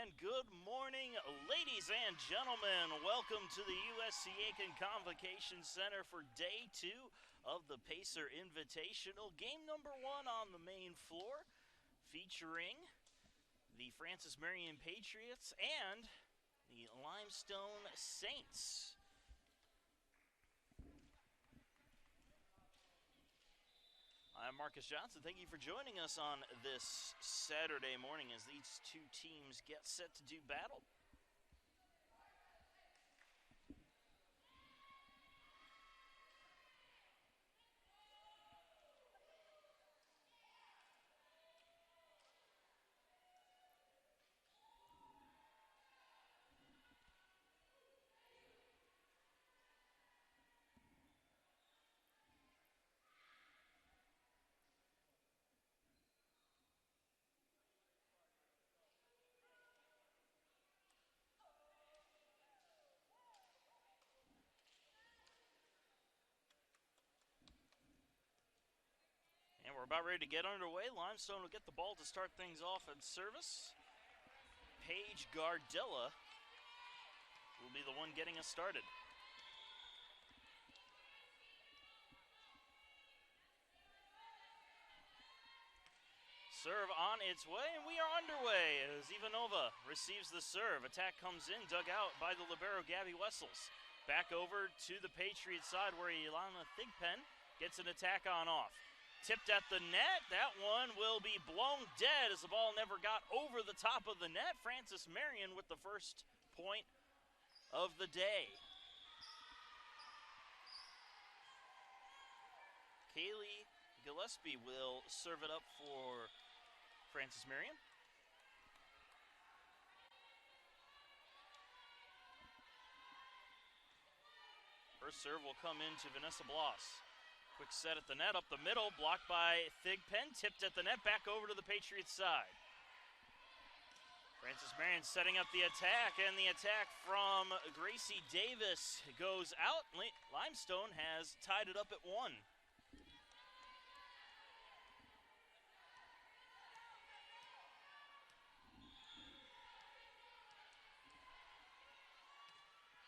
And good morning, ladies and gentlemen. Welcome to the USC Aiken Convocation Center for Day 2 of the Pacer Invitational. Game number 1 on the main floor, featuring the Francis Marion Patriots and the Limestone Saints. I'm Marcus Johnson. Thank you for joining us on this Saturday morning as these two teams get set to do battle. And we're about ready to get underway. Limestone will get the ball to start things off at service. Paige Gardella will be the one getting us started. Serve on its way, and we are underway as Ivanova receives the serve. Attack comes in, dug out by the libero, Gabby Wessels. Back over to the Patriot side where Ilana Thigpen gets an attack on off. Tipped at the net. That one will be blown dead as the ball never got over the top of the net. Francis Marion with the first point of the day. Kaylee Gillespie will serve it up for Francis Marion. First serve will come into Vanessa Bloss. Quick set at the net, up the middle, blocked by Thigpen, tipped at the net, back over to the Patriots side. Francis Marion setting up the attack, and the attack from Gracie Davis goes out. Limestone has tied it up at 1.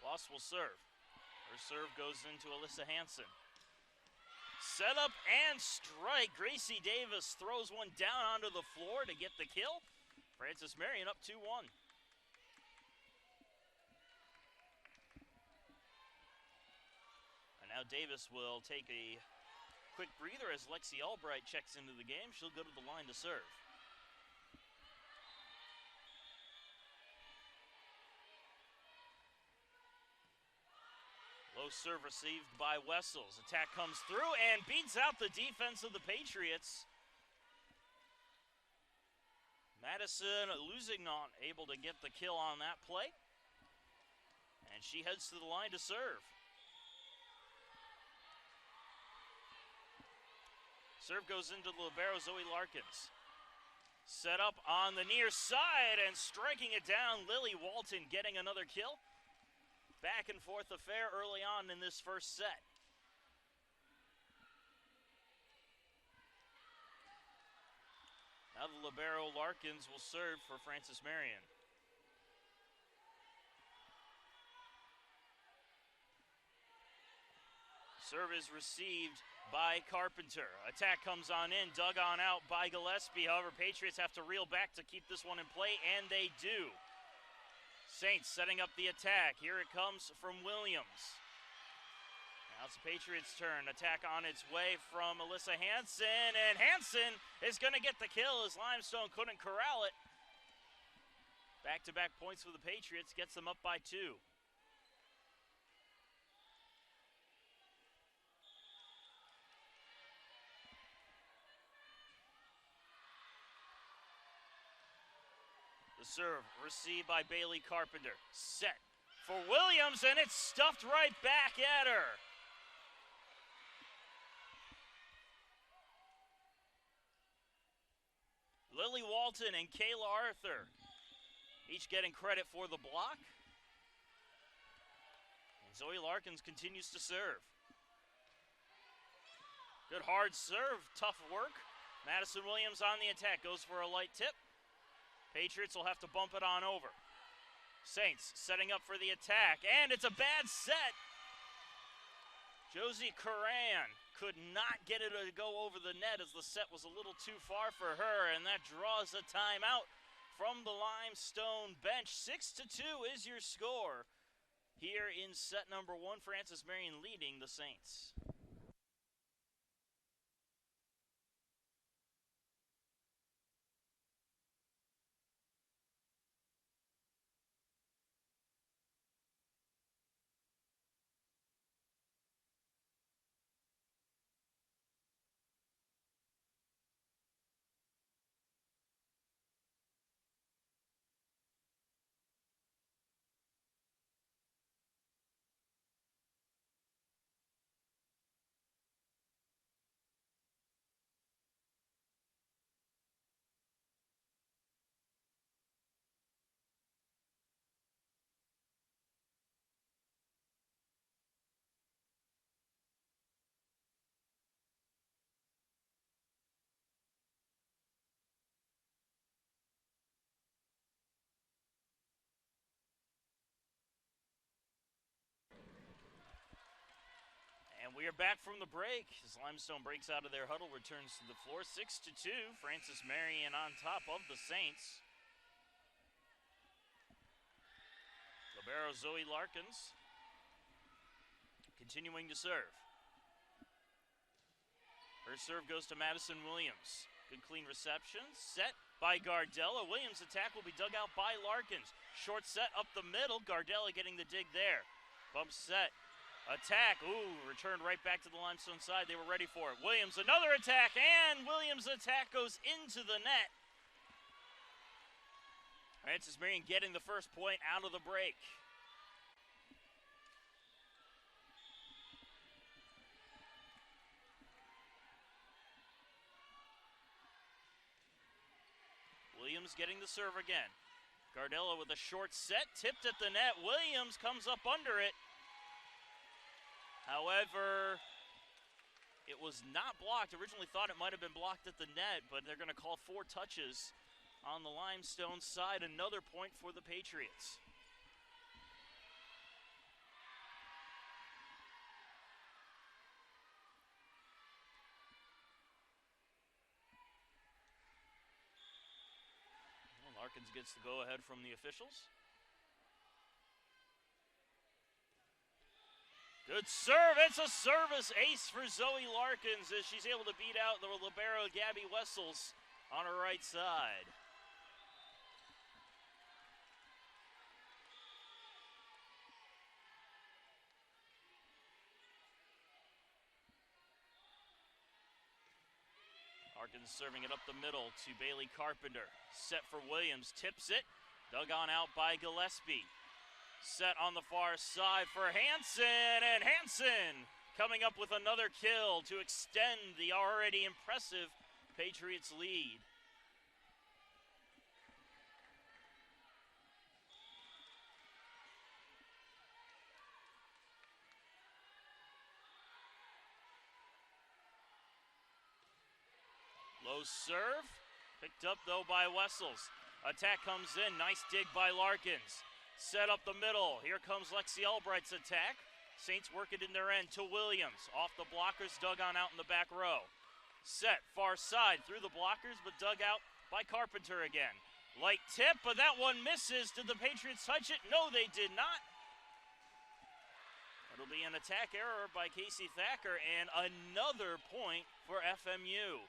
Bloss will serve. Her serve goes into Alyssa Hansen. Set up and strike. Gracie Davis throws one down onto the floor to get the kill. Francis Marion up 2-1. And now Davis will take a quick breather as Lexi Albright checks into the game. She'll go to the line to serve. Low serve received by Wessels. Attack comes through and beats out the defense of the Patriots. Madison Lusignan able to get the kill on that play. And she heads to the line to serve. Serve goes into the libero, Zoe Larkins. Set up on the near side and striking it down, Lily Walton getting another kill. Back and forth affair early on in this first set. Now the libero Larkins will serve for Francis Marion. Serve is received by Carpenter. Attack comes on in, dug on out by Gillespie. However, Patriots have to reel back to keep this one in play, and they do. Saints setting up the attack. Here it comes from Williams. Now it's the Patriots' turn. Attack on its way from Alyssa Hansen, and Hansen is going to get the kill as Limestone couldn't corral it. Back-to-back points for the Patriots, gets them up by 2. The serve received by Bailey Carpenter. Set for Williams, and it's stuffed right back at her. Lily Walton and Kayla Arthur each getting credit for the block. And Zoe Larkins continues to serve. Good hard serve, tough work. Madison Williams on the attack, goes for a light tip. Patriots will have to bump it on over. Saints setting up for the attack, and it's a bad set. Josie Curran could not get it to go over the net as the set was a little too far for her, and that draws a timeout from the Limestone bench. 6-2 is your score here in set number 1. Francis Marion leading the Saints. And we are back from the break as Limestone breaks out of their huddle, returns to the floor. 6-2, Francis Marion on top of the Saints. Libero Zoe Larkins continuing to serve. Her serve goes to Madison Williams. Good clean reception, set by Gardella. Williams' attack will be dug out by Larkins. Short set up the middle, Gardella getting the dig there. Bump set. Attack, returned right back to the Limestone side. They were ready for it. Williams, another attack, and Williams' attack goes into the net. Francis Marion getting the first point out of the break. Williams getting the serve again. Gardella with a short set, tipped at the net. Williams comes up under it. However, it was not blocked. Originally thought it might have been blocked at the net, but they're going to call 4 touches on the Limestone side. Another point for the Patriots. Well, Larkins gets the go-ahead from the officials. Good serve, it's a service ace for Zoe Larkins as she's able to beat out the libero Gabby Wessels on her right side. Larkins serving it up the middle to Bailey Carpenter. Set for Williams, tips it, dug on out by Gillespie. Set on the far side for Hansen, and Hansen coming up with another kill to extend the already impressive Patriots lead. Low serve, picked up though by Wessels. Attack comes in, nice dig by Larkins. Set up the middle. Here comes Lexi Albright's attack. Saints work it in their end to Williams. Off the blockers, dug on out in the back row. Set, far side, through the blockers, but dug out by Carpenter again. Light tip, but that one misses. Did the Patriots touch it? No, they did not. It'll be an attack error by Casey Thacker, and another point for FMU.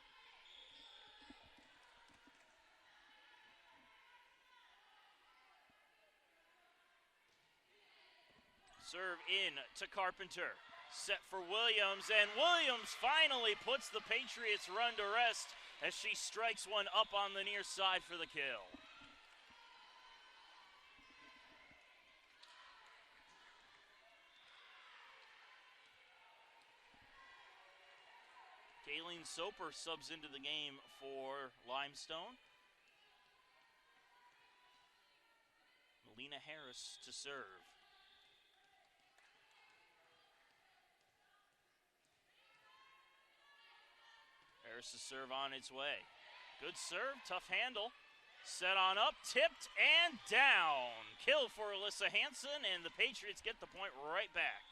Serve in to Carpenter. Set for Williams, and Williams finally puts the Patriots' run to rest as she strikes one up on the near side for the kill. Kayleen Soper subs into the game for Limestone. Melina Harris to serve. Harris' serve on its way. Good serve, tough handle. Set on up, tipped, and down. Kill for Alyssa Hansen, and the Patriots get the point right back.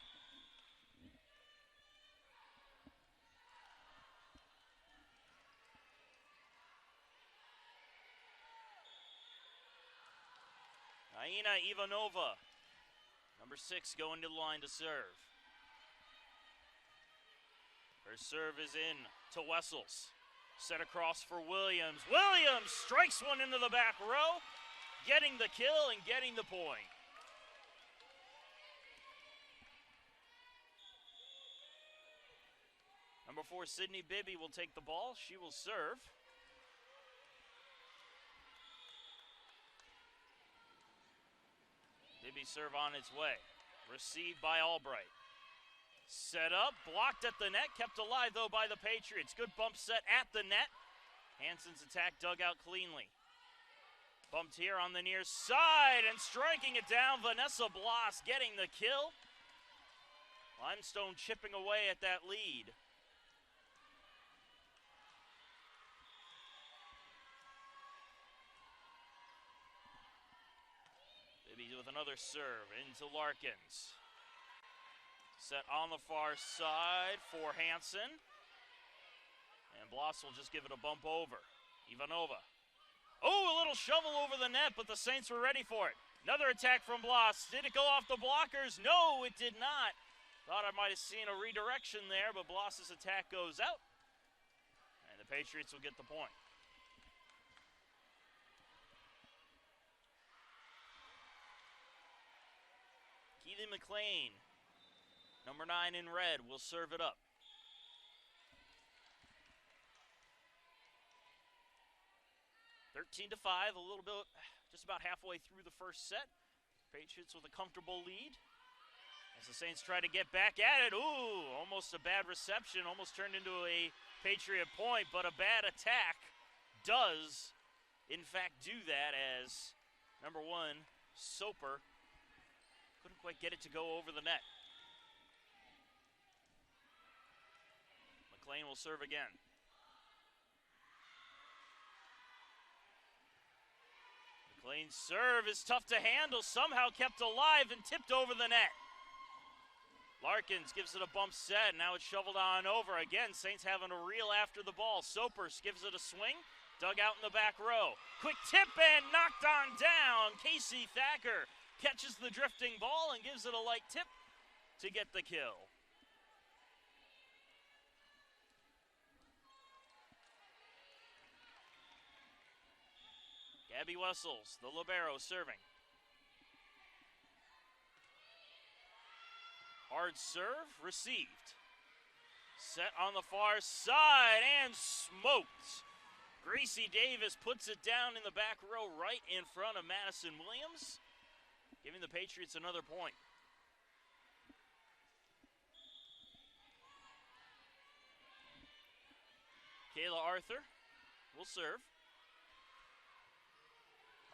Aina Ivanova, number 6, going to the line to serve. Her serve is in to Wessels. Set across for Williams. Williams strikes one into the back row, getting the kill and getting the point. Number 4, Sydney Bibby will take the ball. She will serve. Bibby serve on its way. Received by Albright. Set up, blocked at the net, kept alive though by the Patriots. Good bump set at the net. Hansen's attack dug out cleanly. Bumped here on the near side and striking it down. Vanessa Bloss getting the kill. Limestone chipping away at that lead. Bibby with another serve into Larkins. Set on the far side for Hansen. And Bloss will just give it a bump over. Ivanova. Oh, a little shovel over the net, but the Saints were ready for it. Another attack from Bloss. Did it go off the blockers? No, it did not. Thought I might have seen a redirection there, but Bloss's attack goes out. And the Patriots will get the point. Keely McLean, number 9 in red, will serve it up. (13-5), a little bit, just about halfway through the first set. Patriots with a comfortable lead. As the Saints try to get back at it. Ooh, almost a bad reception, almost turned into a Patriot point, but a bad attack does, in fact, do that as number 1, Soper, couldn't quite get it to go over the net. McLean will serve again. McLean's serve is tough to handle, somehow kept alive and tipped over the net. Larkins gives it a bump set, now it's shoveled on over. Again, Saints having a reel after the ball. Sopers gives it a swing, dug out in the back row. Quick tip and knocked on down. Casey Thacker catches the drifting ball and gives it a light tip to get the kill. Gabby Wessels, the libero, serving. Hard serve, received. Set on the far side and smoked. Gracie Davis puts it down in the back row right in front of Madison Williams, giving the Patriots another point. Kayla Arthur will serve.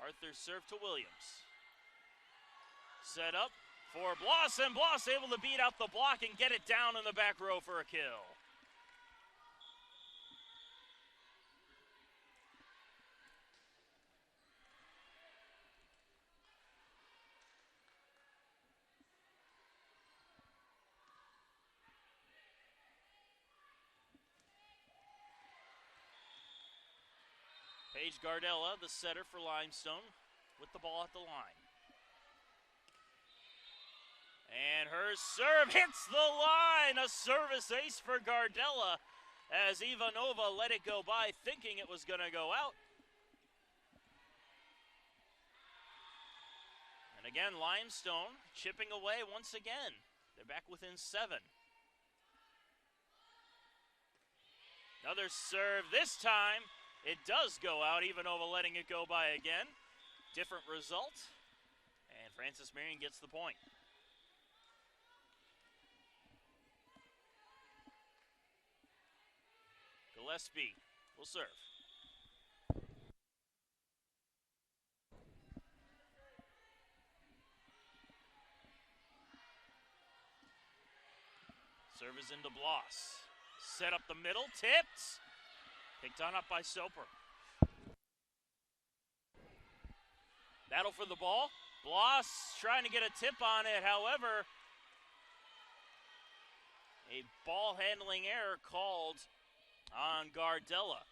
Arthur's serve to Williams. Set up for Bloss, and Bloss able to beat out the block and get it down in the back row for a kill. Paige Gardella, the setter for Limestone, with the ball at the line. And her serve hits the line. A service ace for Gardella as Ivanova let it go by, thinking it was going to go out. And again, Limestone chipping away once again. They're back within 7. Another serve. This time, it does go out. Ivanova letting it go by again. Different result. And Frances Marion gets the point. Gillespie will serve. Serve is into Bloss. Set up the middle, tipped. Picked on up by Soper. Battle for the ball. Bloss trying to get a tip on it. However, a ball handling error called on Gardella.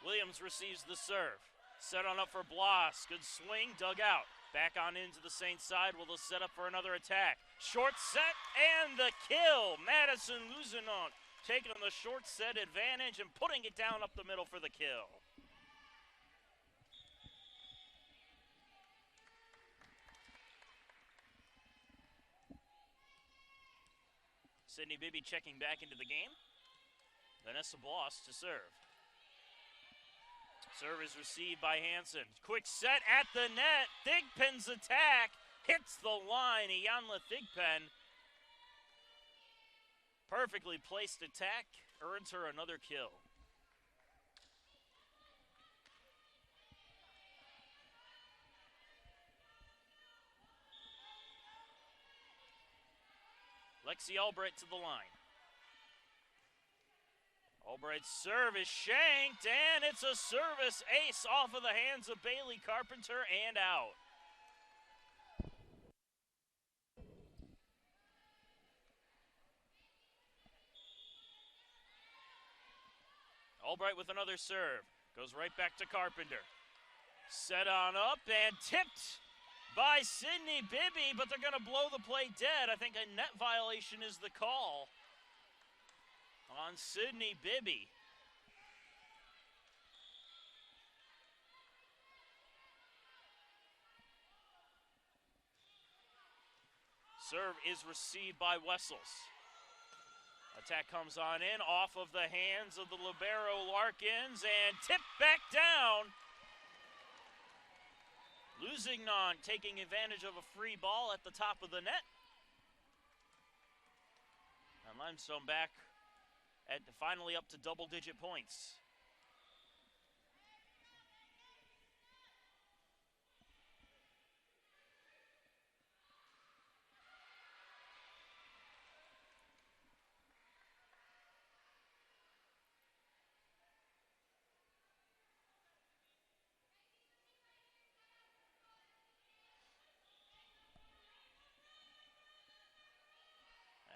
Williams receives the serve. Set on up for Bloss. Good swing, dug out. Back on into the Saints side. Will they set up for another attack? Short set and the kill. Madison Luzinant taking the short set advantage and putting it down up the middle for the kill. Sydney Bibby checking back into the game. Vanessa Bloss to serve. Serve is received by Hansen. Quick set at the net. Thigpen's attack hits the line. Iyanla Thigpen. Perfectly placed attack earns her another kill. Lexi Albright to the line. Albright's serve is shanked, and it's a service ace off of the hands of Bailey Carpenter and out. Albright with another serve. Goes right back to Carpenter. Set on up and tipped by Sydney Bibby, but they're going to blow the play dead. I think a net violation is the call on Sydney Bibby. Serve is received by Wessels. Attack comes on in, off of the hands of the libero Larkins, and tipped back down. Luzinant taking advantage of a free ball at the top of the net. And Limestone back at finally up to double-digit points.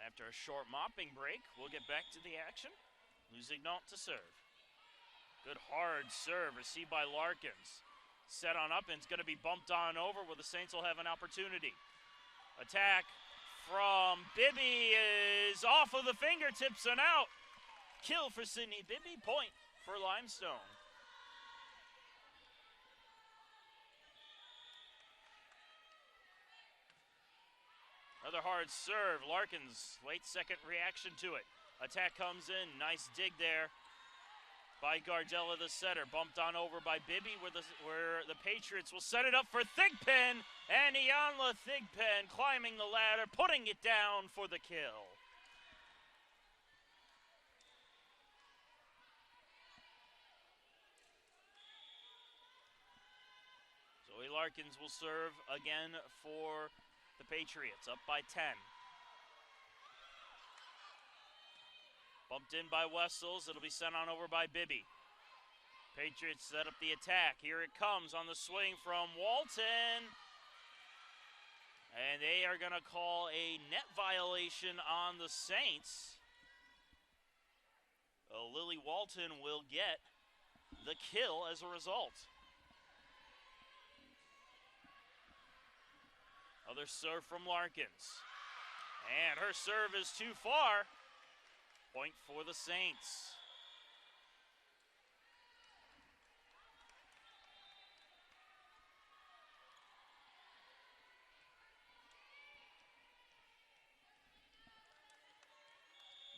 After a short mopping break, we'll get back to the action. Luzinant to serve. Good hard serve received by Larkins. Set on up and it's going to be bumped on over where the Saints will have an opportunity. Attack from Bibby is off of the fingertips and out. Kill for Sydney Bibby, point for Limestone. Another hard serve. Larkins, late second reaction to it. Attack comes in. Nice dig there by Gardella, the setter. Bumped on over by Bibby where the Patriots will set it up for Thigpen. And Iyanla Thigpen climbing the ladder, putting it down for the kill. Zoe Larkins will serve again for the Patriots, up by 10. Bumped in by Wessels. It'll be sent on over by Bibby. Patriots set up the attack. Here it comes on the swing from Walton. And they are going to call a net violation on the Saints. Lily Walton will get the kill as a result. Another serve from Larkins. And her serve is too far. Point for the Saints.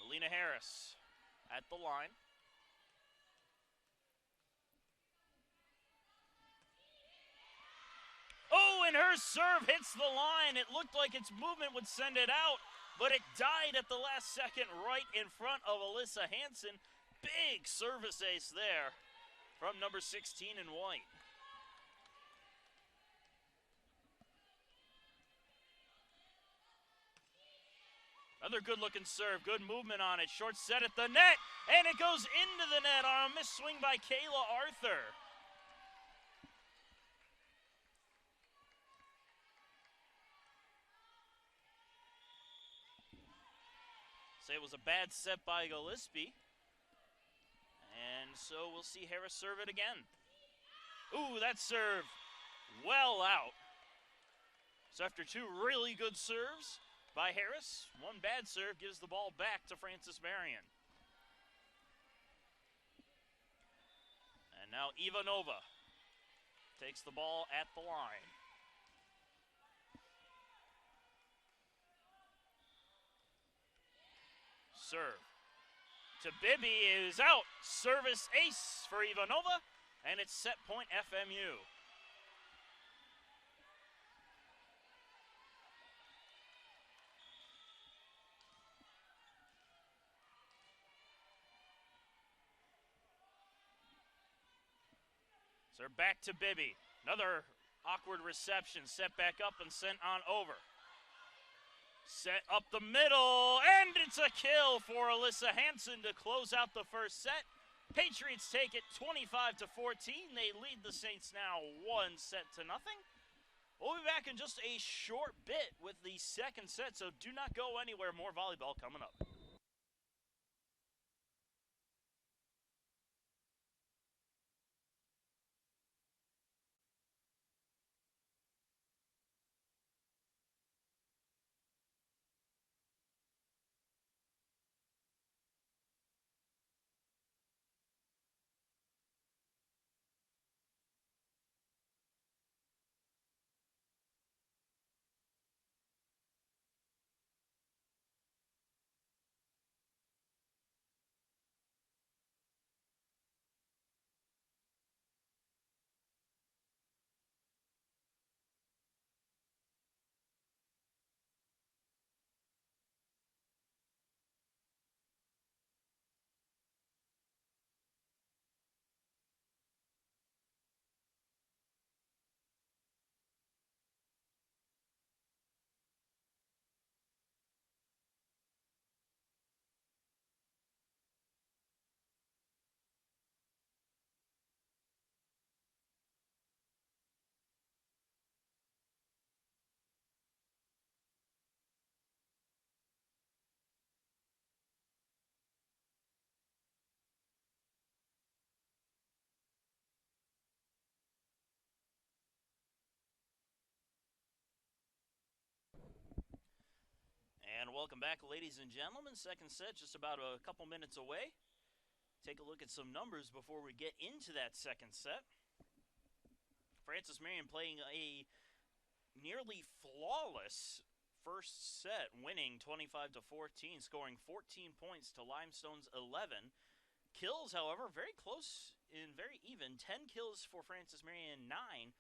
Melina Harris at the line. Oh, and her serve hits the line. It looked like its movement would send it out, but it died at the last second right in front of Alyssa Hansen. Big service ace there from number 16 in white. Another good-looking serve, good movement on it. Short set at the net, and it goes into the net on a missed swing by Kayla Arthur. Say it was a bad set by Gillespie. And so we'll see Harris serve it again. Ooh, that serve well out. So after two really good serves by Harris, one bad serve gives the ball back to Francis Marion. And now Ivanova takes the ball at the line. Serve to Bibby is out. Service ace for Ivanova, and it's set point FMU. So back to Bibby. Another awkward reception, set back up and sent on over. Set up the middle, and it's a kill for Alyssa Hansen to close out the first set. Patriots take it 25-14. They lead the Saints now 1-0. We'll be back in just a short bit with the second set, so do not go anywhere. More volleyball coming up. And welcome back, ladies and gentlemen. Second set just about a couple minutes away. Take a look at some numbers before we get into that second set. Francis Marion playing a nearly flawless first set, winning 25-14, scoring 14 points to Limestone's 11. Kills, however, very close and very even. 10 kills for Francis Marion, 9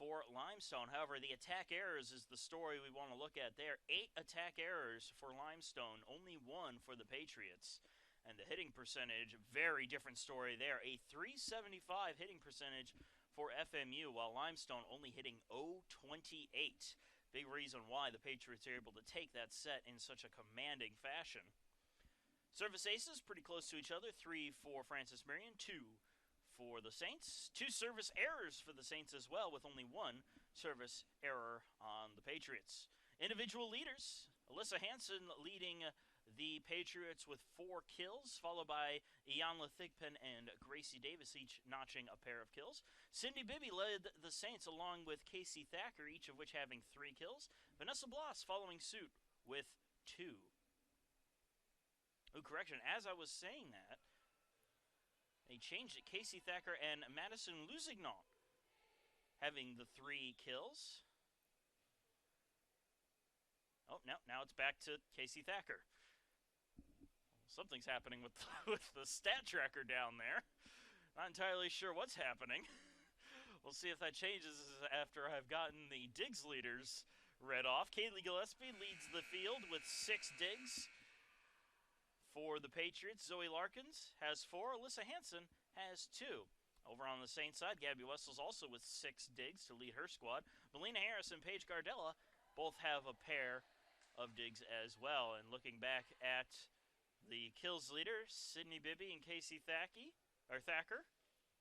for Limestone. However, the attack errors is the story we want to look at there. 8 attack errors for Limestone, only 1 for the Patriots. And the hitting percentage, very different story there. A .375 hitting percentage for FMU, while Limestone only hitting .028. Big reason why the Patriots are able to take that set in such a commanding fashion. Service aces pretty close to each other. 3 for Francis Marion, 2 for the Saints. 2 service errors for the Saints as well, with only 1 service error on the Patriots. Individual leaders, Alyssa Hansen leading the Patriots with 4 kills, followed by Iyanla Thigpen and Gracie Davis, each notching a pair of kills. Cindy Bibby led the Saints along with Casey Thacker, each of which having 3 kills. Vanessa Bloss following suit with 2. Oh, correction, as I was saying that, they changed it. Casey Thacker and Madison Lusignan having the 3 kills. Oh, now it's back to Casey Thacker. Something's happening with the stat tracker down there. Not entirely sure what's happening. We'll see if that changes after I've gotten the digs leaders read off. Kaylee Gillespie leads the field with 6 digs. For the Patriots, Zoe Larkins has 4. Alyssa Hansen has 2. Over on the Saints side, Gabby Wessels also with 6 digs to lead her squad. Melina Harris and Paige Gardella both have a pair of digs as well. And looking back at the kills leader, Sydney Bibby and Casey Thacker.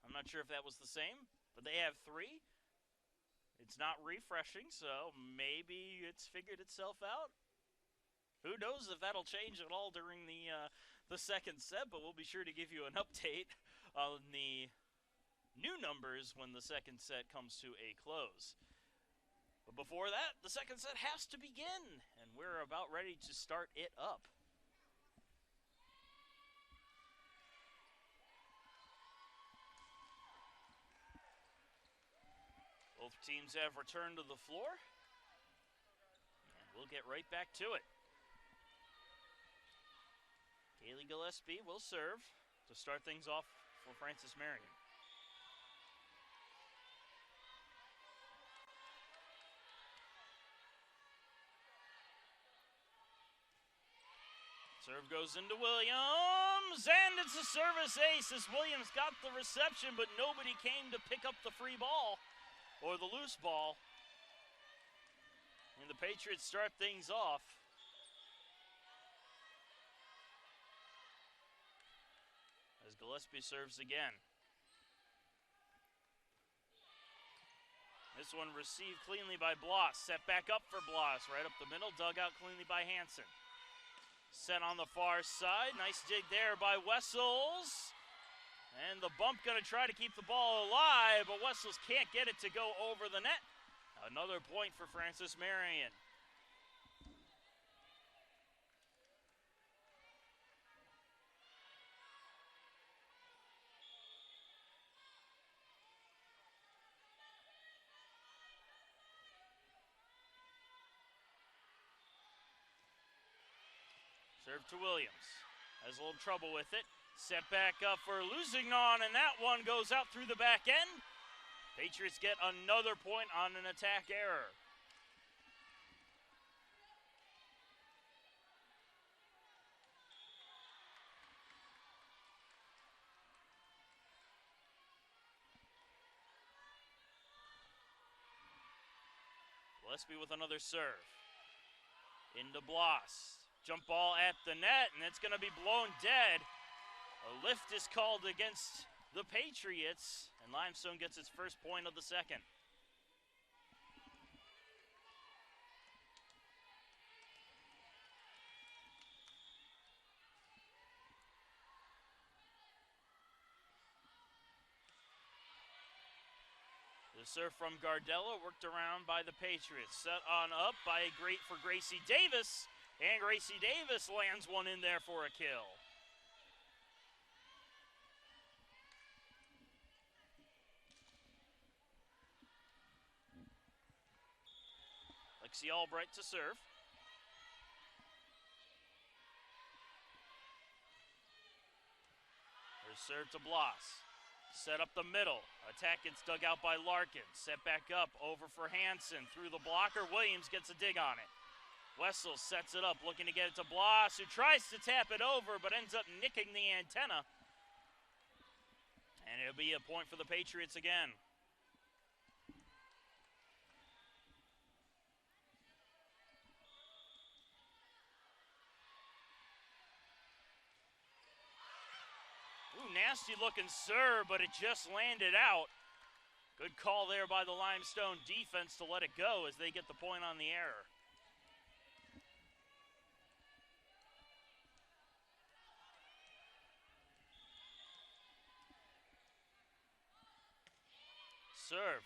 I'm not sure if that was the same, but they have 3. It's not refreshing, so maybe it's figured itself out. Who knows if that'll change at all during the second set, but we'll be sure to give you an update on the new numbers when the second set comes to a close. But before that, the second set has to begin, and we're about ready to start it up. Both teams have returned to the floor, and we'll get right back to it. Kaylee Gillespie will serve to start things off for Francis Marion. Serve goes into Williams, and it's a service ace as Williams got the reception, but nobody came to pick up the free ball or the loose ball. And the Patriots start things off. As Gillespie serves again. This one received cleanly by Bloss. Set back up for Bloss. Right up the middle, dug out cleanly by Hansen. Set on the far side. Nice dig there by Wessels. And the bump going to try to keep the ball alive, but Wessels can't get it to go over the net. Another point for Francis Marion. Serve to Williams. Has a little trouble with it. Set back up for Lusignan, and that one goes out through the back end. Patriots get another point on an attack error. Gillespie with another serve. Into Bloss. Jump ball at the net, and it's going to be blown dead. A lift is called against the Patriots, and Limestone gets its first point of the second. The serve from Gardella worked around by the Patriots. Set on up by for Gracie Davis, and Gracie Davis lands one in there for a kill. Lexi Albright to serve. There's serve to Bloss. Set up the middle. Attack gets dug out by Larkin. Set back up over for Hansen. Through the blocker. Williams gets a dig on it. Wessels sets it up, looking to get it to Bloss, who tries to tap it over, but ends up nicking the antenna. And it'll be a point for the Patriots again. Nasty looking serve, but it just landed out. Good call there by the Limestone defense to let it go as they get the point on the error. Serve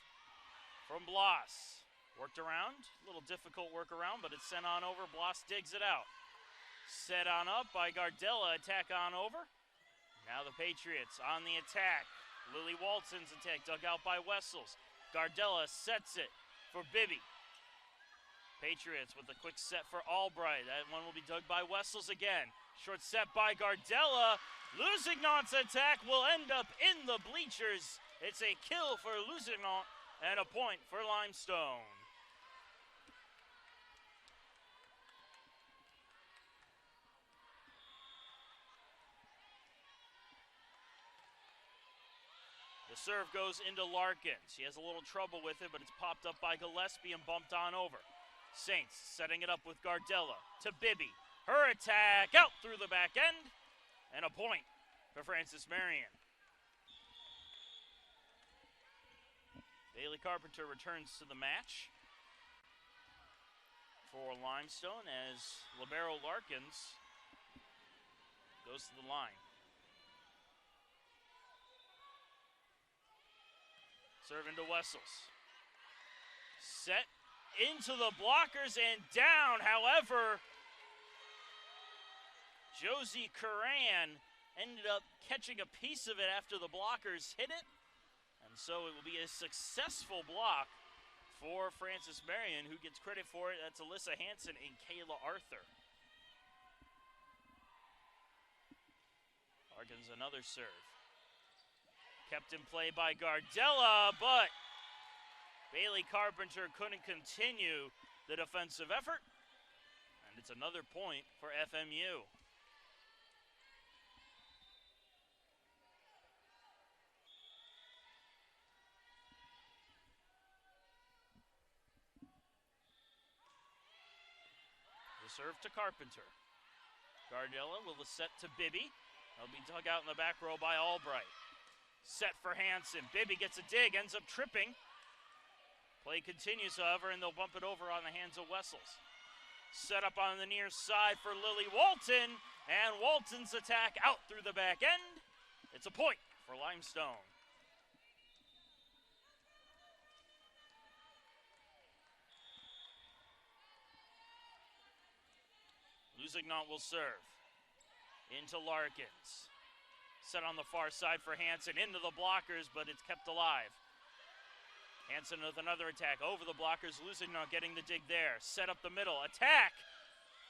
from Bloss. Worked around, a little difficult work around, but it's sent on over. Bloss digs it out. Set on up by Gardella, attack on over. Now the Patriots on the attack. Lily Walton's attack dug out by Wessels. Gardella sets it for Bibby. Patriots with a quick set for Albright. That one will be dug by Wessels again. Short set by Gardella. Lusignant's attack will end up in the bleachers. It's a kill for Lusignant and a point for Limestone. The serve goes into Larkin. She has a little trouble with it, but it's popped up by Gillespie and bumped on over. Saints setting it up with Gardella to Bibby. Her attack out through the back end, and a point for Francis Marion. Bailey Carpenter returns to the match for Limestone as libero Larkins goes to the line. Serve into Wessels. Set into the blockers and down. However, Josie Curran ended up catching a piece of it after the blockers hit it. And so it will be a successful block for Francis Marion, who gets credit for it. That's Alyssa Hansen and Kayla Arthur. Larkins another serve. Kept in play by Gardella, but Bailey Carpenter couldn't continue the defensive effort. And it's another point for FMU. The serve to Carpenter. Gardella will set to Bibby. They'll be dug out in the back row by Albright. Set for Hansen. Bibby gets a dig, ends up tripping. Play continues, however, and they'll bump it over on the hands of Wessels. Set up on the near side for Lily Walton, and Walton's attack out through the back end. It's a point for Limestone. Lusignan will serve. Into Larkins. Set on the far side for Hansen, into the blockers, but it's kept alive. Hansen with another attack over the blockers. Lusignan getting the dig there. Set up the middle, attack,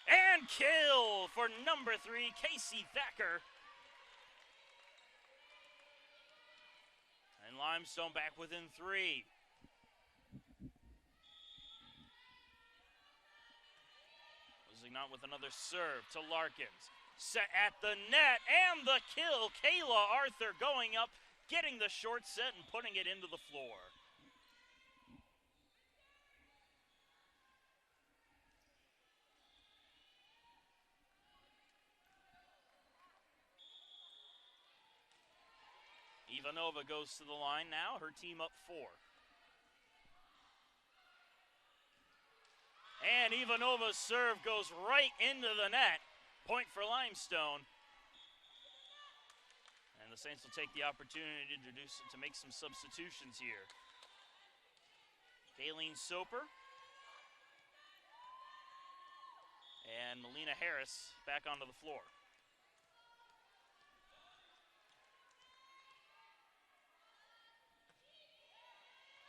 and kill for number 3, Casey Thacker. And Limestone back within 3. Lusignan with another serve to Larkins. Set at the net, and the kill. Kayla Arthur going up, getting the short set and putting it into the floor. Ivanova goes to the line now, her team up 4. And Ivanova's serve goes right into the net. Point for Limestone. And the Saints will take the opportunity to make some substitutions here. Kayleen Soper and Melina Harris back onto the floor.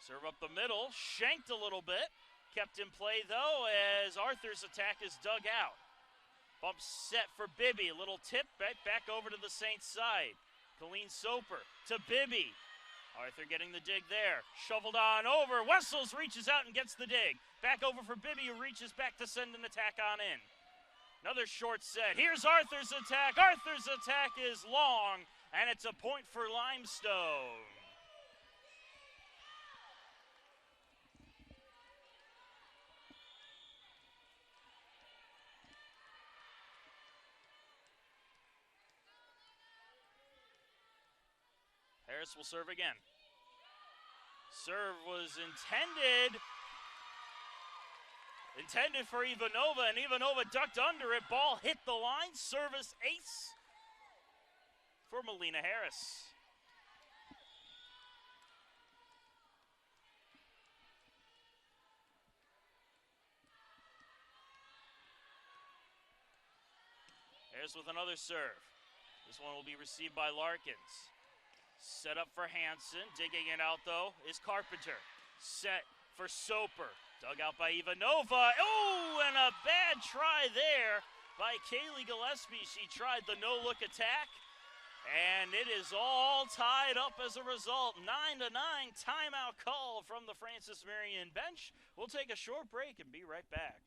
Serve up the middle, shanked a little bit. Kept in play though as Arthur's attack is dug out. Bump set for Bibby, a little tip back over to the Saints side. Colleen Soper to Bibby. Arthur getting the dig there. Shoveled on over. Wessels reaches out and gets the dig. Back over for Bibby, who reaches back to send an attack on in. Another short set. Here's Arthur's attack. Arthur's attack is long, and it's a point for Limestone. Harris will serve again. Serve was intended for Ivanova, and Ivanova ducked under it. Ball hit the line. Service ace for Melina Harris. Harris with another serve. This one will be received by Larkins. Set up for Hansen. Digging it out, though, is Carpenter. Set for Soper. Dug out by Ivanova. Oh, and a bad try there by Kaylee Gillespie. She tried the no-look attack, and it is all tied up as a result. 9-9 timeout call from the Francis Marion bench. We'll take a short break and be right back.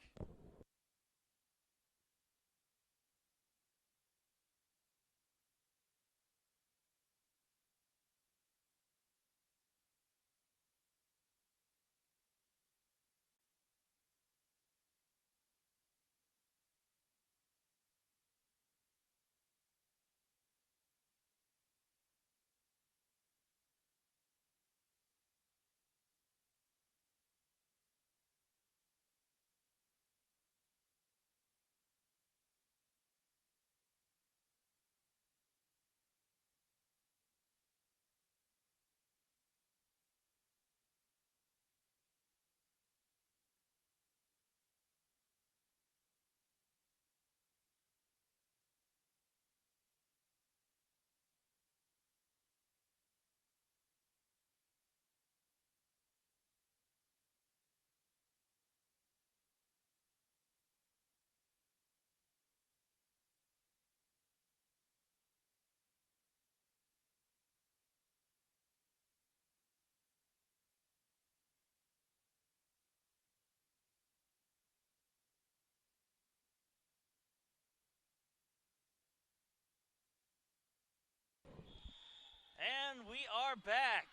we are back.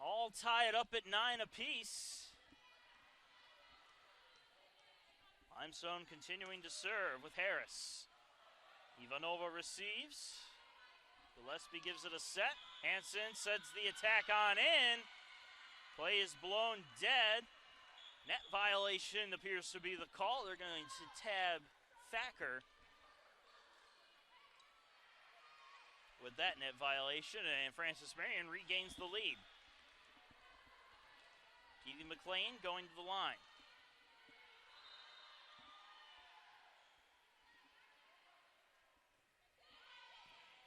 All tied up at 9 apiece. Limestone continuing to serve with Harris. Ivanova receives. Gillespie gives it a set. Hansen sets the attack on in. Play is blown dead. Net violation appears to be the call. They're going to tab Thacker with that net violation, and Francis Marion regains the lead. Keely McLean going to the line.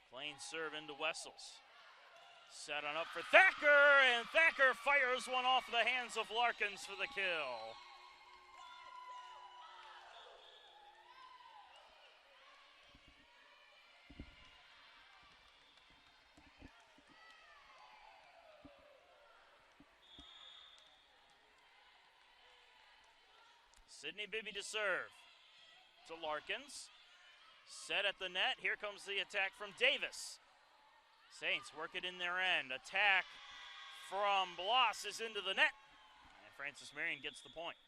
McLean serve into Wessels. Set on up for Thacker, and Thacker fires one off the hands of Larkins for the kill. Sydney Bibby to serve. To Larkins. Set at the net. Here comes the attack from Davis. Saints work it in their end. Attack from Bloss is into the net. And Francis Marion gets the point.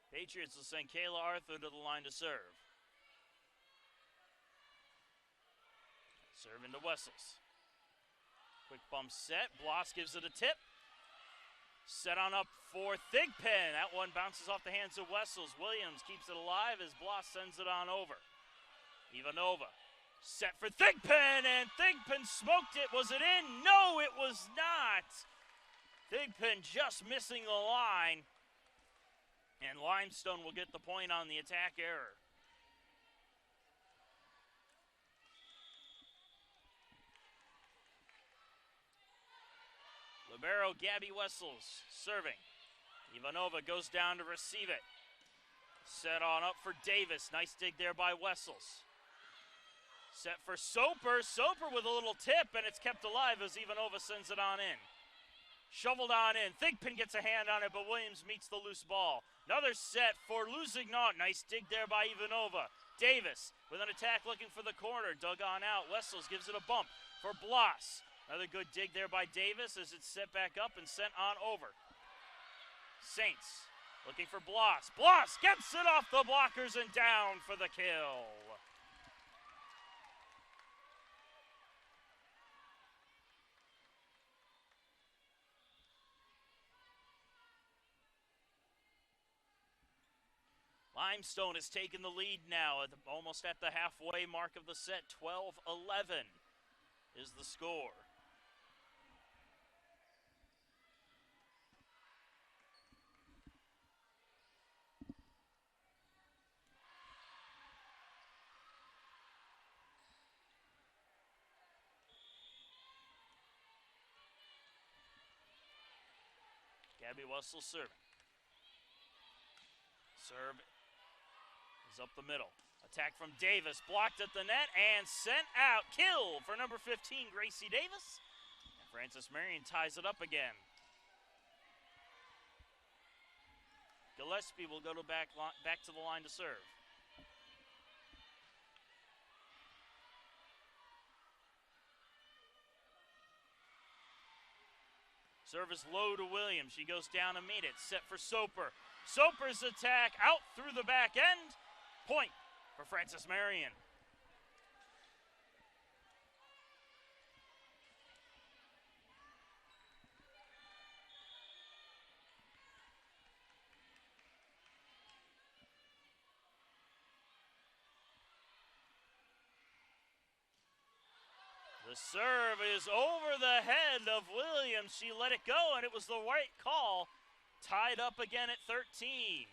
Patriots will send Kayla Arthur to the line to serve. Serve into Wessels. Quick bump set. Bloss gives it a tip. Set on up for Thigpen. That one bounces off the hands of Wessels. Williams keeps it alive as Bloss sends it on over. Ivanova set for Thigpen, and Thigpen smoked it. Was it in? No, it was not. Thigpen just missing the line. And Limestone will get the point on the attack error. Libero Gabby Wessels serving. Ivanova goes down to receive it. Set on up for Davis. Nice dig there by Wessels. Set for Soper. Soper with a little tip, and it's kept alive as Ivanova sends it on in. Shoveled on in. Thigpen gets a hand on it, but Williams meets the loose ball. Another set for Lusignan. Nice dig there by Ivanova. Davis with an attack looking for the corner. Dug on out. Wessels gives it a bump for Bloss. Another good dig there by Davis as it's set back up and sent on over. Saints looking for Bloss. Bloss gets it off the blockers and down for the kill. Limestone has taken the lead now, almost at the halfway mark of the set. 12-11 is the score. Gabby Wessels serving. Serve is up the middle. Attack from Davis, blocked at the net and sent out. Kill for number 15, Gracie Davis. And Francis Marion ties it up again. Gillespie will go to back to the line to serve. Service low to Williams. She goes down to meet it. Set for Soper. Soper's attack out through the back end. Point for Francis Marion. The serve is over the head of Williams. She let it go, and it was the right call. Tied up again at 13.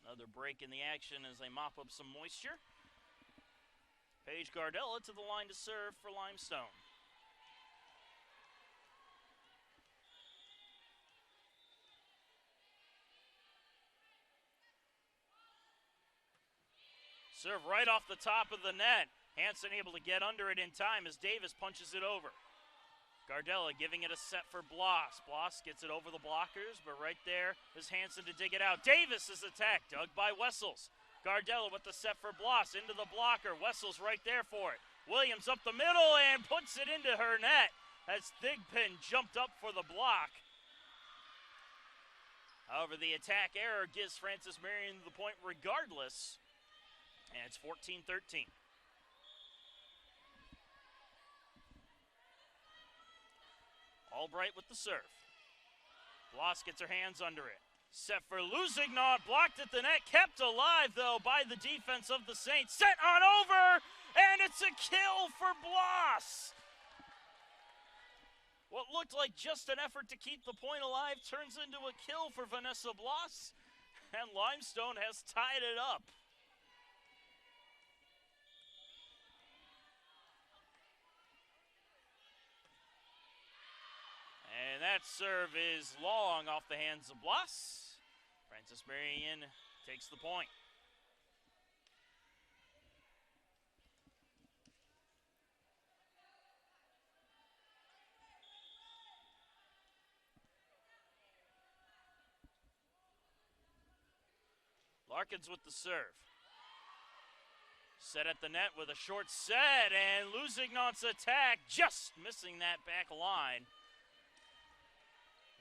Another break in the action as they mop up some moisture. Paige Gardella to the line to serve for Limestone. Serve right off the top of the net. Hansen able to get under it in time as Davis punches it over. Gardella giving it a set for Bloss. Bloss gets it over the blockers, but right there is Hansen to dig it out. Davis is attacked, dug by Wessels. Gardella with the set for Bloss into the blocker. Wessels right there for it. Williams up the middle and puts it into her net as Thigpen jumped up for the block. However, the attack error gives Francis Marion the point regardless, and it's 14-13. Albright with the serve. Bloss gets her hands under it. Set for Lusignan, blocked at the net, kept alive though by the defense of the Saints. Set on over, and it's a kill for Bloss. What looked like just an effort to keep the point alive turns into a kill for Vanessa Bloss, and Limestone has tied it up. And that serve is long off the hands of Bloss. Francis Marion takes the point. Larkins with the serve. Set at the net with a short set, and Lusignan's attack just missing that back line.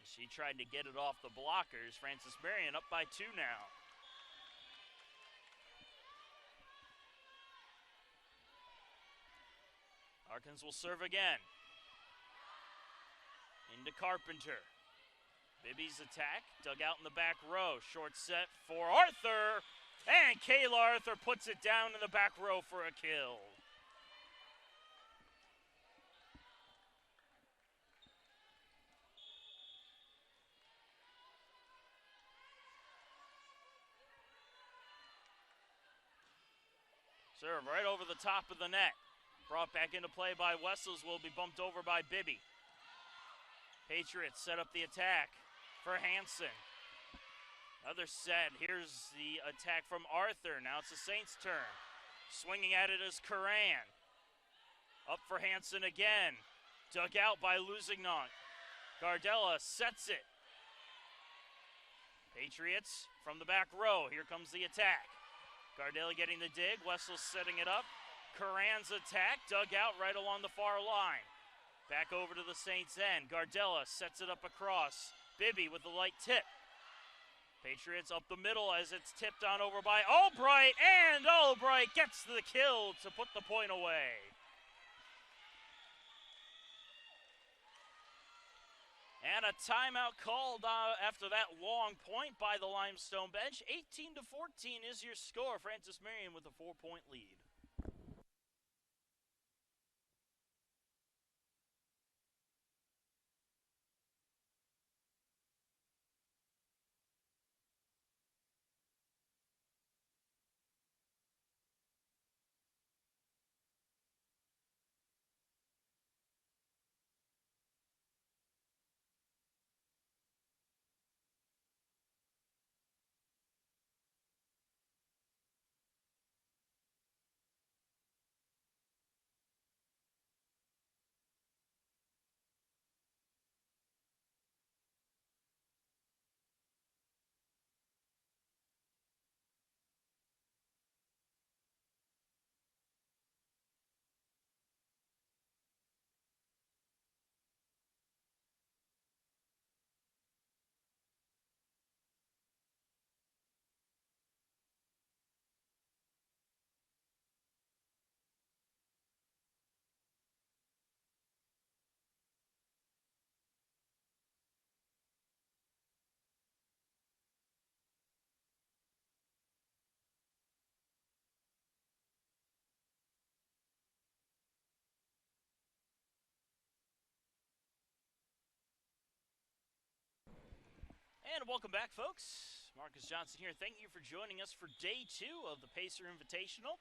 She tried to get it off the blockers. Francis Marion up by 2 now. Larkins will serve again. Into Carpenter. Bibby's attack, dug out in the back row. Short set for Arthur, and Kayla Arthur puts it down in the back row for a kill. Serve right over the top of the net. Brought back into play by Wessels, will be bumped over by Bibby. Patriots set up the attack for Hansen. Another set. Here's the attack from Arthur. Now it's the Saints' turn. Swinging at it is Curran. Up for Hansen again. Dug out by Lusignan. Gardella sets it. Patriots from the back row. Here comes the attack. Gardella getting the dig. Wessels setting it up. Curran's attack. Dug out right along the far line. Back over to the Saints' end. Gardella sets it up across. Bibby with the light tip. Patriots up the middle as it's tipped on over by Albright, and Albright gets the kill to put the point away. And a timeout called after that long point by the Limestone bench. 18-14 is your score. Francis Marion with a 4-point lead. And welcome back, folks. Marcus Johnson here. Thank you for joining us for day 2 of the Pacer Invitational.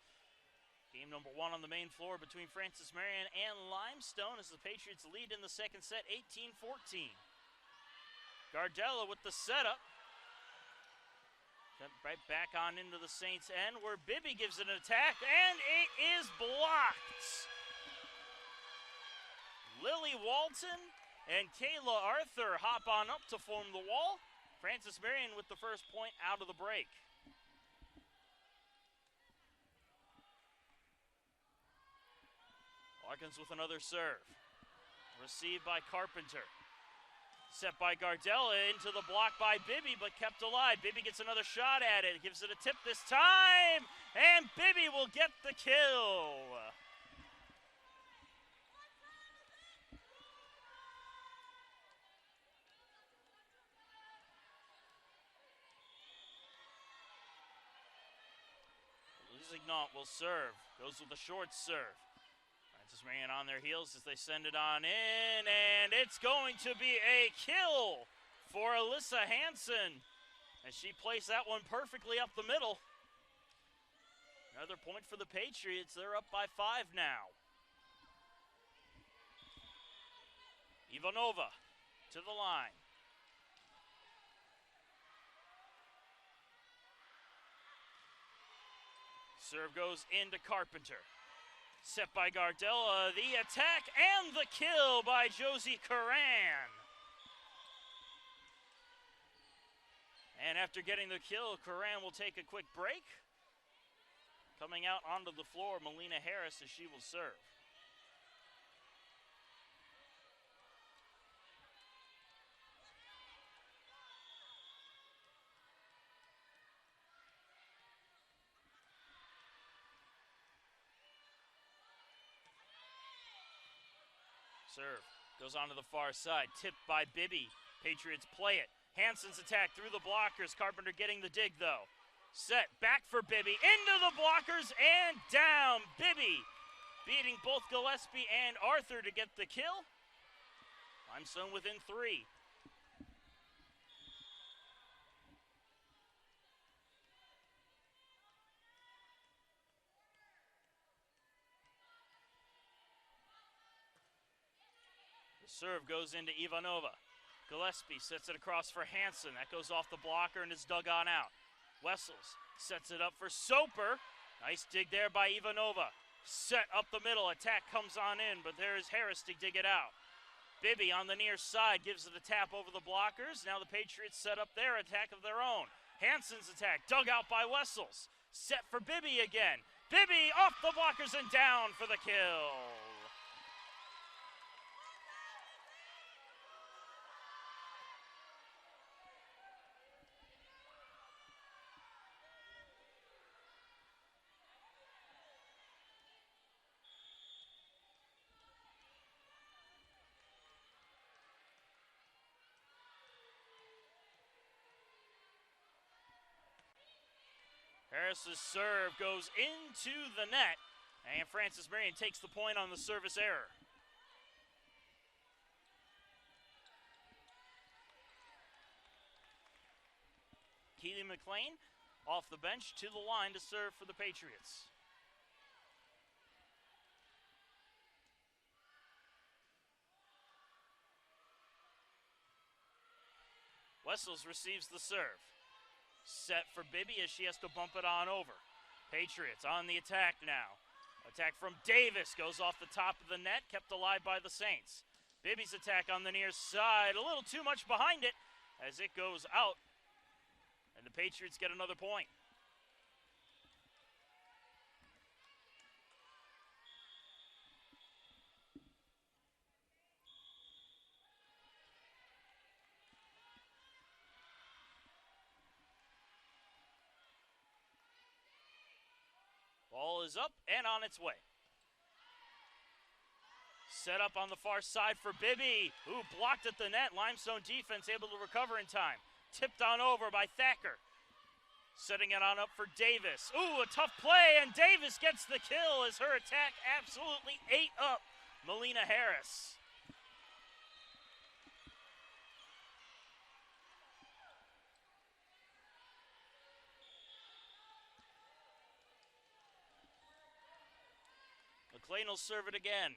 Game number 1 on the main floor between Francis Marion and Limestone as the Patriots lead in the second set, 18-14. Gardella with the setup. Sent right back on into the Saints' end where Bibby gives it an attack, and it is blocked. Lily Walton and Kayla Arthur hop on up to form the wall. Francis Marion with the first point out of the break. Larkins with another serve. Received by Carpenter. Set by Gardella into the block by Bibby, but kept alive. Bibby gets another shot at it. Gives it a tip this time, and Bibby will get the kill. Lusignan will serve. Goes with a short serve. Francis Marion on their heels as they send it on in, and it's going to be a kill for Alyssa Hansen as she placed that one perfectly up the middle. Another point for the Patriots. They're up by 5 now. Ivanova to the line. Serve goes into Carpenter. Set by Gardella, the attack and the kill by Josie Curran. And after getting the kill, Curran will take a quick break. Coming out onto the floor, Melina Harris as she will serve. Serve goes onto the far side, tipped by Bibby. Patriots play it. Hansen's attack through the blockers. Carpenter getting the dig though. Set back for Bibby, into the blockers and down. Bibby beating both Gillespie and Arthur to get the kill. Limestone within 3. Serve goes into Ivanova. Gillespie sets it across for Hansen. That goes off the blocker and is dug on out. Wessels sets it up for Soper. Nice dig there by Ivanova. Set up the middle. Attack comes on in, but there is Harris to dig it out. Bibby on the near side gives it a tap over the blockers. Now the Patriots set up their attack of their own. Hansen's attack dug out by Wessels. Set for Bibby again. Bibby off the blockers and down for the kill. Harris's serve goes into the net, and Francis Marion takes the point on the service error. Keely McLean off the bench to the line to serve for the Patriots. Wessels receives the serve. Set for Bibby as she has to bump it on over. Patriots on the attack now. Attack from Davis goes off the top of the net, kept alive by the Saints. Bibby's attack on the near side, a little too much behind it as it goes out. And the Patriots get another point. Ball is up and on its way. Set up on the far side for Bibby, who blocked at the net. Limestone defense able to recover in time. Tipped on over by Thacker. Setting it on up for Davis. Ooh, a tough play, and Davis gets the kill as her attack absolutely ate up Melina Harris. McLean will serve it again.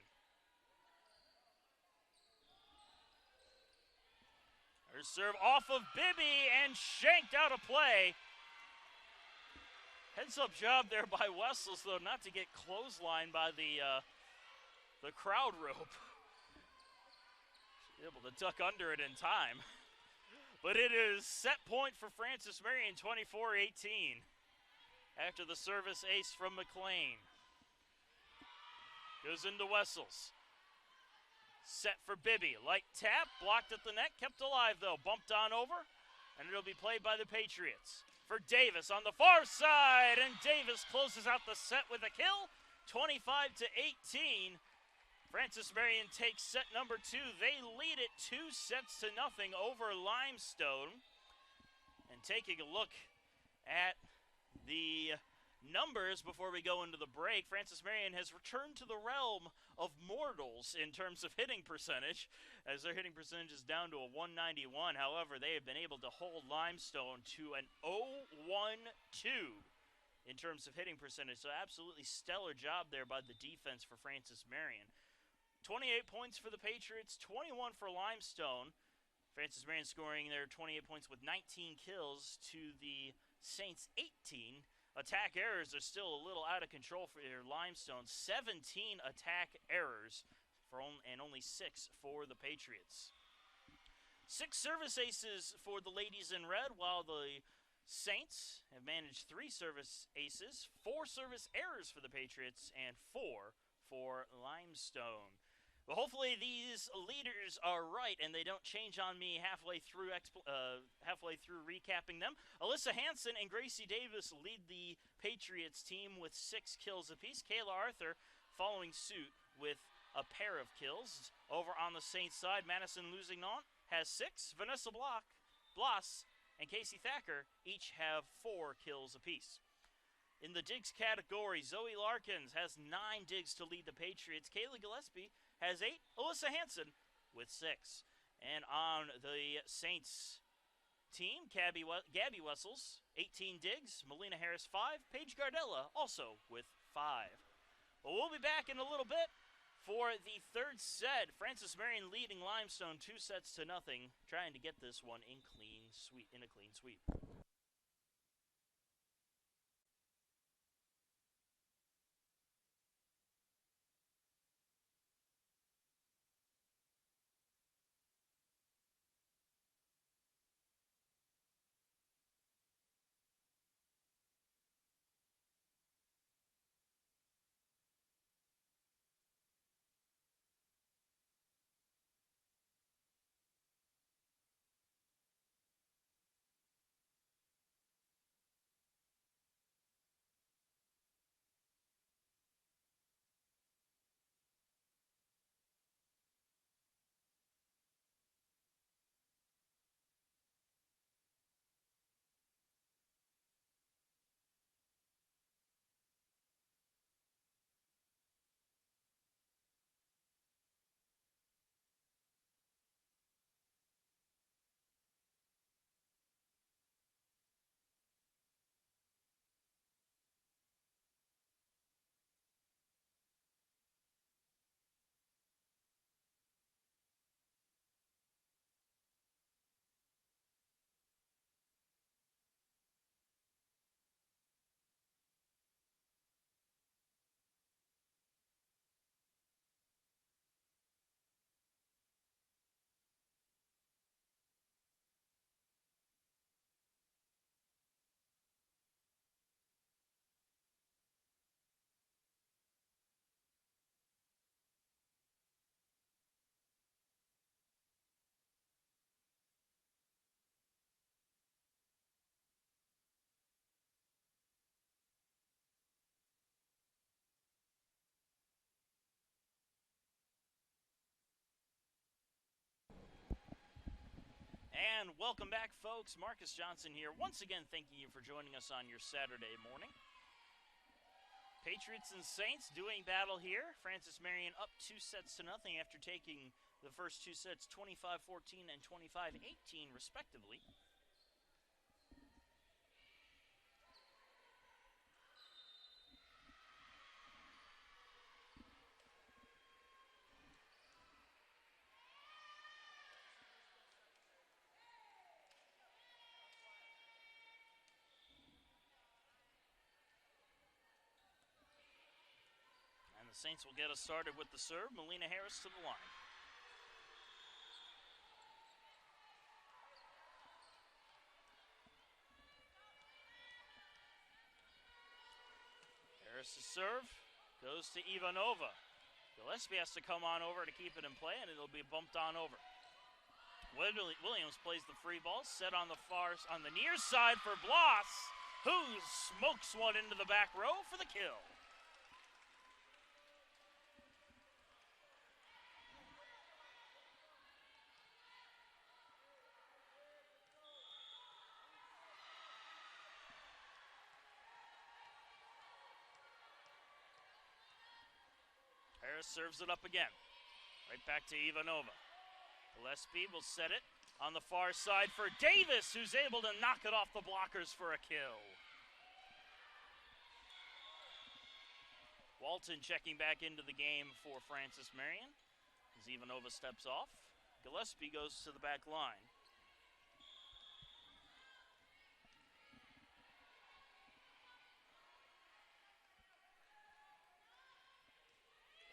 Her serve off of Bibby and shanked out of play. Heads-up job there by Wessels, though, not to get clotheslined by the crowd rope. Able to duck under it in time. But it is set point for Francis Marion, 24-18. After the service ace from McLean. Goes into Wessels. Set for Bibby. Light tap, blocked at the neck, kept alive though. Bumped on over, and it'll be played by the Patriots. For Davis on the far side, and Davis closes out the set with a kill, 25-18. Francis Marion takes set number 2. They lead it 2-0 over Limestone. And taking a look at the numbers before we go into the break, Francis Marion has returned to the realm of mortals in terms of hitting percentage, as their hitting percentage is down to a 191. However, they have been able to hold Limestone to an 0-1-2 in terms of hitting percentage. So absolutely stellar job there by the defense for Francis Marion. 28 points for the Patriots, 21 for Limestone. Francis Marion scoring their 28 points with 19 kills to the Saints 18. Attack errors are still a little out of control for Limestone. 17 attack errors and only 6 for the Patriots. 6 service aces for the ladies in red, while the Saints have managed 3 service aces, 4 service errors for the Patriots, and 4 for Limestone. Well, hopefully these leaders are right and they don't change on me halfway through recapping them. Alyssa Hansen and Gracie Davis lead the Patriots team with 6 kills apiece. Kayla Arthur following suit with a pair of kills. Over on the Saints side, Madison Lusignan has 6. Vanessa Bloss and Casey Thacker each have 4 kills apiece. In the digs category, Zoe Larkins has 9 digs to lead the Patriots. Kayla Gillespie has 8. Alyssa Hansen with 6. And on the Saints team, Gabby Wessels, 18 digs. Melina Harris, 5. Paige Gardella also with 5. Well, we'll be back in a little bit for the third set. Francis Marion leading Limestone 2-0, trying to get this one in a clean sweep. And welcome back, folks. Marcus Johnson here. Once again, thanking you for joining us on your Saturday morning. Patriots and Saints doing battle here. Francis Marion up 2-0 after taking the first 2 sets 25-14 and 25-18 respectively. The Saints will get us started with the serve. Melina Harris to the line. Harris' serve goes to Ivanova. Gillespie has to come on over to keep it in play, and it'll be bumped on over. Williams plays the free ball, set on the near side for Bloss, who smokes one into the back row for the kill. Harris serves it up again. Right back to Ivanova. Gillespie will set it on the far side for Davis, who's able to knock it off the blockers for a kill. Walton checking back into the game for Francis Marion as Ivanova steps off. Gillespie goes to the back line.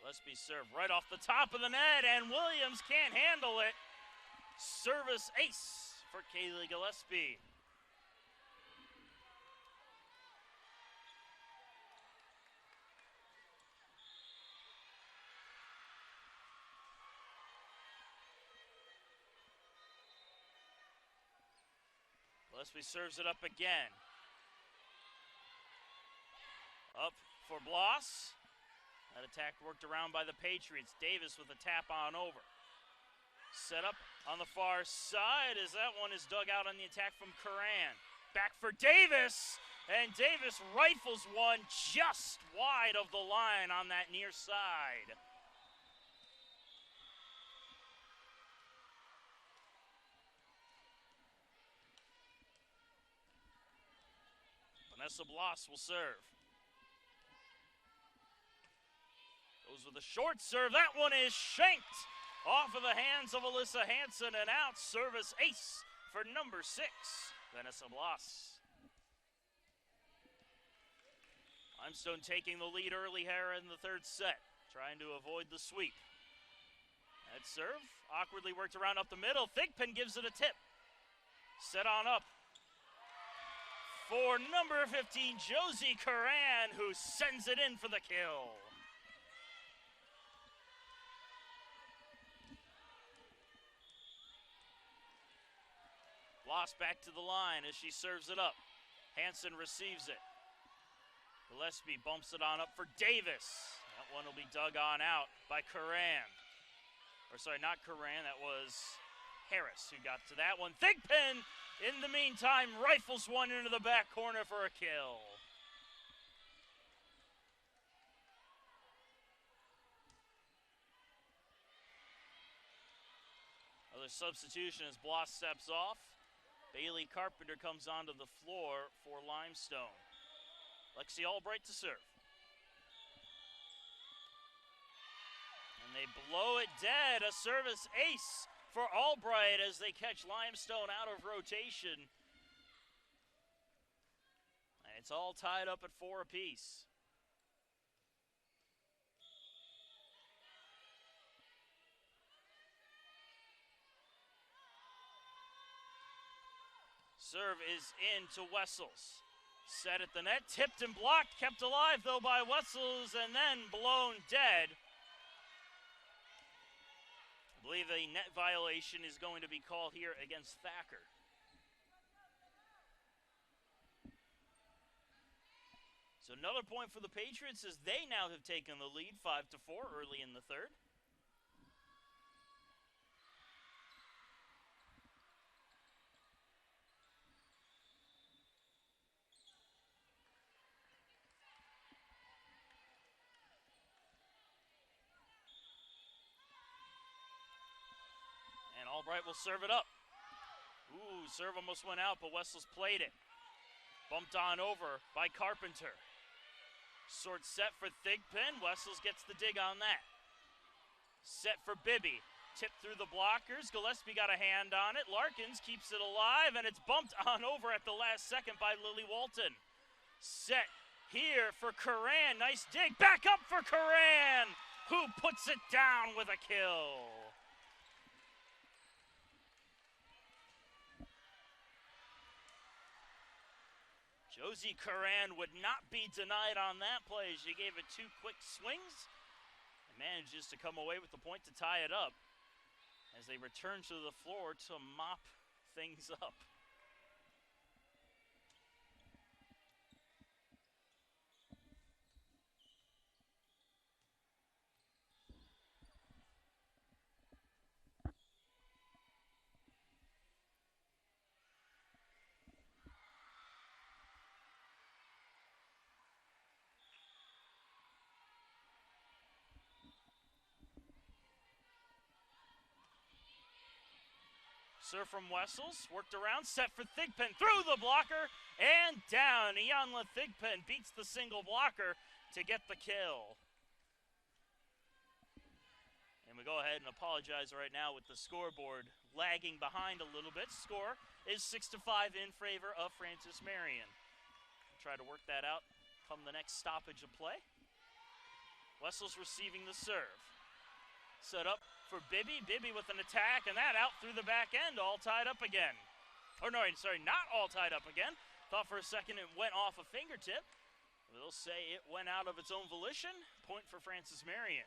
Gillespie serve right off the top of the net, and Williams can't handle it. Service ace for Kaylee Gillespie. Gillespie serves it up again. Up for Bloss. That attack worked around by the Patriots. Davis with a tap on over. Set up on the far side as that one is dug out on the attack from Curran. Back for Davis, and Davis rifles one just wide of the line on that near side. Vanessa Bloss will serve. Goes with a short serve. That one is shanked off of the hands of Alyssa Hansen, and out. Service ace for number 6, Vanessa Bloss. Limestone taking the lead early here in the third set, trying to avoid the sweep. That serve awkwardly worked around up the middle. Thigpen gives it a tip. Set on up for number 15, Josie Curran, who sends it in for the kill. Bloss back to the line as she serves it up. Hansen receives it. Gillespie bumps it on up for Davis. That one will be dug on out by Curran. Or sorry, not Curran, that was Harris who got to that one. Thigpen, in the meantime, rifles one into the back corner for a kill. Another substitution as Bloss steps off. Bailey Carpenter comes onto the floor for Limestone. Lexi Albright to serve. And they blow it dead. A service ace for Albright as they catch Limestone out of rotation. And it's all tied up at 4 apiece. Serve is in to Wessels. Set at the net, tipped and blocked, kept alive though by Wessels, and then blown dead. I believe a net violation is going to be called here against Thacker. So another point for the Patriots as they now have taken the lead 5-4 early in the third. Albright will serve it up. Ooh, serve almost went out, but Wessels played it. Bumped on over by Carpenter. Short set for Thigpen. Wessels gets the dig on that. Set for Bibby. Tipped through the blockers. Gillespie got a hand on it. Larkins keeps it alive, and it's bumped on over at the last second by Lily Walton. Set here for Curran. Nice dig. Back up for Curran, who puts it down with a kill. Josie Curran would not be denied on that play. She gave it 2 quick swings and manages to come away with the point to tie it up as they return to the floor to mop things up. Serve from Wessels, worked around, set for Thigpen, through the blocker, and down. Ianla Thigpen beats the single blocker to get the kill. And we go ahead and apologize right now with the scoreboard lagging behind a little bit. Score is 6-5 in favor of Francis Marion. We'll try to work that out come the next stoppage of play. Wessels receiving the serve. Set up for Bibby. Bibby with an attack, and that out through the back end, all tied up again. Or no, sorry, not all tied up again. Thought for a second it went off a fingertip. We'll say it went out of its own volition. Point for Francis Marion.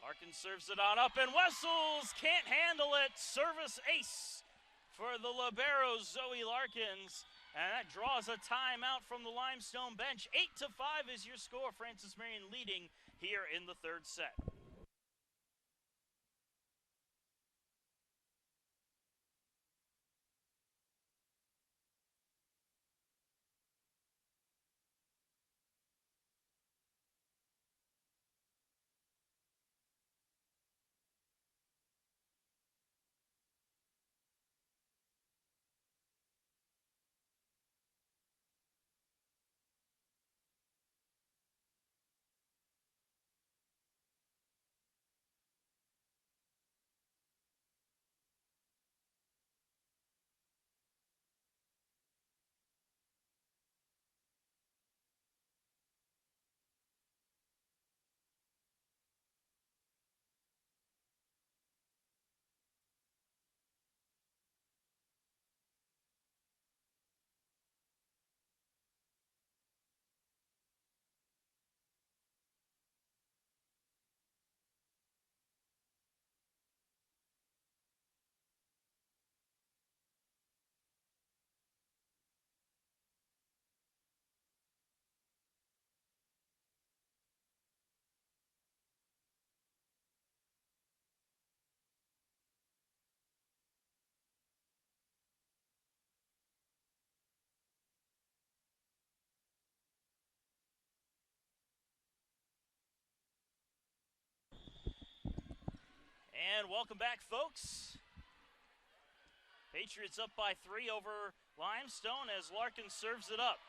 Larkin serves it on up, and Wessels can't handle it. Service ace for the libero, Zoe Larkins. And that draws a timeout from the Limestone bench. 8-5 is your score. Francis Marion leading here in the third set. And welcome back, folks. Patriots up by 3 over Limestone as Larkin serves it up.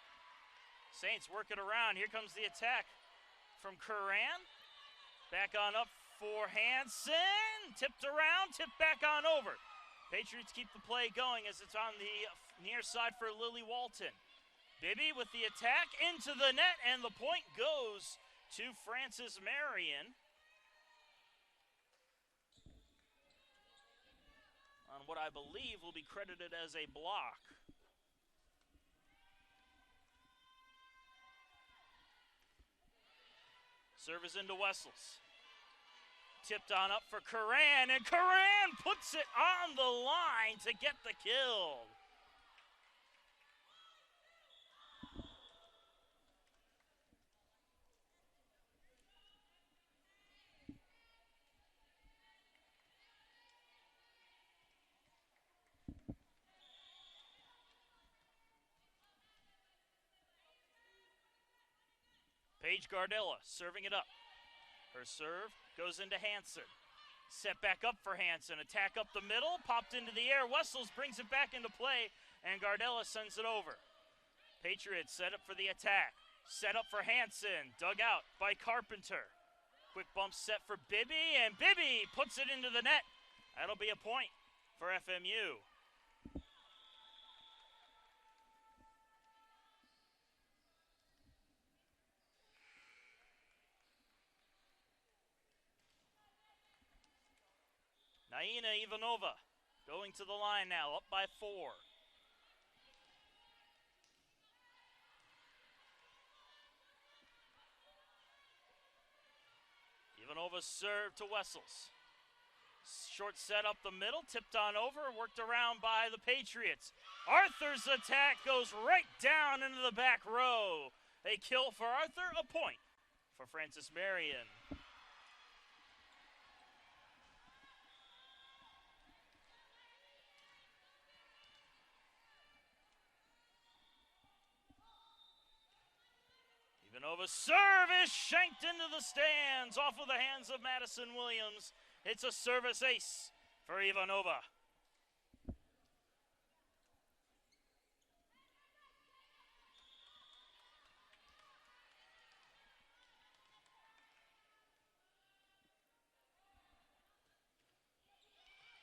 Saints work it around. Here comes the attack from Curran. Back on up for Hansen. Tipped around, tipped back on over. Patriots keep the play going as it's on the near side for Lily Walton. Bibby with the attack into the net, and the point goes to Francis Marion on what I believe will be credited as a block. Service into Wessels. Tipped on up for Curran, and Curran puts it on the line to get the kill. Paige Gardella serving it up. Her serve goes into Hansen. Set back up for Hansen. Attack up the middle. Popped into the air. Wessels brings it back into play, and Gardella sends it over. Patriots set up for the attack. Set up for Hansen. Dug out by Carpenter. Quick bump set for Bibby, and Bibby puts it into the net. That'll be a point for FMU. Aina Ivanova going to the line now, up by 4. Ivanova's serve to Wessels. Short set up the middle, tipped on over, worked around by the Patriots. Arthur's attack goes right down into the back row. A kill for Arthur, a point for Francis Marion. Ivanova's serve is shanked into the stands off of the hands of Madison Williams. It's a service ace for Ivanova.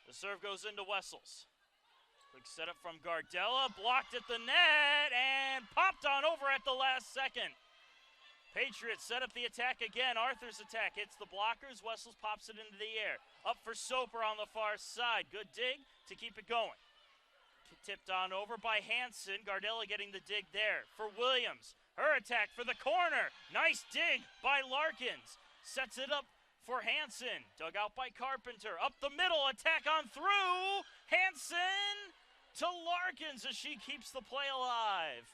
The serve goes into Wessels. Quick setup from Gardella, blocked at the net and popped on over at the last second. Patriots set up the attack again. Arthur's attack hits the blockers. Wessels pops it into the air. Up for Soper on the far side. Good dig to keep it going. Tipped on over by Hansen. Gardella getting the dig there for Williams. Her attack for the corner. Nice dig by Larkins. Sets it up for Hansen. Dug out by Carpenter. Up the middle. Attack on through. Hansen to Larkins as she keeps the play alive.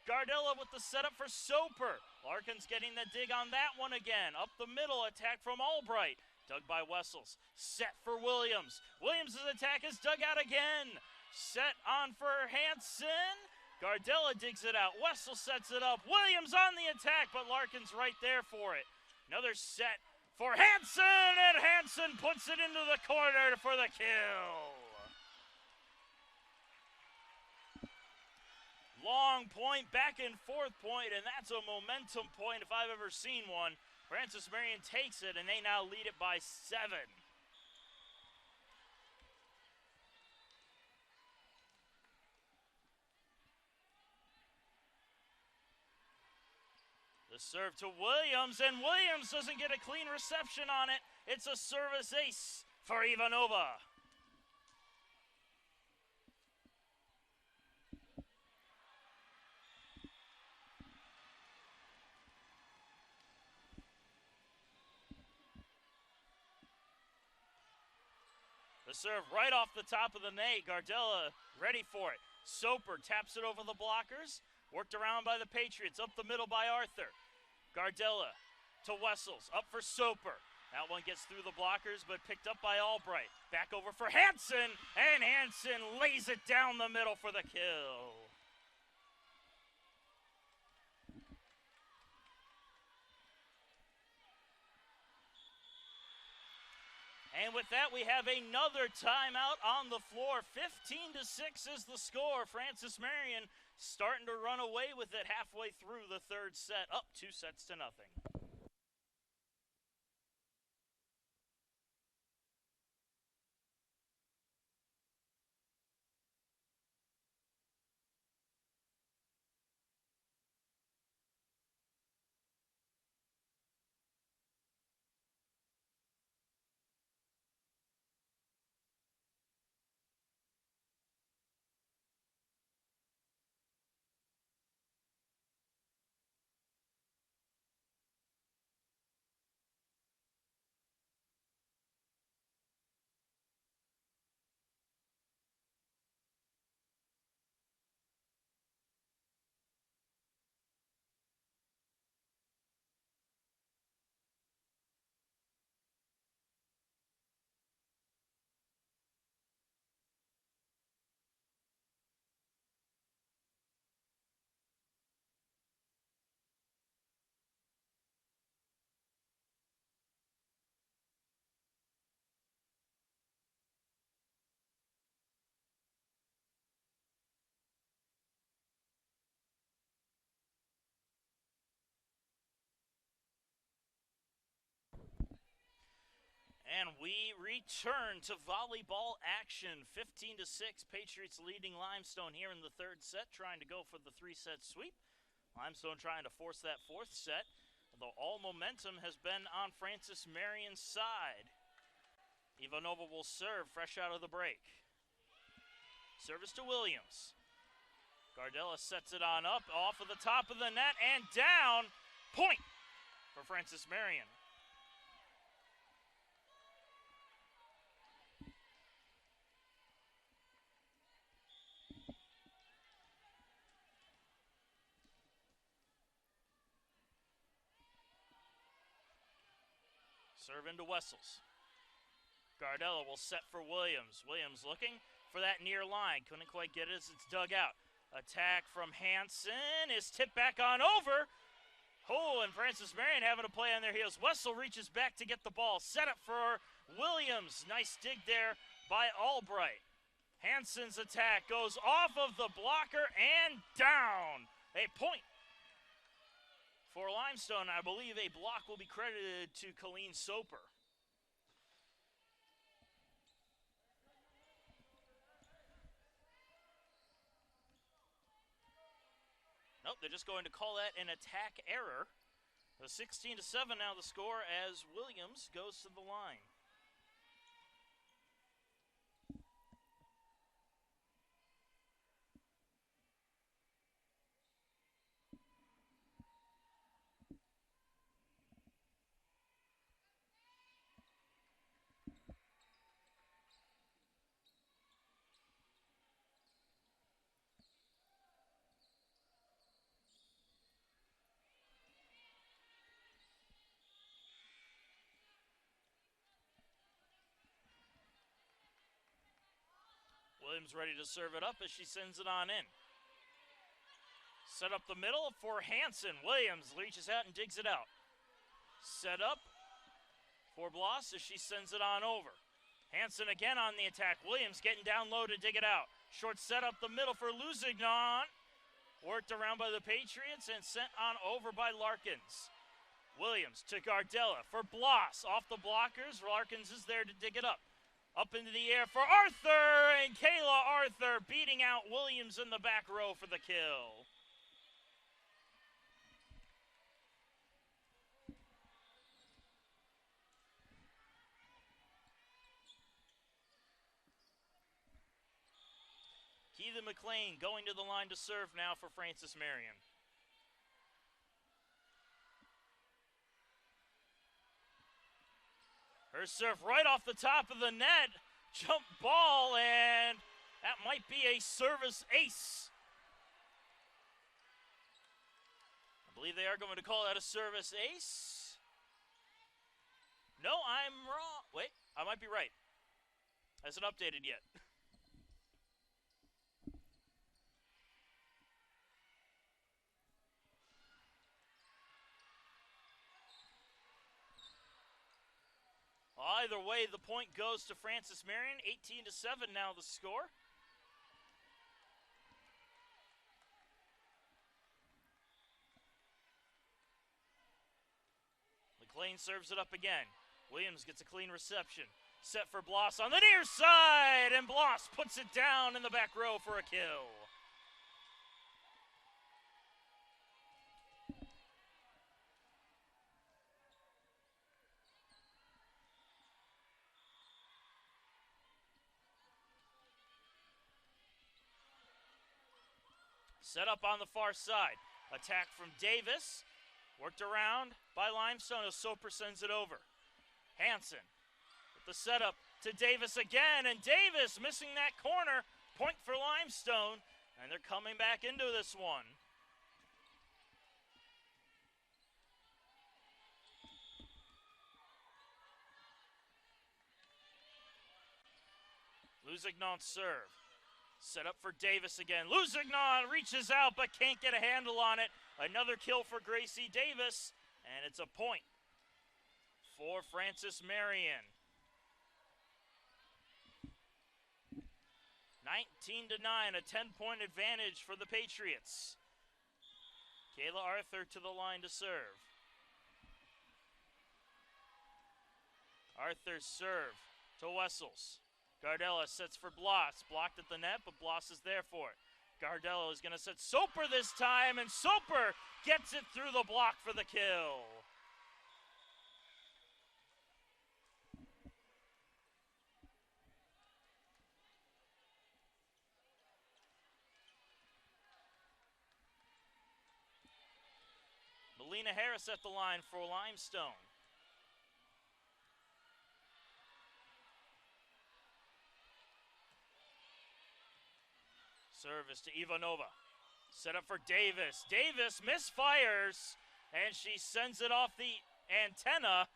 Gardella with the setup for Soper. Larkins getting the dig on that one again. Up the middle, attack from Albright. Dug by Wessels. Set for Williams. Williams' attack is dug out again. Set on for Hansen. Gardella digs it out. Wessels sets it up. Williams on the attack, but Larkins right there for it. Another set for Hansen, and Hansen puts it into the corner for the kill. Long point, back and forth point, and that's a momentum point if I've ever seen one. Francis Marion takes it, and they now lead it by 7. The serve to Williams, and Williams doesn't get a clean reception on it. It's a service ace for Ivanova. The serve right off the top of the net. Gardella ready for it. Soper taps it over the blockers. Worked around by the Patriots. Up the middle by Arthur. Gardella to Wessels. Up for Soper. That one gets through the blockers, but picked up by Albright. Back over for Hansen. And Hansen lays it down the middle for the kill. And with that, we have another timeout on the floor. 15-6 is the score. Francis Marion starting to run away with it halfway through the third set, up 2-0. And we return to volleyball action. 15-6, Patriots leading Limestone here in the third set, trying to go for the 3-set sweep. Limestone trying to force that fourth set, although all momentum has been on Francis Marion's side. Ivanova will serve fresh out of the break. Service to Williams. Gardella sets it on up, off of the top of the net, and down. Point for Francis Marion. Serve into Wessels. Gardella will set for Williams. Williams looking for that near line. Couldn't quite get it as it's dug out. Attack from Hansen is tipped back on over. Oh, and Francis Marion having to play on their heels. Wessel reaches back to get the ball. Set up for Williams. Nice dig there by Albright. Hansen's attack goes off of the blocker and down. A point for Limestone. I believe a block will be credited to Colleen Soper. Nope, they're just going to call that an attack error. So 16-7 now the score as Williams goes to the line. Williams ready to serve it up as she sends it on in. Set up the middle for Hansen. Williams reaches out and digs it out. Set up for Bloss as she sends it on over. Hansen again on the attack. Williams getting down low to dig it out. Short set up the middle for Lusignan. Worked around by the Patriots and sent on over by Larkins. Williams to Gardella for Bloss. Off the blockers. Larkins is there to dig it up. Up into the air for Arthur, and Kayla Arthur beating out Williams in the back row for the kill. Keitha McLean going to the line to serve now for Francis Marion. Her serve right off the top of the net. Jump ball, and that might be a service ace. I believe they are going to call that a service ace. No, I'm wrong. Wait, I might be right. Hasn't updated yet. Either way, the point goes to Francis Marion. 18-7 now the score. McLean serves it up again. Williams gets a clean reception. Set for Bloss on the near side, and Bloss puts it down in the back row for a kill. Set up on the far side. Attack from Davis. Worked around by Limestone as Soper sends it over. Hansen with the setup to Davis again. And Davis missing that corner. Point for Limestone. And they're coming back into this one. Lusignan's serve. Set up for Davis again. Lusignan reaches out but can't get a handle on it. Another kill for Gracie Davis, and it's a point for Francis Marion. 19-9, a 10-point advantage for the Patriots. Kayla Arthur to the line to serve. Arthur's serve to Wessels. Gardella sets for Bloss. Blocked at the net, but Bloss is there for it. Gardella is going to set Soper this time, and Soper gets it through the block for the kill. Alina Harris at the line for Limestone. Service to Ivanova. Set up for Davis. Davis misfires, and she sends it off the antenna.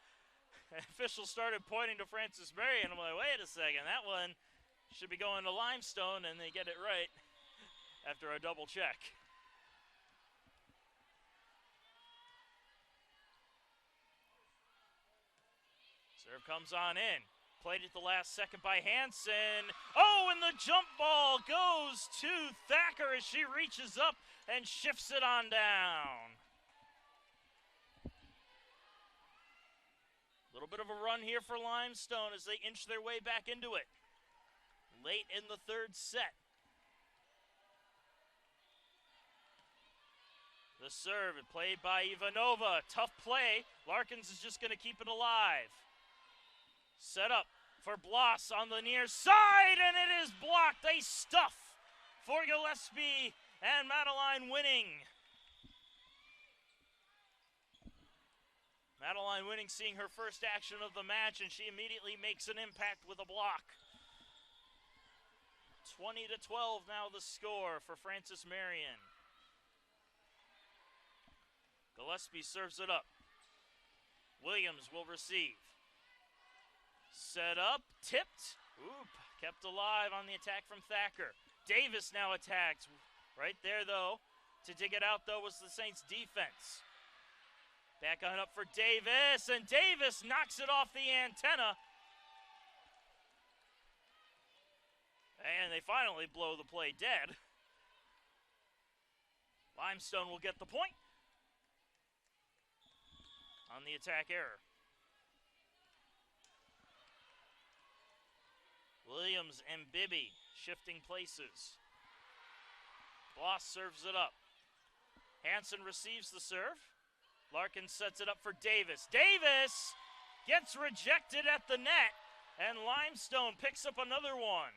Officials started pointing to Francis Marion. I'm like, wait a second, that one should be going to Limestone, and they get it right after a double check. Serve comes on in. Played at the last second by Hansen. Oh, and the jump ball goes to Thacker as she reaches up and shifts it on down. A little bit of a run here for Limestone as they inch their way back into it. Late in the third set. The serve played by Ivanova. Tough play. Larkins is just going to keep it alive. Set up for Bloss on the near side, and it is blocked. A stuff for Gillespie, and Madeline winning. Madeline winning, seeing her first action of the match, and she immediately makes an impact with a block. 20-12 now the score for Francis Marion. Gillespie serves it up. Williams will receive. Set up, tipped. Oop, kept alive on the attack from Thacker. Davis now attacks. Right there, though. To dig it out, though, was the Saints' defense. Back on up for Davis, and Davis knocks it off the antenna. And they finally blow the play dead. Limestone will get the point on the attack error. Williams and Bibby shifting places. Bloss serves it up. Hansen receives the serve. Larkin sets it up for Davis. Davis gets rejected at the net, and Limestone picks up another one.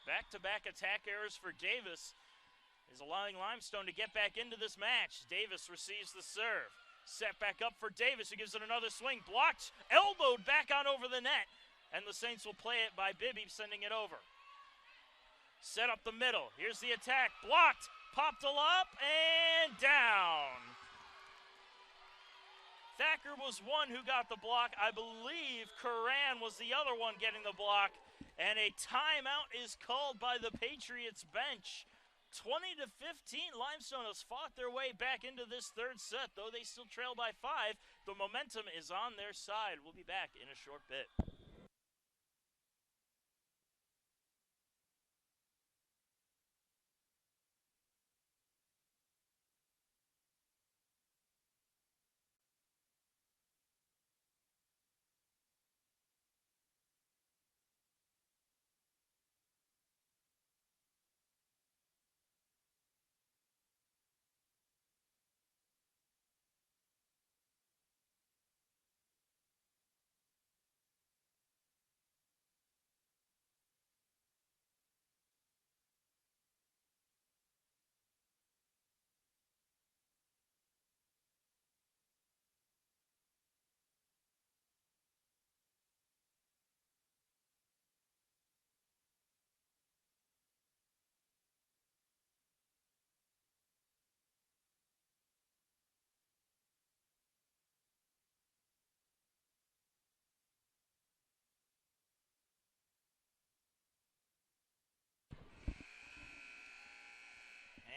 Back-to-back attack errors for Davis is allowing Limestone to get back into this match. Davis receives the serve. Set back up for Davis, who gives it another swing. Blocked, elbowed back on over the net, and the Saints will play it by Bibby, sending it over. Set up the middle. Here's the attack. Blocked, popped up, and down. Thacker was one who got the block. I believe Curran was the other one getting the block, and a timeout is called by the Patriots bench. 20-15, Limestone has fought their way back into this third set, though they still trail by 5. The momentum is on their side. We'll be back in a short bit.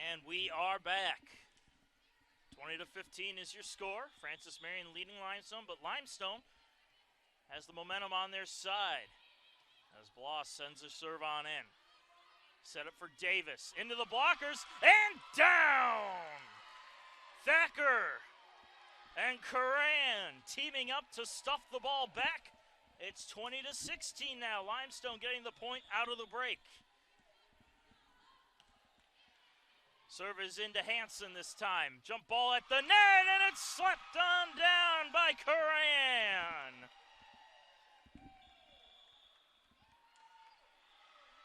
And we are back. 20-15 is your score. Francis Marion leading Limestone, but Limestone has the momentum on their side as Bloss sends a serve on in. Set up for Davis. Into the blockers, and down! Thacker and Curran teaming up to stuff the ball back. It's 20-16 now. Limestone getting the point out of the break. Serve is into Hansen this time. Jump ball at the net, and it's slapped on down by Curran.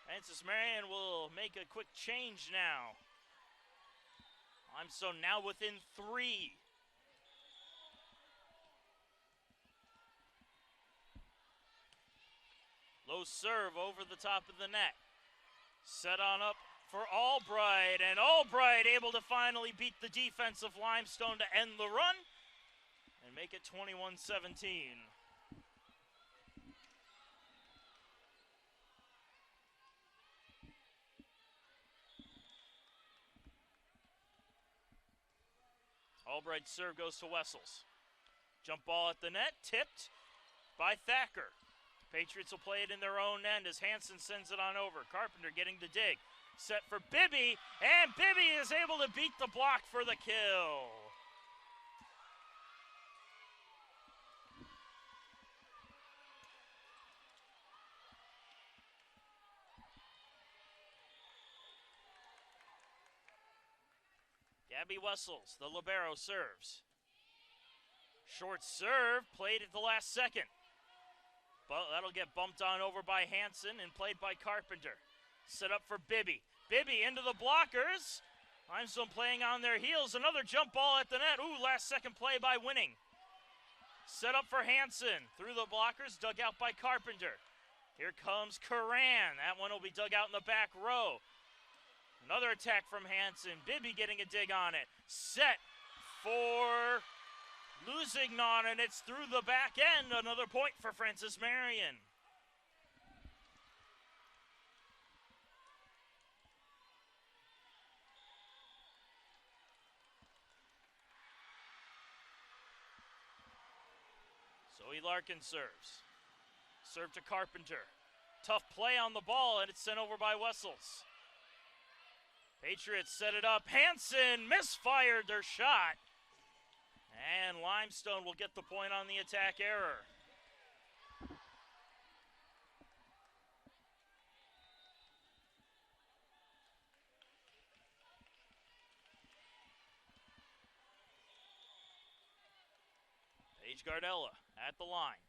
And Francis Marion will make a quick change now. Limestone now within 3. Low serve over the top of the net. Set on up for Albright, and Albright able to finally beat the defense of Limestone to end the run and make it 21-17. Albright's serve goes to Wessels. Jump ball at the net, tipped by Thacker. Patriots will play it in their own end as Hansen sends it on over. Carpenter getting the dig. Set for Bibby, and Bibby is able to beat the block for the kill. Gabby Wessels, the libero, serves. Short serve, played at the last second. But that'll get bumped on over by Hansen and played by Carpenter. Set up for Bibby. Bibby into the blockers. Limestone playing on their heels. Another jump ball at the net. Ooh, last second play by Winning. Set up for Hansen. Through the blockers, dug out by Carpenter. Here comes Curran. That one will be dug out in the back row. Another attack from Hansen. Bibby getting a dig on it. Set for Lusignan, and it's through the back end. Another point for Francis Marion. Zoe Larkin serves. Serve to Carpenter. Tough play on the ball, and it's sent over by Wessels. Patriots set it up. Hansen misfired their shot. And Limestone will get the point on the attack error. Paige Gardella at the line.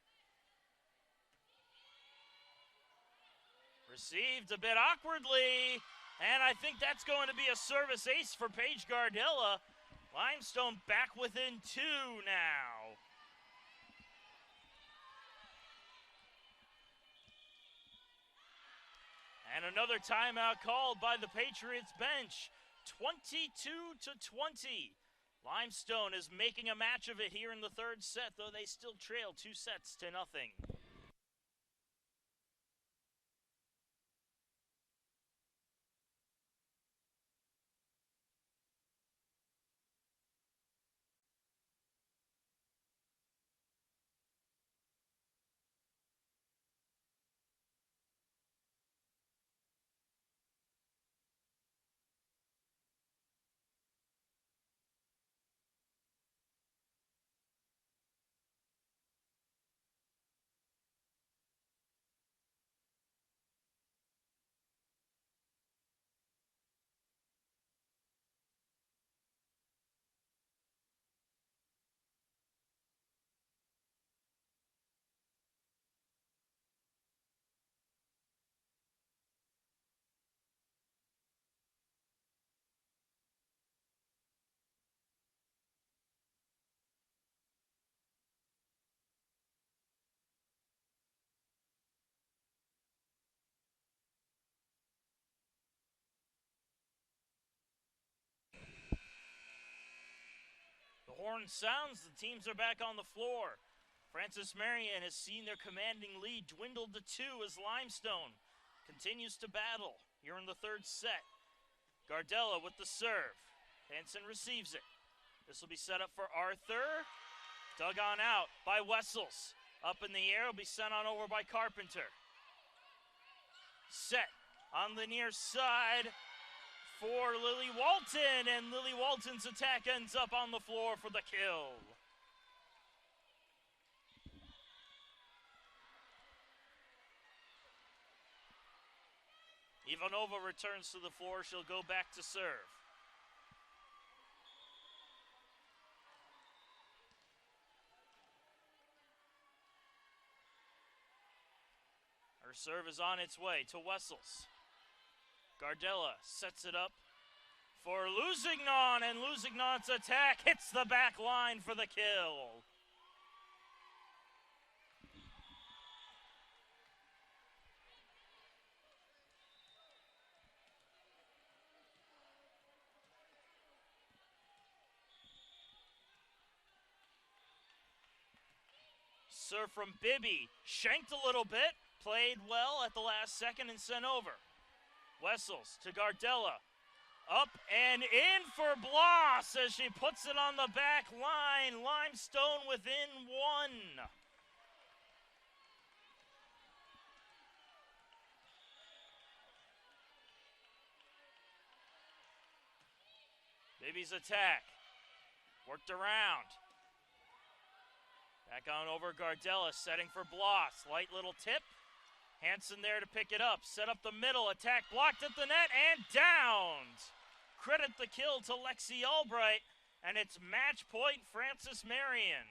Received a bit awkwardly, and I think that's going to be a service ace for Paige Gardella. Limestone back within 2 now. And another timeout called by the Patriots bench. 22-20. Limestone is making a match of it here in the third set, though they still trail 2-0. The horn sounds, the teams are back on the floor. Francis Marion has seen their commanding lead dwindle to 2 as Limestone continues to battle here in the third set. Gardella with the serve. Hansen receives it. This will be set up for Arthur. Dug on out by Wessels. Up in the air, will be sent on over by Carpenter. Set on the near side for Lily Walton, and Lily Walton's attack ends up on the floor for the kill. Ivanova returns to the floor. She'll go back to serve. Her serve is on its way to Wessels. Gardella sets it up for Lusignan, and Lusignan's attack hits the back line for the kill. Serve from Bibby, shanked a little bit, played well at the last second and sent over. Wessels to Gardella, up and in for Bloss as she puts it on the back line. Limestone within one. Bibby's attack, worked around. Back on over Gardella, setting for Bloss. Light little tip. Hansen there to pick it up. Set up the middle. Attack blocked at the net and downed. Credit the kill to Lexi Albright, and it's match point Francis Marion.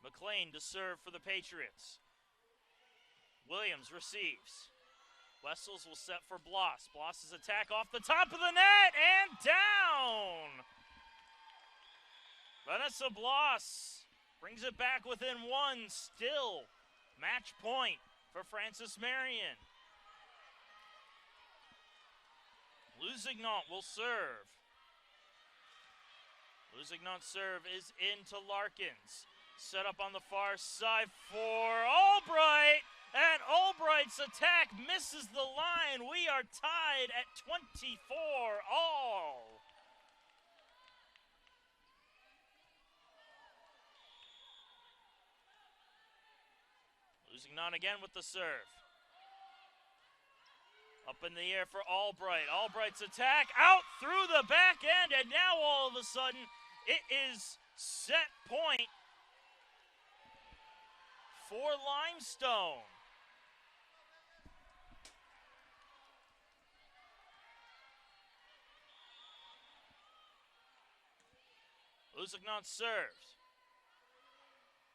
McLean to serve for the Patriots. Williams receives. Wessels will set for Bloss. Bloss's attack off the top of the net and down. Vanessa Bloss brings it back within one. Still match point for Francis Marion. Lusignan will serve. Lusignan's serve is into Larkins. Set up on the far side for Albright, and Albright's attack misses the line. We are tied at 24 all. Lusignan again with the serve. Up in the air for Albright. Albright's attack out through the back end, and now all of a sudden it is set point for Limestone. Lusignan serves.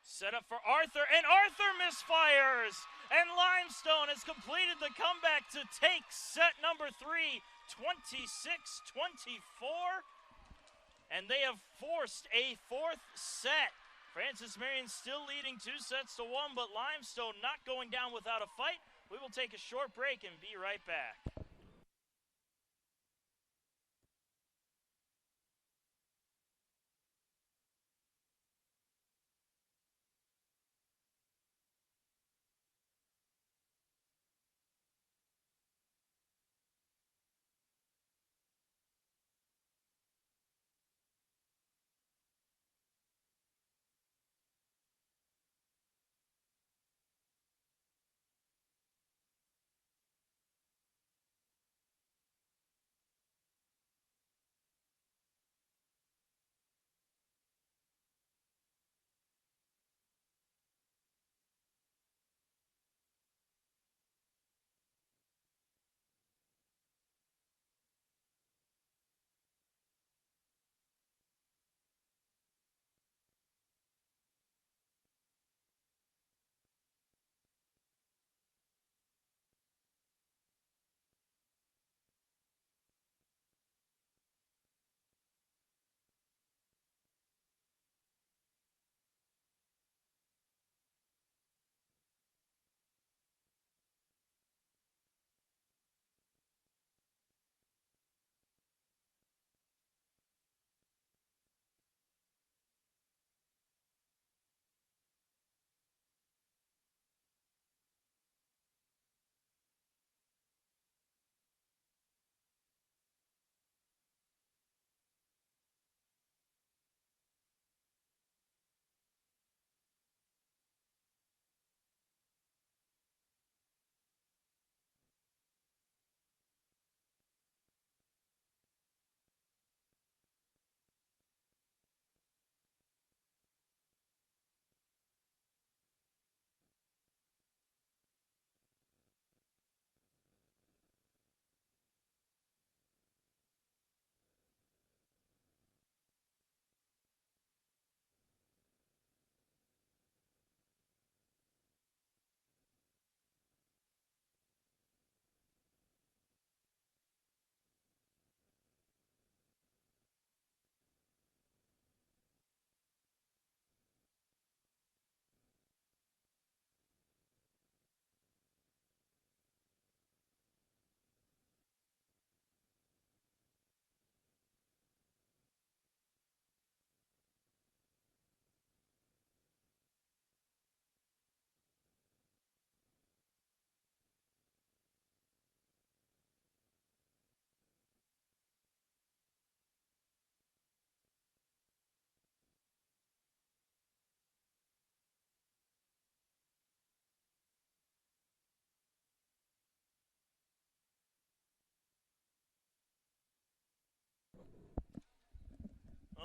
Set up for Arthur, and Arthur misfires! And Limestone has completed the comeback to take set number 3, 26-24. And they have forced a fourth set. Francis Marion still leading 2-1, but Limestone not going down without a fight. We will take a short break and be right back.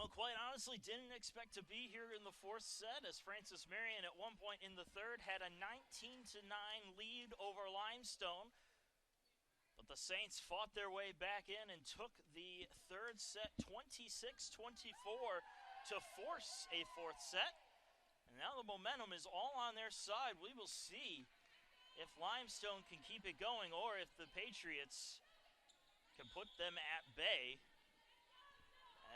Well, quite honestly, didn't expect to be here in the fourth set, as Francis Marion at one point in the third had a 19-9 lead over Limestone. But the Saints fought their way back in and took the third set 26-24 to force a fourth set. And now the momentum is all on their side. We will see if Limestone can keep it going or if the Patriots can put them at bay,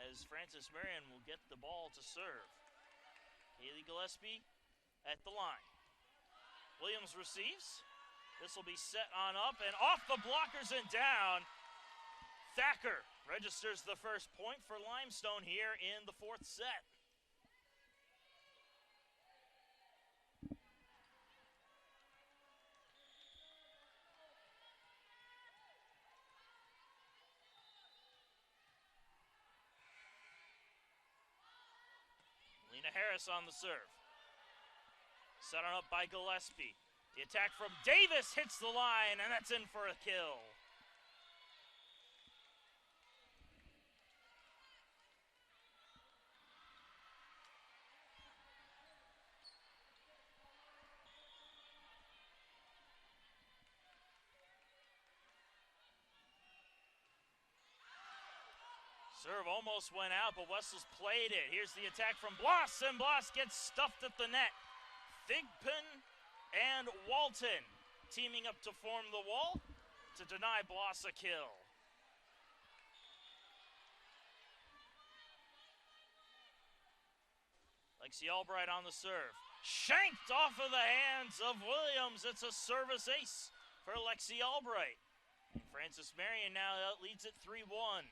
as Francis Marion will get the ball to serve. Haley Gillespie at the line. Williams receives. This will be set on up and off the blockers and down. Thacker registers the first point for Limestone here in the fourth set. Lena Harris on the serve. Set on up by Gillespie. The attack from Davis hits the line, and that's in for a kill. Serve almost went out, but Wessels played it. Here's the attack from Bloss, and Bloss gets stuffed at the net. Thigpen and Walton teaming up to form the wall to deny Bloss a kill. Lexi Albright on the serve. Shanked off of the hands of Williams. It's a service ace for Lexi Albright. And Francis Marion now leads it 3-1.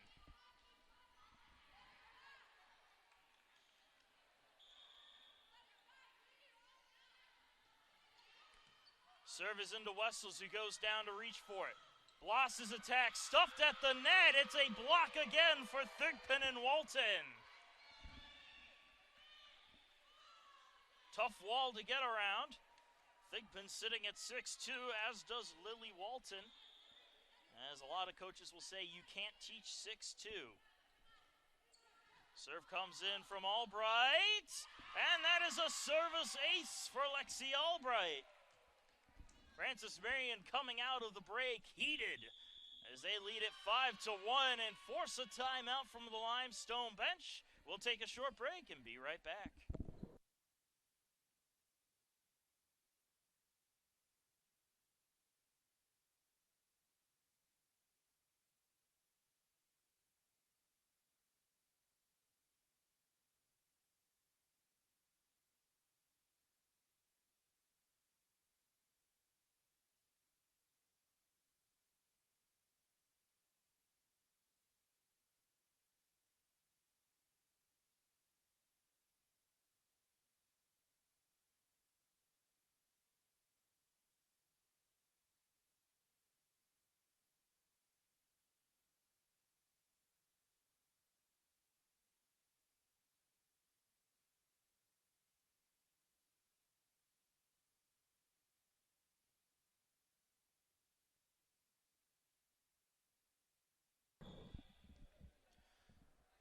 Serve is into Wessels, who goes down to reach for it. Bloss's attack stuffed at the net. It's a block again for Thigpen and Walton. Tough wall to get around. Thigpen sitting at 6'2", as does Lily Walton. As a lot of coaches will say, you can't teach 6'2". Serve comes in from Albright, and that is a service ace for Lexi Albright. Francis Marion coming out of the break heated as they lead it 5-1 and force a timeout from the Limestone bench. We'll take a short break and be right back.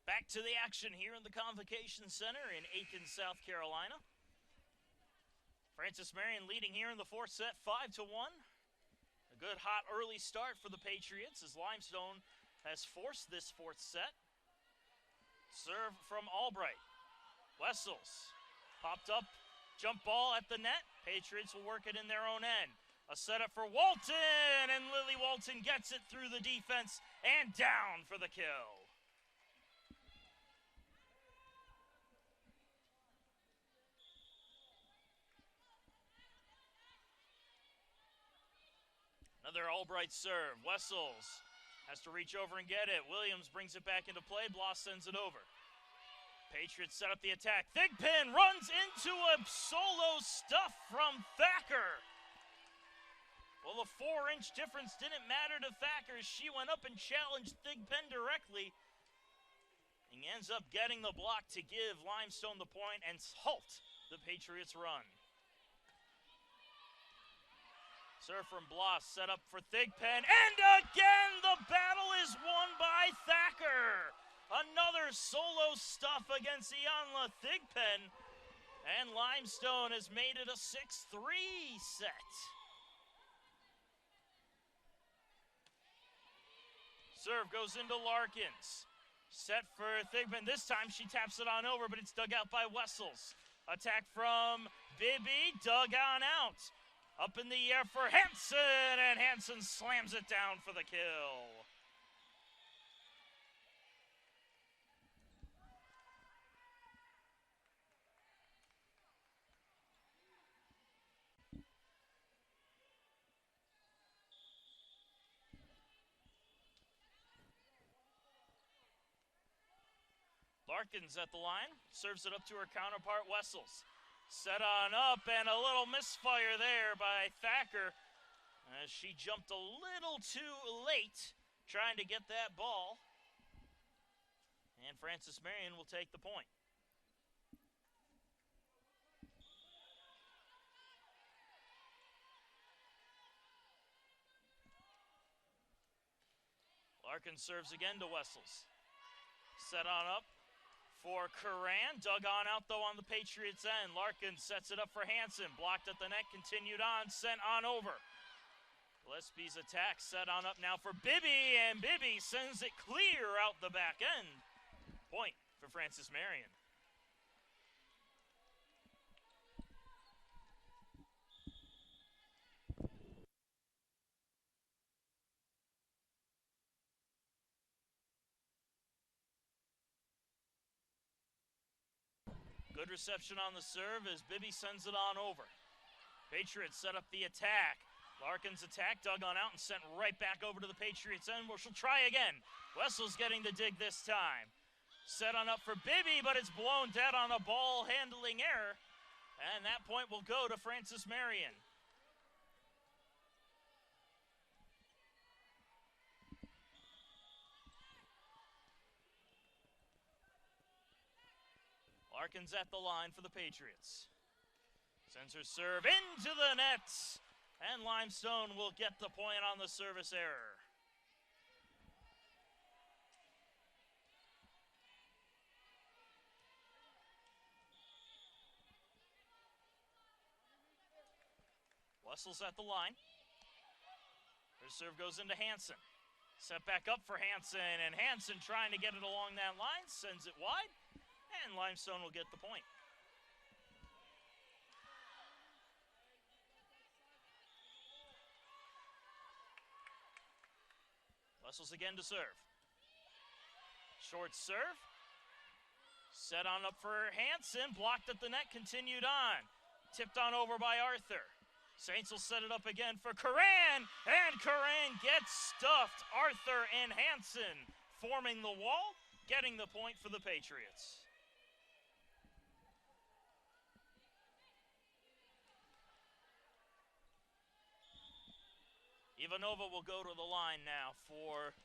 Back to the action here in the Convocation Center in Aiken, South Carolina. Francis Marion leading here in the fourth set, 5-1. A good hot early start for the Patriots as Limestone has forced this fourth set. Serve from Albright. Wessels popped up, jump ball at the net. Patriots will work it in their own end. A setup for Walton, and Lily Walton gets it through the defense and down for the kill. Another Albright serve. Wessels has to reach over and get it. Williams brings it back into play. Bloss sends it over. Patriots set up the attack. Thigpen runs into a solo stuff from Thacker. Well, the 4-inch difference didn't matter to Thacker. She went up and challenged Thigpen directly. And ends up getting the block to give Limestone the point and halt the Patriots' run. Serve from Bloss, set up for Thigpen, and again the battle is won by Thacker. Another solo stuff against Ianla Thigpen. And Limestone has made it a 6-3 set. Serve goes into Larkins. Set for Thigpen. This time she taps it on over, but it's dug out by Wessels. Attack from Bibby, dug on out. Up in the air for Hansen, and Hansen slams it down for the kill. Larkins at the line, serves it up to her counterpart, Wessels. Set on up, and a little misfire there by Thacker as she jumped a little too late trying to get that ball. And Francis Marion will take the point. Larkin serves again to Wessels. Set on up for Curran. Dug on out, though, on the Patriots' end. Larkin sets it up for Hansen. Blocked at the net, continued on, sent on over. Gillespie's attack set on up now for Bibby, and Bibby sends it clear out the back end. Point for Francis Marion. Good reception on the serve as Bibby sends it on over. Patriots set up the attack. Larkin's attack dug on out and sent right back over to the Patriots end, where she'll try again. Wessel's getting the dig this time. Set on up for Bibby, but it's blown dead on a ball handling error. And that point will go to Francis Marion. Larkin's at the line for the Patriots. Sends her serve into the net, and Limestone will get the point on the service error. Wessel's at the line. Her serve goes into Hansen. Set back up for Hansen, and Hansen trying to get it along that line, sends it wide. And Limestone will get the point. Wessels again to serve. Short serve. Set on up for Hansen. Blocked at the net, continued on. Tipped on over by Arthur. Saints will set it up again for Curran. And Curran gets stuffed. Arthur and Hansen forming the wall, getting the point for the Patriots. Ivanova will go to the line now for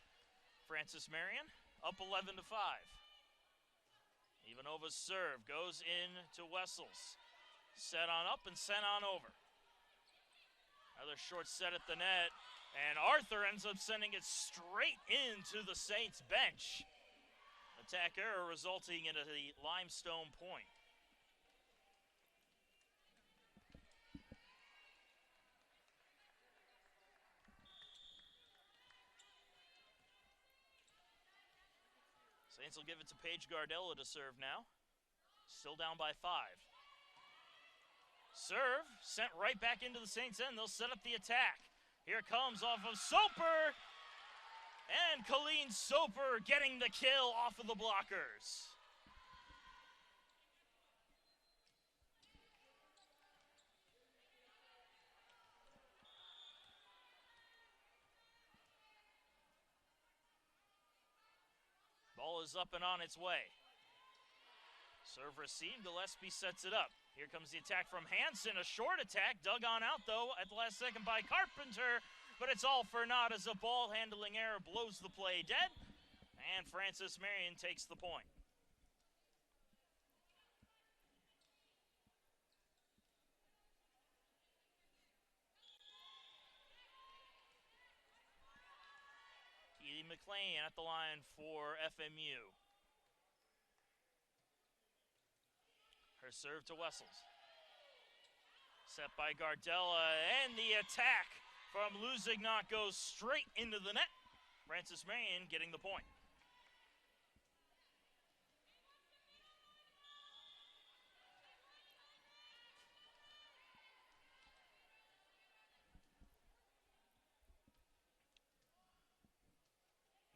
Francis Marion, up 11-5. Ivanova's serve goes in to Wessels. Set on up and sent on over. Another short set at the net, and Arthur ends up sending it straight into the Saints bench. Attack error resulting in a Limestone point. Saints will give it to Paige Gardella to serve now. Still down by 5. Serve sent right back into the Saints end. They'll set up the attack. Here comes off of Soper. And Colleen Soper getting the kill off of the blockers. Ball is up and on its way. Serve received, Gillespie sets it up. Here comes the attack from Hansen, a short attack, dug on out though at the last second by Carpenter, but it's all for naught as a ball handling error blows the play dead, and Francis Marion takes the point. Keely McLean at the line for FMU. First serve to Wessels. Set by Gardella, and the attack from Lusignan goes straight into the net. Francis Marion getting the point.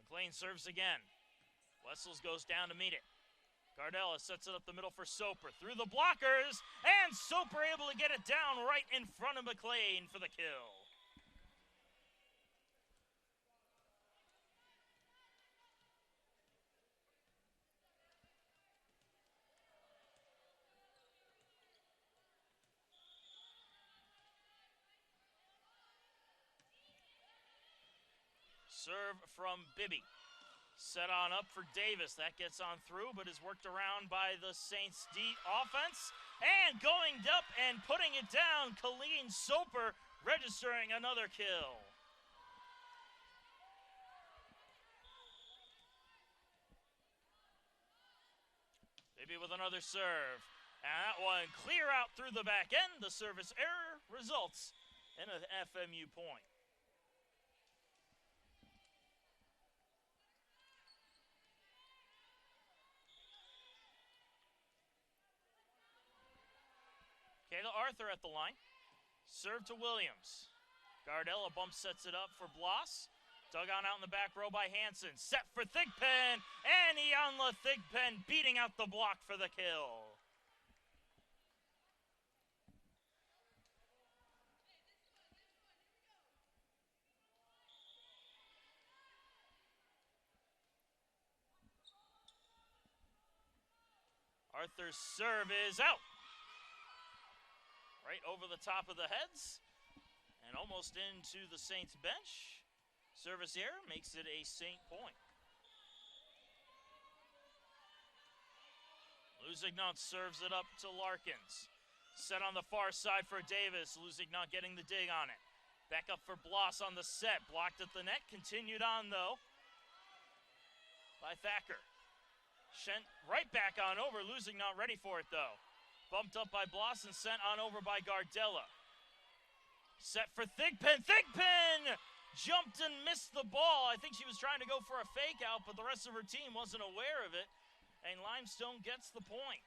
McLean serves again. Wessels goes down to meet it. Gardella sets it up the middle for Soper. Through the blockers, and Soper able to get it down right in front of McLean for the kill. Serve from Bibby. Set on up for Davis. That gets on through, but is worked around by the Saints D offense. And going up and putting it down, Colleen Soper registering another kill. Bibby with another serve. And that one clear out through the back end. The service error results in an FMU point. Kayla Arthur at the line. Serve to Williams. Gardella bump sets it up for Bloss. Dug on out in the back row by Hansen. Set for Thigpen. And Ianla Thigpen beating out the block for the kill. Arthur's serve is out. Right over the top of the heads and almost into the Saints bench. Service error makes it a Saint point. Lusignan serves it up to Larkins. Set on the far side for Davis. Lusignan getting the dig on it. Back up for Bloss on the set. Blocked at the net. Continued on though by Thacker. Sent right back on over. Lusignan ready for it though. Bumped up by Bloss and sent on over by Gardella. Set for Thigpen. Thigpen jumped and missed the ball. I think she was trying to go for a fake out, but the rest of her team wasn't aware of it. And Limestone gets the point.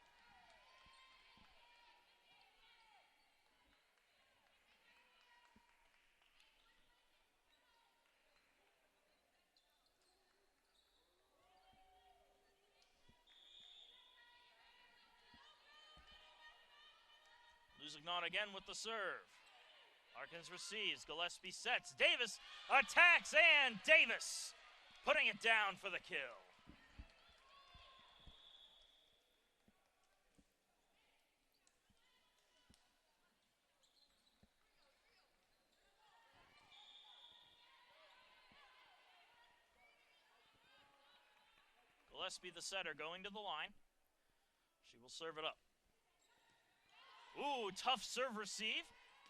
Lusignan again with the serve. Larkins receives. Gillespie sets. Davis attacks, and Davis putting it down for the kill. Gillespie, the setter, going to the line. She will serve it up. Ooh, tough serve receive.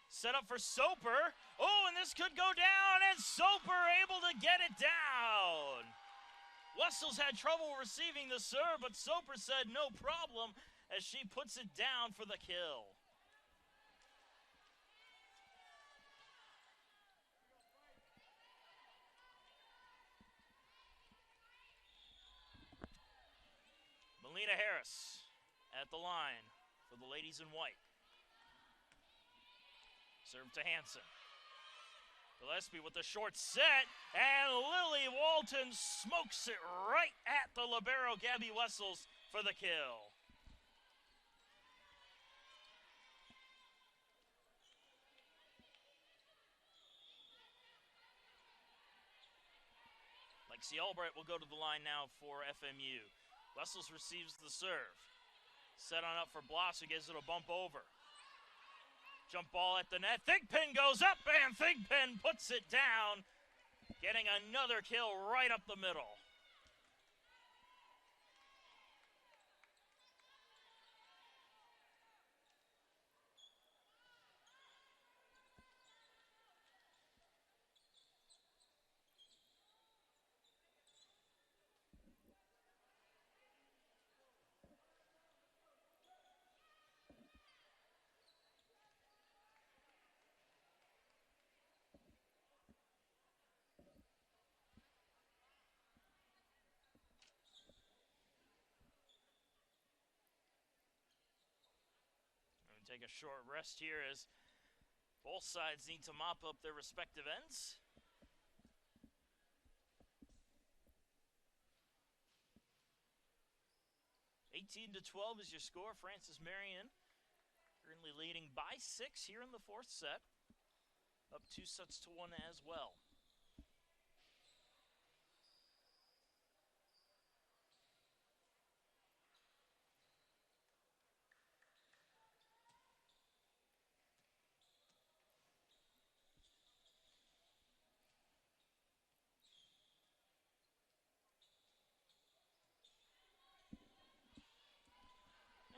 Set up for Soper. Oh, and this could go down, and Soper able to get it down. Wessels had trouble receiving the serve, but Soper said no problem as she puts it down for the kill. Melina Harris at the line for the ladies in white. Serve to Hansen. Gillespie with the short set, and Lily Walton smokes it right at the libero Gabby Wessels for the kill. Lexi Albright will go to the line now for FMU. Wessels receives the serve. Set on up for Bloss, who gives it a bump over. Jump ball at the net. Thigpen goes up, and Thigpen puts it down, getting another kill right up the middle. take a short rest here as both sides need to mop up their respective ends. (18-12) is your score. Francis Marion currently leading by 6 here in the fourth set. Up 2-1 as well.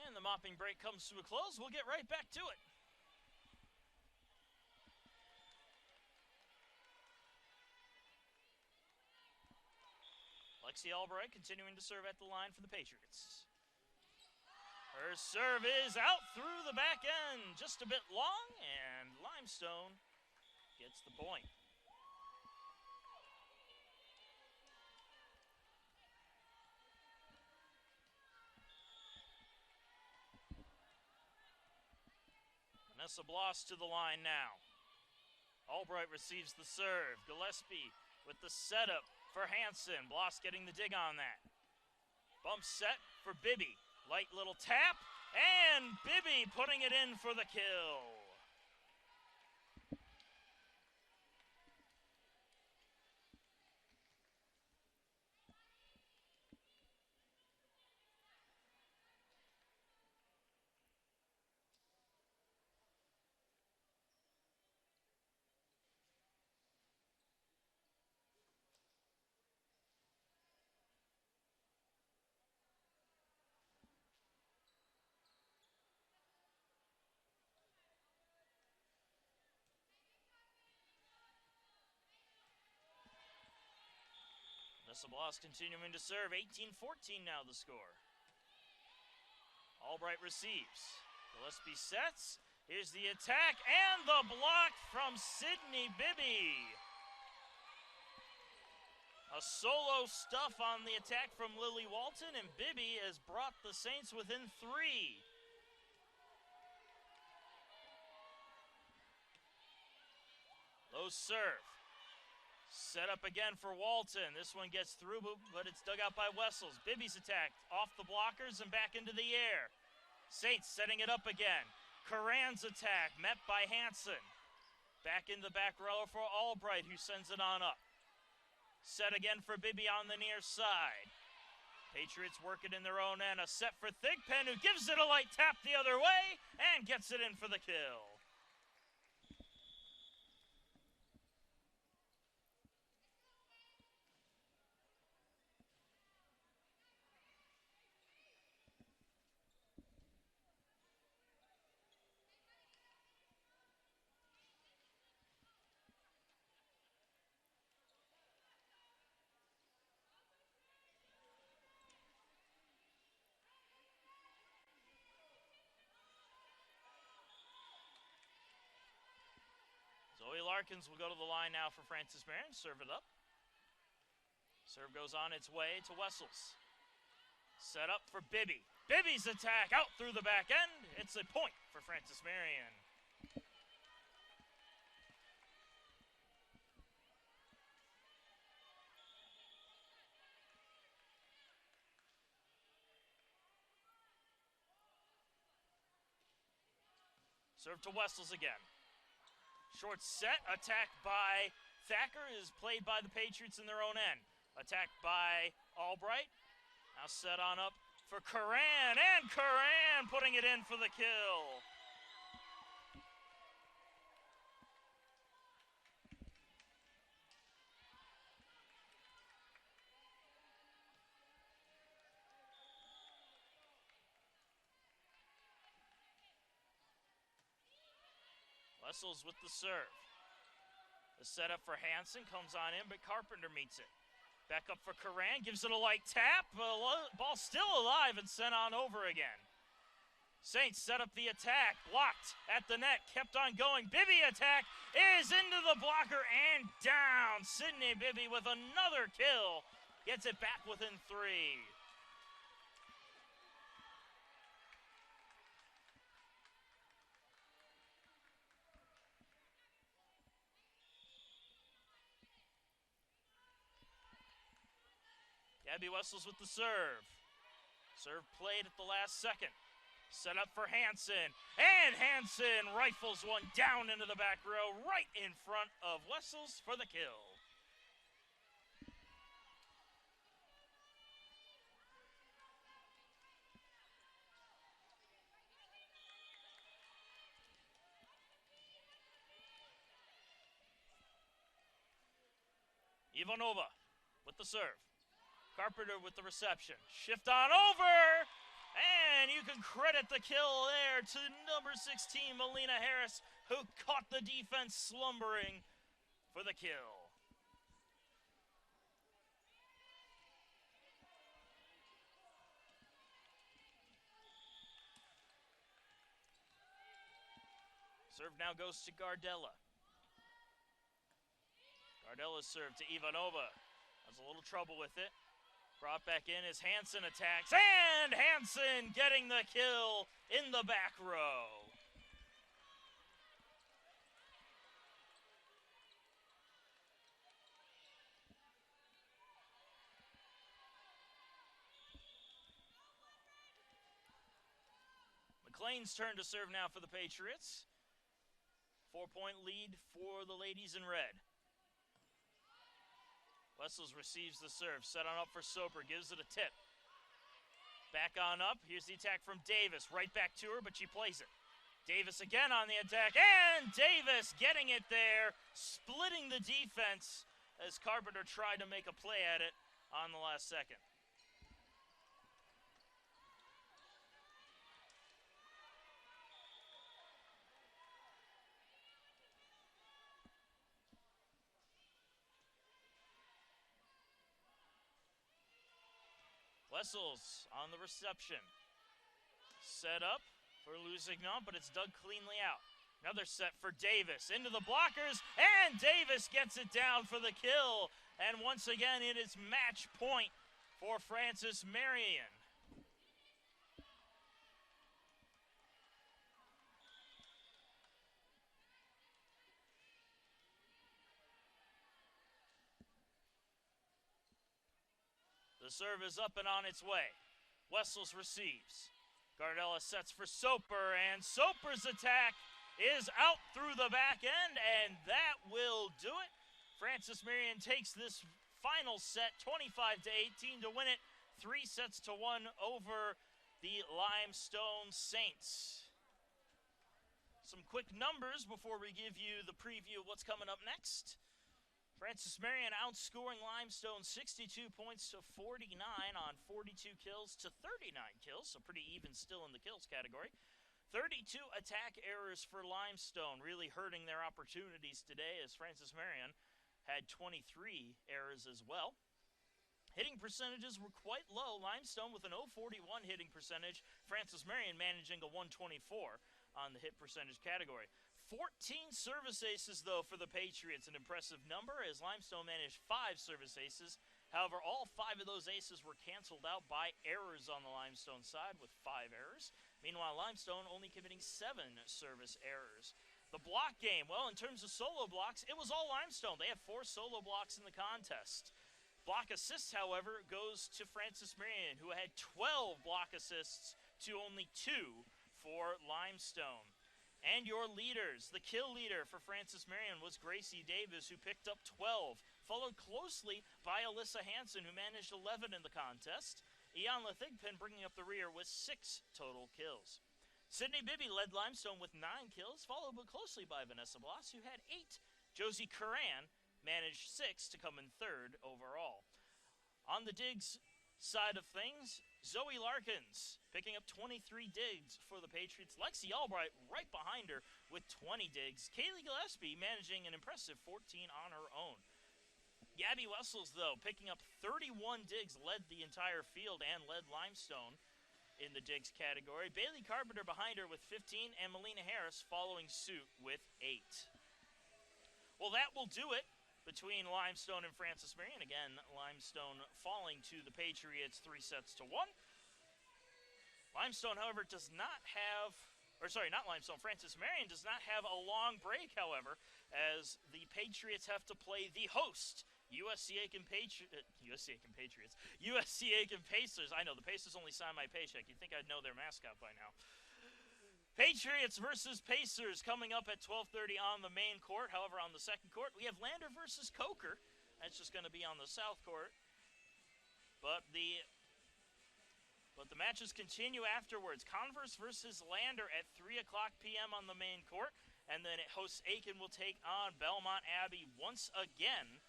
And the mopping break comes to a close. We'll get right back to it. Lexi Albright continuing to serve at the line for the Patriots. Her serve is out through the back end, just a bit long, and Limestone gets the point. Vanessa Bloss to the line now. Albright receives the serve. Gillespie with the setup for Hansen. Bloss getting the dig on that. Bump set for Bibby. Light little tap, and Bibby putting it in for the kill. Vanessa Bloss continuing to serve. 18-14 now the score. Albright receives. Gillespie sets. Here's the attack and the block from Sydney Bibby. A solo stuff on the attack from Lily Walton, and Bibby has brought the Saints within 3. Low serve. Set up again for Walton. This one gets through, but it's dug out by Wessels. Bibby's attacked off the blockers and back into the air. Saints setting it up again. Curran's attack met by Hansen. Back in the back row for Albright, who sends it on up. Set again for Bibby on the near side. Patriots work it in their own end. A set for Thigpen, who gives it a light tap the other way and gets it in for the kill. Zoe Larkins will go to the line now for Francis Marion. Serve it up. Serve goes on its way to Wessels. Set up for Bibby. Bibby's attack out through the back end. It's a point for Francis Marion. Serve to Wessels again. Short set, attack by Thacker is played by the Patriots in their own end. Attacked by Albright. Now set on up for Curran, and Curran putting it in for the kill. Wessels with the serve. The setup for Hansen comes on in, but Carpenter meets it. Back up for Curran, gives it a light tap. Ball still alive and sent on over again. Saints set up the attack, blocked at the net, kept on going. Bibby attack is into the blocker and down. Sydney Bibby with another kill. Gets it back within 3. Gabby Wessels with the serve. Serve played at the last second. Set up for Hansen. And Hansen rifles one down into the back row right in front of Wessels for the kill. Ivanova with the serve. Carpenter with the reception. Shift on over. And you can credit the kill there to number 16, Melina Harris, who caught the defense slumbering for the kill. Serve now goes to Gardella. Gardella's serve to Ivanova. Has a little trouble with it. Brought back in as Hansen attacks. And Hansen getting the kill in the back row. McLean's turn to serve now for the Patriots. 4-point lead for the ladies in red. Wessels receives the serve, set on up for Soper, gives it a tip. Back on up, here's the attack from Davis, right back to her, but she plays it. Davis again on the attack, and Davis getting it there, splitting the defense as Carpenter tried to make a play at it on the last second. Wessels on the reception. Set up for Lusignan, but it's dug cleanly out. Another set for Davis. Into the blockers, and Davis gets it down for the kill. And once again, it is match point for Frances Marion. The serve is up and on its way. Wessels receives. Gardella sets for Soper, and Soper's attack is out through the back end, and that will do it. Frances Marion takes this final set, 25-18, to win it 3-1 over the Limestone Saints. Some quick numbers before we give you the preview of what's coming up next. Frances Marion outscoring Limestone 62 points to 49 on 42 kills to 39 kills, so pretty even still in the kills category. 32 attack errors for Limestone, really hurting their opportunities today as Frances Marion had 23 errors as well. Hitting percentages were quite low. Limestone with an 041 hitting percentage. Frances Marion managing a 124 on the hit percentage category. 14 service aces, though, for the Patriots, an impressive number, as Limestone managed 5 service aces. However, all 5 of those aces were canceled out by errors on the Limestone side, with 5 errors. Meanwhile, Limestone only committing 7 service errors. The block game, well, in terms of solo blocks, it was all Limestone. They have 4 solo blocks in the contest. Block assists, however, goes to Frances Marion, who had 12 block assists to only 2 for Limestone. And your leaders, the kill leader for Frances Marion was Gracie Davis, who picked up 12, followed closely by Alyssa Hansen, who managed 11 in the contest. Ianla Thigpen bringing up the rear with 6 total kills. Sydney Bibby led Limestone with 9 kills, followed but closely by Vanessa Bloss, who had 8. Josie Curran managed 6 to come in 3rd overall. On the digs side of things, Zoe Larkins picking up 23 digs for the Patriots. Lexi Albright right behind her with 20 digs. Kaylee Gillespie managing an impressive 14 on her own. Gabby Wessels, though, picking up 31 digs, led the entire field and led Limestone in the digs category. Bailey Carpenter behind her with 15, and Melina Harris following suit with 8. Well, that will do it between Limestone and Frances Marion. Again, Limestone falling to the Patriots 3-1. Limestone, however, does not have, not Limestone, Frances Marion does not have a long break, however, as the Patriots have to play the host, USC Aiken Patriots. USC Aiken Pacers. I know, the Pacers only sign my paycheck. You'd think I'd know their mascot by now. Patriots versus Pacers coming up at 12:30 on the main court. However, on the second court, we have Lander versus Coker. That's just going to be on the south court. But the matches continue afterwards. Converse versus Lander at 3 o'clock p.m. on the main court. And then it hosts Aiken will take on Belmont Abbey once again.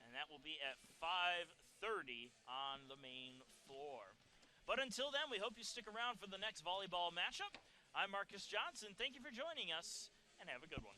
And that will be at 5:30 on the main floor. But until then, we hope you stick around for the next volleyball matchup. I'm Marcus Johnson. Thank you for joining us, and have a good one.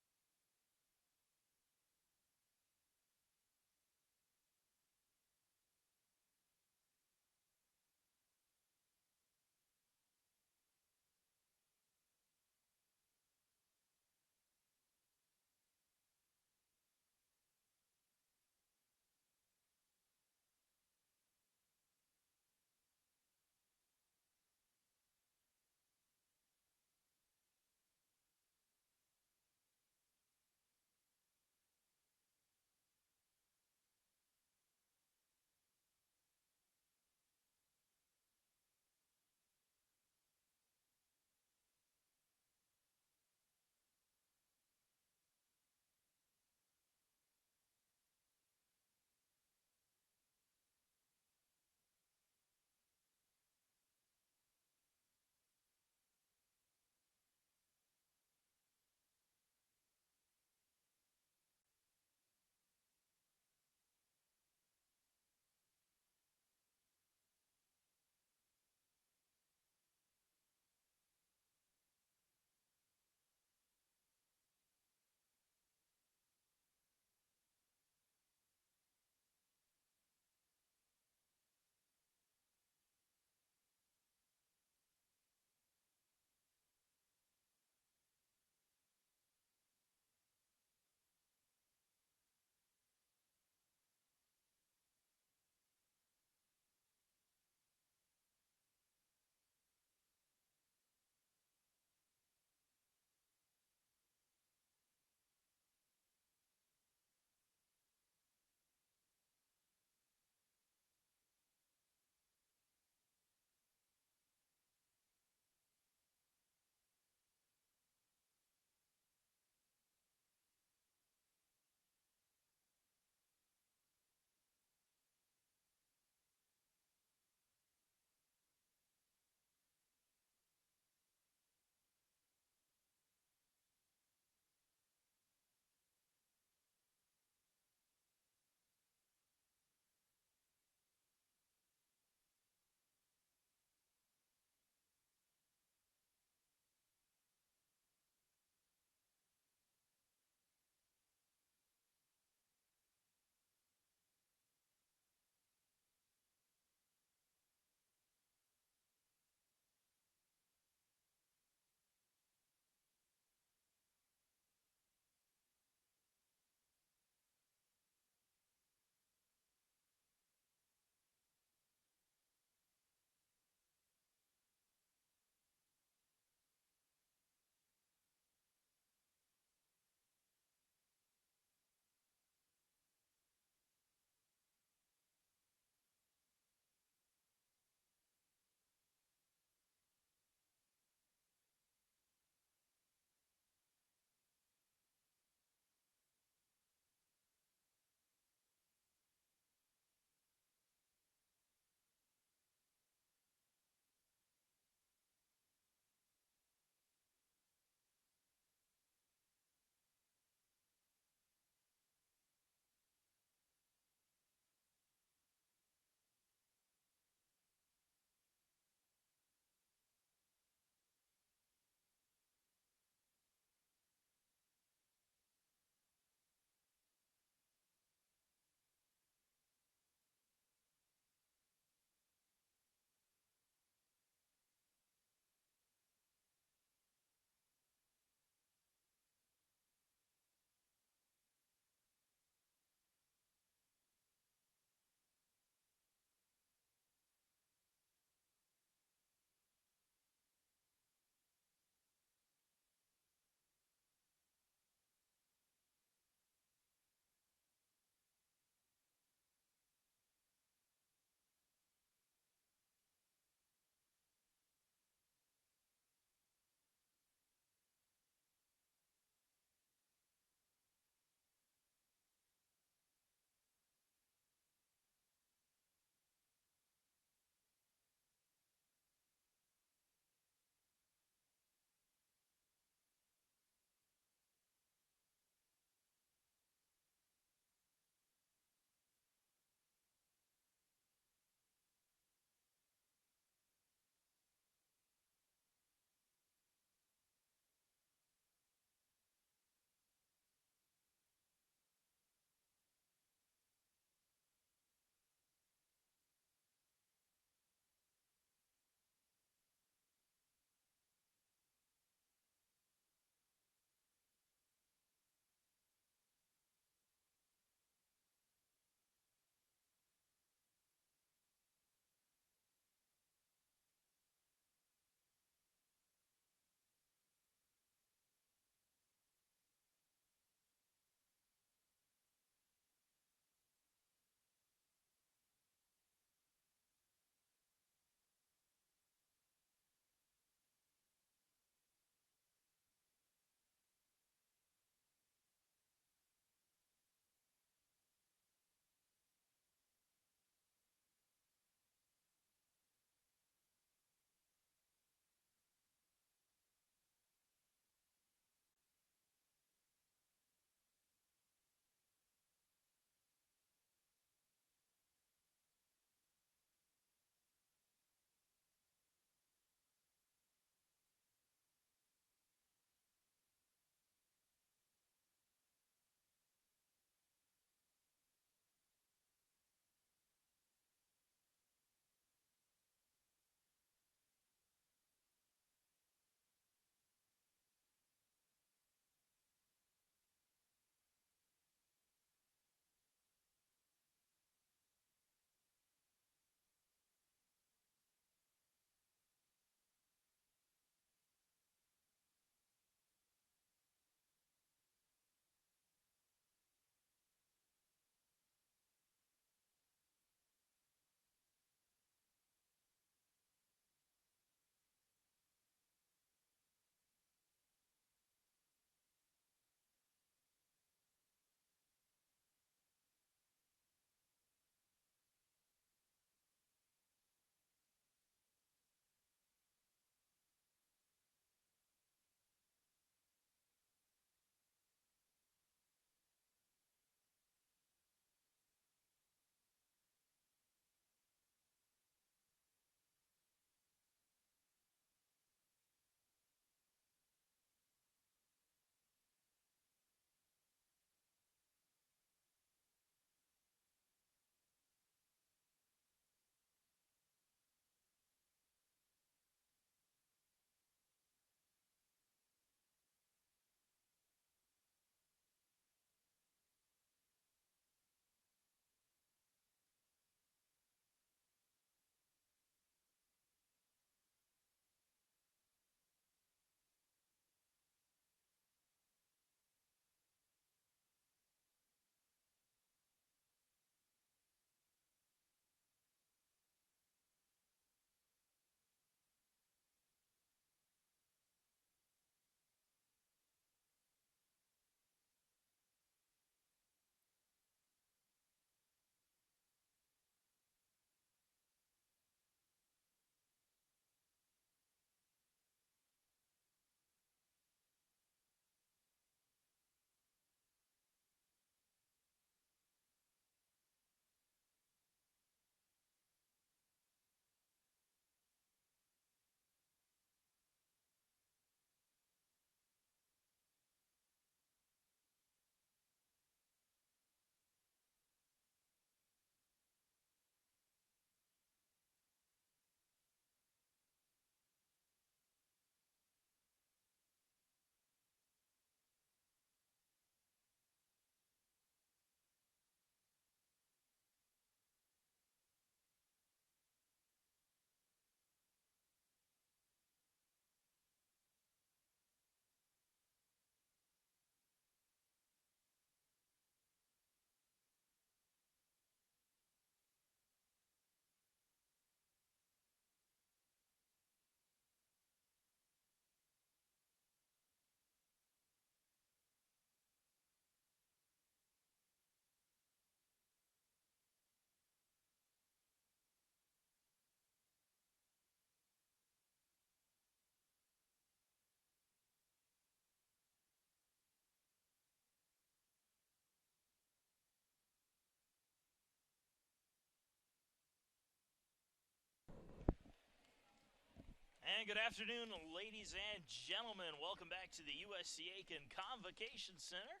And good afternoon, ladies and gentlemen. Welcome back to the USC Aiken Convocation Center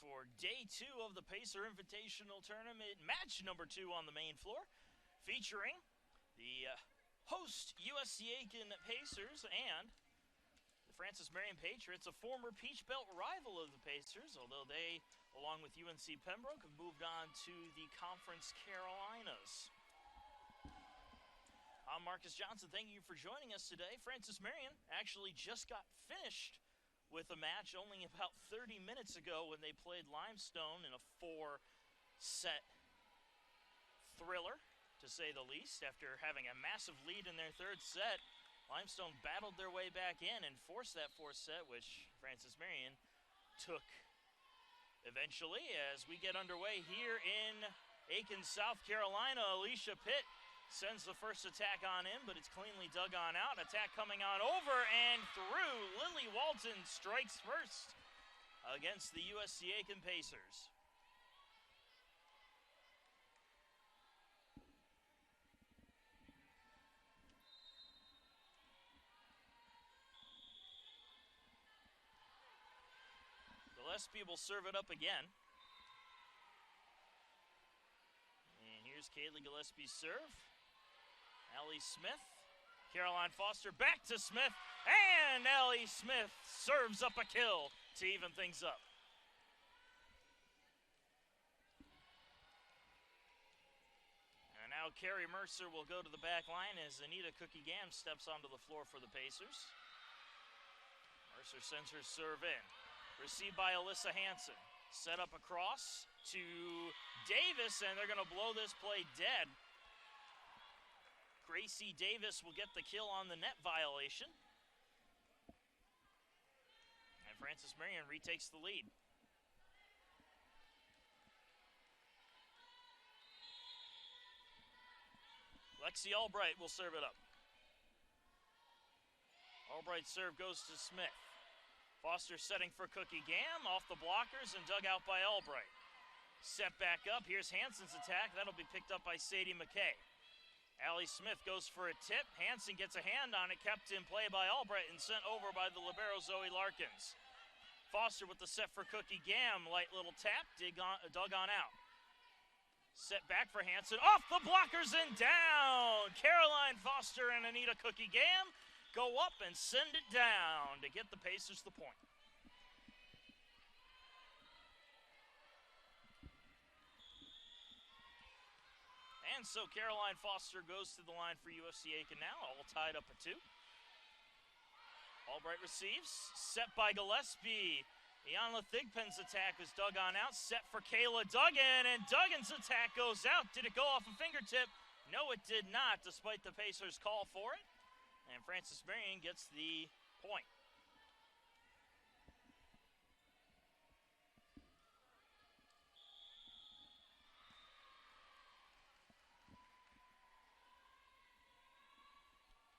for Day 2 of the Pacer Invitational Tournament, match number 2 on the main floor, featuring the host USC Aiken Pacers and the Francis Marion Patriots, a former Peach Belt rival of the Pacers, although they, along with UNC Pembroke, have moved on to the Conference Carolinas. I'm Marcus Johnson. Thank you for joining us today. Francis Marion actually just got finished with a match only about 30 minutes ago when they played Limestone in a 4-set thriller, to say the least. After having a massive lead in their third set, Limestone battled their way back in and forced that fourth set, which Francis Marion took eventually. As we get underway here in Aiken, South Carolina, Alicia Pitt sends the first attack on in, but it's cleanly dug on out. Attack coming on over and through. Lily Walton strikes first against the USC Aiken Pacers. Gillespie will serve it up again. And here's Kaylee Gillespie's serve. Allie Smith, Caroline Foster back to Smith, and Allie Smith serves up a kill to even things up. And now Carrie Mercer will go to the back line as Anita Cookie Gam steps onto the floor for the Pacers. Mercer sends her serve in. Received by Alyssa Hanson. Set up across to Davis, and they're going to blow this play dead. Gracie Davis will get the kill on the net violation. And Francis Marion retakes the lead. Lexi Albright will serve it up. Albright's serve goes to Smith. Foster setting for Cookie Gam, off the blockers and dug out by Albright. Set back up, here's Hanson's attack. That'll be picked up by Sadie McKay. Allie Smith goes for a tip. Hanson gets a hand on it, kept in play by Albright and sent over by the libero Zoe Larkins. Foster with the set for Cookie Gam, light little tap, dug on out. Set back for Hanson, off the blockers and down! Caroline Foster and Anita Cookie Gam go up and send it down to get the Pacers the point. And so Caroline Foster goes to the line for USC Aiken now, all tied up at 2. Albright receives, set by Gillespie. Ianla Thigpen's attack is dug on out, set for Kayla Duggan, and Duggan's attack goes out. Did it go off a fingertip? No, it did not, despite the Pacers' call for it. And Francis Marion gets the point.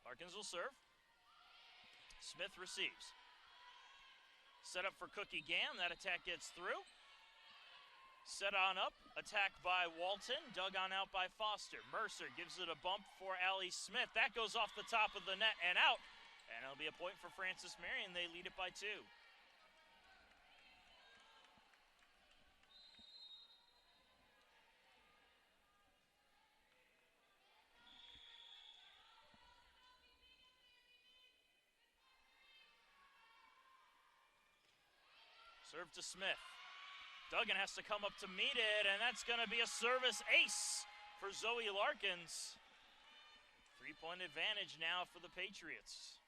Larkins will serve. Smith receives. Set up for Cookie Gam. That attack gets through. Set on up. Attack by Walton. Dug on out by Foster. Mercer gives it a bump for Allie Smith. That goes off the top of the net and out. And it'll be a point for Francis Marion. They lead it by 2. Serve to Smith. Duggan has to come up to meet it, and that's going to be a service ace for Zoe Larkins. 3-point advantage now for the Patriots.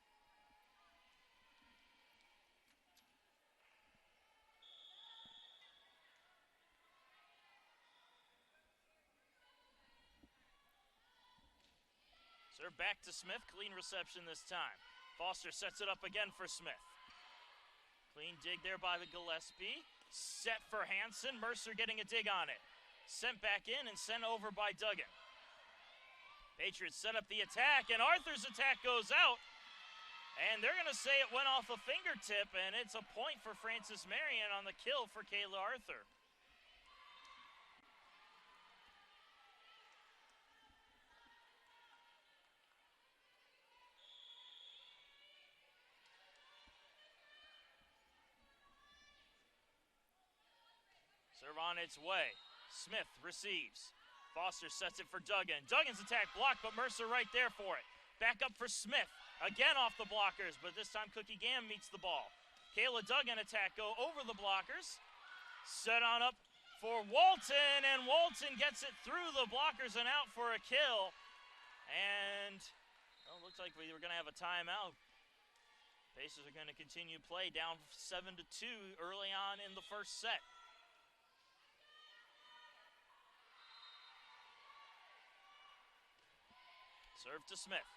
Serve back to Smith. Clean reception this time. Foster sets it up again for Smith. Clean dig there by the Gillespie. Set for Hanson. Mercer getting a dig on it. Sent back in and sent over by Duggan. Patriots set up the attack, and Arthur's attack goes out. And they're going to say it went off a fingertip, and it's a point for Francis Marion on the kill for Kayla Arthur. Serve on its way. Smith receives. Foster sets it for Duggan. Duggan's attack blocked, but Mercer right there for it. Back up for Smith. Again off the blockers, but this time Cookie Gam meets the ball. Kayla Duggan attack go over the blockers. Set on up for Walton, and Walton gets it through the blockers and out for a kill. And well, looks like we were going to have a timeout. Pacers are going to continue play down 7-2 early on in the first set. Serve to Smith.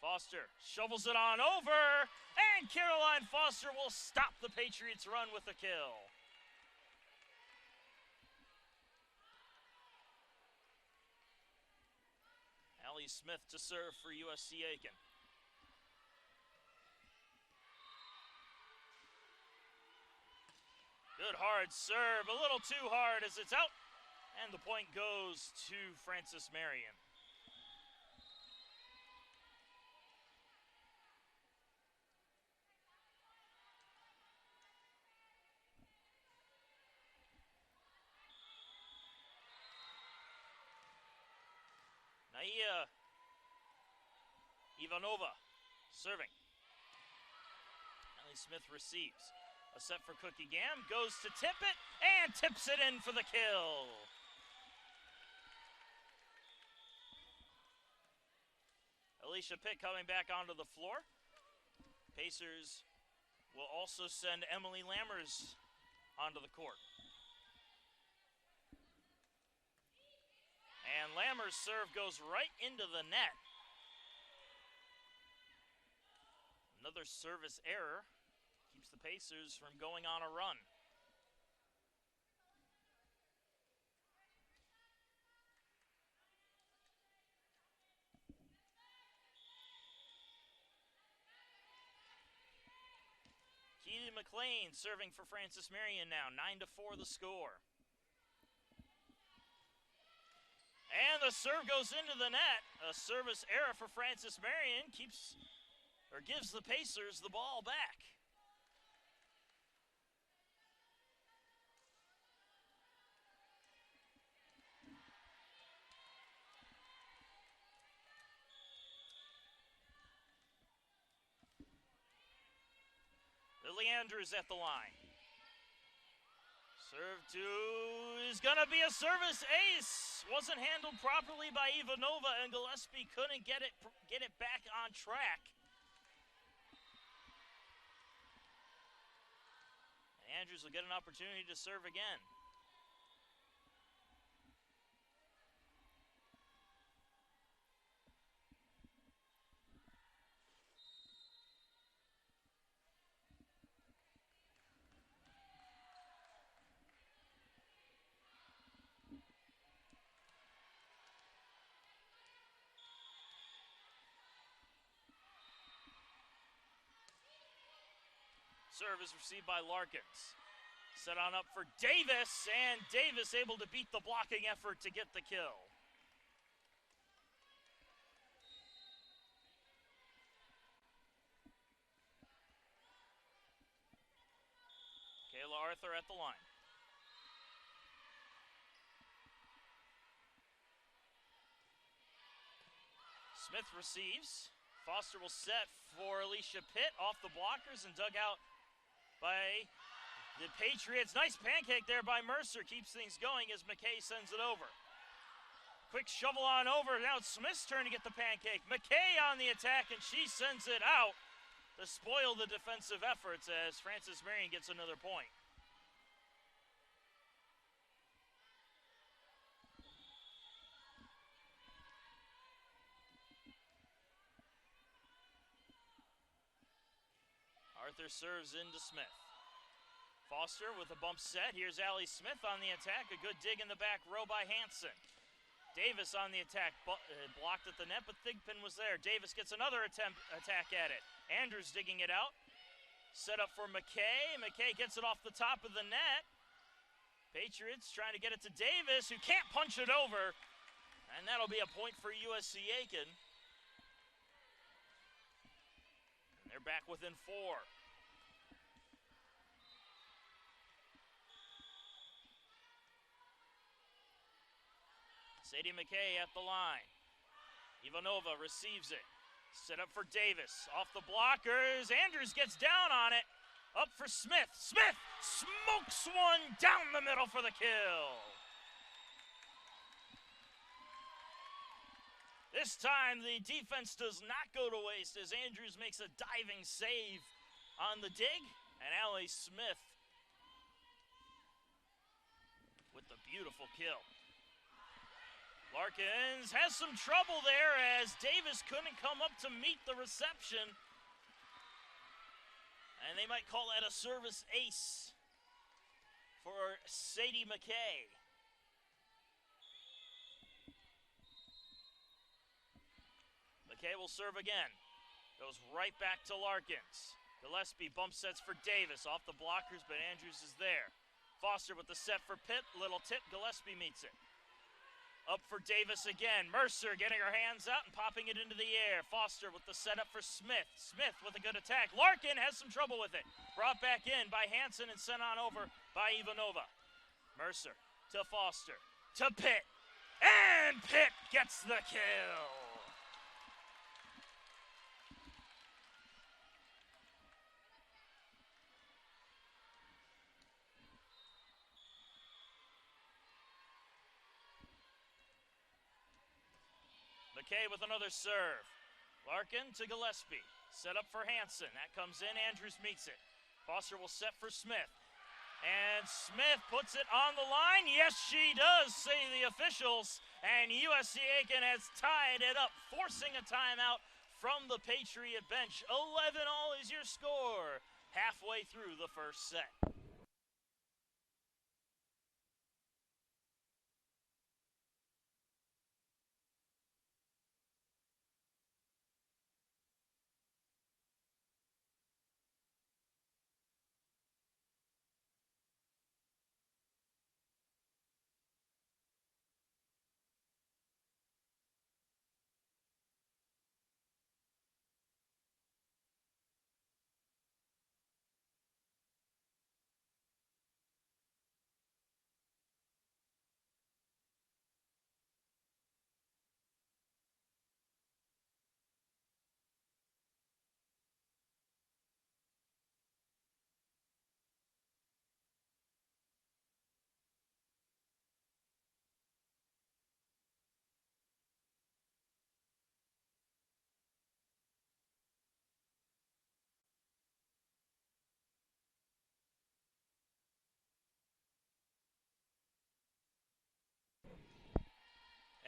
Foster shovels it on over, and Caroline Foster will stop the Patriots' run with a kill. Allie Smith to serve for USC Aiken. Good hard serve, a little too hard as it's out, and the point goes to Francis Marion. Naia Ivanova serving. Allie Smith receives. A set for Cookie Gam, goes to tip it, and tips it in for the kill. Alicia Pitt coming back onto the floor. Pacers will also send Emily Lammers onto the court. And Lammers' serve goes right into the net. Another service error. Keeps the Pacers from going on a run. Keely McLean serving for Francis Marion now. 9-4 the score. And the serve goes into the net. A service error for Francis Marion gives the Pacers the ball back. Lily Andrews at the line. Serve is gonna be a service ace. Wasn't handled properly by Ivanova, and Gillespie couldn't get it back on track. And Andrews will get an opportunity to serve again. Serve is received by Larkins. Set on up for Davis, and Davis able to beat the blocking effort to get the kill. Kayla Arthur at the line. Smith receives. Foster will set for Alicia Pitt off the blockers and dug out by the Patriots. Nice pancake there by Mercer. Keeps things going as McKay sends it over. Quick shovel on over. Now it's Smith's turn to get the pancake. McKay on the attack, and she sends it out to spoil the defensive efforts as Francis Marion gets another point. Arthur serves into Smith. Foster with a bump set. Here's Allie Smith on the attack. A good dig in the back row by Hanson. Davis on the attack, blocked at the net, but Thigpen was there. Davis gets another attack at it. Andrews digging it out. Set up for McKay. McKay gets it off the top of the net. Patriots trying to get it to Davis, who can't punch it over. And that'll be a point for USC Aiken. And they're back within 4. Sadie McKay at the line. Ivanova receives it. Set up for Davis. Off the blockers. Andrews gets down on it. Up for Smith. Smith smokes one down the middle for the kill. This time the defense does not go to waste as Andrews makes a diving save on the dig. And Allie Smith with the beautiful kill. Larkins has some trouble there as Davis couldn't come up to meet the reception. And they might call that a service ace for Sadie McKay. McKay will serve again. Goes right back to Larkins. Gillespie bump sets for Davis. Off the blockers, but Andrews is there. Foster with the set for Pitt. Little tip, Gillespie meets it. Up for Davis again. Mercer getting her hands out and popping it into the air. Foster with the setup for Smith. Smith with a good attack. Larkin has some trouble with it. Brought back in by Hansen and sent on over by Ivanova. Mercer to Foster to Pitt. And Pitt gets the kill. McKay with another serve. Larkin to Gillespie. Set up for Hansen. That comes in. Andrews meets it. Foster will set for Smith. And Smith puts it on the line. Yes, she does, say the officials. And USC Aiken has tied it up, forcing a timeout from the Patriot bench. 11-all is your score halfway through the first set.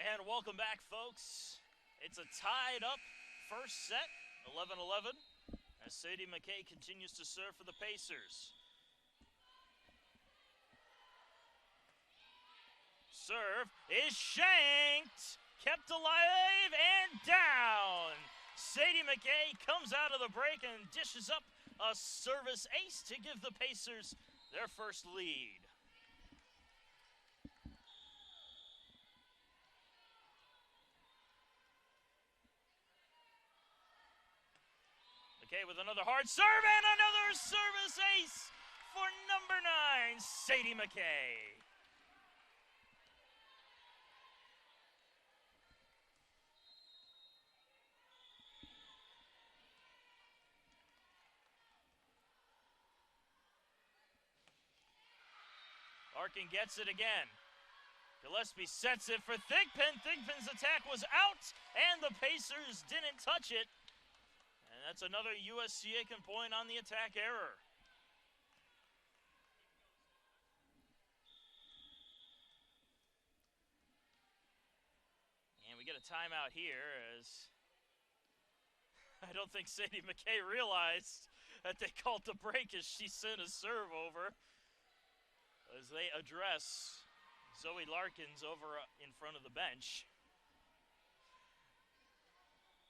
And welcome back, folks. It's a tied up first set, 11-11, as Sadie McKay continues to serve for the Pacers. Serve is shanked, kept alive, and down. Sadie McKay comes out of the break and dishes up a service ace to give the Pacers their first lead. McKay with another hard serve and another service ace for number 9, Sadie McKay. Larkin gets it again. Gillespie sets it for Thigpen. Thigpen's attack was out, and the Pacers didn't touch it. And that's another USC Aiken point on the attack error. And we get a timeout here as I don't think Sadie McKay realized that they called the break as she sent a serve over as they address Zoe Larkins over in front of the bench.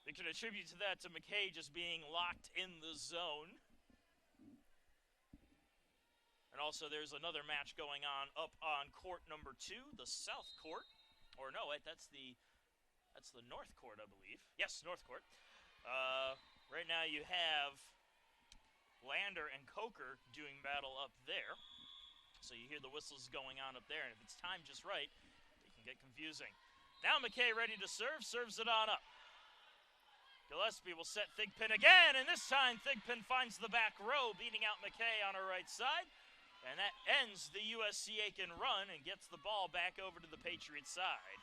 They can attribute to that to McKay just being locked in the zone. And also there's another match going on up on court number 2, the south court. Or no, wait, that's the north court, I believe. Yes, north court. Right now you have Lander and Coker doing battle up there. So you hear the whistles going on up there, and if it's timed just right, it can get confusing. Now McKay ready to serve, serves it on up. Gillespie will set Thigpen again, and this time Thigpen finds the back row, beating out McKay on her right side. And that ends the USC Aiken run and gets the ball back over to the Patriots side.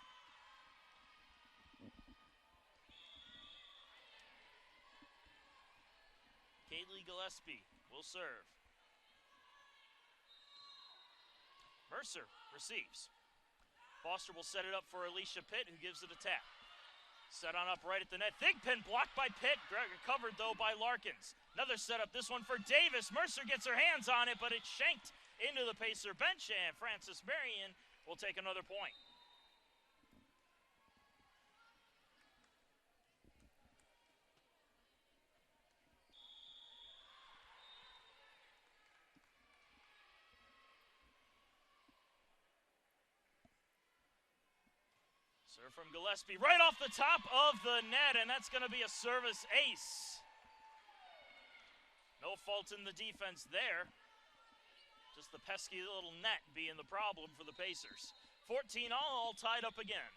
Kaylee Gillespie will serve. Mercer receives. Foster will set it up for Alicia Pitt, who gives it a tap. Set on up right at the net. Thigpen blocked by Pitt, recovered though by Larkins. Another setup, this one for Davis. Mercer gets her hands on it, but it's shanked into the Pacer bench, and Frances Marion will take another point. Serve from Gillespie right off the top of the net, and that's going to be a service ace. No fault in the defense there. Just the pesky little net being the problem for the Pacers. 14 all tied up again.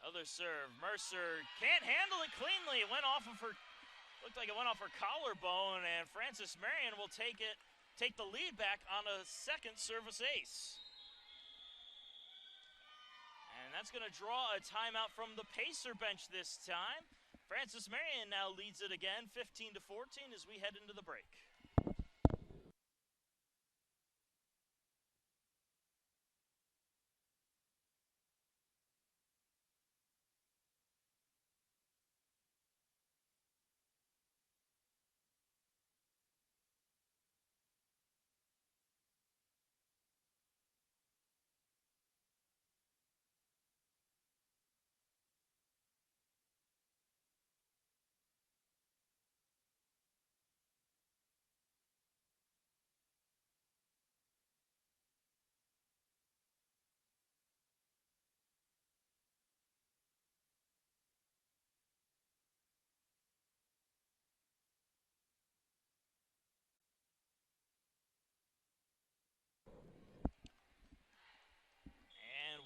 Other serve. Mercer can't handle it cleanly. It went off of her, looked like it went off her collarbone, and Frances Marion will take the lead back on a second service ace. And that's going to draw a timeout from the Pacer bench this time. Frances Marion now leads it again, 15-14, as we head into the break.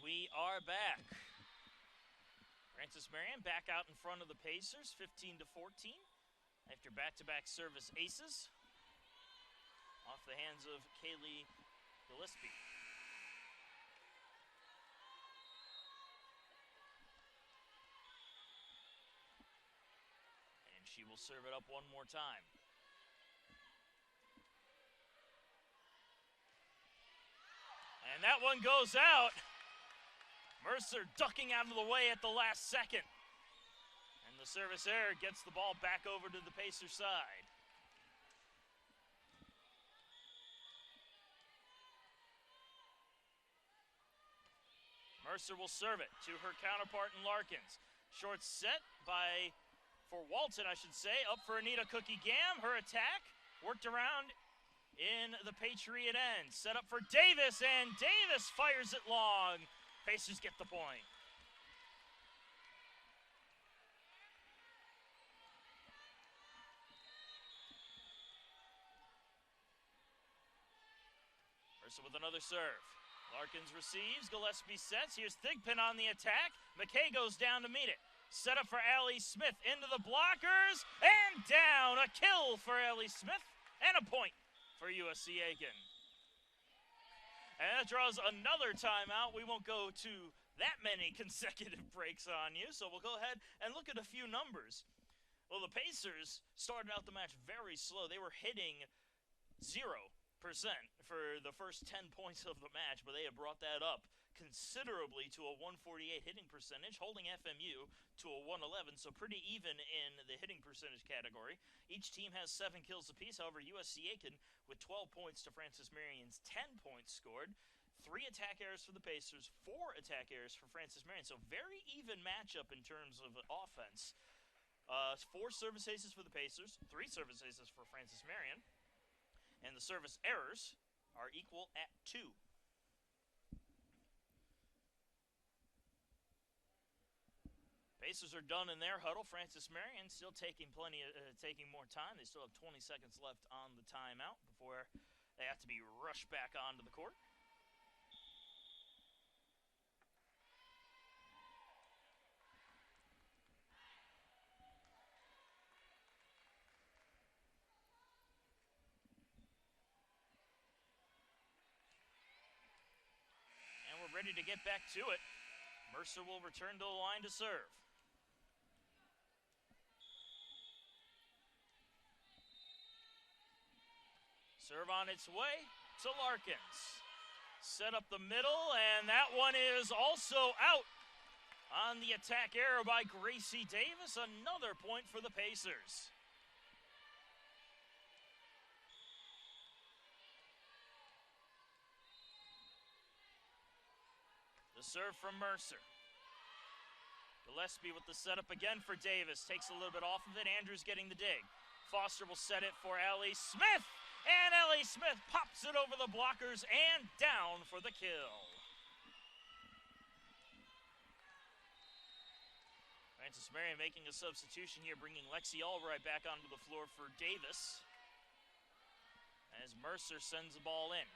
We are back. Frances Marion back out in front of the Pacers, 15-14, after back-to-back service aces off the hands of Kaylee Gillespie. And she will serve it up one more time. And that one goes out. Mercer ducking out of the way at the last second. And the service error gets the ball back over to the Pacer side. Mercer will serve it to her counterpart in Larkins. Short set for Walton, I should say. Up for Anita Cookie-Gam. Her attack worked around in the Patriot end. Set up for Davis, and Davis fires it long. Pacers get the point. Mercer with another serve. Larkins receives, Gillespie sets. Here's Thigpen on the attack. McKay goes down to meet it. Set up for Allie Smith into the blockers, and down. A kill for Allie Smith, and a point for USC Aiken. And that draws another timeout. We won't go to that many consecutive breaks on you, so we'll go ahead and look at a few numbers. Well, the Pacers started out the match very slow. They were hitting 0% for the first 10 points of the match, but they have brought that up considerably to a 148 hitting percentage, holding FMU to a 111, so pretty even in the hitting percentage category. Each team has 7 kills apiece. However, USC Aiken with 12 points to Frances Marion's 10 points scored. 3 attack errors for the Pacers, 4 attack errors for Frances Marion. So very even matchup in terms of offense. 4 service aces for the Pacers, 3 service aces for Frances Marion. And the service errors are equal at 2. Pacers are done in their huddle. Francis Marion still taking taking more time. They still have 20 seconds left on the timeout before they have to be rushed back onto the court. And we're ready to get back to it. Mercer will return to the line to serve. Serve on its way to Larkins. Set up the middle, and that one is also out on the attack error by Gracie Davis. Another point for the Pacers. The serve from Mercer. Gillespie with the setup again for Davis. Takes a little bit off of it. Andrews getting the dig. Foster will set it for Ellie Smith. And Ellie Smith pops it over the blockers and down for the kill. Francis Marion making a substitution here, bringing Lexi Albright back onto the floor for Davis, as Mercer sends the ball in.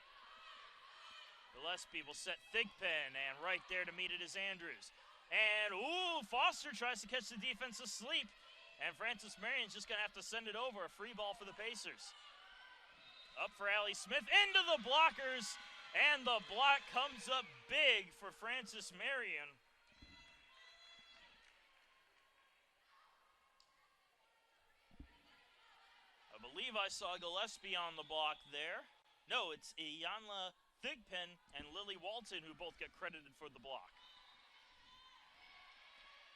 Gillespie will set Thigpen, and right there to meet it is Andrews. And, Foster tries to catch the defense asleep, and Francis Marion's just going to have to send it over. A free ball for the Pacers. Up for Allie Smith, into the blockers, and the block comes up big for Francis Marion. I believe I saw Gillespie on the block there. No, it's Iyanla Thigpen and Lily Walton who both get credited for the block.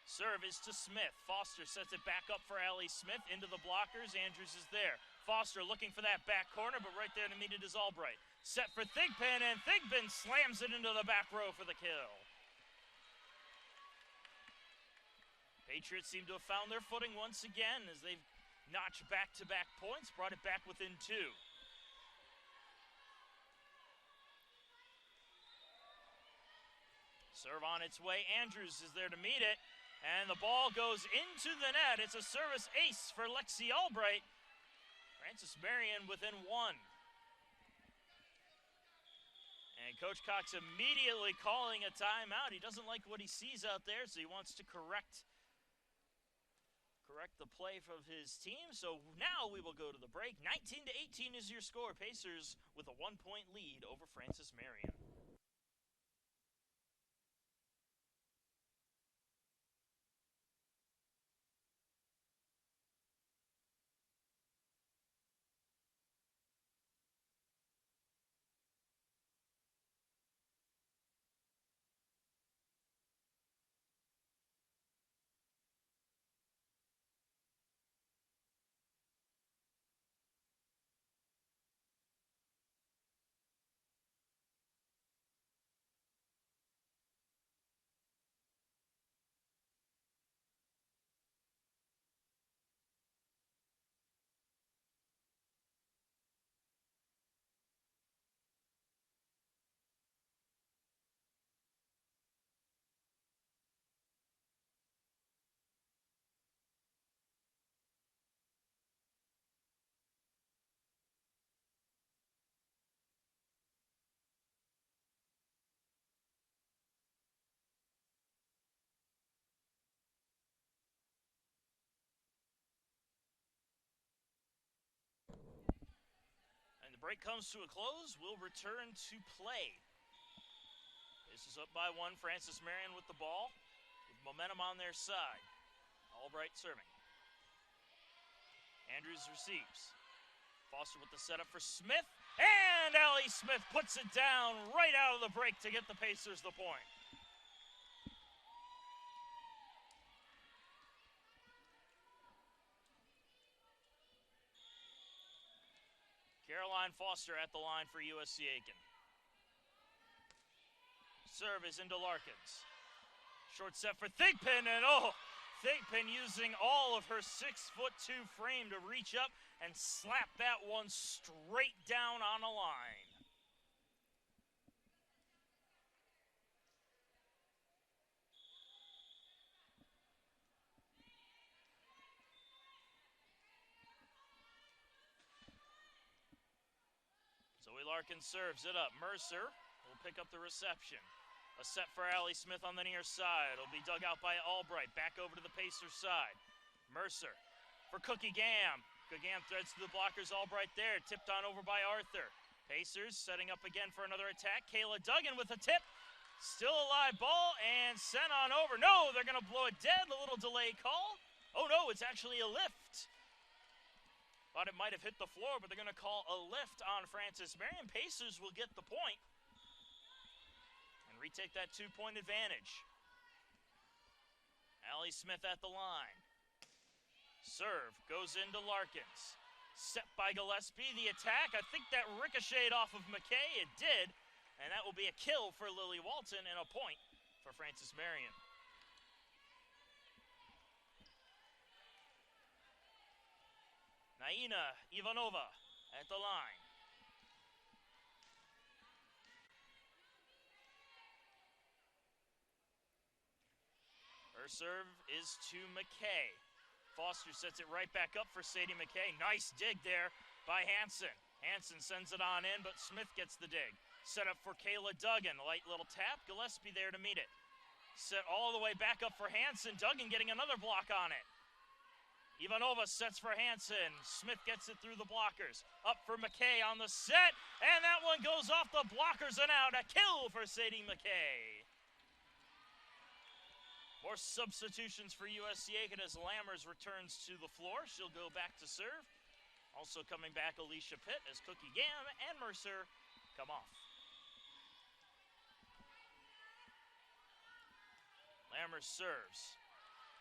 Serve is to Smith. Foster sets it back up for Allie Smith, into the blockers. Andrews is there. Foster looking for that back corner, but right there to meet it is Albright. Set for Thigpen, and Thigpen slams it into the back row for the kill. Patriots seem to have found their footing once again as they've notched back-to-back points, brought it back within 2. Serve on its way. Andrews is there to meet it, and the ball goes into the net. It's a service ace for Lexi Albright. Francis Marion within 1. And Coach Cox immediately calling a timeout. He doesn't like what he sees out there, so he wants to correct the play of his team. So now we will go to the break. 19-18 is your score. Pacers with a 1-point lead over Francis Marion. The break comes to a close. We'll return to play. This is up by 1. Francis Marion with the ball, with momentum on their side. Albright serving. Andrews receives. Foster with the setup for Smith, and Allie Smith puts it down right out of the break to get the Pacers the point. Caroline Foster at the line for USC Aiken. Serve is into Larkins. Short set for Thigpen, and Thigpen using all of her 6'2" frame to reach up and slap that one straight down on a line. Zoe Larkin serves it up. Mercer will pick up the reception. A set for Allie Smith on the near side. It'll be dug out by Albright. Back over to the Pacers side. Mercer for Cookie Gam. Cookie Gam threads to the blockers. Albright there. Tipped on over by Arthur. Pacers setting up again for another attack. Kayla Duggan with a tip. Still a live ball and sent on over. No, they're going to blow it dead. A little delay call. Oh no, it's actually a lift. Thought it might have hit the floor, but they're going to call a lift on Francis Marion. Pacers will get the point and retake that 2-point advantage. Allie Smith at the line. Serve goes into Larkins. Set by Gillespie. The attack, I think that ricocheted off of McKay. It did, and that will be a kill for Lily Walton and a point for Francis Marion. Naina Ivanova at the line. Her serve is to McKay. Foster sets it right back up for Sadie McKay. Nice dig there by Hanson. Hanson sends it on in, but Smith gets the dig. Set up for Kayla Duggan. Light little tap. Gillespie there to meet it. Set all the way back up for Hanson. Duggan getting another block on it. Ivanova sets for Hanson. Smith gets it through the blockers. Up for McKay on the set. And that one goes off the blockers and out. A kill for Sadie McKay. More substitutions for USC Aiken as Lammers returns to the floor. She'll go back to serve. Also coming back, Alicia Pitt as Cookie Gam and Mercer come off. Lammers serves.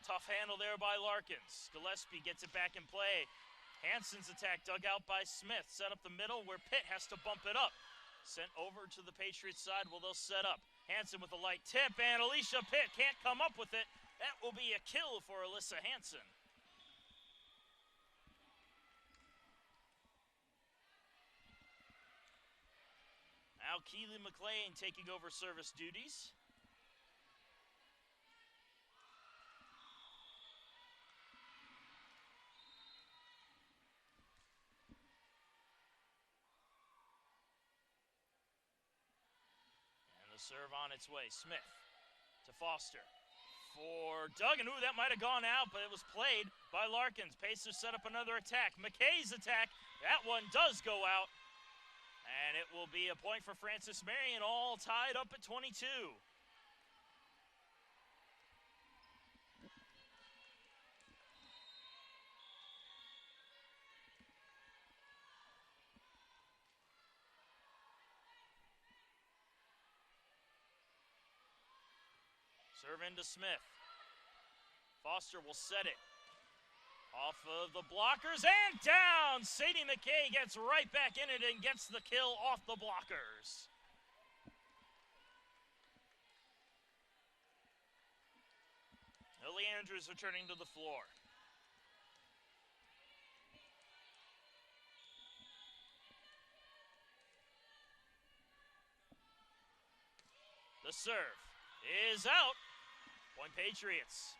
Tough handle there by Larkins. Gillespie gets it back in play. Hanson's attack dug out by Smith. Set up the middle where Pitt has to bump it up. Sent over to the Patriots side where they'll set up. Hanson with a light tip, and Alicia Pitt can't come up with it. That will be a kill for Alyssa Hanson. Now Keely McLean taking over service duties. Serve on its way. Smith to Foster for Duggan. Ooh, that might have gone out, but it was played by Larkins. Pacers set up another attack. McKay's attack. That one does go out. And it will be a point for Francis Marion, all tied up at 22. Serve into Smith. Foster will set it. Off of the blockers and down. Sadie McKay gets right back in it and gets the kill off the blockers. Lily Andrews returning to the floor. The serve is out. Point Patriots.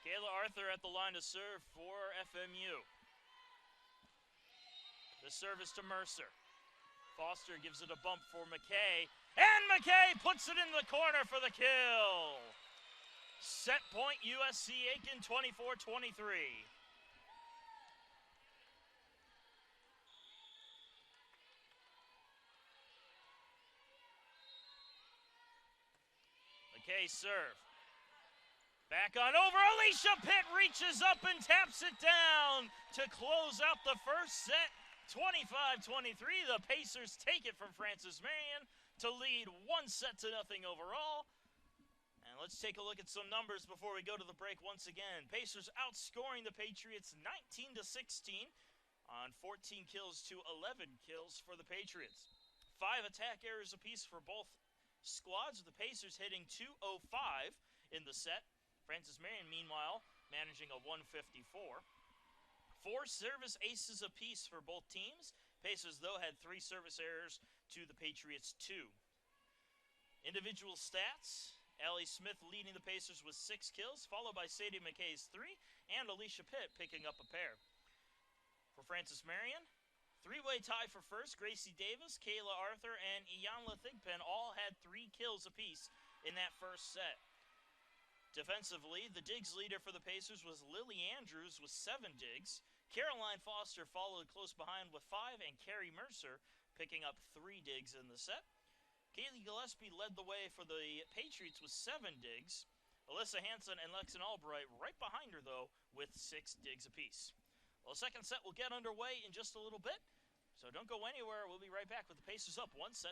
Kayla Arthur at the line to serve for FMU. The service to Mercer. Foster gives it a bump for McKay. And McKay puts it in the corner for the kill. Set point USC Aiken 24-23. McKay serve. Back on over. Alicia Pitt reaches up and taps it down to close out the first set. 25-23. The Pacers take it from Francis Marion to lead 1-0 overall. And let's take a look at some numbers before we go to the break once again. Pacers outscoring the Patriots 19-16 on 14 kills to 11 kills for the Patriots. 5 attack errors apiece for both squads, with the Pacers hitting .205 in the set. Francis Marion, meanwhile, managing a .154. 4 service aces apiece for both teams. Pacers, though, had 3 service errors to the Patriots' 2. Individual stats, Allie Smith leading the Pacers with 6 kills, followed by Sadie McKay's 3, and Alicia Pitt picking up a pair. For Francis Marion, 3-way tie for first. Gracie Davis, Kayla Arthur, and Iyanla Thigpen all had 3 kills apiece in that first set. Defensively, the digs leader for the Pacers was Lily Andrews with 7 digs. Caroline Foster followed close behind with 5, and Carrie Mercer picking up 3 digs in the set. Kaylee Gillespie led the way for the Patriots with 7 digs. Alyssa Hansen and Lexan Albright right behind her, though, with 6 digs apiece. Well, the second set will get underway in just a little bit, so don't go anywhere. We'll be right back with the Pacers up 1-0.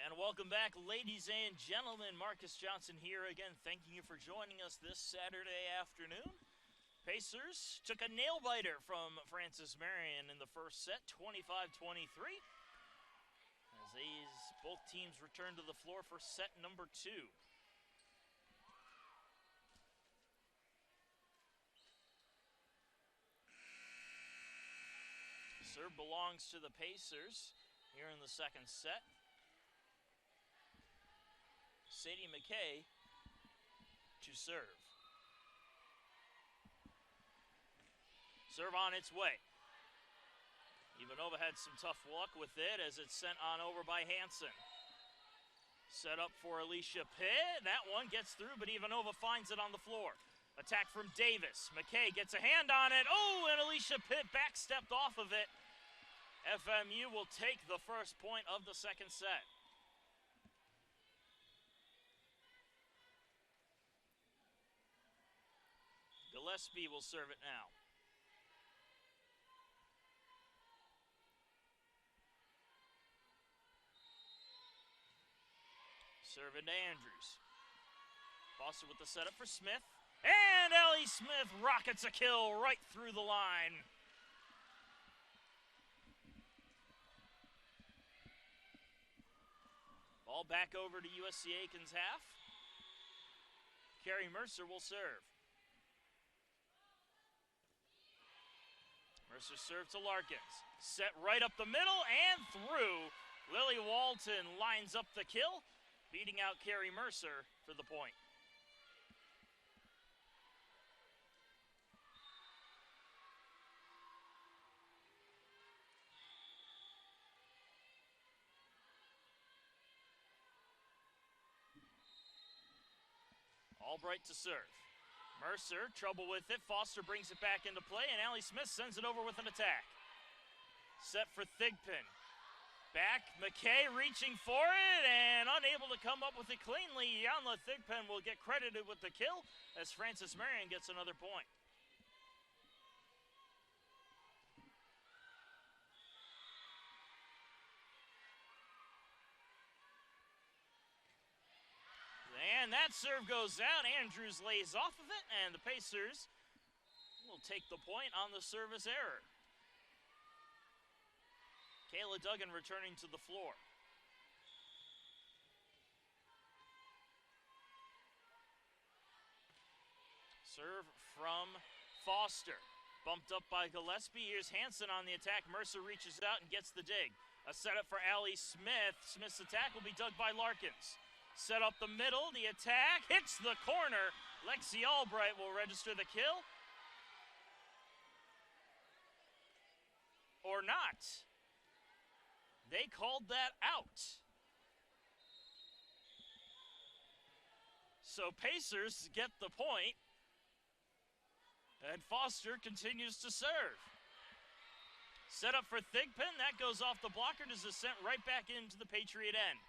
And welcome back, ladies and gentlemen. Marcus Johnson here again, thanking you for joining us this Saturday afternoon. Pacers took a nail-biter from Francis Marion in the first set, 25-23. As both teams return to the floor for set number 2. Serve belongs to the Pacers here in the second set. Sadie McKay to serve. Serve on its way. Ivanova had some tough luck with it as it's sent on over by Hansen. Set up for Alicia Pitt. That one gets through, but Ivanova finds it on the floor. Attack from Davis. McKay gets a hand on it. Oh, and Alicia Pitt backstepped off of it. FMU will take the first point of the second set. Gillespie will serve it now. Serve into Andrews. Foster with the setup for Smith. And Ellie Smith rockets a kill right through the line. Ball back over to USC Aiken's half. Carrie Mercer will serve. Mercer serve to Larkins. Set right up the middle and through. Lily Walton lines up the kill, beating out Carrie Mercer for the point. Albright to serve. Mercer, trouble with it. Foster brings it back into play, and Allie Smith sends it over with an attack. Set for Thigpen. Back, McKay reaching for it, and unable to come up with it cleanly. Iyanla Thigpen will get credited with the kill as Francis Marion gets another point. And that serve goes out. Andrews lays off of it, and the Pacers will take the point on the service error. Kayla Duggan returning to the floor. Serve from Foster. Bumped up by Gillespie. Here's Hansen on the attack. Mercer reaches out and gets the dig. A setup for Allie Smith. Smith's attack will be dug by Larkins. Set up the middle. The attack hits the corner. Lexi Albright will register the kill. Or not. They called that out. So Pacers get the point. And Foster continues to serve. Set up for Thigpen. That goes off the blocker. Does it sent right back into the Patriot end.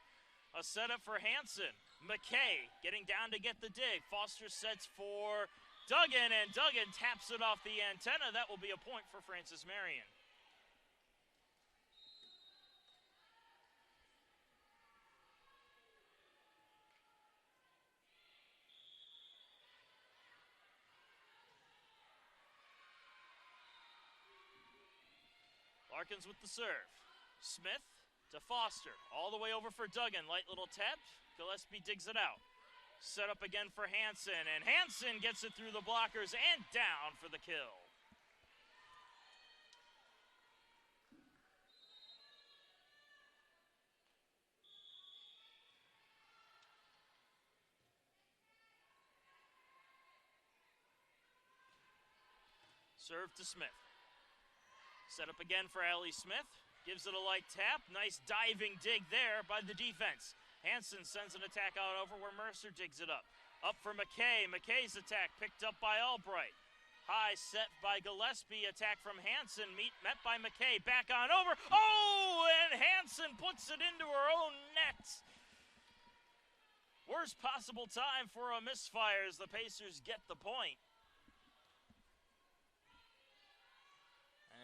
A setup for Hansen. McKay getting down to get the dig. Foster sets for Duggan, and Duggan taps it off the antenna. That will be a point for Francis Marion. Larkins with the serve. Smith to Foster. All the way over for Duggan. Light little tap. Gillespie digs it out. Set up again for Hansen. And Hansen gets it through the blockers and down for the kill. Serve to Smith. Set up again for Allie Smith. Gives it a light tap. Nice diving dig there by the defense. Hansen sends an attack out over where Mercer digs it up. Up for McKay. McKay's attack picked up by Albright. High set by Gillespie. Attack from Hansen. Met by McKay. Back on over. Oh, and Hansen puts it into her own net. Worst possible time for a misfire as the Pacers get the point.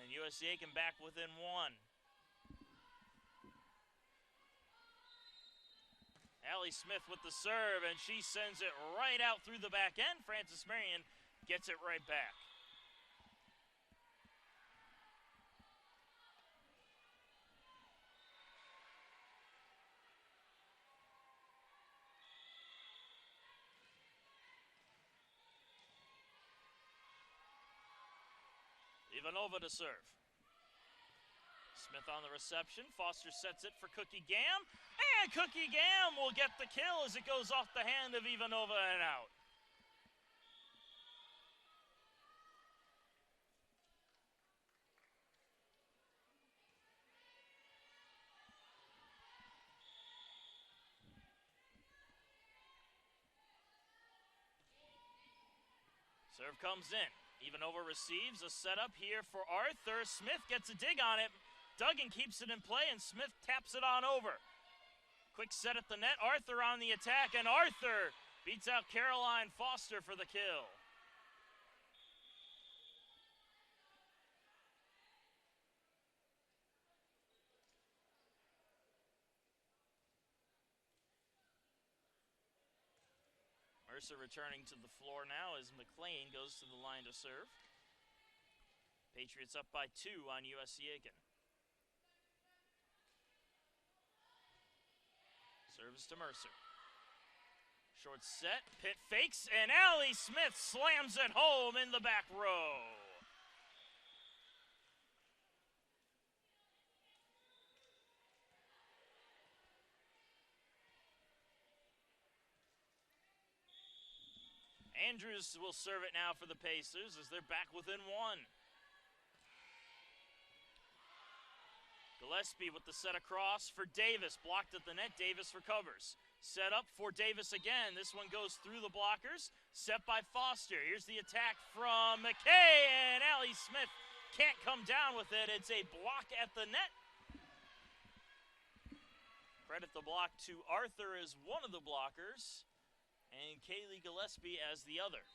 And USC Aiken back within one. Allie Smith with the serve, and she sends it right out through the back end. Francis Marion gets it right back. Ivanova to serve. Smith on the reception. Foster sets it for Cookie Gam. And Cookie Gam will get the kill as it goes off the hand of Ivanova and out. Serve comes in. Ivanova receives a setup here for Arthur. Smith gets a dig on it. Duggan keeps it in play, and Smith taps it on over. Quick set at the net. Arthur on the attack, and Arthur beats out Caroline Foster for the kill. Mercer returning to the floor now as McLean goes to the line to serve. Patriots up by 2 on USC Aiken. Serves to Mercer. Short set, Pitt fakes, and Allie Smith slams it home in the back row. Andrews will serve it now for the Pacers as they're back within 1. Gillespie with the set across for Davis. Blocked at the net. Davis recovers. Set up for Davis again. This one goes through the blockers. Set by Foster. Here's the attack from McKay, and Allie Smith can't come down with it. It's a block at the net. Credit the block to Arthur as one of the blockers, and Kaylee Gillespie as the other.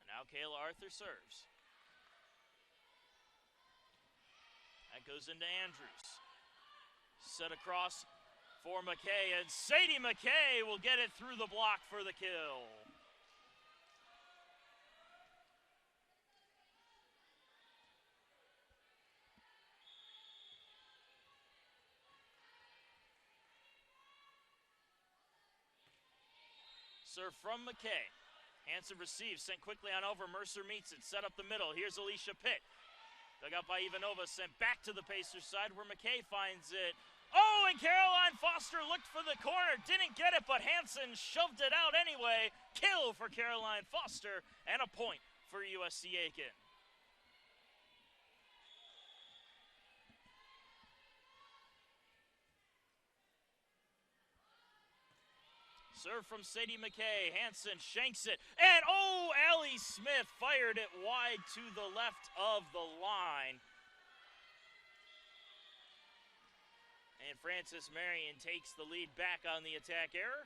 And now Kayla Arthur serves. That goes into Andrews. Set across for McKay, and Sadie McKay will get it through the block for the kill. Serve from McKay. Hansen receives, sent quickly on over. Mercer meets it, set up the middle. Here's Alicia Pitt. Dug out by Ivanova, sent back to the Pacers side where McKay finds it. Oh, and Caroline Foster looked for the corner, didn't get it, but Hansen shoved it out anyway. Kill for Caroline Foster, and a point for USC Aiken. Serve from Sadie McKay. Hansen shanks it. And oh, Allie Smith fired it wide to the left of the line. And Frances Marion takes the lead back on the attack error.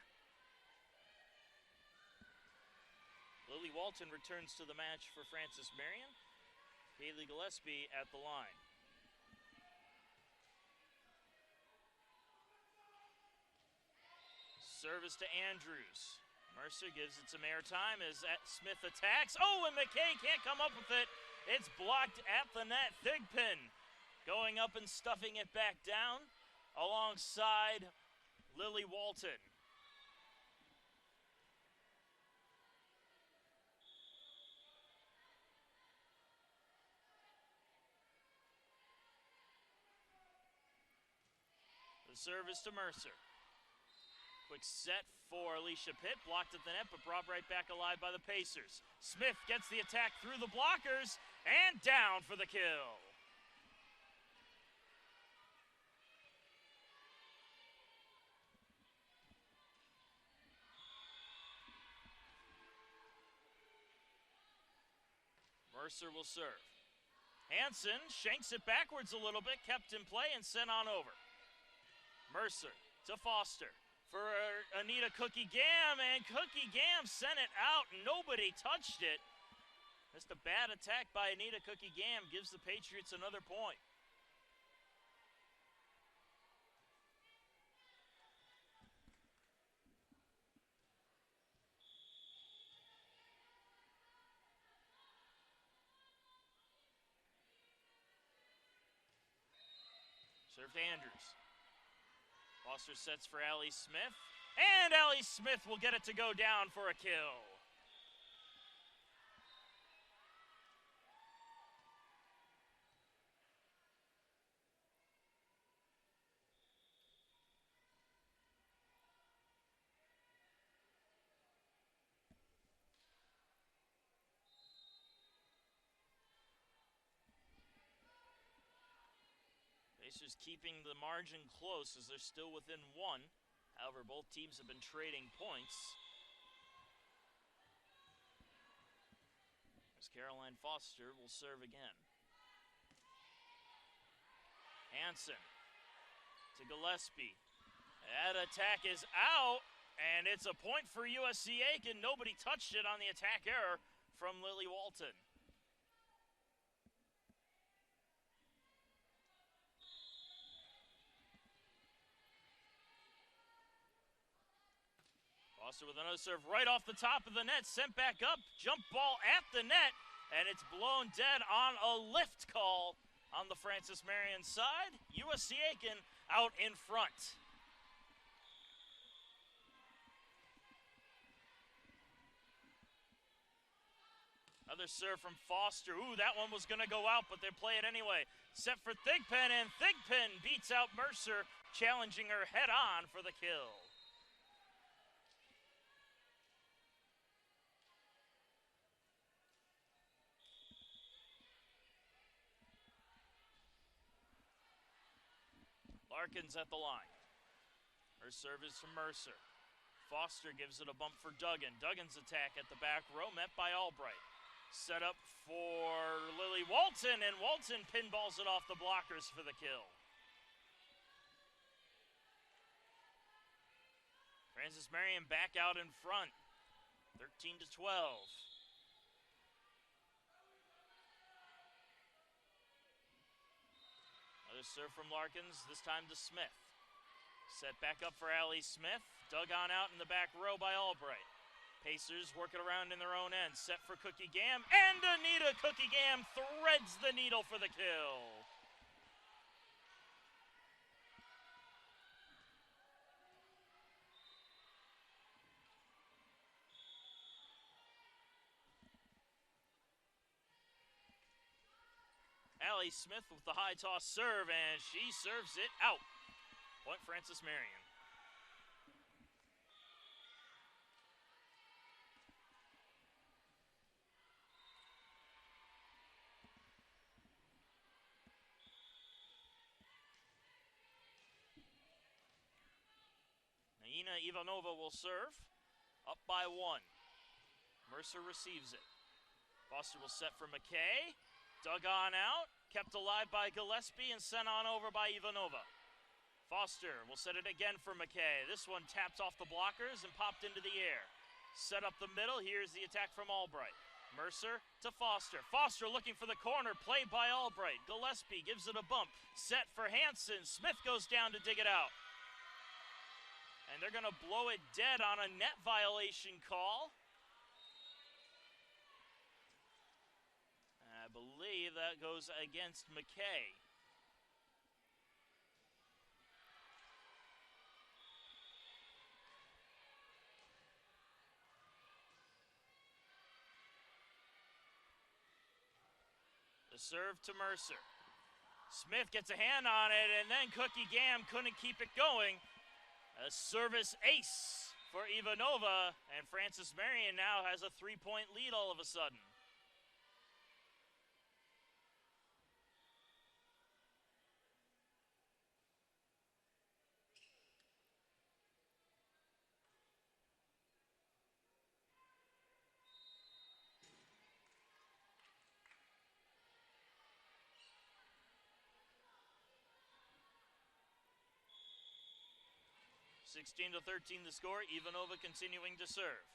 Lily Walton returns to the match for Frances Marion. Haley Gillespie at the line. Service to Andrews. Mercer gives it some airtime as Smith attacks. Oh, and McKay can't come up with it. It's blocked at the net. Thigpen going up and stuffing it back down alongside Lily Walton. The service to Mercer. Quick set for Alicia Pitt, blocked at the net, but brought right back alive by the Pacers. Smith gets the attack through the blockers, and down for the kill. Mercer will serve. Hansen shanks it backwards a little bit, kept in play, and sent on over. Mercer to Foster. For Anita Cookie Gam, and Cookie Gam sent it out. Nobody touched it. Just a bad attack by Anita Cookie Gam gives the Patriots another point. Serve to Andrews. Foster sets for Allie Smith, and Allie Smith will get it to go down for a kill. Pacers keeping the margin close as they're still within one. However, both teams have been trading points. As Caroline Foster will serve again. Hansen to Gillespie. That attack is out, and it's a point for USC Aiken. Nobody touched it on the attack error from Lily Walton. Foster with another serve right off the top of the net, sent back up, jump ball at the net, and it's blown dead on a lift call on the Frances Marion side. USC Aiken out in front. Another serve from Foster. Ooh, that one was going to go out, but they play it anyway. Set for Thigpen, and Thigpen beats out Mercer, challenging her head on for the kill. Larkins at the line. Her serve is from Mercer. Foster gives it a bump for Duggan. Duggan's attack at the back row met by Albright. Set up for Lily Walton, and Walton pinballs it off the blockers for the kill. Frances Marion back out in front, 13-12. Another serve from Larkins, this time to Smith. Set back up for Allie Smith. Dug on out in the back row by Albright. Pacers working around in their own end. Set for Cookie Gam, and Anita Cookie Gam threads the needle for the kill. Allie Smith with the high toss serve, and she serves it out. Point Francis Marion. Naina Ivanova will serve. Up by 1. Mercer receives it. Foster will set for McKay. Dug on out. Kept alive by Gillespie and sent on over by Ivanova. Foster will set it again for McKay. This one tapped off the blockers and popped into the air. Set up the middle. Here's the attack from Albright. Mercer to Foster. Foster looking for the corner. Played by Albright. Gillespie gives it a bump. Set for Hansen. Smith goes down to dig it out. And they're going to blow it dead on a net violation call. I believe that goes against McKay. The serve to Mercer. Smith gets a hand on it, and then Cookie Gam couldn't keep it going. A service ace for Ivanova, and Francis Marion now has a 3-point lead all of a sudden. (16 to 13) the score. Ivanova continuing to serve.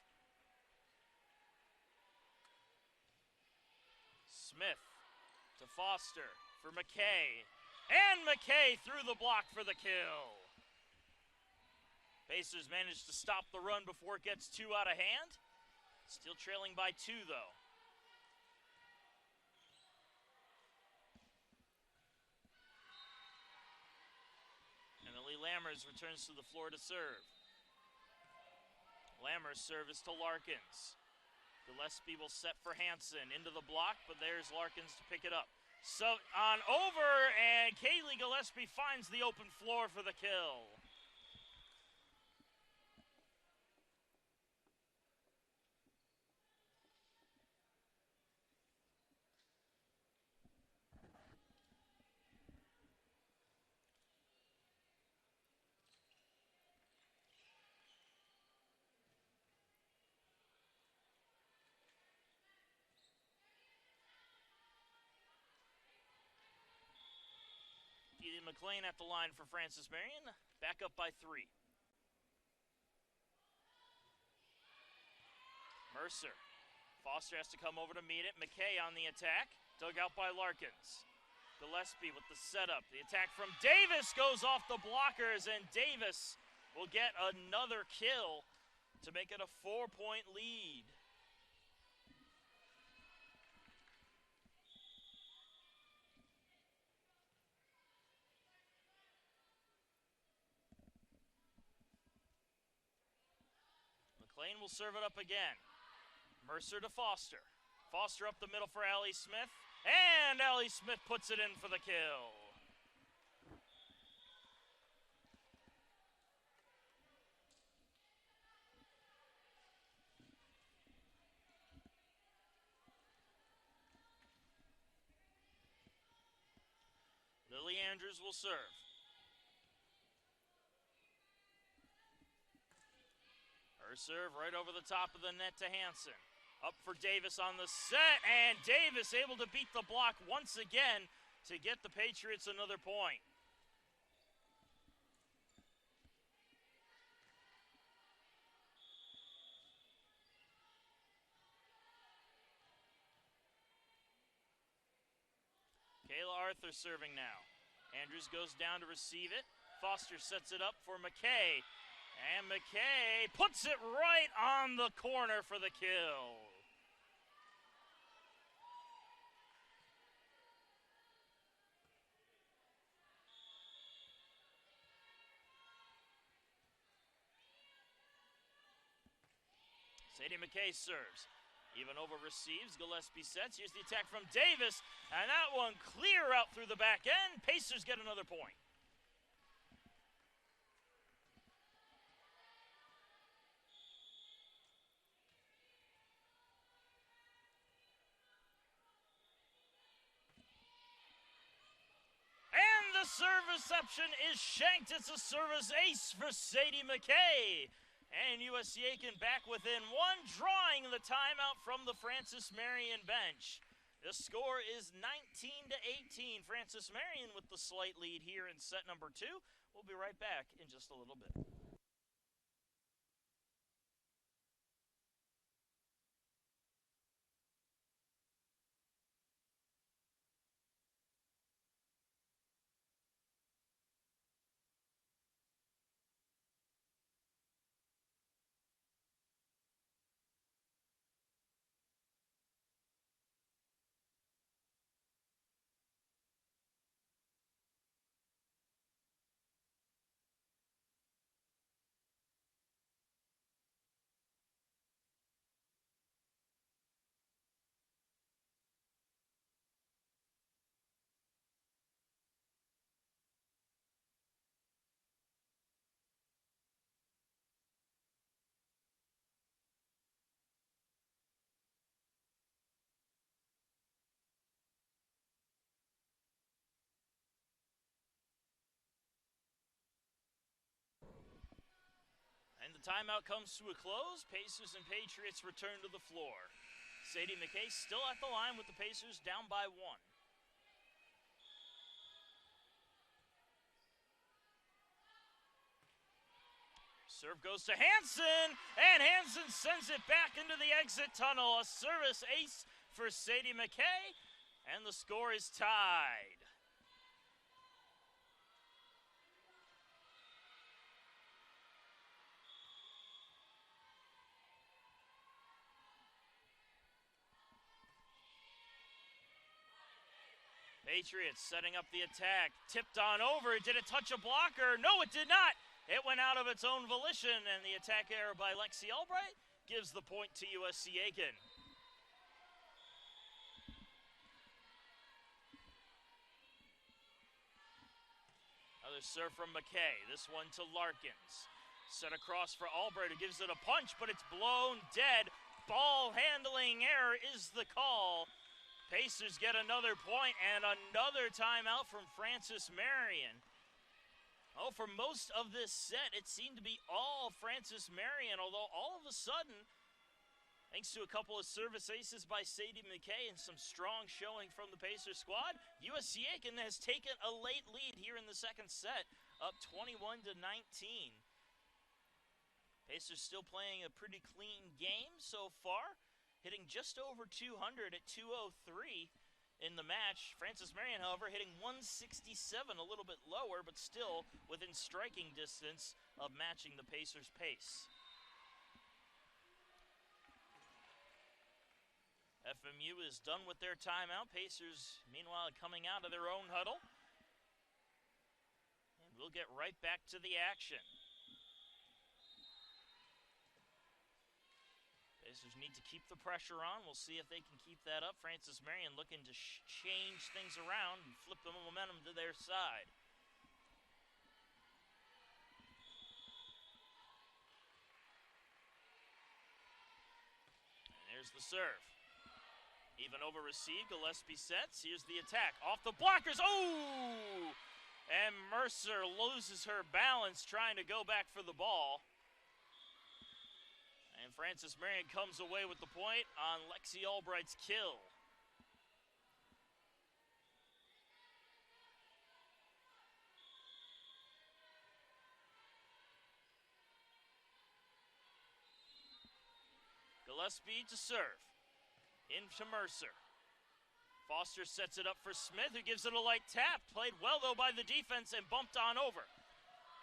Smith to Foster for McKay. And McKay through the block for the kill. Pacers managed to stop the run before it gets 2 out of hand. Still trailing by 2 though. Lammers returns to the floor to serve. Lammers' serve is to Larkins. Gillespie will set for Hansen into the block, but there's Larkins to pick it up. So on over, and Kaylee Gillespie finds the open floor for the kill. McLean at the line for Francis Marion, back up by 3. Mercer. Foster has to come over to meet it. McKay on the attack, dug out by Larkins. Gillespie with the setup. The attack from Davis goes off the blockers, and Davis will get another kill to make it a 4-point lead. McLean will serve it up again. Mercer to Foster. Foster up the middle for Allie Smith. And Allie Smith puts it in for the kill. Lily Andrews will serve. Her serve right over the top of the net to Hansen. Up for Davis on the set, and Davis able to beat the block once again to get the Patriots another point. Kayla Arthur serving now. Andrews goes down to receive it. Foster sets it up for McKay. And McKay puts it right on the corner for the kill. Sadie McKay serves. Ivanova receives, Gillespie sets. Here's the attack from Davis, and that one clear out through the back end. Pacers get another point. And the serve reception is shanked. It's a service ace for Sadie McKay. And USC Aiken back within one, drawing the timeout from the Francis Marion bench. The score is 19-18. Francis Marion with the slight lead here in set number 2. We'll be right back in just a little bit. And the timeout comes to a close. Pacers and Patriots return to the floor. Sadie McKay still at the line with the Pacers down by 1. Serve goes to Hansen, and Hansen sends it back into the exit tunnel. A service ace for Sadie McKay, and the score is tied. Patriots setting up the attack. Tipped on over. Did it touch a blocker? No, it did not. It went out of its own volition, and the attack error by Lexi Albright gives the point to USC Aiken. Another serve from McKay. This one to Larkins. Set across for Albright, who gives it a punch, but it's blown dead. Ball handling error is the call. Pacers get another point and another timeout from Francis Marion. Oh, for most of this set, it seemed to be all Francis Marion, although all of a sudden, thanks to a couple of service aces by Sadie McKay and some strong showing from the Pacers squad, USC Aiken has taken a late lead here in the second set, up 21-19. Pacers still playing a pretty clean game so far, hitting just over 200 at 203 in the match. Francis Marion, however, hitting 167, a little bit lower, but still within striking distance of matching the Pacers' pace. FMU is done with their timeout. Pacers, meanwhile, coming out of their own huddle. And we'll get right back to the action. Pacers need to keep the pressure on. We'll see if they can keep that up. Francis Marion looking to change things around and flip the momentum to their side. And there's the serve. Ivanova received, Gillespie sets. Here's the attack. Off the blockers. Oh! And Mercer loses her balance trying to go back for the ball. And Francis Marion comes away with the point on Lexi Albright's kill. Gillespie to serve. Into Mercer. Foster sets it up for Smith, who gives it a light tap. Played well, though, by the defense and bumped on over.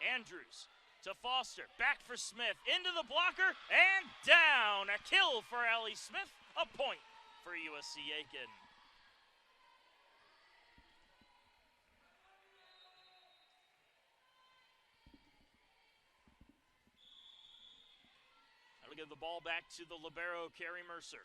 Andrews to Foster, back for Smith, into the blocker, and down. A kill for Allie Smith, a point for USC Aiken. That'll give the ball back to the libero, Carrie Mercer.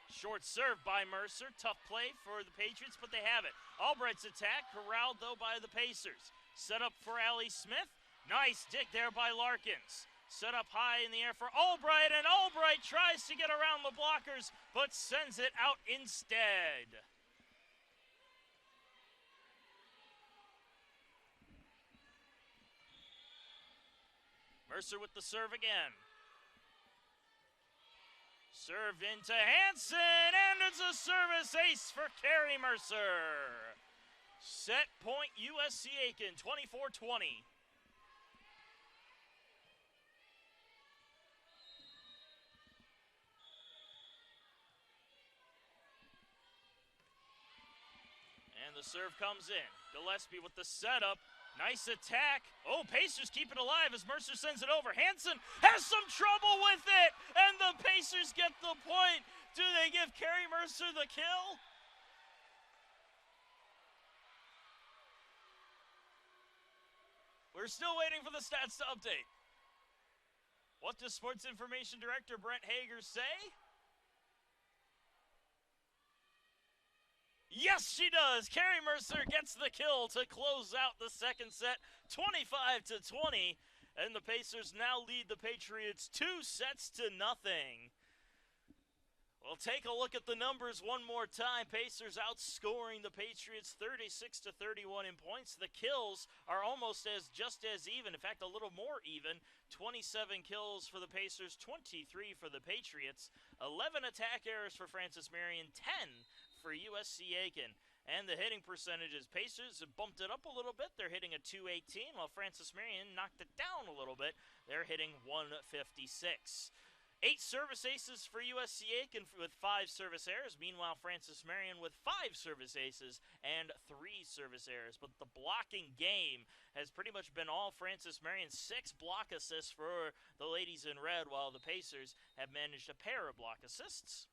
Short serve by Mercer. Tough play for the Patriots, but they have it. Albright's attack corralled, though, by the Pacers. Set up for Allie Smith. Nice dig there by Larkins. Set up high in the air for Albright, and Albright tries to get around the blockers, but sends it out instead. Mercer with the serve again. Serve into Hansen, and it's a service ace for Carrie Mercer. Set point USC Aiken, 24-20. And the serve comes in. Gillespie with the setup. Nice attack. Oh, Pacers keep it alive as Mercer sends it over. Hansen has some trouble with it, and the Pacers get the point. Do they give Carrie Mercer the kill? We're still waiting for the stats to update. What does Sports Information Director Brent Hager say? Yes, she does. Carrie Mercer gets the kill to close out the second set, 25-20, and the Pacers now lead the Patriots 2-0. We'll take a look at the numbers one more time. Pacers outscoring the Patriots 36-31 in points. The kills are almost just as even, in fact, a little more even. 27 kills for the Pacers, 23 for the Patriots. 11 attack errors for Francis Marion, 10 for USC Aiken. And the hitting percentages, Pacers have bumped it up a little bit. They're hitting a .218, while Francis Marion knocked it down a little bit. They're hitting .156. 8 service aces for USC Aiken with 5 service errors. Meanwhile, Francis Marion with 5 service aces and 3 service errors. But the blocking game has pretty much been all Francis Marion. 6 block assists for the ladies in red, while the Pacers have managed a pair of block assists.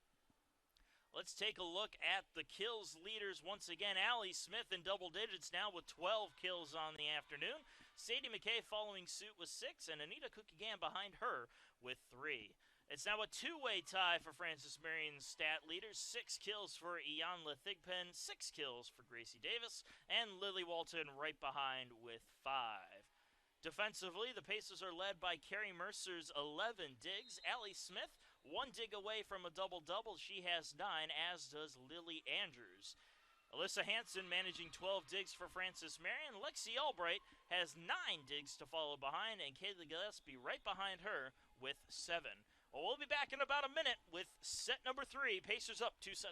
Let's take a look at the kills leaders once again. Allie Smith in double digits now with 12 kills on the afternoon. Sadie McKay following suit with 6, and Anita Cookigan behind her with 3. It's now a two-way tie for Francis Marion's stat leaders. 6 kills for Iyanla Thigpen, 6 kills for Gracie Davis, and Lily Walton right behind with 5. Defensively, the Pacers are led by Carrie Mercer's 11 digs. Allie Smith, 1 dig away from a double-double. She has 9, as does Lily Andrews. Alyssa Hansen managing 12 digs for Francis Marion. Lexi Albright has 9 digs to follow behind, and Kaylee Gillespie right behind her with 7. Well, we'll be back in about a minute with set number 3. Pacers up 2-0.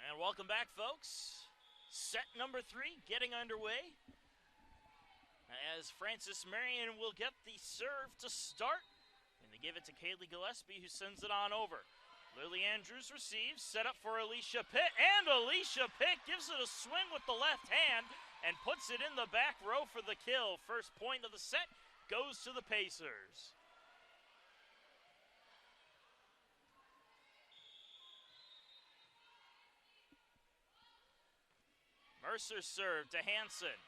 And welcome back, folks. Set number 3 getting underway as Francis Marion will get the serve to start. And they give it to Kaylee Gillespie, who sends it on over. Lily Andrews receives, set up for Alicia Pitt, and Alicia Pitt gives it a swing with the left hand and puts it in the back row for the kill. First point of the set goes to the Pacers. Mercer serve to Hansen.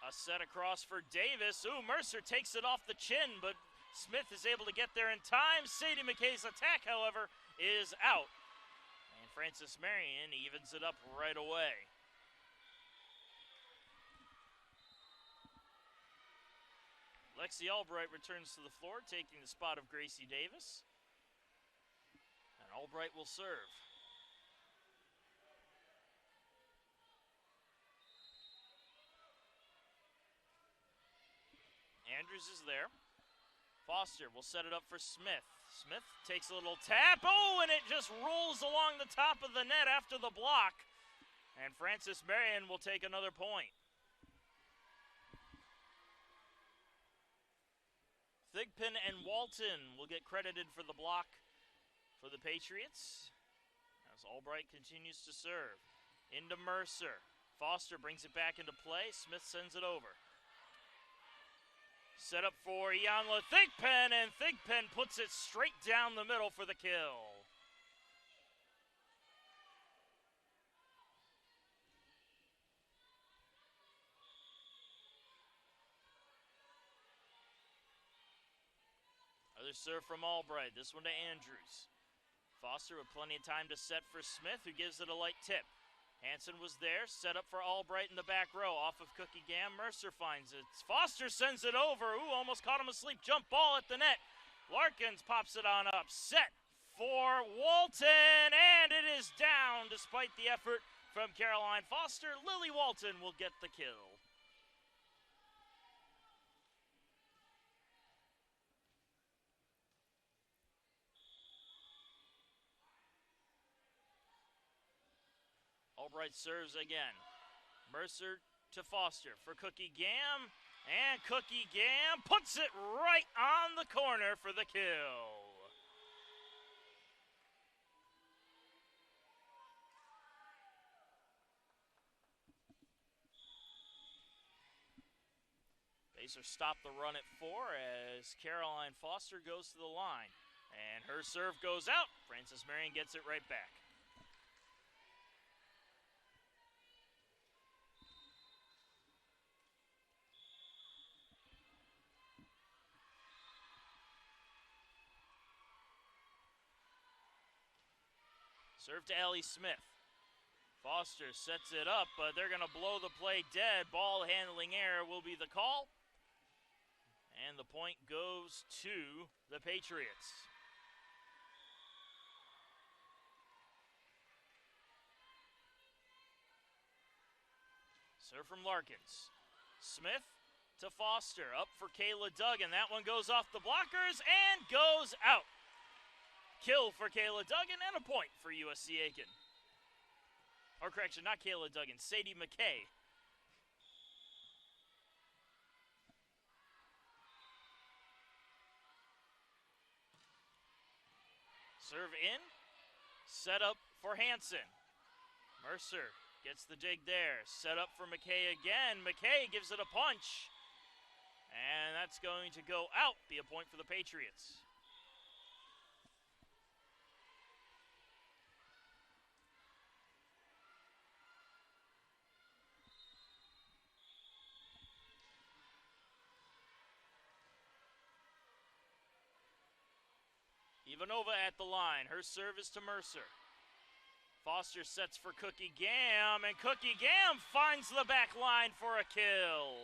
A set across for Davis. Ooh, Mercer takes it off the chin, but Smith is able to get there in time. Sadie McKay's attack, however, is out. And Francis Marion evens it up right away. Lexi Albright returns to the floor, taking the spot of Gracie Davis. And Albright will serve. Andrews is there. Foster will set it up for Smith. Smith takes a little tap. Oh, and it just rolls along the top of the net after the block. And Francis Marion will take another point. Thigpen and Walton will get credited for the block for the Patriots as Albright continues to serve. Into Mercer. Foster brings it back into play. Smith sends it over. Set up for Iyanla Thigpen, and Thigpen puts it straight down the middle for the kill. Another serve from Albright, this one to Andrews. Foster with plenty of time to set for Smith, who gives it a light tip. Hansen was there, set up for Albright in the back row, off of Cookie Gam. Mercer finds it. Foster sends it over. Ooh, almost caught him asleep. Jump ball at the net. Larkins pops it on up. Set for Walton, and it is down despite the effort from Caroline Foster. Lily Walton will get the kill. Albright serves again. Mercer to Foster for Cookie Gam. And Cookie Gam puts it right on the corner for the kill. Pacer stopped the run at 4 as Caroline Foster goes to the line. And her serve goes out. Francis Marion gets it right back. Serve to Allie Smith. Foster sets it up, but they're going to blow the play dead. Ball handling error will be the call. And the point goes to the Patriots. Serve from Larkins. Smith to Foster. Up for Kayla Duggan. That one goes off the blockers and goes out. Kill for Kayla Duggan and a point for USC Aiken. Or correction, not Kayla Duggan, Sadie McKay. Serve in, set up for Hansen. Mercer gets the dig there, set up for McKay again. McKay gives it a punch. And that's going to go out, be a point for the Patriots. Ivanova at the line. Her serve is to Mercer. Foster sets for Cookie Gam, and Cookie Gam finds the back line for a kill.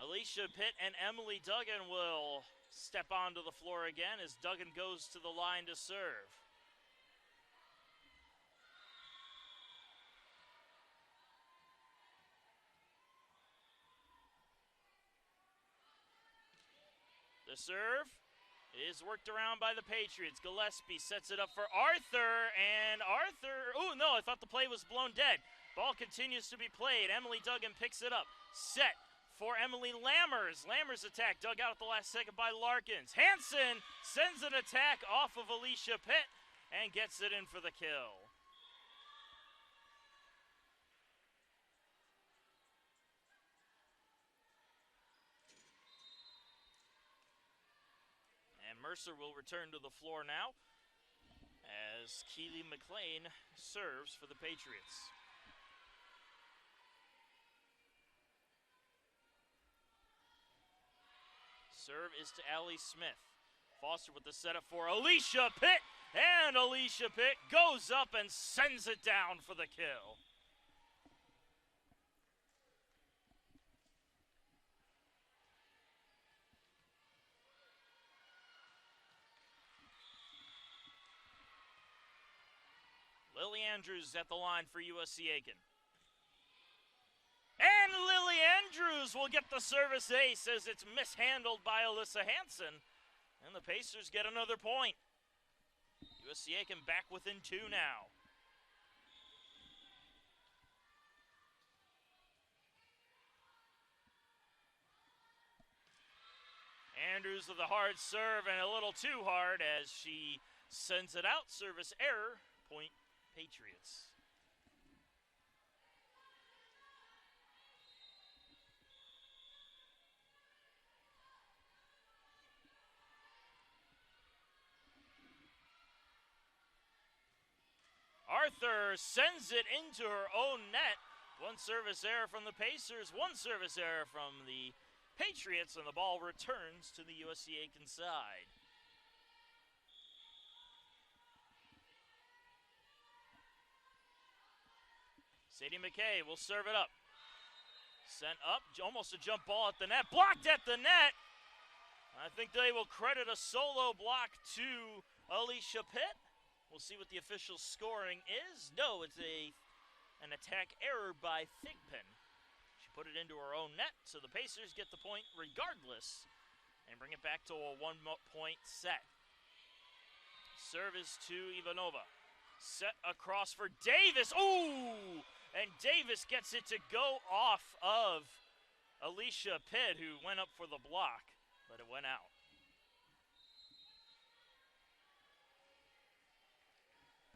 Alicia Pitt and Emily Duggan will step onto the floor again as Duggan goes to the line to serve. The serve is worked around by the Patriots. Gillespie sets it up for Arthur, and Arthur, oh no, I thought the play was blown dead. Ball continues to be played. Emily Duggan picks it up. Set for Emily Lammers. Lammers attack dug out at the last second by Larkins. Hansen sends an attack off of Alicia Pitt and gets it in for the kill. Mercer will return to the floor now as Keely McLean serves for the Patriots. Serve is to Allie Smith. Foster with the setup for Alicia Pitt, and Alicia Pitt goes up and sends it down for the kill. Lily Andrews at the line for USC Aiken. And Lily Andrews will get the service ace as it's mishandled by Alyssa Hansen. And the Pacers get another point. USC Aiken back within 2 now. Andrews with a hard serve and a little too hard as she sends it out. Service error, point Patriots. Arthur sends it into her own net. One service error from the Pacers, one service error from the Patriots, and the ball returns to the USC Aiken side. Sadie McKay will serve it up. Sent up, almost a jump ball at the net, blocked at the net. I think they will credit a solo block to Alicia Pitt. We'll see what the official scoring is. No, it's an attack error by Thigpen. She put it into her own net, so the Pacers get the point regardless and bring it back to a 1-point set. Service to Ivanova. Set across for Davis. Ooh! And Davis gets it to go off of Alicia Pitt, who went up for the block, but it went out.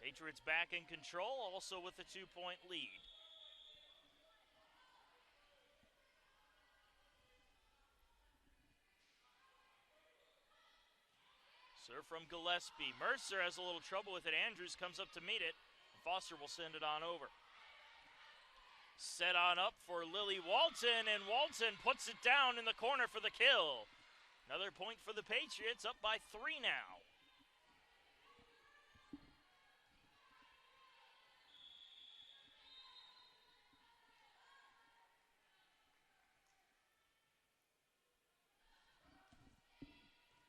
Patriots back in control, also with a 2-point lead. Serve from Gillespie. Mercer has a little trouble with it. Andrews comes up to meet it. Foster will send it on over. Set on up for Lily Walton, and Walton puts it down in the corner for the kill. Another point for the Patriots, up by 3 now.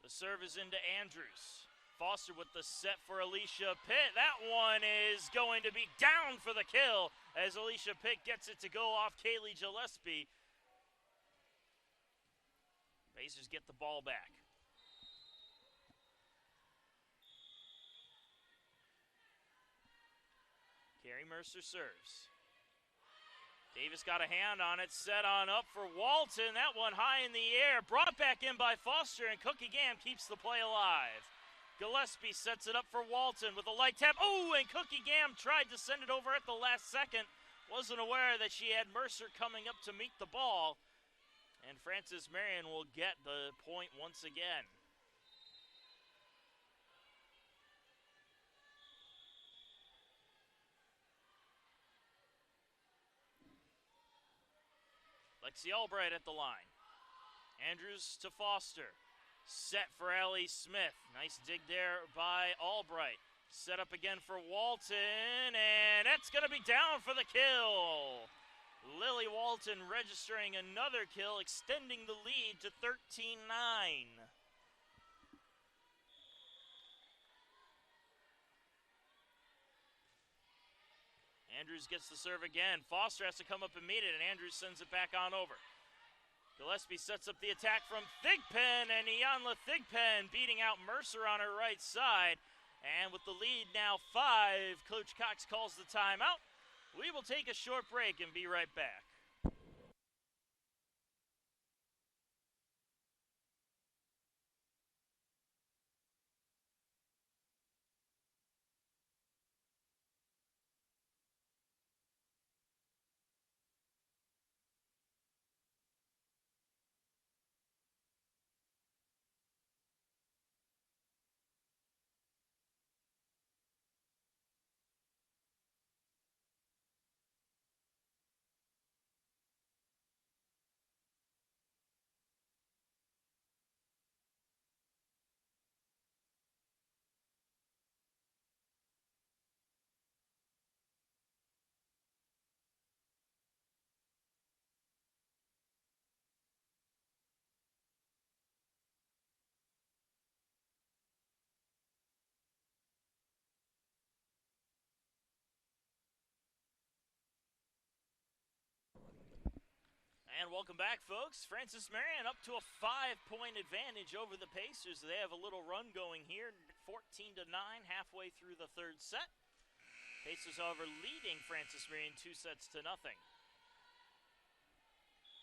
The serve is into Andrews. Foster with the set for Alicia Pitt. That one is going to be down for the kill as Alicia Pitt gets it to go off Kaylee Gillespie. Pacers get the ball back. Carrie Mercer serves. Davis got a hand on it, set on up for Walton. That one high in the air, brought back in by Foster, and Cookie Gam keeps the play alive. Gillespie sets it up for Walton with a light tap. Oh, and Cookie Gam tried to send it over at the last second. Wasn't aware that she had Mercer coming up to meet the ball. And Frances Marion will get the point once again. Lexi Albright at the line. Andrews to Foster. Set for Allie Smith. Nice dig there by Albright. Set up again for Walton, and that's going to be down for the kill. Lily Walton registering another kill, extending the lead to 13-9. Andrews gets the serve again. Foster has to come up and meet it, and Andrews sends it back on over. Gillespie sets up the attack from Thigpen, and Ianla Thigpen beating out Mercer on her right side. And with the lead now 5, Coach Cox calls the timeout. We will take a short break and be right back. And welcome back, folks. Francis Marion up to a 5-point advantage over the Pacers. They have a little run going here, 14-9, halfway through the third set. Pacers, however, leading Francis Marion 2-0.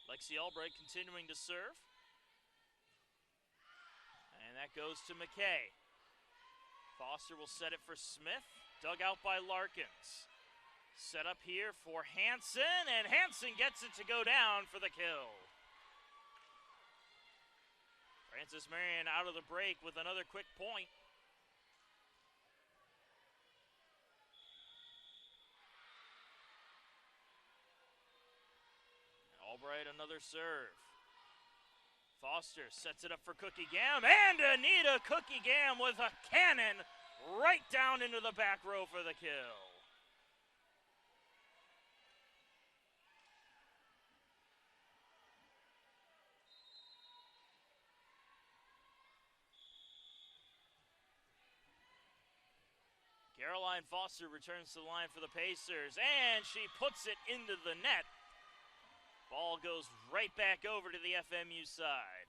Lexi Albright continuing to serve. And that goes to McKay. Foster will set it for Smith, dug out by Larkins. Set up here for Hansen, and Hansen gets it to go down for the kill. Francis Marion out of the break with another quick point. Albright another serve. Foster sets it up for Cookie Gam, and Anita Cookie Gam with a cannon right down into the back row for the kill. Caroline Foster returns to the line for the Pacers, and she puts it into the net. Ball goes right back over to the FMU side.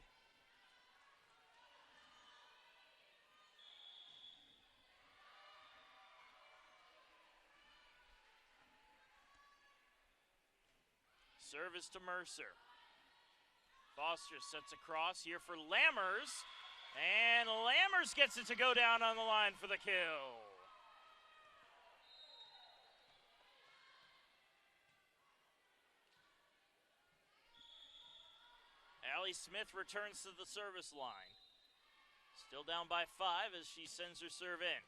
Service to Mercer. Foster sets across here for Lammers, and Lammers gets it to go down on the line for the kill. Allie Smith returns to the service line. Still down by 5 as she sends her serve in.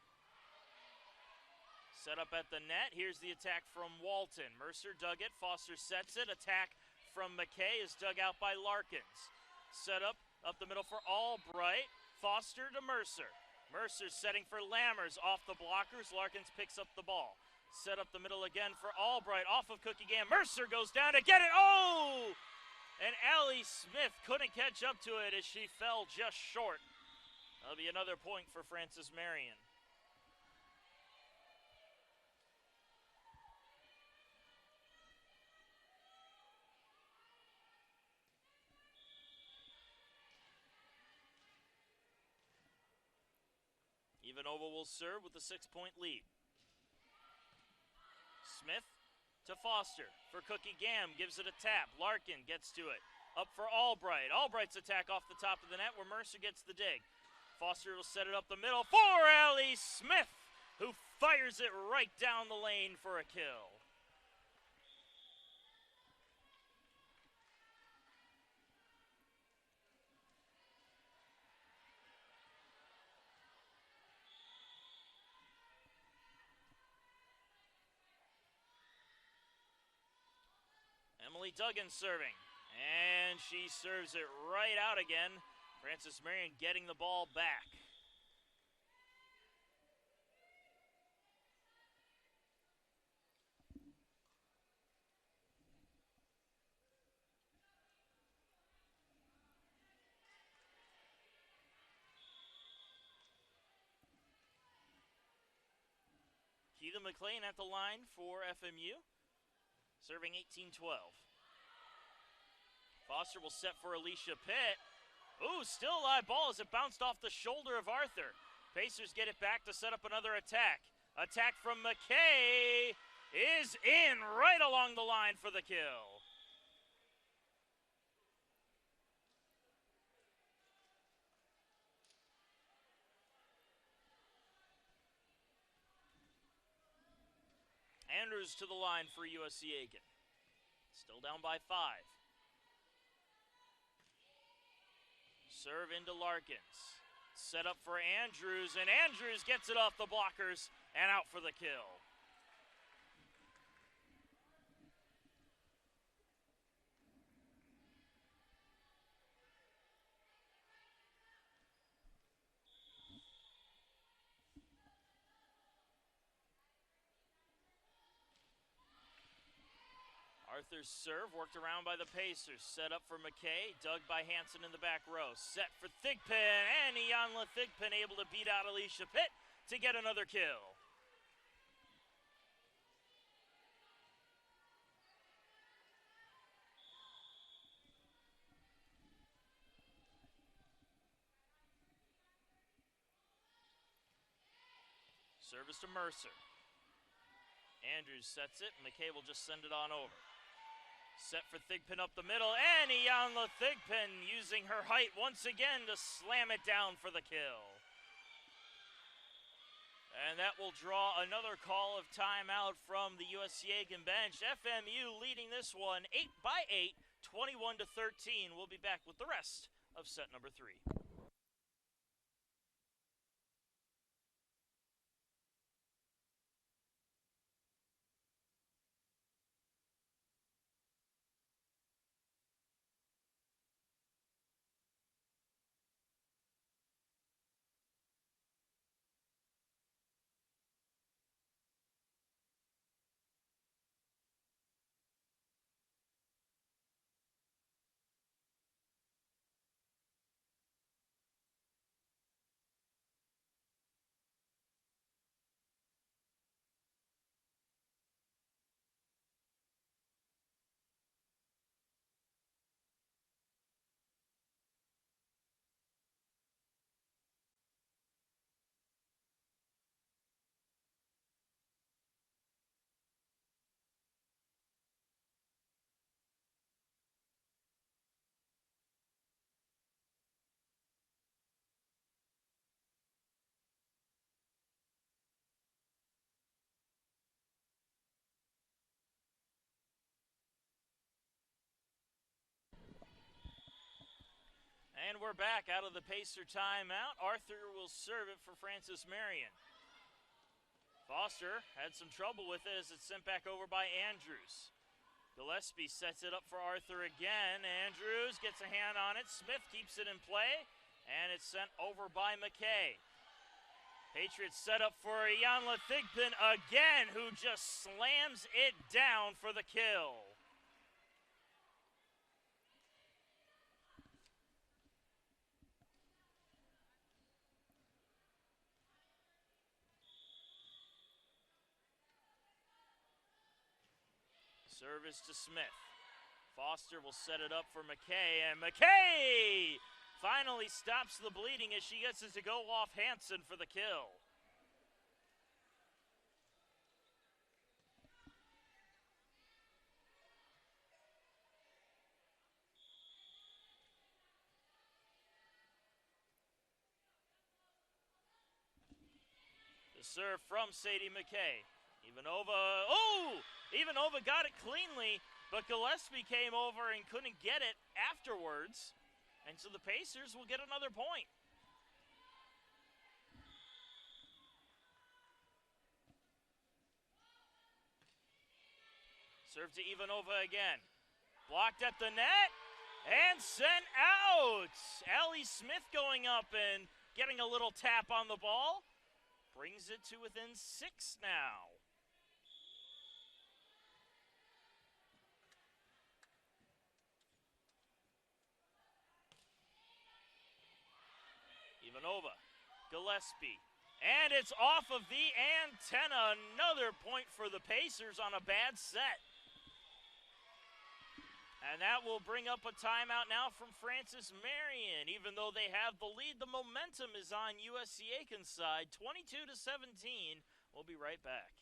Set up at the net. Here's the attack from Walton. Mercer dug it. Foster sets it. Attack from McKay is dug out by Larkins. Set up the middle for Albright. Foster to Mercer. Mercer setting for Lammers. Off the blockers. Larkins picks up the ball. Set up the middle again for Albright. Off of Cookie Gam. Mercer goes down to get it. Oh! And Allie Smith couldn't catch up to it as she fell just short. That'll be another point for Francis Marion. Ivanova will serve with a 6-point lead. Smith to Foster for Cookie Gam, gives it a tap. Larkin gets to it. Up for Albright. Albright's attack off the top of the net where Mercer gets the dig. Foster will set it up the middle for Allie Smith, who fires it right down the lane for a kill. Emily Duggan serving, and she serves it right out again. Francis Marion getting the ball back. Keitha McLean at the line for FMU, serving 18-12. Foster will set for Alicia Pitt. Ooh, still a live ball as it bounced off the shoulder of Arthur. Pacers get it back to set up another attack. Attack from McKay is in right along the line for the kill. Andrews to the line for USC Aiken. Still down by 5. Serve into Larkins. Set up for Andrews, and Andrews gets it off the blockers and out for the kill. Arthur's serve worked around by the Pacers. Set up for McKay, dug by Hansen in the back row. Set for Thigpen, and Iyanla Thigpen able to beat out Alicia Pitt to get another kill. Service to Mercer. Andrews sets it. McKay will just send it on over. Set for Thigpen up the middle, and Iyanla Thigpen using her height once again to slam it down for the kill. And that will draw another call of timeout from the USC Aiken bench. FMU leading this one 8-8, 21-13. We'll be back with the rest of set number 3. And we're back out of the Pacer timeout. Arthur will serve it for Francis Marion. Foster had some trouble with it as it's sent back over by Andrews. Gillespie sets it up for Arthur again. Andrews gets a hand on it. Smith keeps it in play, and it's sent over by McKay. Patriots set up for Iyanla Thigpen again, who just slams it down for the kill. Service to Smith. Foster will set it up for McKay, and McKay finally stops the bleeding as she gets it to go off Hansen for the kill. The serve from Sadie McKay. Ivanova got it cleanly, but Gillespie came over and couldn't get it afterwards. And so the Pacers will get another point. Serve to Ivanova again. Blocked at the net and sent out. Allie Smith going up and getting a little tap on the ball. Brings it to within 6 now. Ivanova, Gillespie, and it's off of the antenna. Another point for the Pacers on a bad set. And that will bring up a timeout now from Francis Marion. Even though they have the lead, the momentum is on USC Aiken's side, 22-17. We'll be right back.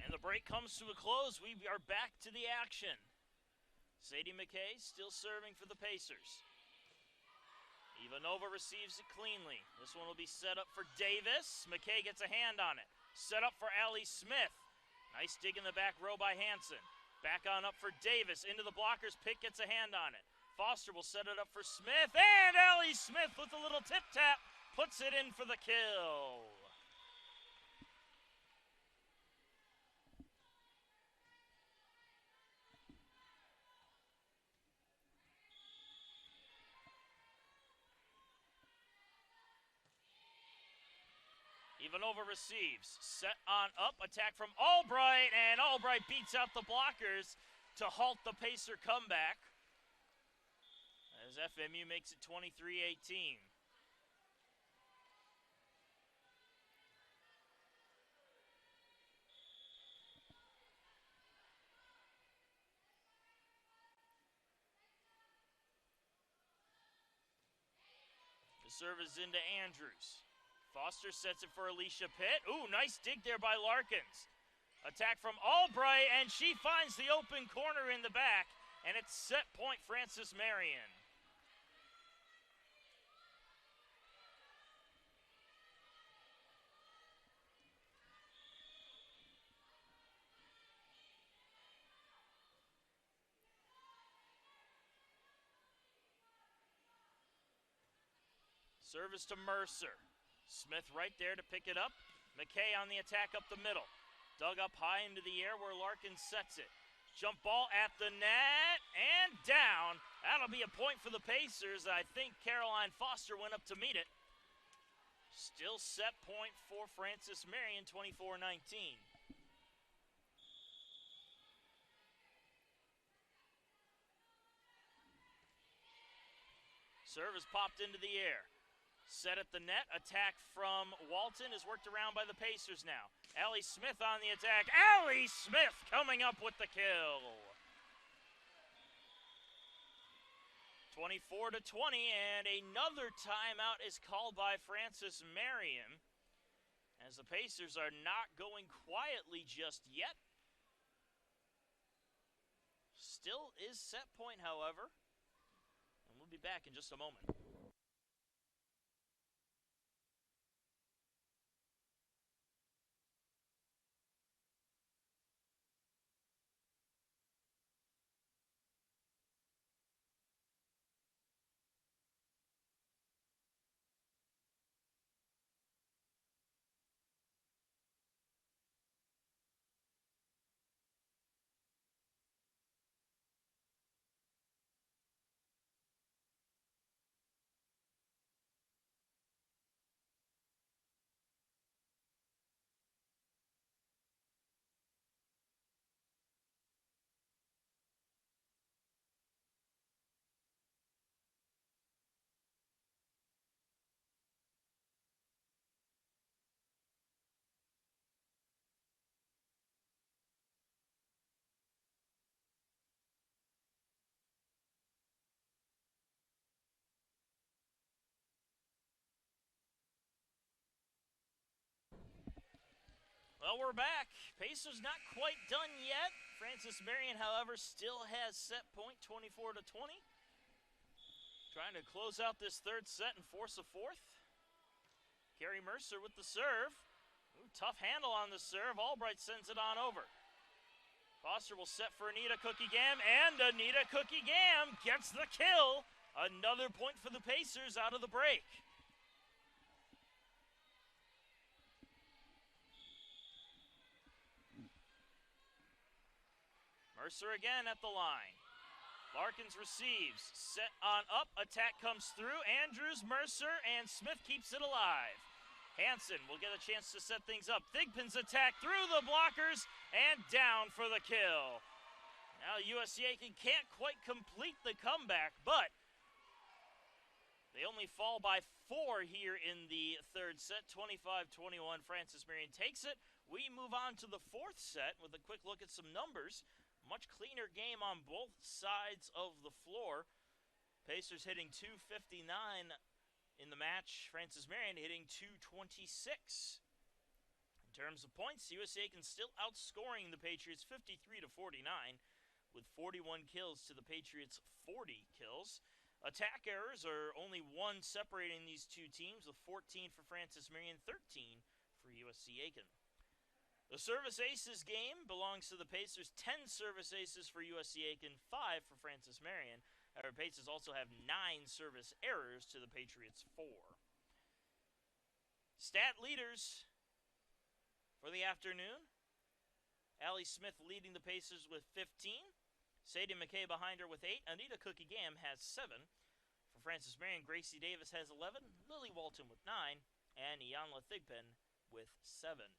And the break comes to a close. We are back to the action. Sadie McKay still serving for the Pacers. Ivanova receives it cleanly. This one will be set up for Davis. McKay gets a hand on it. Set up for Allie Smith. Nice dig in the back row by Hansen. Back on up for Davis. Into the blockers. Pick gets a hand on it. Foster will set it up for Smith. And Allie Smith with a little tip-tap puts it in for the kill. Ivanova receives, set on up, attack from Albright, and Albright beats out the blockers to halt the Pacer comeback as FMU makes it 23-18. The serve is into Andrews. Foster sets it for Alicia Pitt. Ooh, nice dig there by Larkins. Attack from Albright, and she finds the open corner in the back, and it's set point Francis Marion. Service to Mercer. Smith right there to pick it up. McKay on the attack up the middle. Dug up high into the air where Larkin sets it. Jump ball at the net and down. That'll be a point for the Pacers. I think Caroline Foster went up to meet it. Still set point for Francis Marion, 24-19. Serve is popped into the air. Set at the net, attack from Walton is worked around by the Pacers now. Allie Smith on the attack. Allie Smith coming up with the kill. 24-20, and another timeout is called by Francis Marion as the Pacers are not going quietly just yet. Still is set point, however, and we'll be back in just a moment. Well, we're back. Pacers not quite done yet. Francis Marion, however, still has set point 24-20. Trying to close out this third set and force a fourth. Carrie Mercer with the serve. Ooh, tough handle on the serve. Albright sends it on over. Foster will set for Anita Cookie Gam, and Anita Cookie Gam gets the kill. Another point for the Pacers out of the break. Mercer again at the line. Larkins receives, set on up, attack comes through. Andrews, Mercer, and Smith keeps it alive. Hansen will get a chance to set things up. Thigpen's attack through the blockers and down for the kill. Now USC Aiken can't quite complete the comeback, but they only fall by 4 here in the third set. 25-21, Francis Marion takes it. We move on to the fourth set with a quick look at some numbers. Much cleaner game on both sides of the floor. Pacers hitting 259 in the match. Francis Marion hitting 226. In terms of points, USA can still outscoring the Patriots 53-49 with 41 kills to the Patriots' 40 kills. Attack errors are only one separating these two teams, with 14 for Francis Marion, 13 for USC Aiken. The service aces game belongs to the Pacers. 10 service aces for USC Aiken, 5 for Francis Marion. However, Pacers also have 9 service errors to the Patriots' 4. Stat leaders for the afternoon. Allie Smith leading the Pacers with 15. Sadie McKay behind her with 8. Anita Cookie Gam has 7. For Francis Marion, Gracie Davis has 11. Lily Walton with 9. And Ianla Thigpen with 7.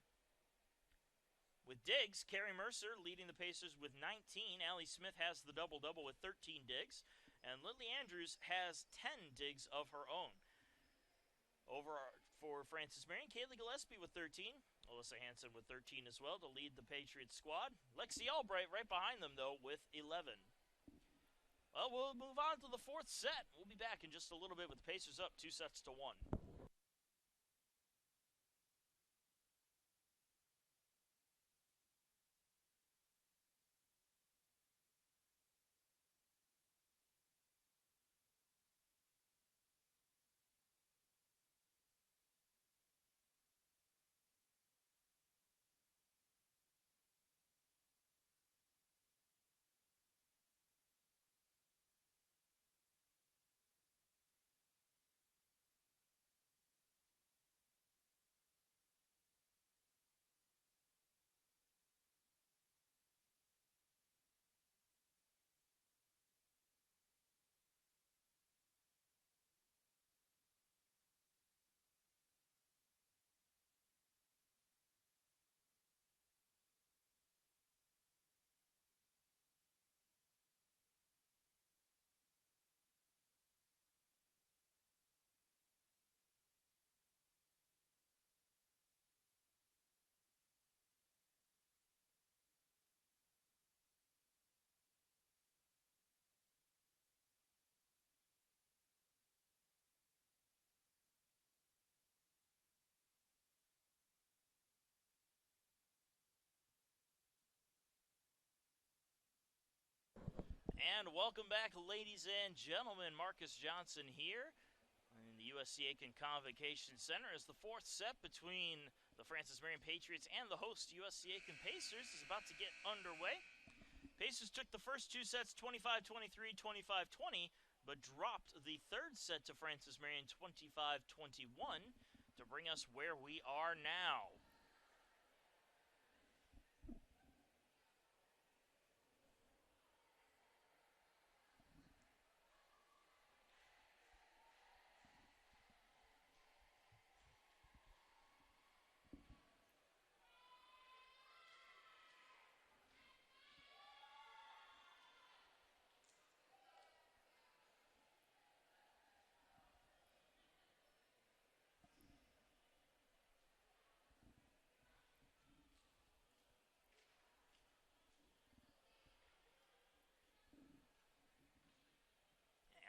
With digs, Carrie Mercer leading the Pacers with 19. Allie Smith has the double-double with 13 digs. And Lily Andrews has 10 digs of her own. Over for Francis Marion, Kaylee Gillespie with 13. Alyssa Hansen with 13 as well to lead the Patriots squad. Lexi Albright right behind them, though, with 11. Well, we'll move on to the 4th set. We'll be back in just a little bit with the Pacers up 2-1. And welcome back, ladies and gentlemen. Marcus Johnson here in the USC Aiken Convocation Center as the 4th set between the Francis Marion Patriots and the host USC Aiken Pacers is about to get underway. Pacers took the first 2 sets 25-23, 25-20, but dropped the 3rd set to Francis Marion 25-21 to bring us where we are now.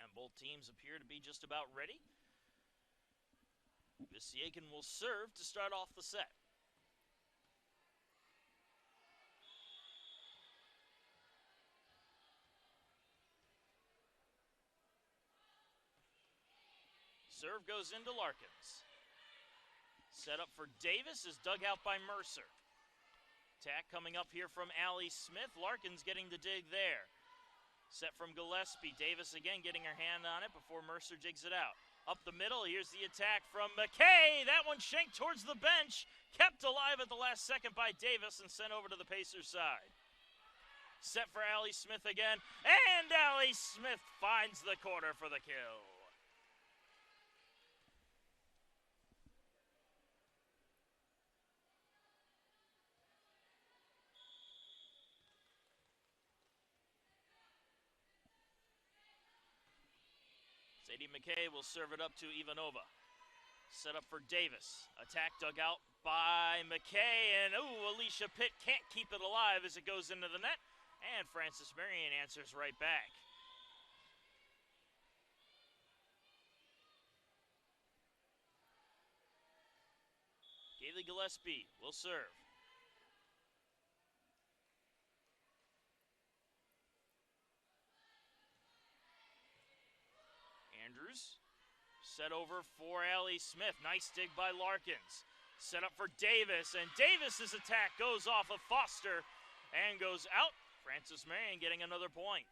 And both teams appear to be just about ready. USC Aiken will serve to start off the set. Serve goes into Larkins. Set up for Davis is dug out by Mercer. Attack coming up here from Allie Smith. Larkins getting the dig there. Set from Gillespie. Davis again getting her hand on it before Mercer digs it out. Up the middle, here's the attack from McKay. That one shanked towards the bench. Kept alive at the last second by Davis and sent over to the Pacers side. Set for Allie Smith again. And Allie Smith finds the corner for the kill. Sadie McKay will serve it up to Ivanova. Set up for Davis. Attack dug out by McKay. And, Alicia Pitt can't keep it alive as it goes into the net. And Francis Marion answers right back. Kaylee Gillespie will serve. Andrews. Set over for Allie Smith. Nice dig by Larkins. Set up for Davis, and Davis's attack goes off of Foster and goes out. Francis Marion getting another point.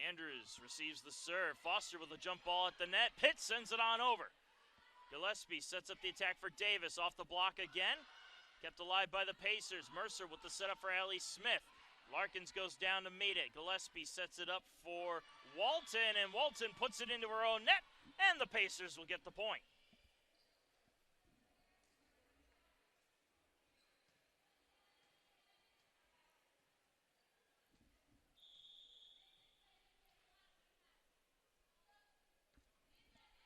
Andrews receives the serve. Foster with a jump ball at the net. Pitt sends it on over. Gillespie sets up the attack for Davis. Off the block again. Kept alive by the Pacers. Mercer with the setup for Allie Smith. Larkins goes down to meet it. Gillespie sets it up for Walton, and Walton puts it into her own net, and the Pacers will get the point.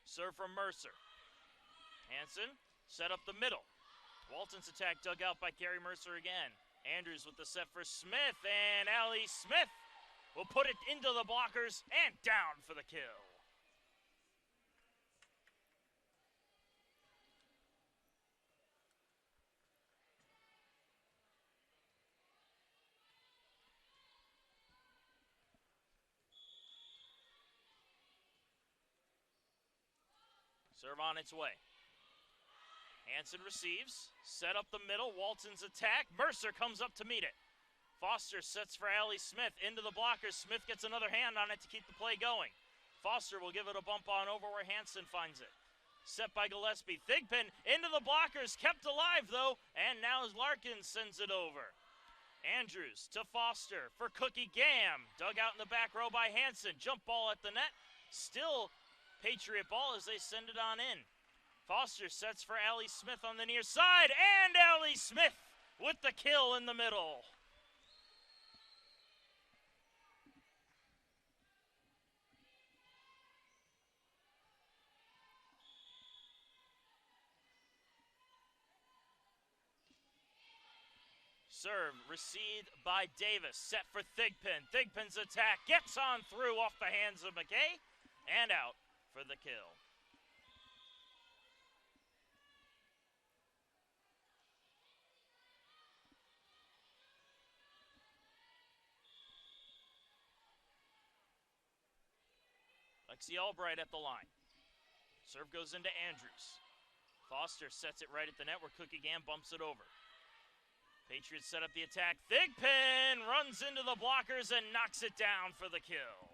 Serve from Mercer. Hanson set up the middle. Walton's attack dug out by Carrie Mercer again. Andrews with the set for Smith, and Allie Smith will put it into the blockers and down for the kill. Serve on its way. Hanson receives, set up the middle, Walton's attack. Mercer comes up to meet it. Foster sets for Allie Smith into the blockers. Smith gets another hand on it to keep the play going. Foster will give it a bump on over where Hanson finds it. Set by Gillespie. Thigpen into the blockers, kept alive though, and now Larkins sends it over. Andrews to Foster for Cookie Gam. Dug out in the back row by Hanson. Jump ball at the net. Still Patriot ball as they send it on in. Foster sets for Allie Smith on the near side, and Allie Smith with the kill in the middle. Serve received by Davis, set for Thigpen. Thigpen's attack gets on through off the hands of McKay and out for the kill. Lexi Albright at the line. Serve goes into Andrews. Foster sets it right at the net where Cookie Gam bumps it over. Patriots set up the attack. Thigpen runs into the blockers and knocks it down for the kill.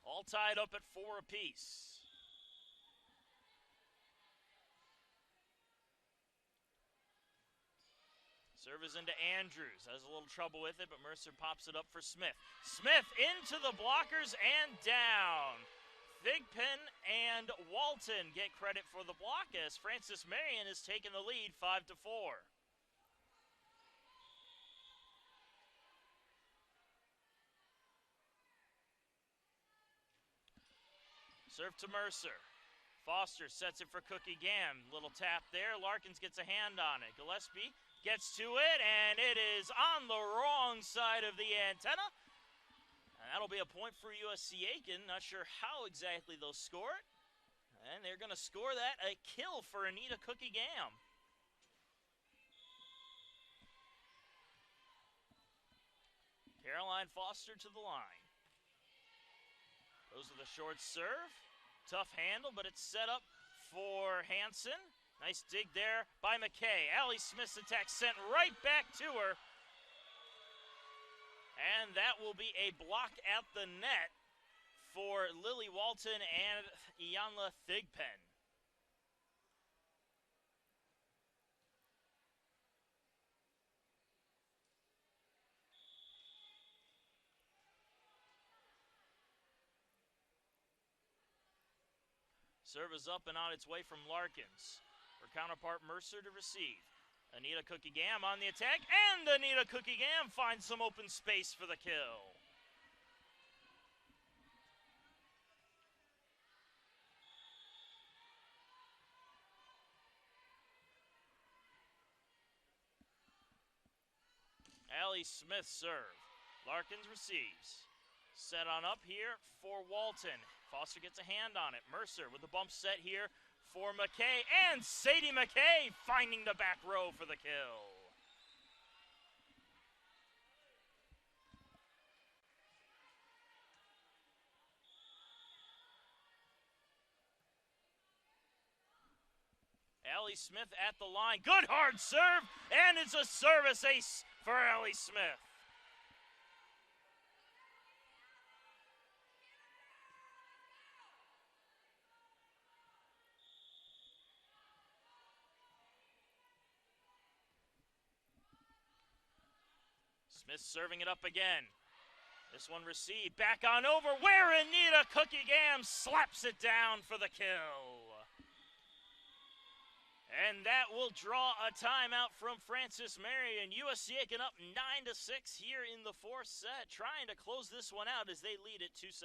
All tied up at 4 apiece. Serve is into Andrews. Has a little trouble with it, but Mercer pops it up for Smith. Smith into the blockers and down. Thigpen and Walton get credit for the block as Francis Marion has taken the lead 5-4. Serve to Mercer. Foster sets it for Cookie Gam. Little tap there. Larkins gets a hand on it. Gillespie gets to it, and it is on the wrong side of the antenna. And that'll be a point for USC Aiken. Not sure how exactly they'll score it. And they're going to score that a kill for Anita Cookie Gam. Caroline Foster to the line. Goes with a short serve. Tough handle, but it's set up for Hanson. Nice dig there by McKay. Allie Smith's attack sent right back to her. And that will be a block at the net for Lily Walton and Iyanla Thigpen. Serve is up and on its way from Larkins. Her counterpart Mercer to receive. Anita Cookie Gam on the attack, and Anita Cookie Gam finds some open space for the kill. Allie Smith serve. Larkins receives. Set on up here for Walton. Foster gets a hand on it. Mercer with the bump set here for McKay. And Sadie McKay finding the back row for the kill. Allie Smith at the line. Good hard serve. And it's a service ace for Allie Smith. Smith serving it up again. This one received, back on over, where Anita Cookie Gam slaps it down for the kill. And that will draw a timeout from Francis Marion. USC getting up 9-6 here in the fourth set, trying to close this one out as they lead it 2-1.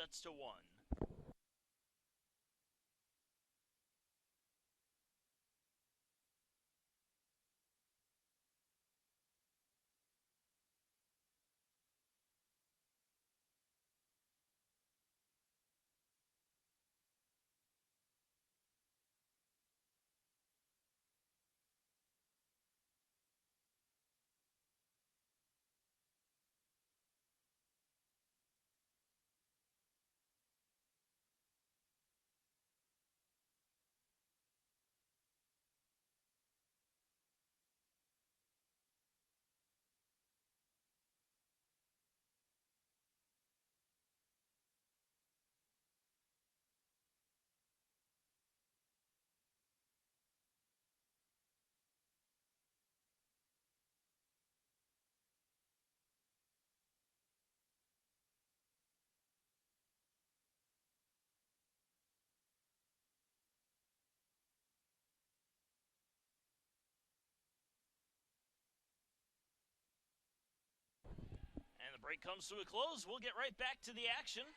And the break comes to a close. We'll get right back to the action.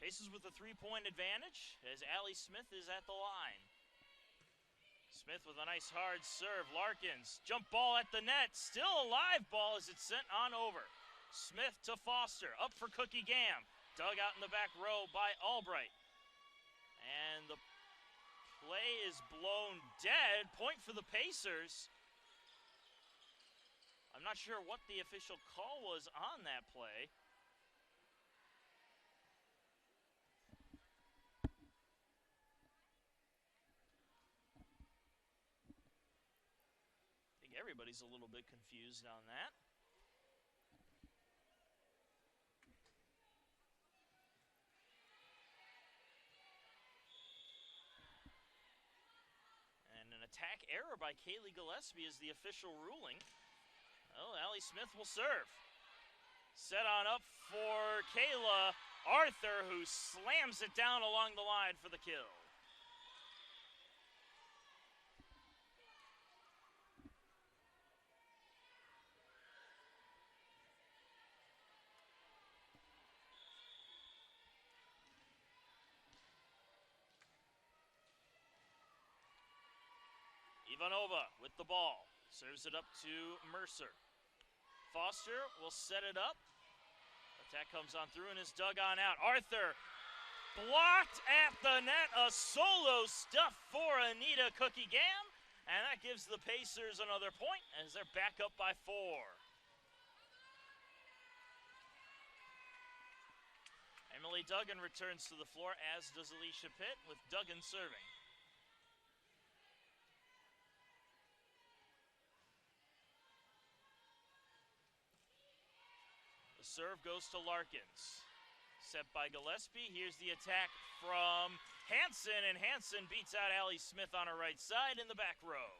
Pacers with a 3-point advantage as Allie Smith is at the line. Smith with a nice hard serve. Larkins, jump ball at the net. Still a live ball as it's sent on over. Smith to Foster, up for Cookie Gam. Dug out in the back row by Albright. And the play is blown dead. Point for the Pacers. I'm not sure what the official call was on that play. I think everybody's a little bit confused on that. And an attack error by Kaylee Gillespie is the official ruling. Oh, Allie Smith will serve. Set on up for Kayla Arthur, who slams it down along the line for the kill. Ivanova with the ball. Serves it up to Mercer. Foster will set it up. Attack comes on through and is dug on out. Arthur blocked at the net. A solo stuff for Anita Cookie Gam. And that gives the Pacers another point as they're back up by 4. Emily Duggan returns to the floor, as does Alicia Pitt, with Duggan serving. Serve goes to Larkins. Set by Gillespie. Here's the attack from Hanson, and Hanson beats out Allie Smith on her right side in the back row.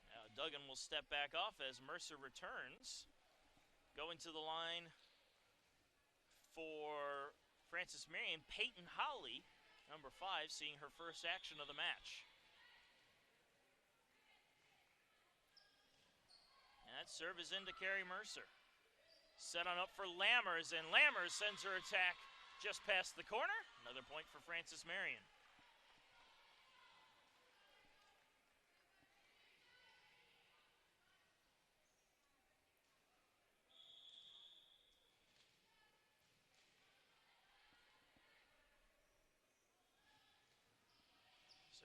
Now Duggan will step back off as Mercer returns. Going to the line for Francis Marion, Peyton Holly, number 5, seeing her first action of the match. That serve is in to Carrie Mercer. Set on up for Lammers, and Lammers sends her attack just past the corner. Another point for Francis Marion.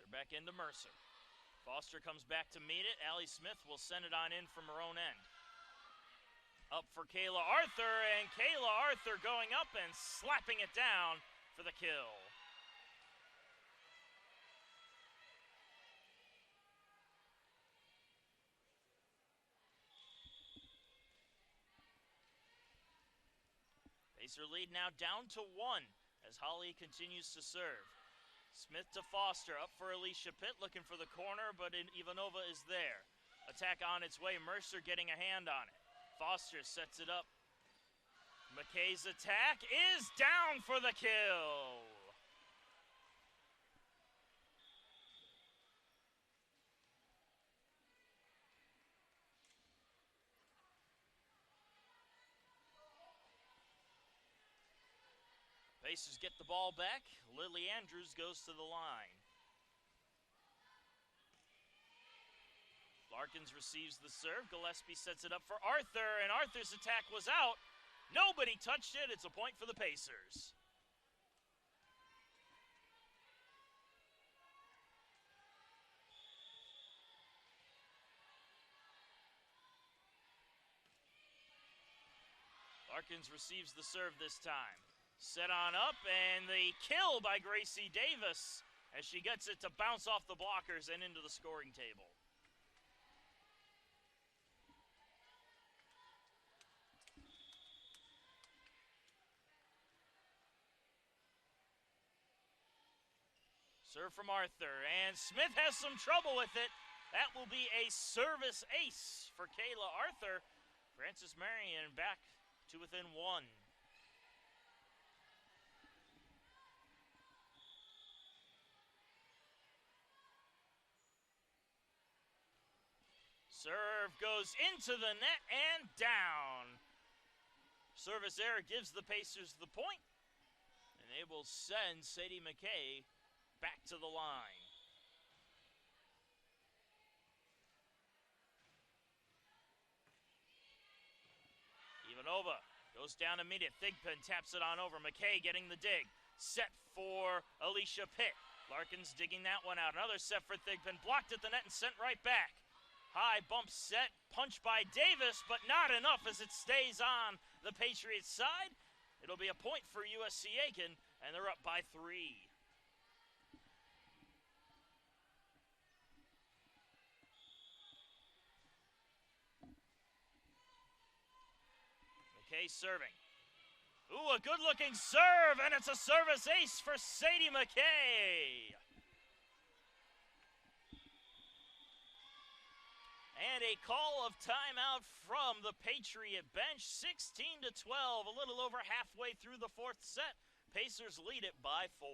They're back into Mercer. Foster comes back to meet it. Allie Smith will send it on in from her own end. Up for Kayla Arthur, and Kayla Arthur going up and slapping it down for the kill. Pacer lead now down to 1 as Holly continues to serve. Smith to Foster, up for Alicia Pitt, looking for the corner, but Ivanova is there. Attack on its way, Mercer getting a hand on it. Foster sets it up. McKay's attack is down for the kill. Pacers get the ball back. Lily Andrews goes to the line. Larkins receives the serve. Gillespie sets it up for Arthur, and Arthur's attack was out. Nobody touched it. It's a point for the Pacers. Larkins receives the serve this time. Set on up, and the kill by Gracie Davis as she gets it to bounce off the blockers and into the scoring table. Serve from Arthur, and Smith has some trouble with it. That will be a service ace for Kayla Arthur. Frances Marion back to within 1. Serve goes into the net and down. Service error gives the Pacers the point, and they will send Sadie McKay back to the line. Ivanova goes down to meet it. Thigpen taps it on over. McKay getting the dig. Set for Alicia Pitt. Larkins digging that one out. Another set for Thigpen. Blocked at the net and sent right back. High bump set, punch by Davis, but not enough as it stays on the Patriots side. It'll be a point for USC Aiken, and they're up by 3. McKay serving. Ooh, a good-looking serve, and it's a service ace for Sadie McKay. And a call of timeout from the Patriot bench, 16-12, a little over halfway through the 4th set. Pacers lead it by 4.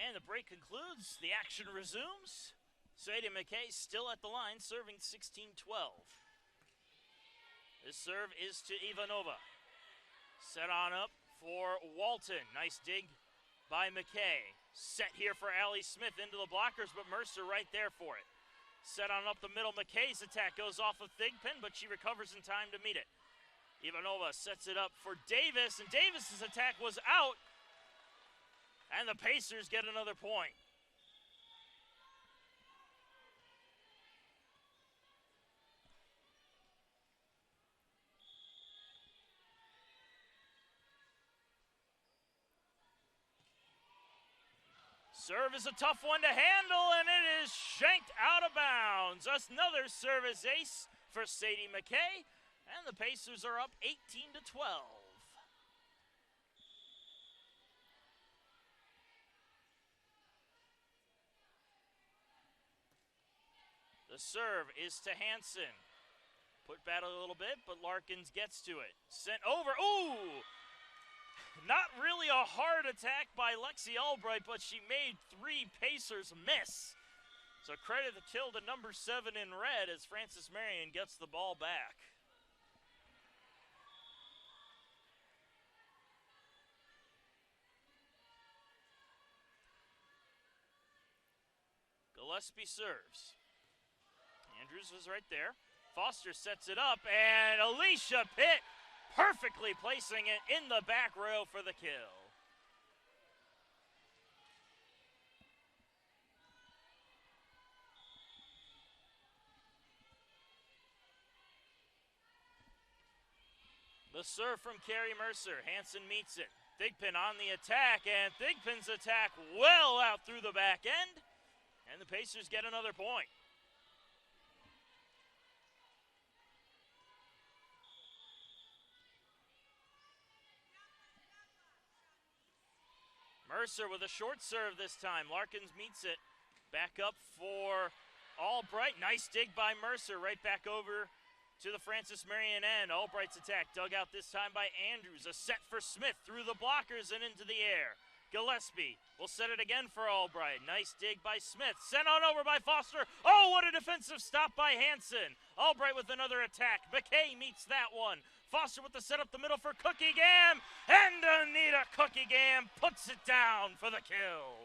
And the break concludes. The action resumes. Sadie McKay still at the line, serving 16-12. This serve is to Ivanova. Set on up for Walton. Nice dig by McKay. Set here for Allie Smith into the blockers, but Mercer right there for it. Set on up the middle. McKay's attack goes off of Thigpen, but she recovers in time to meet it. Ivanova sets it up for Davis, and Davis's attack was out. And the Pacers get another point. Serve is a tough one to handle, and it is shanked out of bounds. Another service ace for Sadie McKay, and the Pacers are up 18-12. The serve is to Hansen. Put battle a little bit, but Larkins gets to it. Sent over. Ooh! Not really a hard attack by Lexi Albright, but she made 3 Pacers miss. So credit the kill to number 7 in red as Frances Marion gets the ball back. Gillespie serves. Andrews was right there. Foster sets it up, and Alicia Pitt perfectly placing it in the back row for the kill. The serve from Carrie Mercer. Hansen meets it. Thigpen on the attack, and Thigpen's attack well out through the back end, and the Pacers get another point. Mercer with a short serve this time. Larkins meets it. Back up for Albright. Nice dig by Mercer. Right back over to the Frances Marion end. Albright's attack dug out this time by Andrews. A set for Smith through the blockers and into the air. Gillespie will set it again for Albright. Nice dig by Smith. Sent on over by Foster. Oh, what a defensive stop by Hansen. Albright with another attack. McKay meets that one. Foster with the set up the middle for Cookie Gam. And Anita Cookie Gam puts it down for the kill.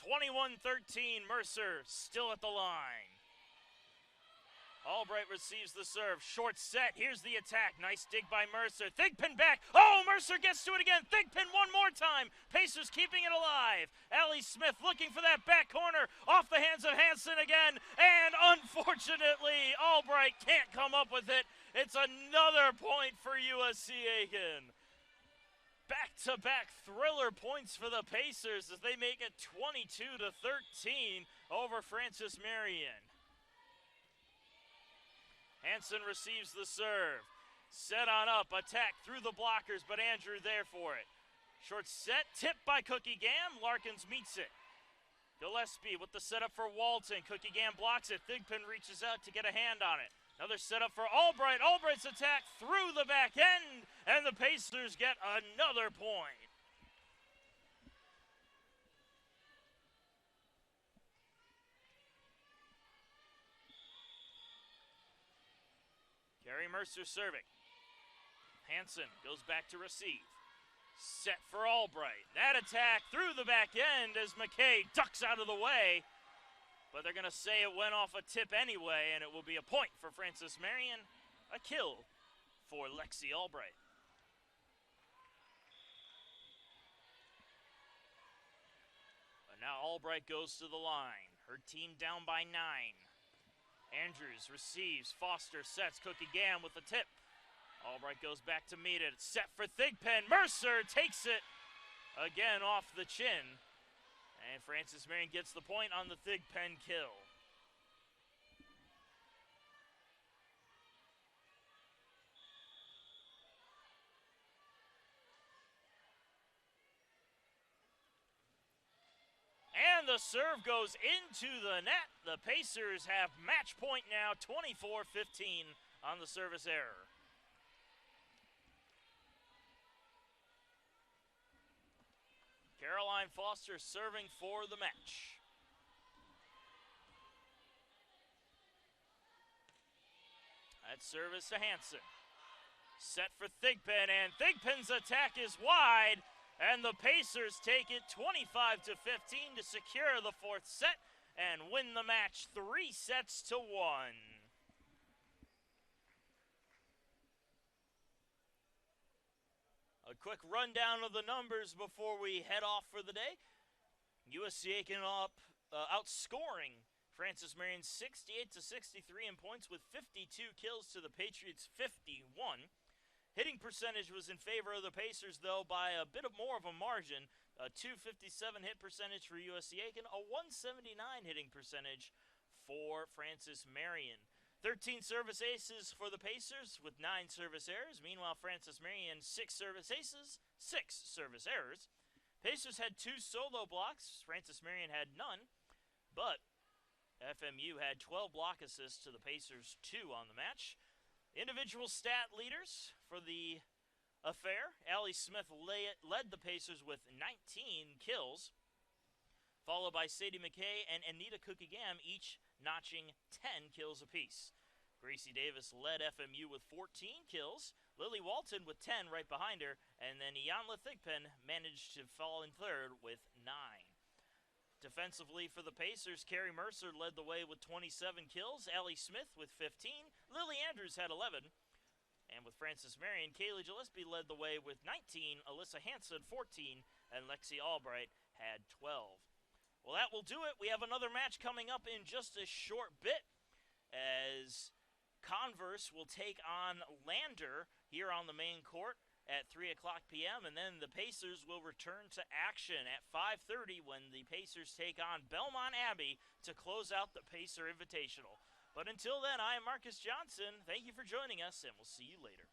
(21-13), Mercer still at the line. Albright receives the serve. Short set. Here's the attack. Nice dig by Mercer. Thigpen back. Oh, Mercer gets to it again. Thigpen one more time. Pacers keeping it alive. Allie Smith looking for that back corner. Off the hands of Hansen again. And unfortunately, Albright can't come up with it. It's another point for USC Aiken. Back-to-back thriller points for the Pacers as they make it 22-13 over Frances Marion. Hansen receives the serve. Set on up, attack through the blockers, but Andrew there for it. Short set, tipped by Cookie Gam. Larkins meets it. Gillespie with the setup for Walton. Cookie Gam blocks it. Thigpen reaches out to get a hand on it. Another setup for Albright. Albright's attack through the back end, and the Pacers get another point. Carrie Mercer serving. Hansen goes back to receive. Set for Albright. That attack through the back end as McKay ducks out of the way. But they're going to say it went off a tip anyway, and it will be a point for Frances Marion. A kill for Lexi Albright. But now Albright goes to the line. Her team down by 9. Andrews receives. Foster sets. Cookie Gam with the tip. Albright goes back to meet it. Set for Thigpen. Mercer takes it again off the chin. And Frances Marion gets the point on the Thigpen kill. And the serve goes into the net. The Pacers have match point now, 24-15 on the service error. Caroline Foster serving for the match. That service to Hansen. Set for Thigpen, and Thigpen's attack is wide. And the Pacers take it 25-15 to secure the fourth set and win the match 3-1. A quick rundown of the numbers before we head off for the day. USC Aiken up outscoring Francis Marion 68-63 in points with 52 kills to the Patriots 51. Hitting percentage was in favor of the Pacers, though, by a bit more of a margin. A 257 hit percentage for USC Aiken, a 179 hitting percentage for Francis Marion. 13 service aces for the Pacers with 9 service errors. Meanwhile, Francis Marion, 6 service aces, 6 service errors. Pacers had 2 solo blocks. Francis Marion had none, but FMU had 12 block assists to the Pacers' 2 on the match. Individual stat leaders for the affair. Allie Smith led the Pacers with 19 kills, followed by Sadie McKay and Anita Cookigam, each notching 10 kills apiece. Gracie Davis led FMU with 14 kills, Lily Walton with 10 right behind her, and then Ianla Thigpen managed to fall in third with 9. Defensively for the Pacers, Carrie Mercer led the way with 27 kills, Allie Smith with 15, Lily Andrews had 11, and with Francis Marion, Kaylee Gillespie led the way with 19, Alyssa Hanson 14, and Lexi Albright had 12. Well, that will do it. We have another match coming up in just a short bit as Converse will take on Lander here on the main court at 3 o'clock p.m., and then the Pacers will return to action at 5:30 when the Pacers take on Belmont Abbey to close out the Pacer Invitational. But until then, I am Marcus Johnson. Thank you for joining us, and we'll see you later.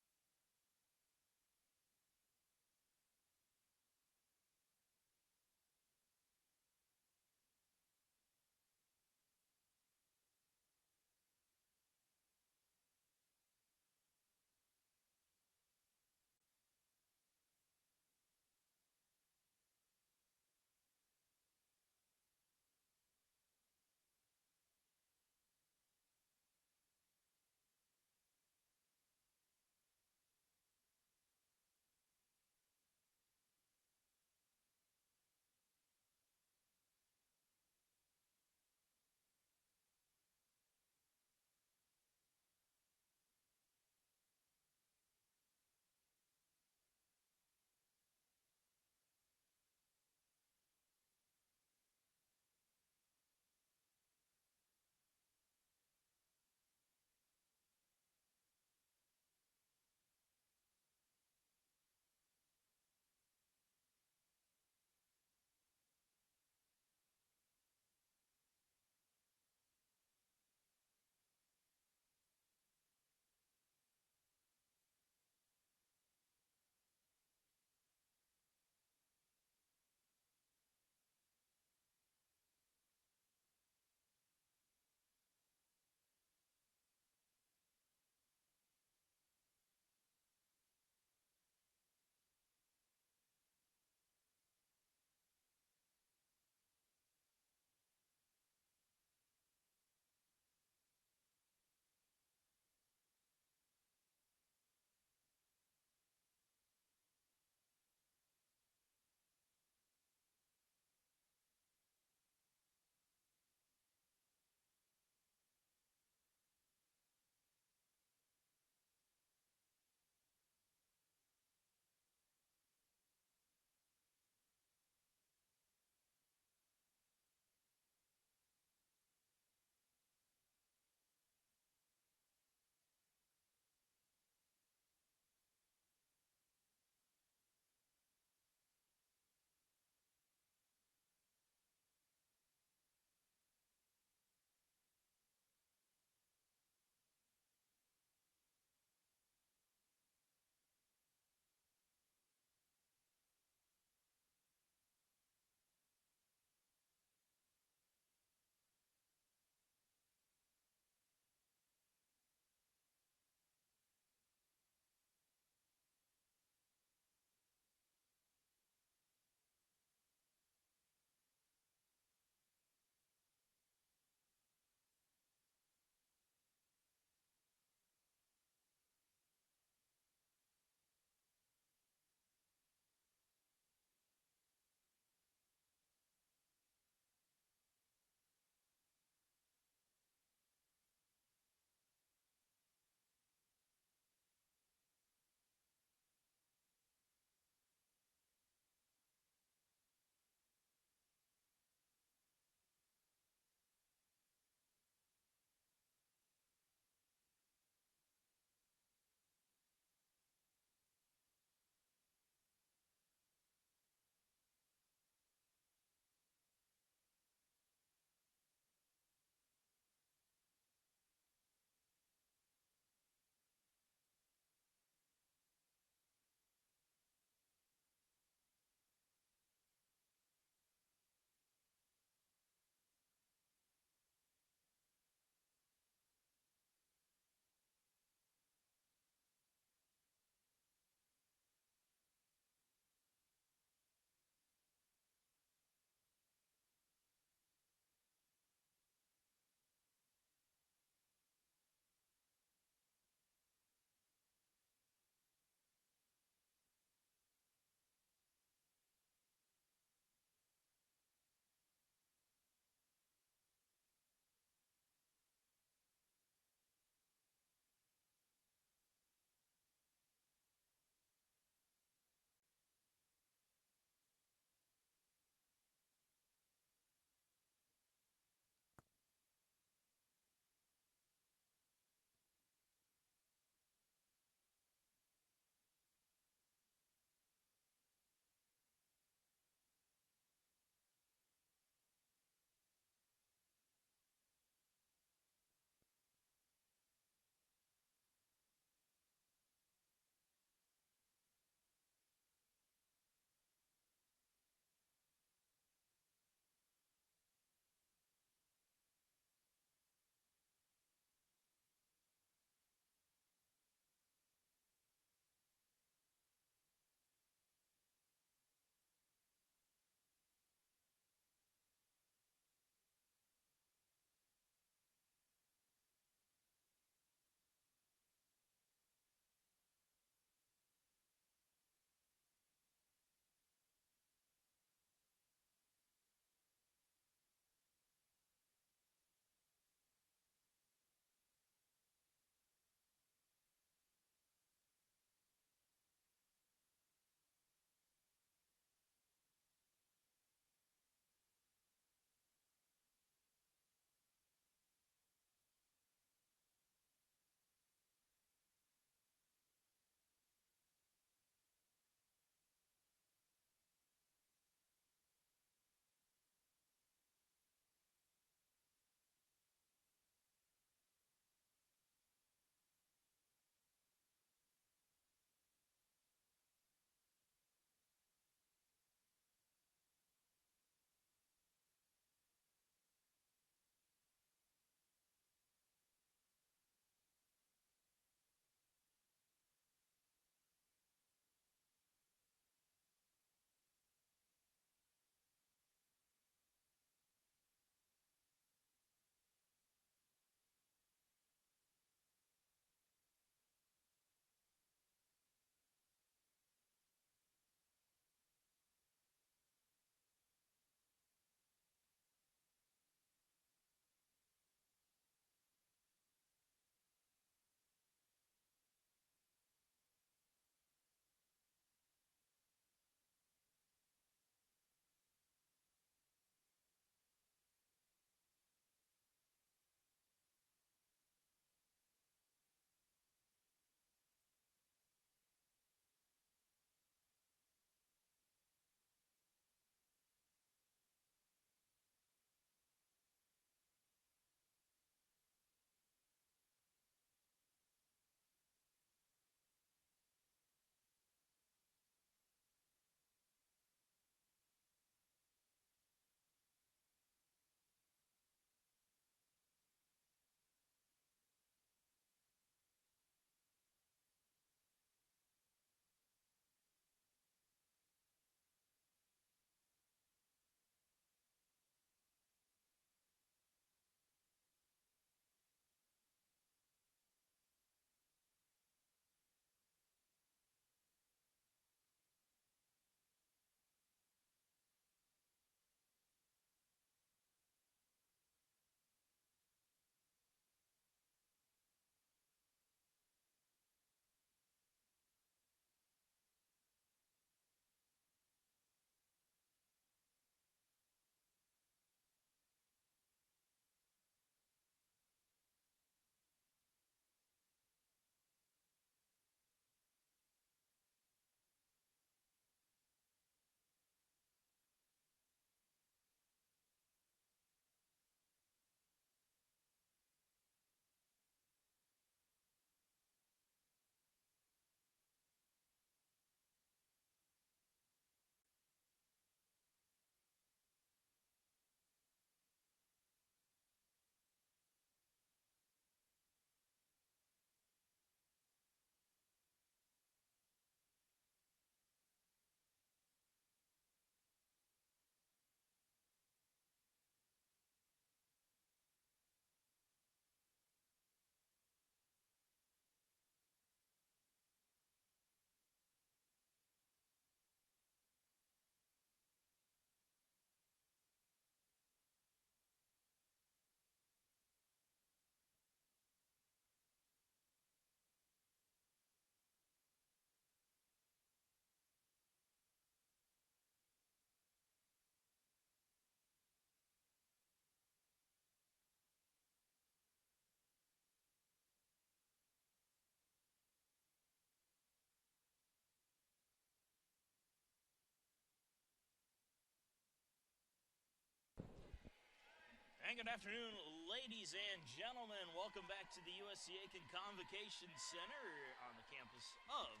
And good afternoon, ladies and gentlemen. Welcome back to the USC Aiken Convocation Center on the campus of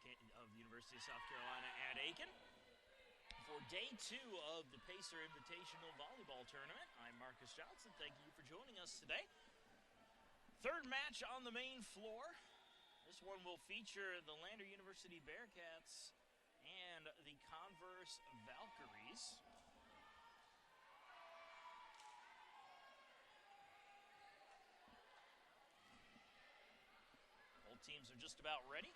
the University of South Carolina at Aiken for day 2 of the Pacer Invitational Volleyball Tournament. I'm Marcus Johnson. Thank you for joining us today. Third match on the main floor. This one will feature the Lander University Bearcats and the Converse Valkyries. Both teams are just about ready.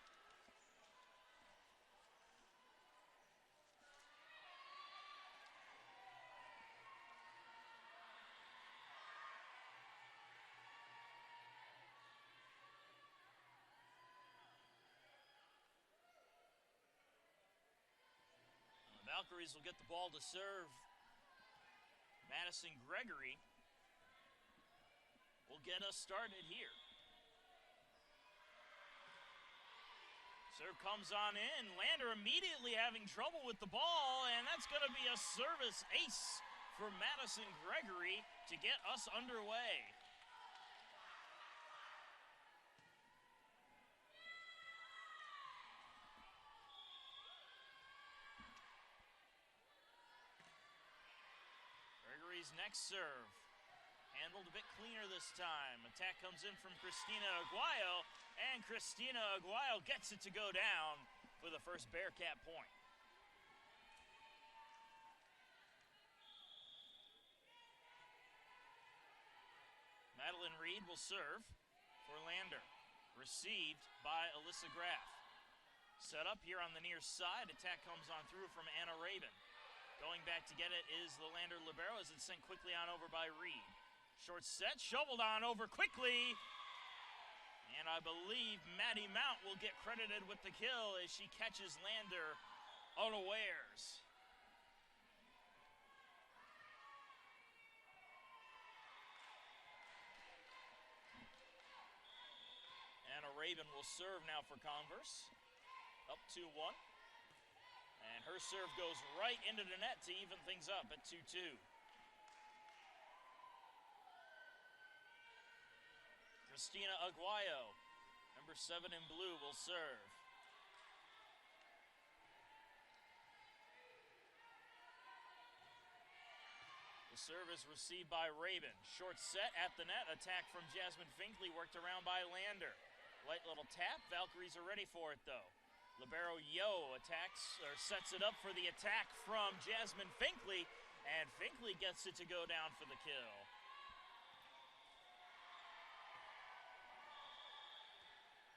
Valkyries will get the ball to serve. Madison Gregory will get us started here. Serve comes on in. Lander immediately having trouble with the ball, and that's going to be a service ace for Madison Gregory to get us underway. Gregory's next serve. Handled a bit cleaner this time. Attack comes in from Christina Aguayo, and Christina Aguayo gets it to go down for the first Bearcat point. Madeline Reed will serve for Lander. Received by Alyssa Graff. Set up here on the near side. Attack comes on through from Anna Rabin. Going back to get it is the Lander libero as it's sent quickly on over by Reed. Short set, shoveled on over quickly. And I believe Maddie Mount will get credited with the kill as she catches Lander unawares. Anna Rabin will serve now for Converse. Up 2-1. And her serve goes right into the net to even things up at 2-2. Christina Aguayo, number 7 in blue, will serve. The serve is received by Rabin. Short set at the net. Attack from Jasmine Finkley, worked around by Lander. Light little tap. Valkyries are ready for it, though. Libero Yo attacks, or sets it up for the attack from Jasmine Finkley, and Finkley gets it to go down for the kill.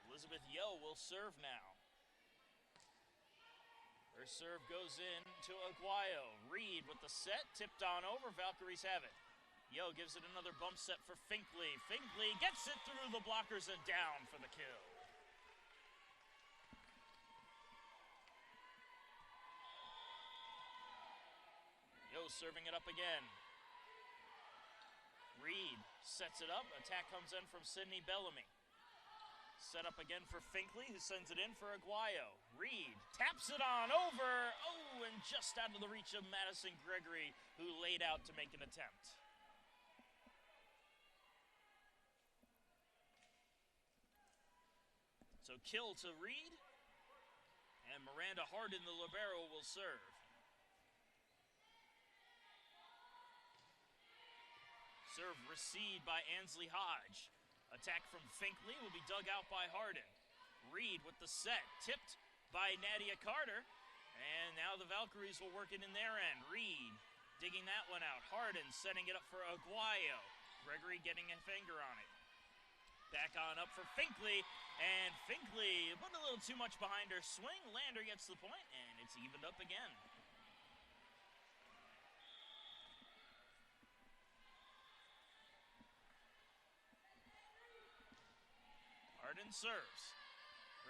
Elizabeth Yo will serve now. Her serve goes in to Aguayo. Reed with the set, tipped on over, Valkyries have it. Yo gives it another bump set for Finkley. Finkley gets it through the blockers and down for the kill. Yo serving it up again. Reed sets it up. Attack comes in from Sydney Bellamy. Set up again for Finkley, who sends it in for Aguayo. Reed taps it on over. Oh, and just out of the reach of Madison Gregory, who laid out to make an attempt. So kill to Reed. And Miranda Harden, the libero, will serve. Serve received by Ansley Hodge. Attack from Finkley will be dug out by Harden. Reed with the set, tipped by Nadia Carter. And now the Valkyries will work it in their end. Reed digging that one out. Harden setting it up for Aguayo. Gregory getting a finger on it. Back on up for Finkley. And Finkley put a little too much behind her swing. Lander gets the point, and it's evened up again. Harden serves.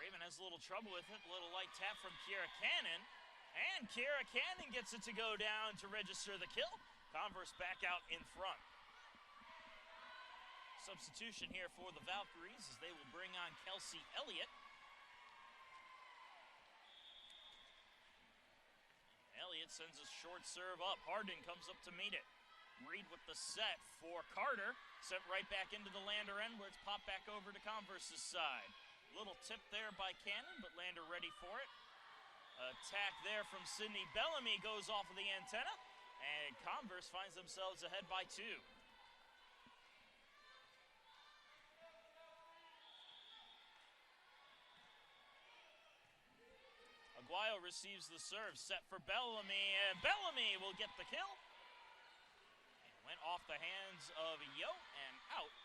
Raven has a little trouble with it. A little light tap from Kiera Cannon. And Kiera Cannon gets it to go down to register the kill. Converse back out in front. Substitution here for the Valkyries as they will bring on Kelsey Elliott. Elliott sends a short serve up. Harden comes up to meet it. Reed with the set for Carter. Sent right back into the Lander end where it's popped back over to Converse's side. Little tip there by Cannon, but Lander ready for it. Attack there from Sidney Bellamy goes off of the antenna, and Converse finds themselves ahead by 2. Aguayo receives the serve, set for Bellamy, and Bellamy will get the kill. And went off the hands of Yo and out.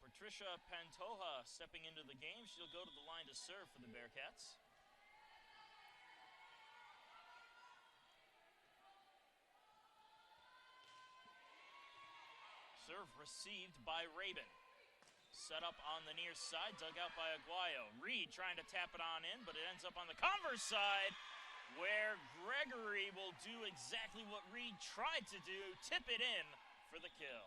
Patricia Pantoja stepping into the game. She'll go to the line to serve for the Bearcats. Serve received by Rabin. Set up on the near side, dug out by Aguayo. Reed trying to tap it on in, but it ends up on the Converse side, where Gregory will do exactly what Reed tried to do, tip it in for the kill.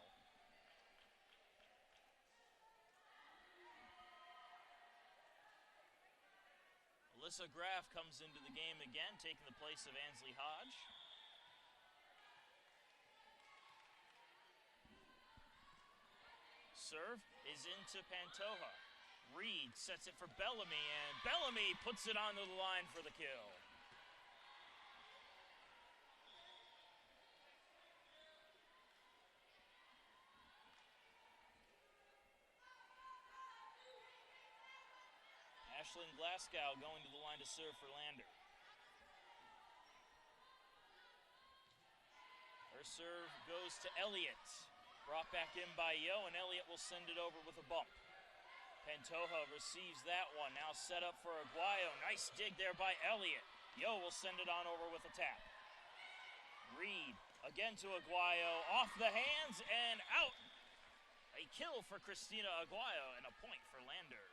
Alyssa Graff comes into the game again, taking the place of Ansley Hodge. Serve is into Pantoja. Reed sets it for Bellamy, and Bellamy puts it onto the line for the kill. Ashlyn Glasgow going to the line to serve for Lander. Her serve goes to Elliott. Brought back in by Yo, and Elliott will send it over with a bump. Pantoja receives that one. Now set up for Aguayo. Nice dig there by Elliott. Yo will send it on over with a tap. Reed again to Aguayo. Off the hands and out. A kill for Christina Aguayo and a point for Lander.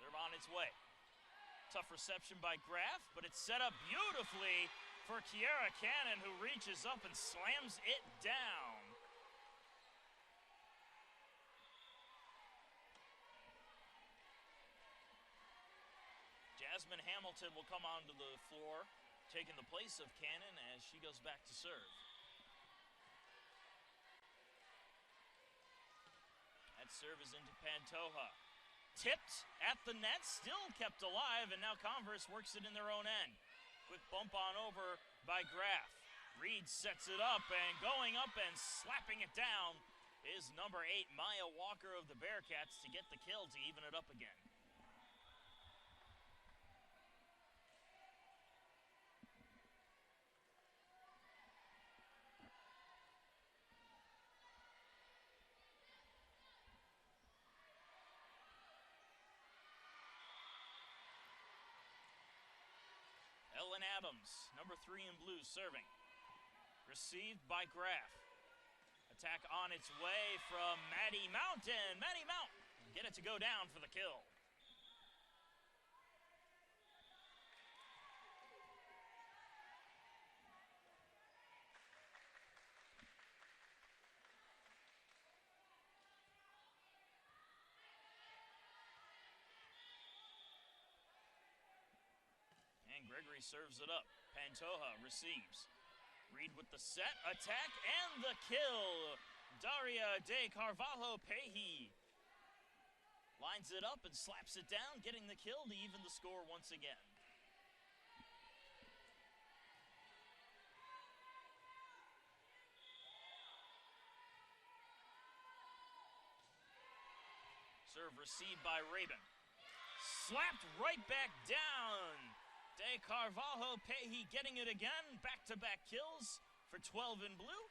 Serve on its way. Tough reception by Graff, but it's set up beautifully for Kiera Cannon, who reaches up and slams it down. Jasmine Hamilton will come onto the floor, taking the place of Cannon as she goes back to serve. That serve is into Pantoja. Tipped at the net, still kept alive, and now Converse works it in their own end. Quick bump on over by Graff. Reed sets it up, and going up and slapping it down is number 8, Maya Walker of the Bearcats, to get the kill to even it up again. Ellen Adams, number 3 in blue, serving. Received by Graff. Attack on its way from Maddie Mountain. Maddie Mountain, get it to go down for the kill. Gregory serves it up. Pantoja receives. Reed with the set, attack, and the kill. Daria de Carvalho Pehi lines it up and slaps it down, getting the kill to even the score once again. Serve received by Rabin. Slapped right back down. De Carvalho Pehi getting it again. Back-to-back kills for 12 in blue.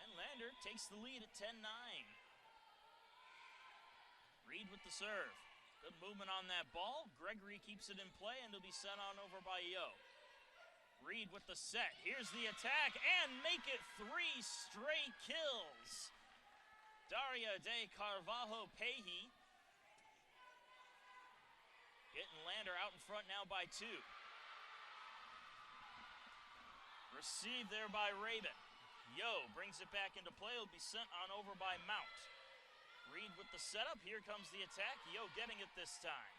And Lander takes the lead at 10-9. Reed with the serve. Good movement on that ball. Gregory keeps it in play, and it'll be sent on over by Yo. Reed with the set. Here's the attack, and make it 3 straight kills. Daria de Carvalho Pehi getting Lander out in front now by 2. Received there by Rabin. Yo brings it back into play. It'll be sent on over by Mount. Reed with the setup. Here comes the attack. Yo getting it this time.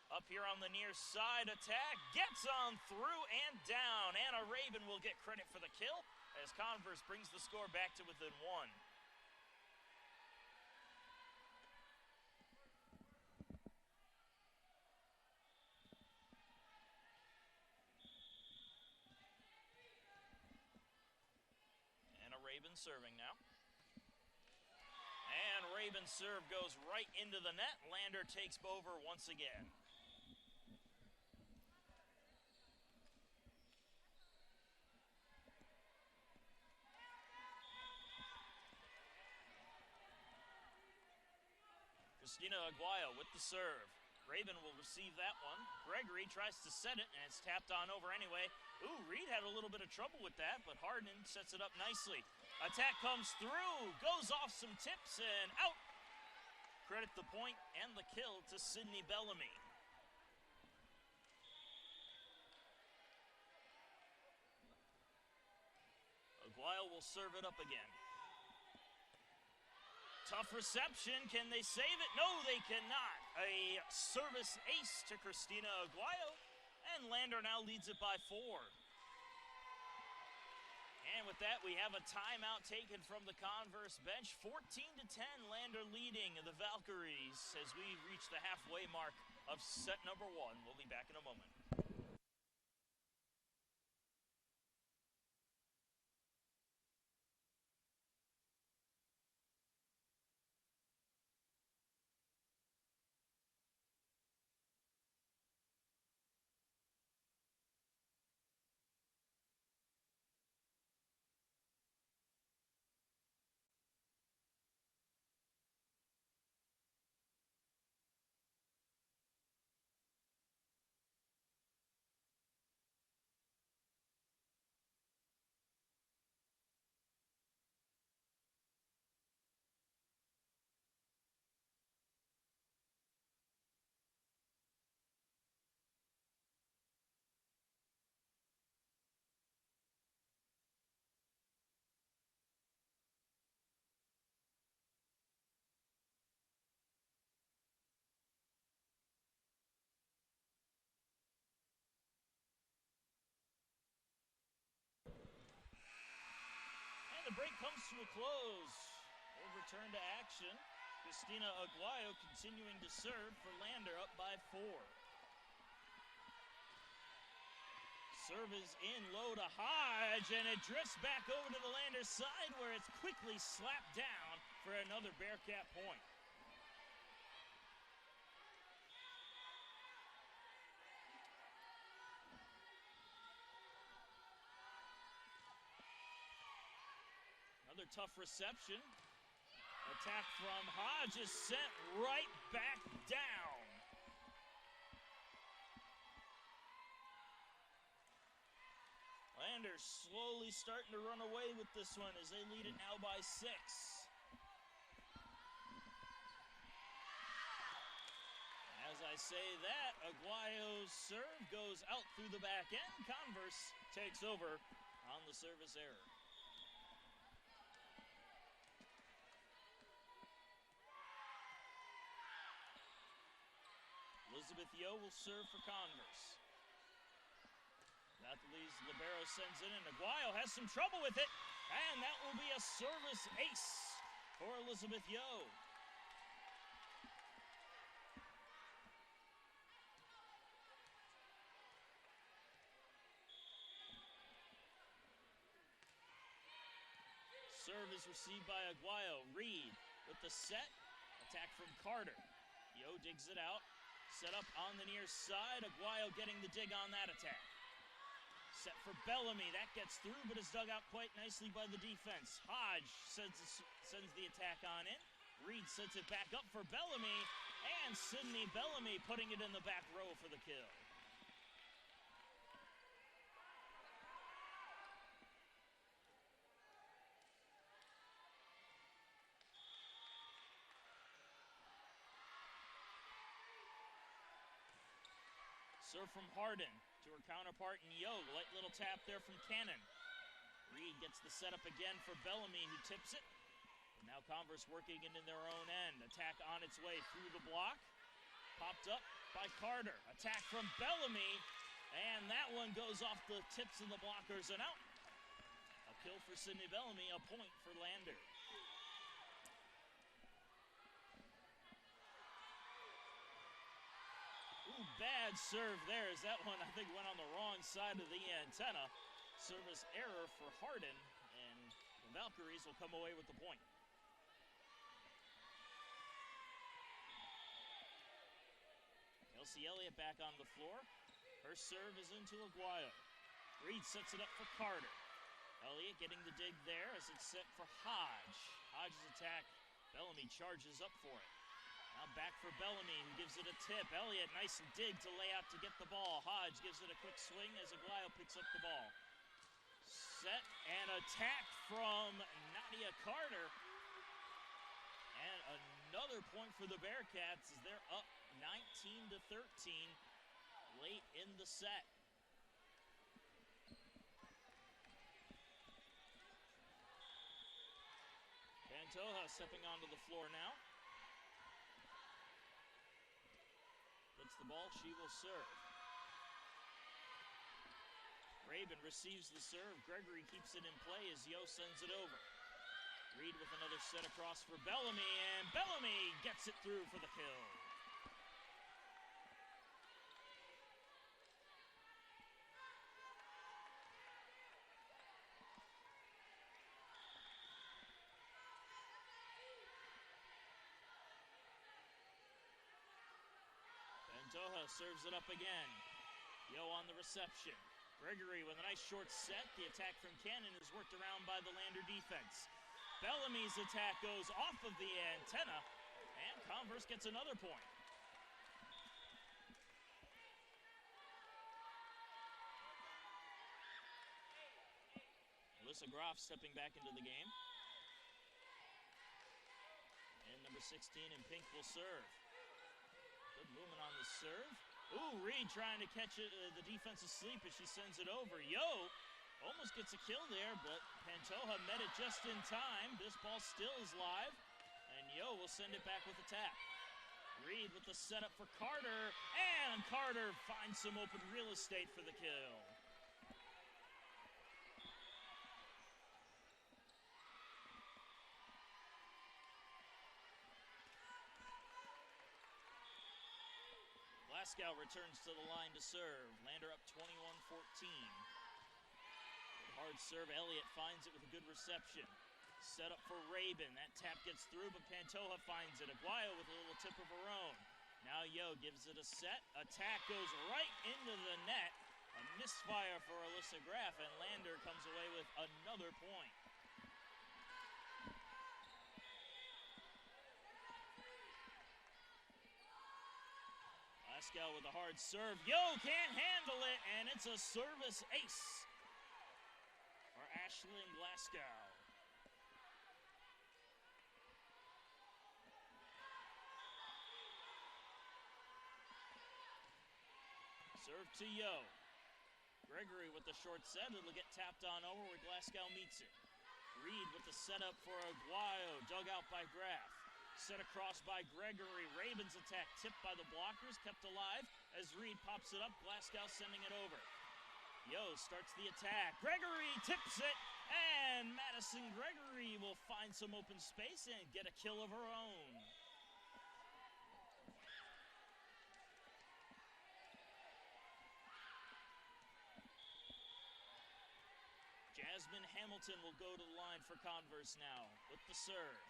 Up here on the near side, attack. Gets on through and down. Anna Raven will get credit for the kill as Converse brings the score back to within one. Raven serving now. And Raven's serve goes right into the net. Lander takes over once again. Christina Aguayo with the serve. Raven will receive that one. Gregory tries to set it, and it's tapped on over anyway. Ooh, Reed had a little bit of trouble with that, but Harden sets it up nicely. Attack comes through, goes off some tips, and out. Credit the point and the kill to Sydney Bellamy. Aguayo will serve it up again. Tough reception. Can they save it? No, they cannot. A service ace to Christina Aguayo, and Lander now leads it by 4. And with that, we have a timeout taken from the Converse bench. 14-10, Lander leading the Valkyries as we reach the halfway mark of set number 1. We'll be back in a moment. The break comes to a close. We'll return to action. Christina Aguayo continuing to serve for Lander, up by 4. Serve is in low to Hodge, and it drifts back over to the Lander side where it's quickly slapped down for another Bearcat point. Another tough reception. Attack from Hodge is sent right back down. Lander slowly starting to run away with this one as they lead it now by 6. As I say that, Aguayo's serve goes out through the back end. Converse takes over on the service error. Elizabeth Yo will serve for Converse. Nathalie's libero sends it in. Aguayo has some trouble with it, and that will be a service ace for Elizabeth Yo. Serve is received by Aguayo. Reed with the set. Attack from Carter. Yo digs it out. Set up on the near side. Aguayo getting the dig on that attack. Set for Bellamy. That gets through, but is dug out quite nicely by the defense. Hodge sends the attack on in. Reed sends it back up for Bellamy. And Sydney Bellamy putting it in the back row for the kill. Serve from Harden to her counterpart in Yo. Light little tap there from Cannon. Reed gets the setup again for Bellamy, who tips it. And now Converse working it in their own end. Attack on its way through the block. Popped up by Carter. Attack from Bellamy. And that one goes off the tips of the blockers and out. A kill for Sidney Bellamy, a point for Lander. Ooh, bad serve there, as that one, I think, went on the wrong side of the antenna. Service error for Hardin, and the Valkyries will come away with the point. Kelsey Elliott back on the floor. Her serve is into Aguayo. Reed sets it up for Carter. Elliott getting the dig there as it's set for Hodge. Hodge's attack, Bellamy charges up for it. Now back for Bellamy, who gives it a tip. Elliott, nice dig to lay out to get the ball. Hodge gives it a quick swing as Aguayo picks up the ball. Set and attack from Nadia Carter. And another point for the Bearcats as they're up 19-13 late in the set. Pantoja stepping onto the floor now. Gets the ball, she will serve. Rabin receives the serve. Gregory keeps it in play as Yo sends it over. Reed with another set across for Bellamy, and Bellamy gets it through for the kill. Pantoja serves it up again. Yo on the reception. Gregory with a nice short set. The attack from Cannon is worked around by the Lander defense. Bellamy's attack goes off of the antenna, and Converse gets another point. Alyssa Groff stepping back into the game. And number 16 in pink will serve. Good movement on the serve. Ooh, Reed trying to catch it, the defense asleep as she sends it over. Yo almost gets a kill there, but Pantoja met it just in time. This ball still is live, and Yo will send it back with a tap. Reed with the setup for Carter, and Carter finds some open real estate for the kill. Glasgow returns to the line to serve. Lander up 21-14. Hard serve. Elliott finds it with a good reception. Set up for Rabin. That tap gets through, but Pantoja finds it. Aguayo with a little tip of her own. Now Yo gives it a set. Attack goes right into the net. A misfire for Alyssa Graff, and Lander comes away with another point. Glasgow with a hard serve. Yo can't handle it, and it's a service ace for Ashlyn Glasgow. Serve to Yo. Gregory with the short set. It'll get tapped on over where Glasgow meets it. Reed with the setup for Aguayo. Dug out by Graff. Set across by Gregory. Rabin's attack tipped by the blockers, kept alive as Reed pops it up. Glasgow sending it over. Yo starts the attack. Gregory tips it, and Madison Gregory will find some open space and get a kill of her own. Jasmine Hamilton will go to the line for Converse now with the serve.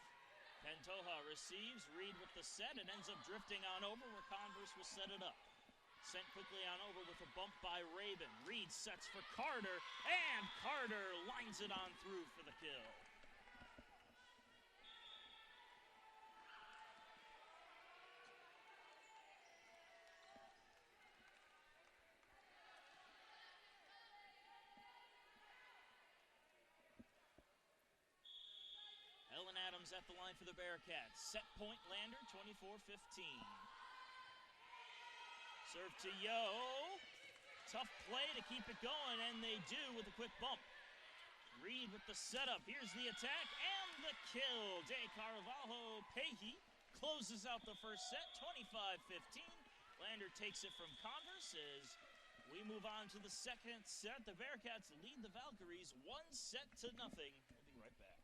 Pantoja receives. Reed with the set. It ends up drifting on over where Converse will set it up. Sent quickly on over with a bump by Rabin. Reed sets for Carter, and Carter lines it on through for the kill. Ellen Adams at the line for the Bearcats. Set point Lander, 24-15. Serve to Yo. Tough play to keep it going, and they do with a quick bump. Reed with the setup. Here's the attack and the kill. De Carvalho Pehi closes out the first set, 25-15. Lander takes it from Converse as we move on to the second set. The Bearcats lead the Valkyries 1-0. We'll be right back.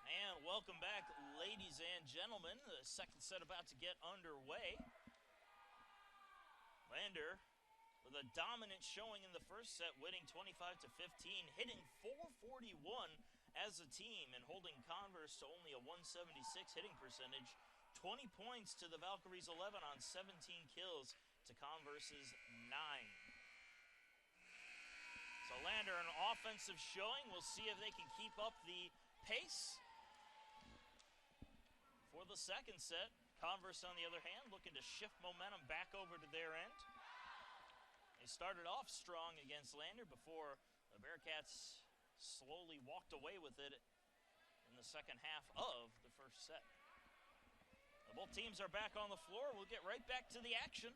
And welcome back, ladies and gentlemen. The second set about to get underway. Lander with a dominant showing in the first set, winning 25-15, hitting .441 as a team and holding Converse to only a .176 hitting percentage. 20 points to the Valkyries' 11 on 17 kills to Converse's 9. So Lander, an offensive showing. We'll see if they can keep up the pace for the second set. Converse, on the other hand, looking to shift momentum back over to their end. They started off strong against Lander before the Bearcats slowly walked away with it in the second half of the first set. Both teams are back on the floor. We'll get right back to the action.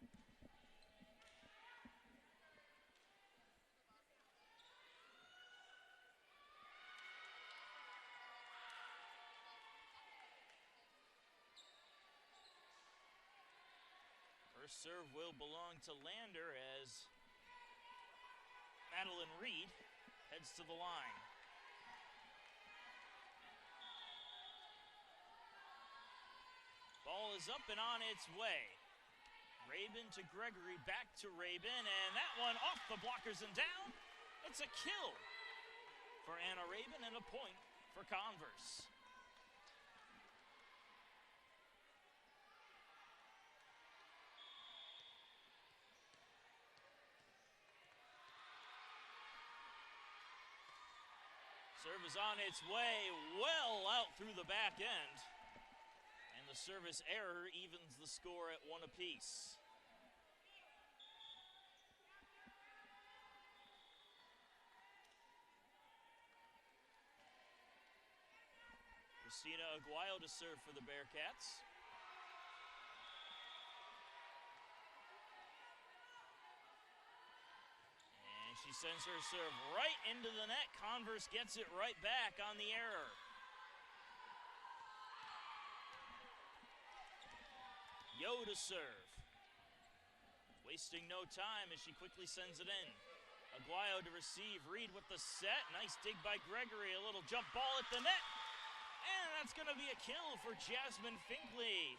First serve will belong to Lander as Madeline Reed heads to the line. Ball is up and on its way. Rabin to Gregory, back to Rabin, and that one off the blockers and down. It's a kill for Anna Rabin and a point for Converse. Serve is on its way, well out through the back end. And the service error evens the score at 1 apiece. Christina Aguayo to serve for the Bearcats. And she sends her serve right into the net. Converse gets it right back on the error. Yo to serve. Wasting no time as she quickly sends it in. Aguayo to receive. Reed with the set. Nice dig by Gregory. A little jump ball at the net. And that's going to be a kill for Jasmine Finkley.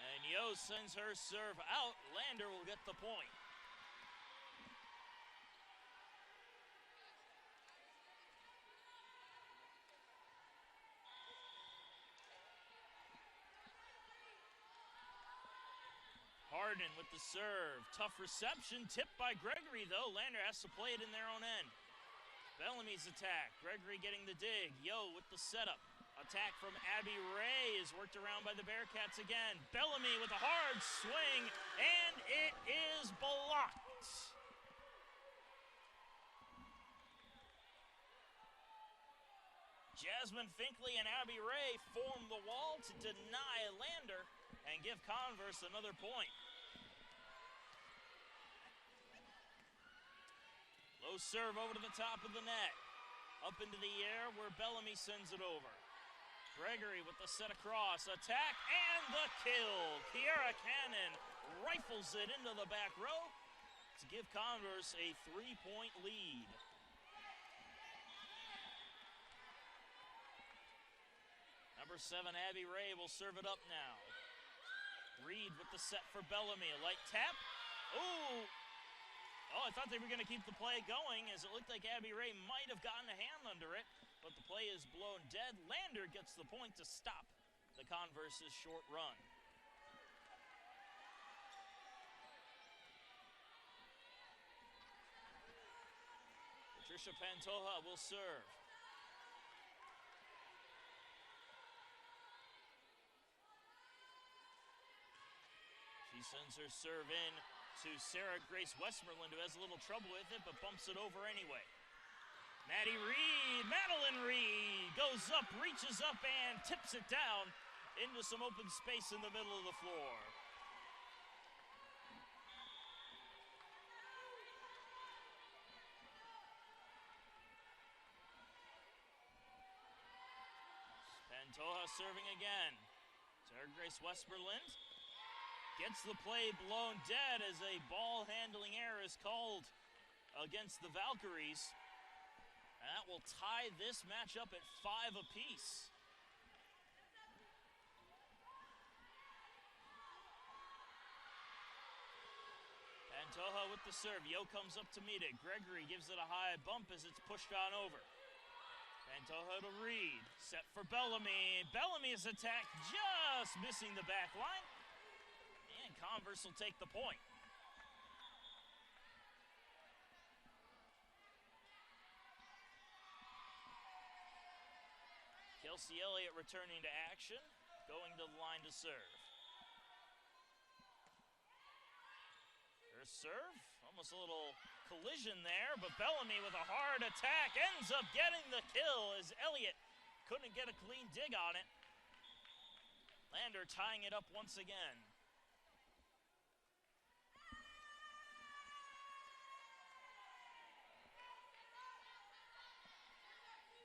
And Yo sends her serve out. Lander will get the point. Harden with the serve. Tough reception. Tipped by Gregory, though. Lander has to play it in their own end. Bellamy's attack. Gregory getting the dig. Yo with the setup. Attack from Abby Ray is worked around by the Bearcats again. Bellamy with a hard swing, and it is blocked. Jasmine Finkley and Abby Ray form the wall to deny Lander and give Converse another point. Low serve over to the top of the net. Up into the air where Bellamy sends it over. Gregory with the set across. Attack and the kill. Kiara Cannon rifles it into the back row to give Converse a 3-point lead. Number 7, Abby Ray will serve it up now. Reed with the set for Bellamy. A light tap. Ooh! Oh, I thought they were going to keep the play going as it looked like Abby Ray might have gotten a hand under it, but the play is blown dead. Lander gets the point to stop the Converse's short run. Patricia Pantoja will serve. She sends her serve in to Sarah Grace Westmoreland, who has a little trouble with it, but bumps it over anyway. Maddie Reed, Madeline Reed, goes up, reaches up, and tips it down into some open space in the middle of the floor. Pantoja serving again. Sarah Grace Westmoreland gets the play blown dead as a ball handling error is called against the Valkyries. And that will tie this matchup at 5 apiece. Pantoja with the serve. Yo comes up to meet it. Gregory gives it a high bump as it's pushed on over. Pantoja to Reed. Set for Bellamy. Bellamy's attack just missing the back line. Converse will take the point. Kelsey Elliott returning to action, going to the line to serve. Her serve, almost a little collision there, but Bellamy with a hard attack ends up getting the kill as Elliott couldn't get a clean dig on it. Lander tying it up once again.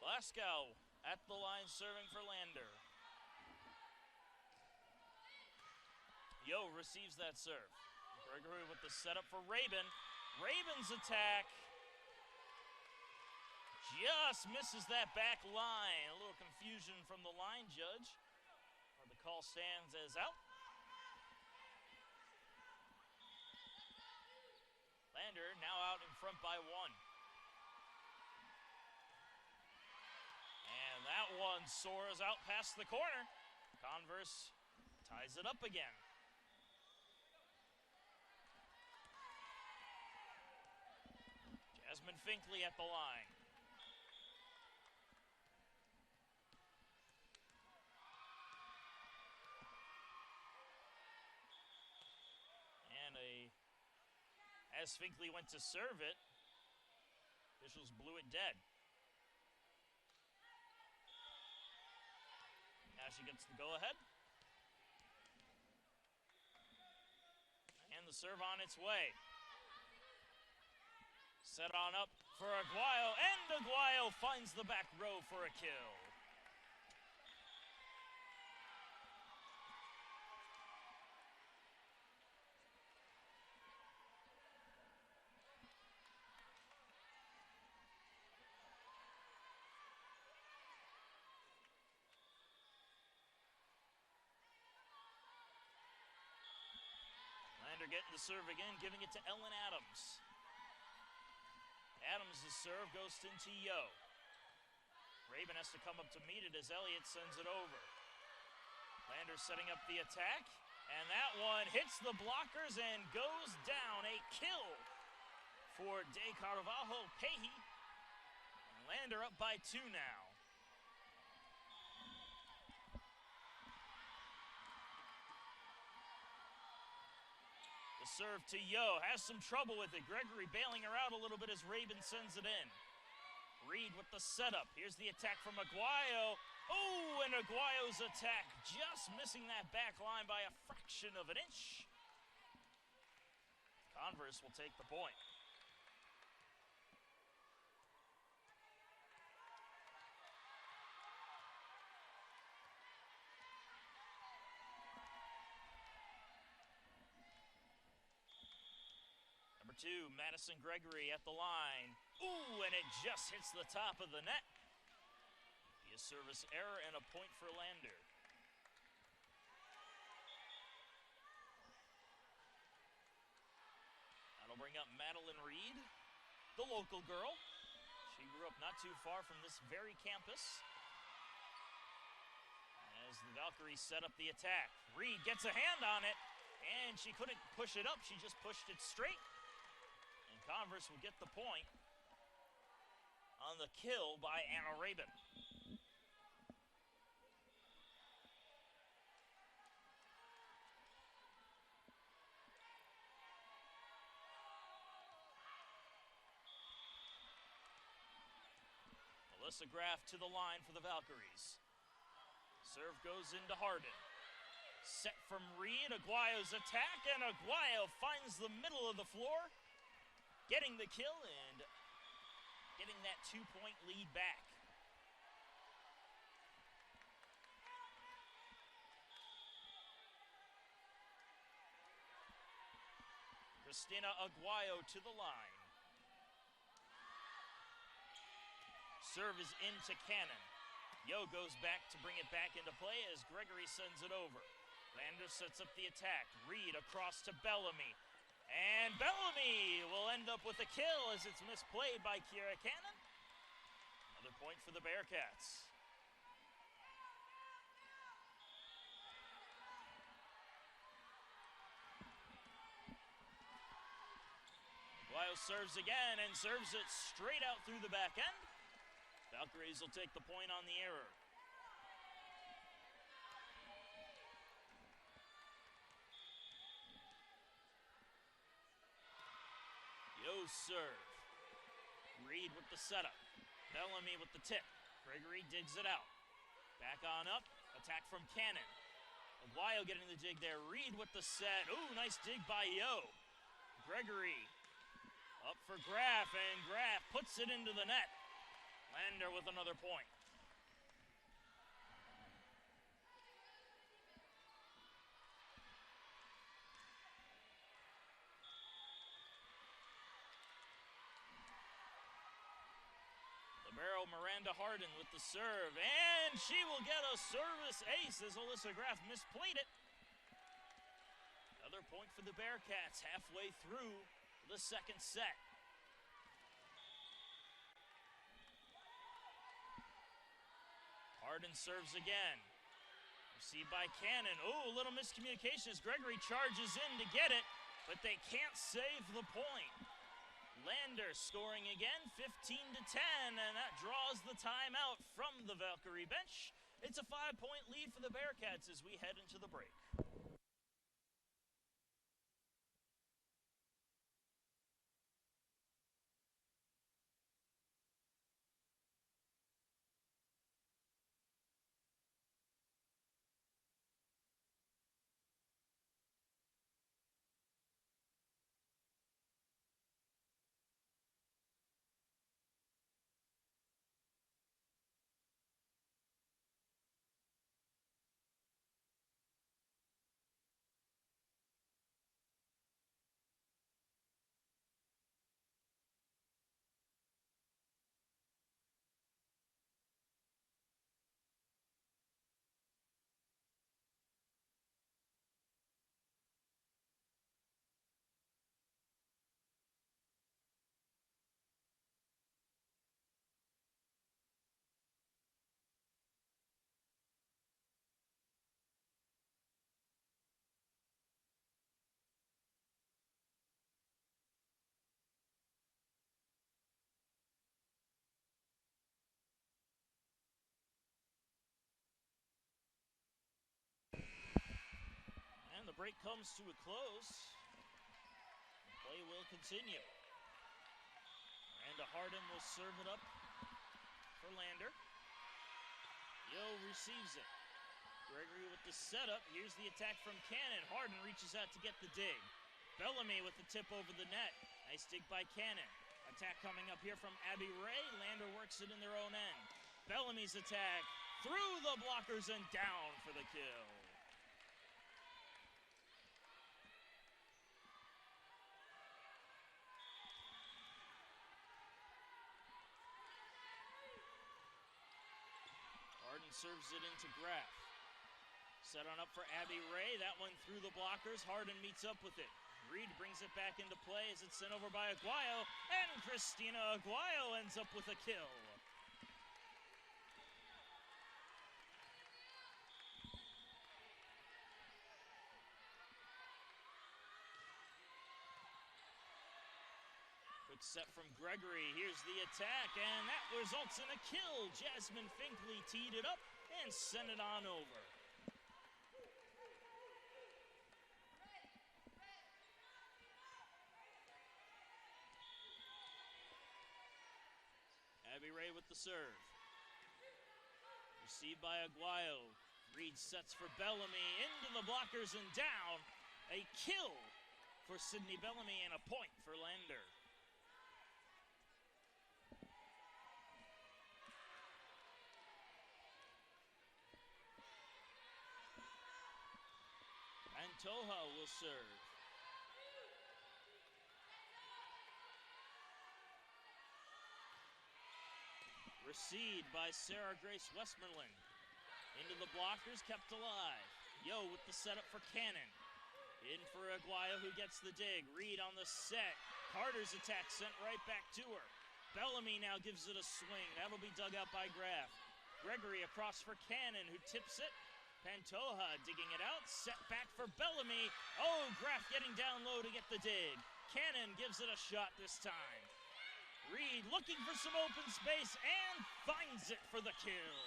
Glasgow at the line serving for Lander. Yo receives that serve. Gregory with the setup for Rabin. Rabin's attack just misses that back line. A little confusion from the line judge. The call stands as out. Lander now out in front by 1. That one soars out past the corner. Converse ties it up again. Jasmine Finkley at the line. And as Finkley went to serve it, officials blew it dead. She gets the go-ahead. And the serve on its way. Set on up for Aguayo, and Aguayo finds the back row for a kill. Lander getting the serve again, giving it to Ellen Adams. Adams' serve goes into Yo. Raven has to come up to meet it as Elliott sends it over. Lander setting up the attack, and that one hits the blockers and goes down. A kill for De Carvalho Pehi. Lander up by 2 now. The serve to Yo, has some trouble with it. Gregory bailing her out a little bit as Raven sends it in. Reed with the setup. Here's the attack from Aguayo. Oh, and Aguayo's attack just missing that back line by a fraction of an inch. Converse will take the point. Number 2, Madison Gregory at the line. Ooh, and it just hits the top of the net. Be a service error and a point for Lander. That'll bring up Madeline Reed, the local girl. She grew up not too far from this very campus. As the Valkyries set up the attack. Reed gets a hand on it, and she couldn't push it up. She just pushed it straight. Converse will get the point on the kill by Anna Rabin. Melissa Graff to the line for the Valkyries. Serve goes into Hardin. Set from Reed, Aguayo's attack, and Aguayo finds the middle of the floor, getting the kill and getting that 2-point lead back. Christina Aguayo to the line. Serve is into Cannon. Yo goes back to bring it back into play as Gregory sends it over. Lander sets up the attack. Reed across to Bellamy. And Bellamy will end up with a kill as it's misplayed by Kiera Cannon. Another point for the Bearcats. Aguayo serves again and serves it straight out through the back end. Valkyries will take the point on the error. Yo's serve. Reed with the setup. Bellamy with the tip. Gregory digs it out. Back on up. Attack from Cannon. Aguayo getting the dig there. Reed with the set. Ooh, nice dig by Yo. Gregory up for Graff, and Graff puts it into the net. Lander with another point. Libero Miranda Hardin with the serve, and she will get a service ace as Alyssa Graff misplayed it. Another point for the Bearcats halfway through the second set. Hardin serves again. Received by Cannon. Oh, a little miscommunication as Gregory charges in to get it, but they can't save the point. Lander scoring again, 15-10, and that draws the timeout from the Valkyrie bench. It's a 5-point lead for the Bearcats as we head into the break. break comes to a close. Play will continue. Miranda Hardin will serve it up for Lander. Yo receives it. Gregory with the setup. Here's the attack from Cannon. Hardin reaches out to get the dig. Bellamy with the tip over the net. Nice dig by Cannon. Attack coming up here from Abby Ray. Lander works it in their own end. Bellamy's attack through the blockers and down for the kill. Hardin serves it into Graff. Set on up for Abby Ray. That one through the blockers. Hardin meets up with it. Reed brings it back into play as it's sent over by Aguayo. And Christina Aguayo ends up with a kill. Quick set from Gregory. Here's the attack, and that results in a kill. Jasmine Finkley teed it up and sent it on over. Abby Ray with the serve. Received by Aguayo. Reed sets for Bellamy. Into the blockers and down. A kill for Sydney Bellamy and a point for Lander. Pantoja will serve. Received by Sarah Grace Westmoreland. Into the blockers, kept alive. Yo with the setup for Cannon. In for Aguayo, who gets the dig. Reed on the set. Carter's attack sent right back to her. Bellamy now gives it a swing. That'll be dug out by Graff. Gregory across for Cannon, who tips it. Pantoja digging it out. Set back for Bellamy. Oh, Graff getting down low to get the dig. Cannon gives it a shot this time. Reed looking for some open space and finds it for the kill.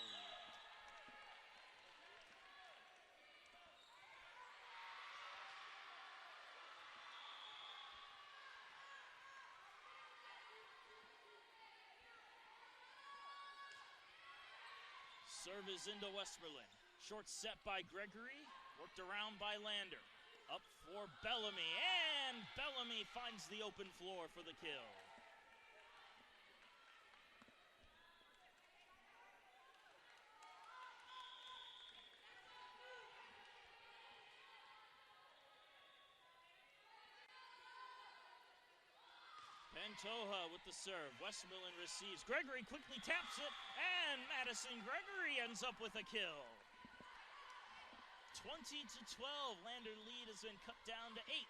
Serve is into Westmoreland. Short set by Gregory, worked around by Lander. Up for Bellamy, and Bellamy finds the open floor for the kill. Pantoja with the serve. Westmoreland receives. Gregory quickly taps it, and Madison Gregory ends up with a kill. 20-12. Lander lead has been cut down to 8.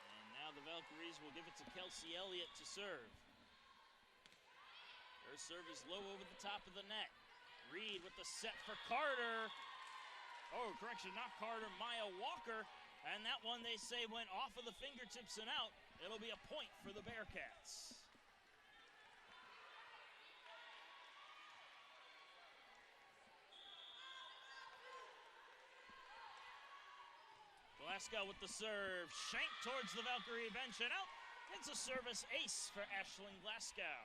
And now the Valkyries will give it to Kelsey Elliott to serve. Her serve is low over the top of the net. Reed with the set for Carter. Oh, correction, not Carter, Maya Walker. And that one, they say, went off of the fingertips and out. It'll be a point for the Bearcats. Glasgow with the serve. Shank towards the Valkyrie bench and out. It's a service ace for Ashlyn Glasgow.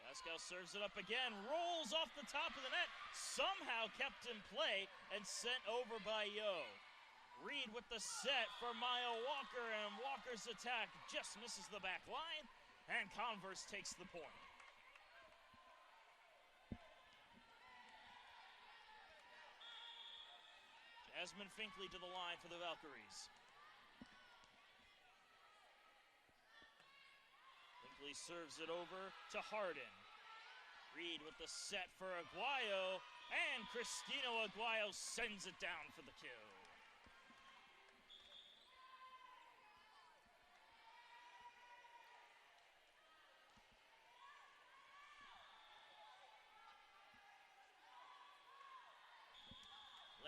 Glasgow serves it up again, rolls off the top of the net, somehow kept in play and sent over by Yo. Reed with the set for Maya Walker, and Walker's attack just misses the back line, and Converse takes the point. Jasmine Finkley to the line for the Valkyries. Finkley serves it over to Hardin. Reed with the set for Aguayo, and Christina Aguayo sends it down for the kill.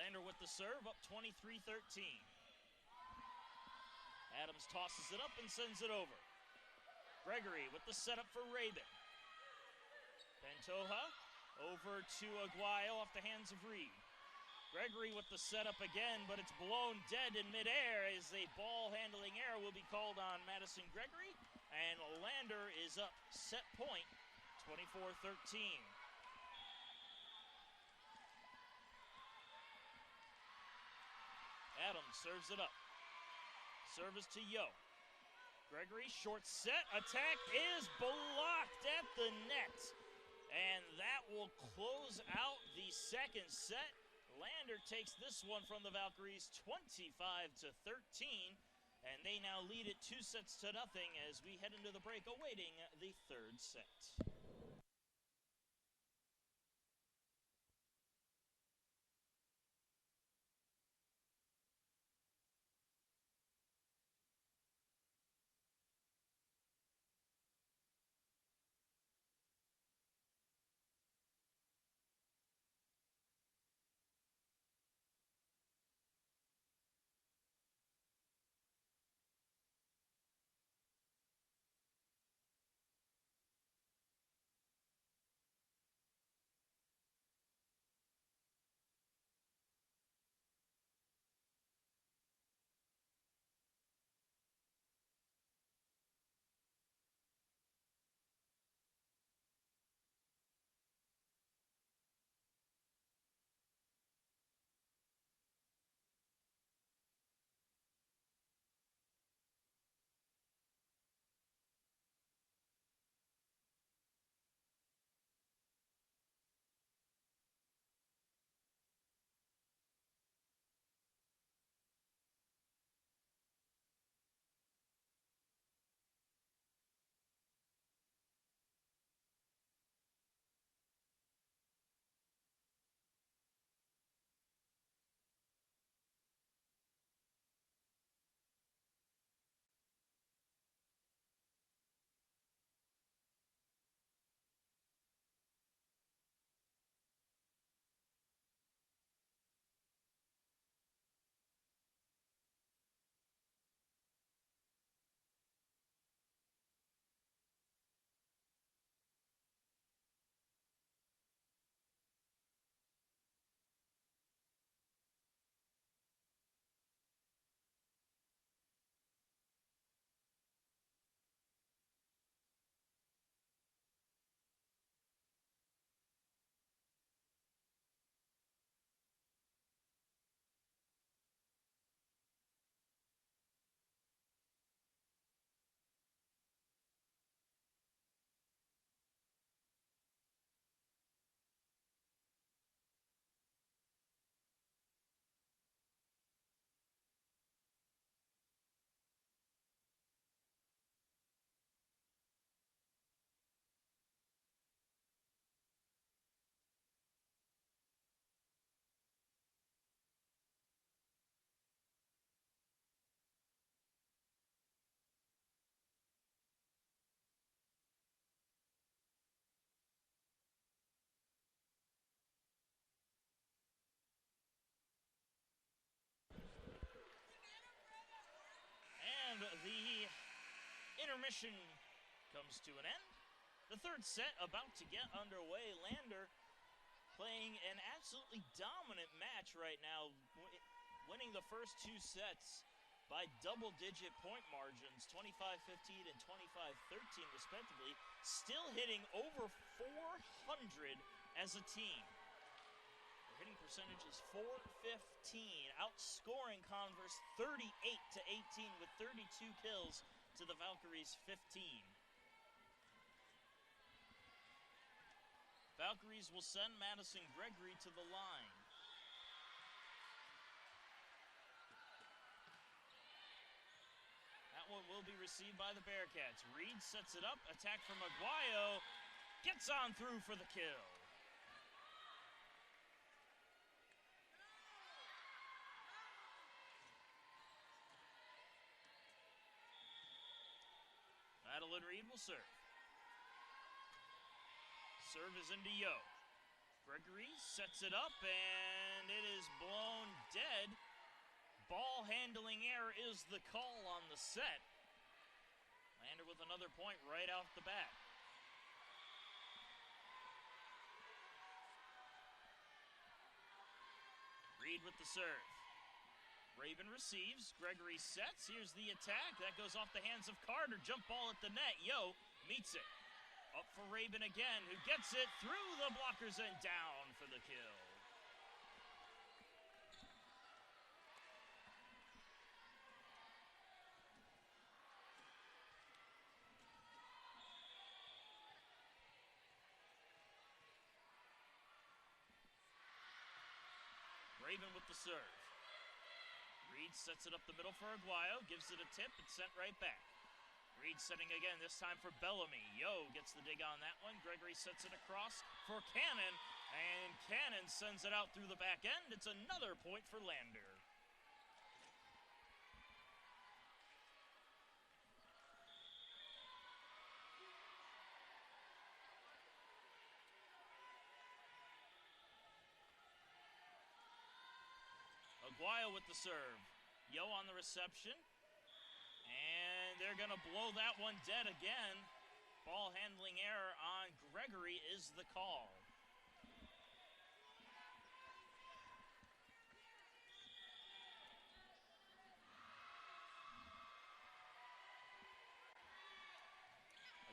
Lander with the serve, up 23-13. Adams tosses it up and sends it over. Gregory with the setup for Rabin. Pantoja over to Aguayo off the hands of Reed. Gregory with the setup again, but it's blown dead in midair as a ball handling error will be called on Madison Gregory, and Lander is up set point, 24-13. Adams serves it up. Service to Yo. Gregory, short set, attack is blocked at the net. And that will close out the second set. Lander takes this one from the Valkyries 25-13, and they now lead it 2-0 as we head into the break awaiting the third set. And the intermission comes to an end. The third set about to get underway. Lander playing an absolutely dominant match right now, winning the first two sets by double-digit point margins, 25-15 and 25-13 respectively, still hitting over 400 as a team. Their hitting percentage is .415, outscoring Converse 38-18 with 32 kills to the Valkyries' 15. Valkyries will send Madison Gregory to the line. That one will be received by the Bearcats. Reed sets it up, attack from Aguayo, gets on through for the kill. Madeline Reed will serve. Serve is into Yo. Gregory sets it up, and it is blown dead. Ball handling error is the call on the set. Lander with another point right off the bat. Reed with the serve. Rabin receives. Gregory sets. Here's the attack. That goes off the hands of Carter. Jump ball at the net. Yo meets it. Up for Rabin again, who gets it through the blockers and down for the kill. Rabin with the serve. Reed sets it up the middle for Aguayo, gives it a tip, and sent right back. Reed setting again, this time for Bellamy. Yo gets the dig on that one. Gregory sets it across for Cannon, and Cannon sends it out through the back end. It's another point for Lander. Aguayo with the serve. Yo on the reception. And they're going to blow that one dead again. Ball handling error on Gregory is the call.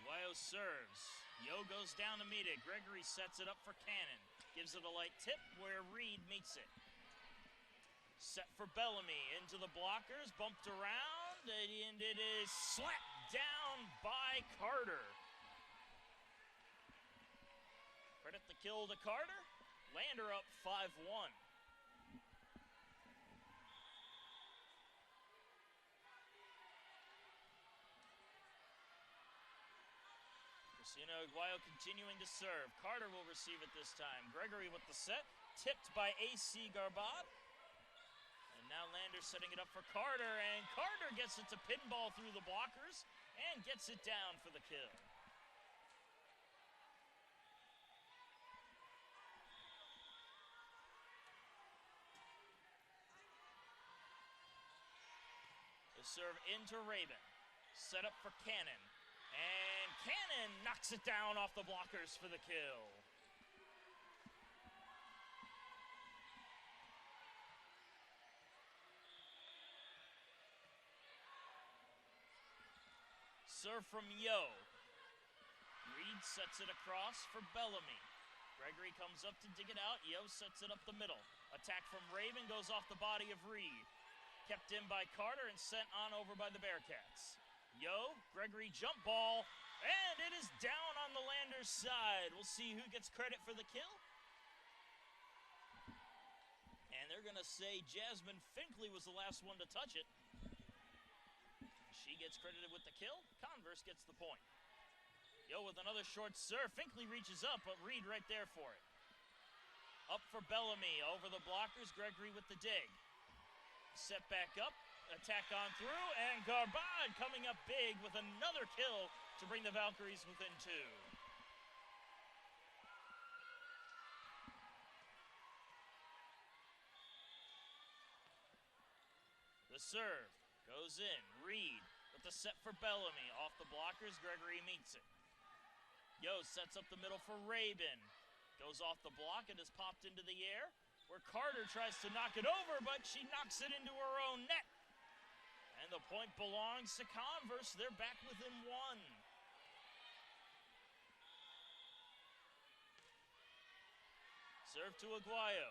Aguayo serves. Yo goes down to meet it. Gregory sets it up for Cannon. Gives it a light tip where Reed meets it. Set for Bellamy, into the blockers, bumped around, and it is slapped down by Carter. Credit the kill to Carter. Lander up 5-1. Cristina Aguayo continuing to serve. Carter will receive it this time. Gregory with the set, tipped by A.C. Garbad. And now Lander setting it up for Carter, and Carter gets it to pinball through the blockers and gets it down for the kill. The serve into Rabin. Set up for Cannon. And Cannon knocks it down off the blockers for the kill. Serve from Yo. Reed sets it across for Bellamy. Gregory comes up to dig it out. Yo sets it up the middle. Attack from Rabin goes off the body of Reed. Kept in by Carter and sent on over by the Bearcats. Yo, Gregory jump ball, and it is down on the Landers' side. We'll see who gets credit for the kill. And they're going to say Jasmine Finkley was the last one to touch it. She gets credited with the kill. Converse gets the point. Yo with another short serve. Finkley reaches up, but Reed right there for it. Up for Bellamy. Over the blockers. Gregory with the dig. Set back up. Attack on through. And Garbad coming up big with another kill to bring the Valkyries within 2. The serve goes in. Reed with the set for Bellamy. Off the blockers, Gregory meets it. Yo sets up the middle for Rabin. Goes off the block and is popped into the air, where Carter tries to knock it over, but she knocks it into her own net. And the point belongs to Converse. They're back within 1. Serve to Aguayo.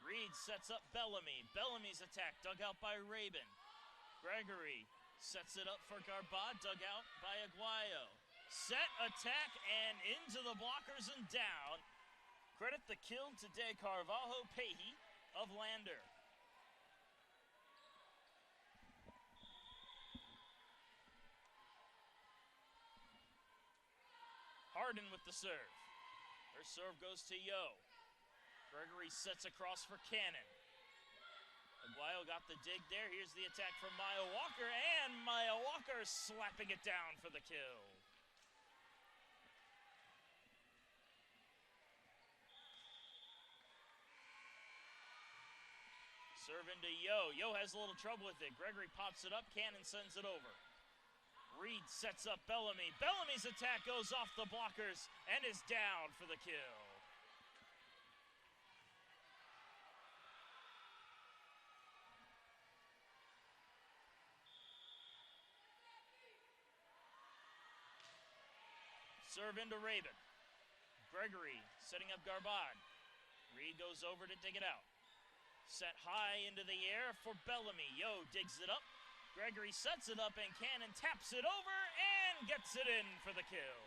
Reed sets up Bellamy. Bellamy's attack dug out by Rabin. Gregory sets it up for Garbad, dug out by Aguayo. Set, attack, and into the blockers and down. Credit the kill to De Carvalho Pehi of Lander. Harden with the serve. Her serve goes to Yo. Gregory sets across for Cannon. Aguayo got the dig there. Here's the attack from Maya Walker, and Maya Walker slapping it down for the kill. Serve into Yo. Yo has a little trouble with it. Gregory pops it up. Cannon sends it over. Reed sets up Bellamy. Bellamy's attack goes off the blockers and is down for the kill. Serve into Raven. Gregory setting up Garbad. Reed goes over to dig it out. Set high into the air for Bellamy. Yo digs it up. Gregory sets it up and Cannon taps it over and gets it in for the kill.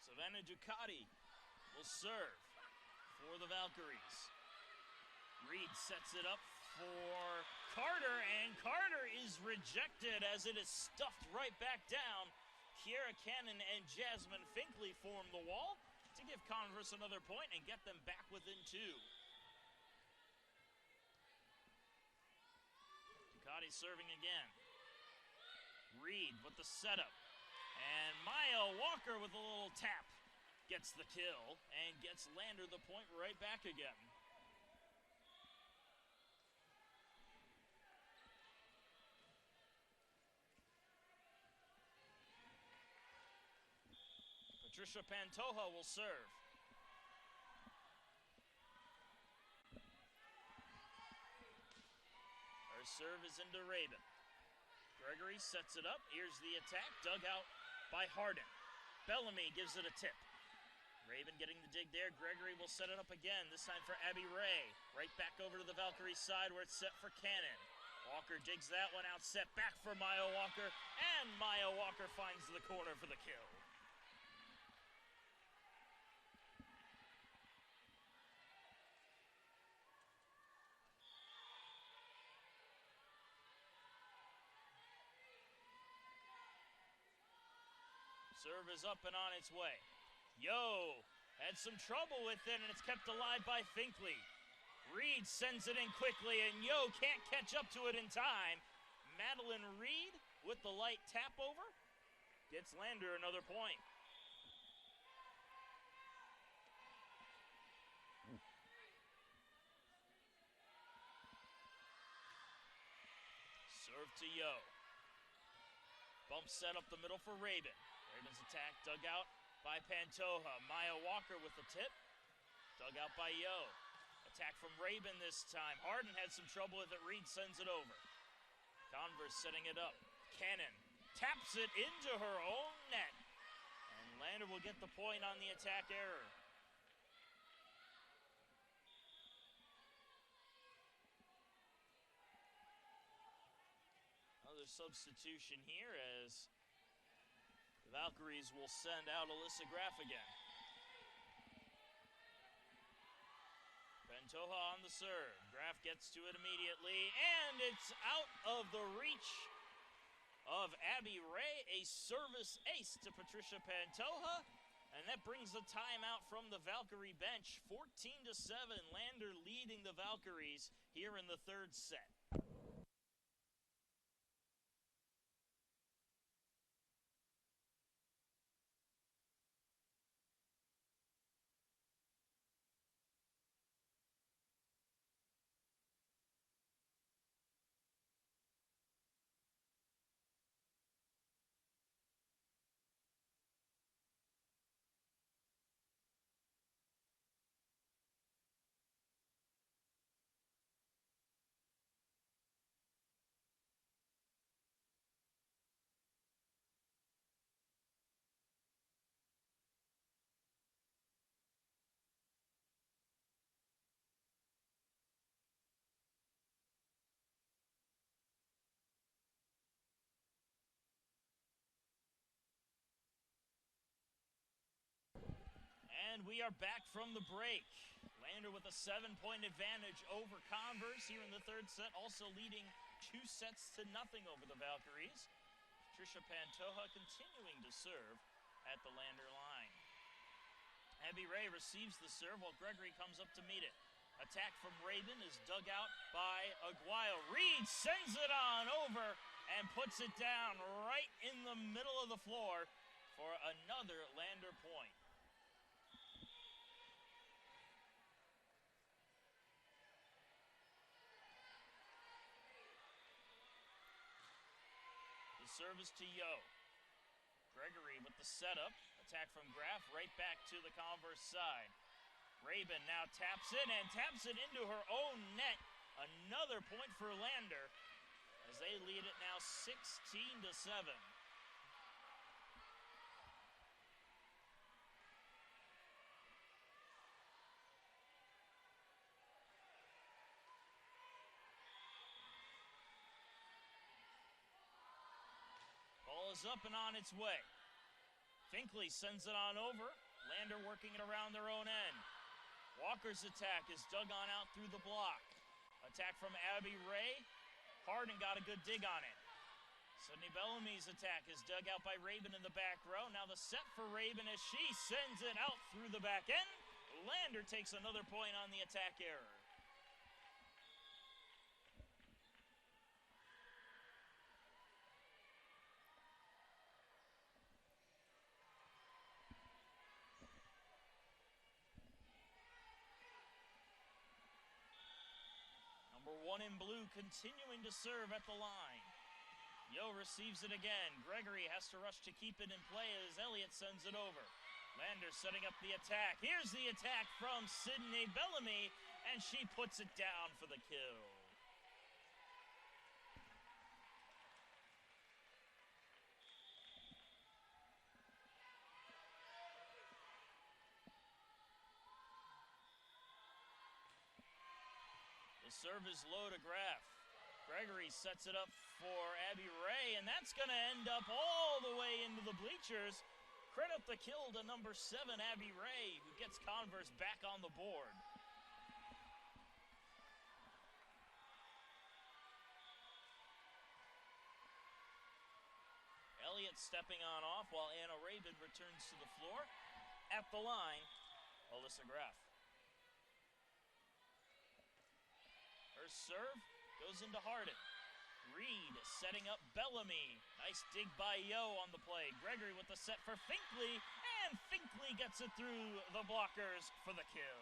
Savannah Ducati will serve for the Valkyries. Reed sets it up for Carter, and Carter is rejected as it is stuffed right back down. Kiera Cannon and Jasmine Finkley form the wall to give Converse another point and get them back within 2. Ducati serving again. Reed with the setup. And Maya Walker with a little tap gets the kill and gets Lander the point right back again. Patricia Pantoja will serve. Her serve is into Raven. Gregory sets it up. Here's the attack. Dug out by Harden. Bellamy gives it a tip. Raven getting the dig there. Gregory will set it up again, this time for Abby Ray. Right back over to the Valkyrie side where it's set for Cannon. Walker digs that one out, set back for Maya Walker, and Maya Walker finds the corner for the kill. Serve is up and on its way. Yo had some trouble with it, and it's kept alive by Finkley. Reed sends it in quickly, and Yo can't catch up to it in time. Madeline Reed with the light tap over gets Lander another point. Serve to Yo. Bump set up the middle for Raven. Raven's attack dug out by Pantoja. Maya Walker with the tip. Dug out by Yo. Attack from Raven this time. Harden had some trouble with it. Reed sends it over. Converse setting it up. Cannon taps it into her own net. And Lander will get the point on the attack error. Another substitution here as the Valkyries will send out Alyssa Graff again. Pantoja on the serve. Graff gets to it immediately, and it's out of the reach of Abby Ray. A service ace to Patricia Pantoja, and that brings the timeout from the Valkyrie bench. 14-7, Lander leading the Valkyries here in the third set. And we are back from the break. Lander with a 7-point advantage over Converse here in the third set, also leading 2-0 over the Valkyries. Patricia Pantoja continuing to serve at the Lander line. Abby Ray receives the serve while Gregory comes up to meet it. Attack from Rabin is dug out by Aguayo. Reed sends it on over and puts it down right in the middle of the floor for another Lander point. The service to Yo. Gregory with the setup. Attack from Graff right back to the Converse side. Rabin now taps it into her own net. Another point for Lander as they lead it now 16-7. Ball is up and on its way. Finkley sends it on over. Lander working it around their own end. Walker's attack is dug on out through the block. Attack from Abby Ray. Harden got a good dig on it. Sydney Bellamy's attack is dug out by Rabin in the back row. Now the set for Rabin as she sends it out through the back end. Lander takes another point on the attack error. Number 1 in blue continuing to serve at the line. Yo receives it again. Gregory has to rush to keep it in play as Elliott sends it over. Lander setting up the attack. Here's the attack from Sydney Bellamy, and she puts it down for the kill. The serve is low to Graff. Gregory sets it up for Abby Ray, and that's going to end up all the way into the bleachers. Credit the kill to number 7, Abby Ray, who gets Converse back on the board. Elliott stepping on off while Anna Rabin returns to the floor. At the line, Alyssa Graff. Her serve goes into Harden. Reed setting up Bellamy. Nice dig by Yo on the play. Gregory with the set for Finkley, and Finkley gets it through the blockers for the kill.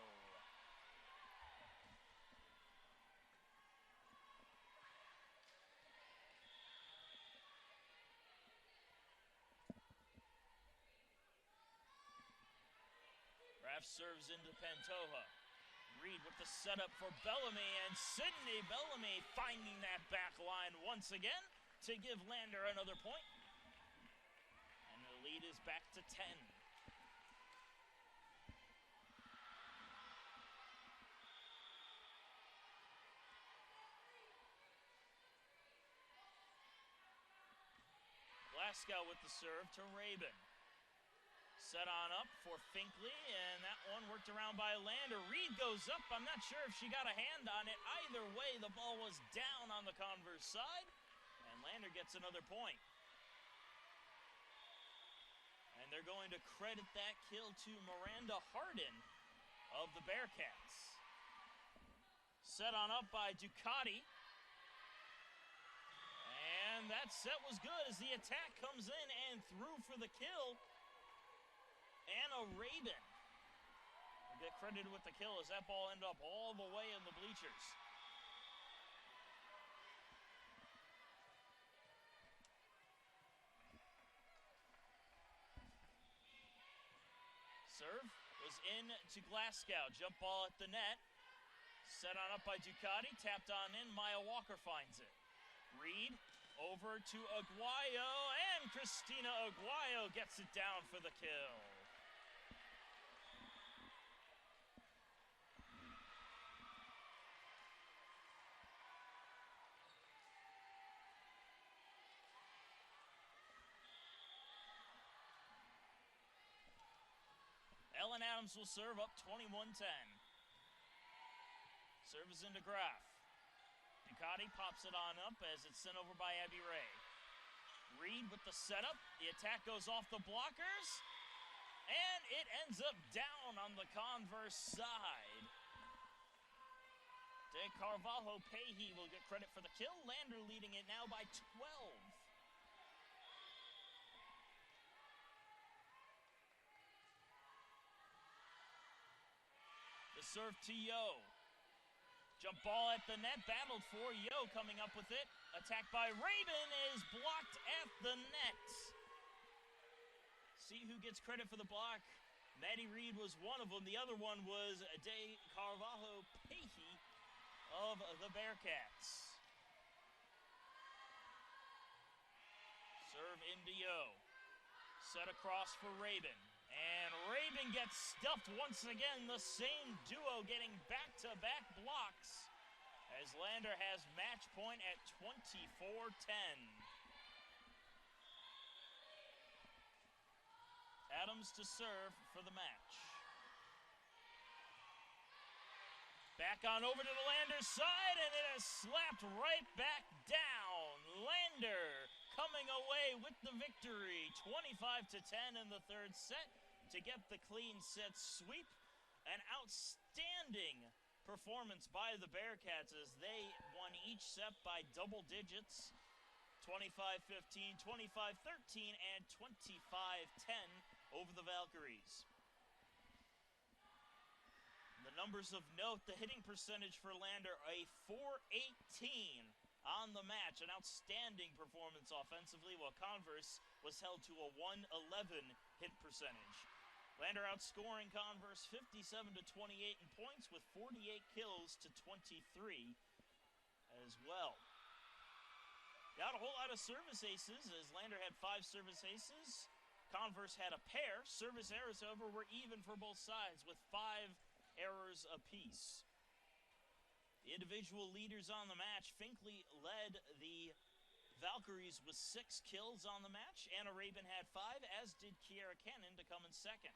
Graff serves into Pantoja. Reed with the setup for Bellamy, and Sydney Bellamy finding that back line once again to give Lander another point. And the lead is back to 10. Glasgow with the serve to Rabin. Set on up for Finkley, and that one worked around by Lander. Reed goes up. I'm not sure if she got a hand on it. Either way, the ball was down on the Converse side, and Lander gets another point. And they're going to credit that kill to Miranda Harden of the Bearcats. Set on up by Ducati. And that set was good as the attack comes in and through for the kill. Anna Rabin will get credited with the kill as that ball ended up all the way in the bleachers. Serve was in to Glasgow. Jump ball at the net. Set on up by Ducati. Tapped on in. Maya Walker finds it. Reed over to Aguayo, and Christina Aguayo gets it down for the kill. Ellen Adams will serve up 21-10. Serve is into Graff. Ducati pops it on up as it's sent over by Abby Ray. Reed with the setup. The attack goes off the blockers, And it ends up down on the converse side. De Carvalho Pahey will get credit for the kill. Lander leading it now by 12. The serve to Yo. Jump ball at the net, battled for. Yo coming up with it. Attack by Rabin is blocked at the net. See who gets credit for the block. Maddie Reed was one of them. The other one was De Carvalho Pahey of the Bearcats. Serve into Yo. Set across for Rabin. And Rabin gets stuffed once again. The same duo getting back-to-back blocks as Lander has match point at 24-10. Adams to serve for the match. Back on over to the Lander side, and it is slapped right back down. Lander coming away with the victory, 25-10 in the third set to get the clean set sweep. An outstanding performance by the Bearcats as they won each set by double digits, 25-15, 25-13, and 25-10 over the Valkyries. The numbers of note, the hitting percentage for Lander, a .418 on the match, an outstanding performance offensively, while Converse was held to a .111 hit percentage. Lander outscoring Converse 57-28 in points with 48 kills to 23 as well. Not a whole lot of service aces as Lander had 5 service aces. Converse had a pair. Service errors, however, were even for both sides with 5 errors apiece. The individual leaders on the match, Finkley led the Valkyries with 6 kills on the match. Anna Rabin had 5, as did Kiera Cannon to come in second.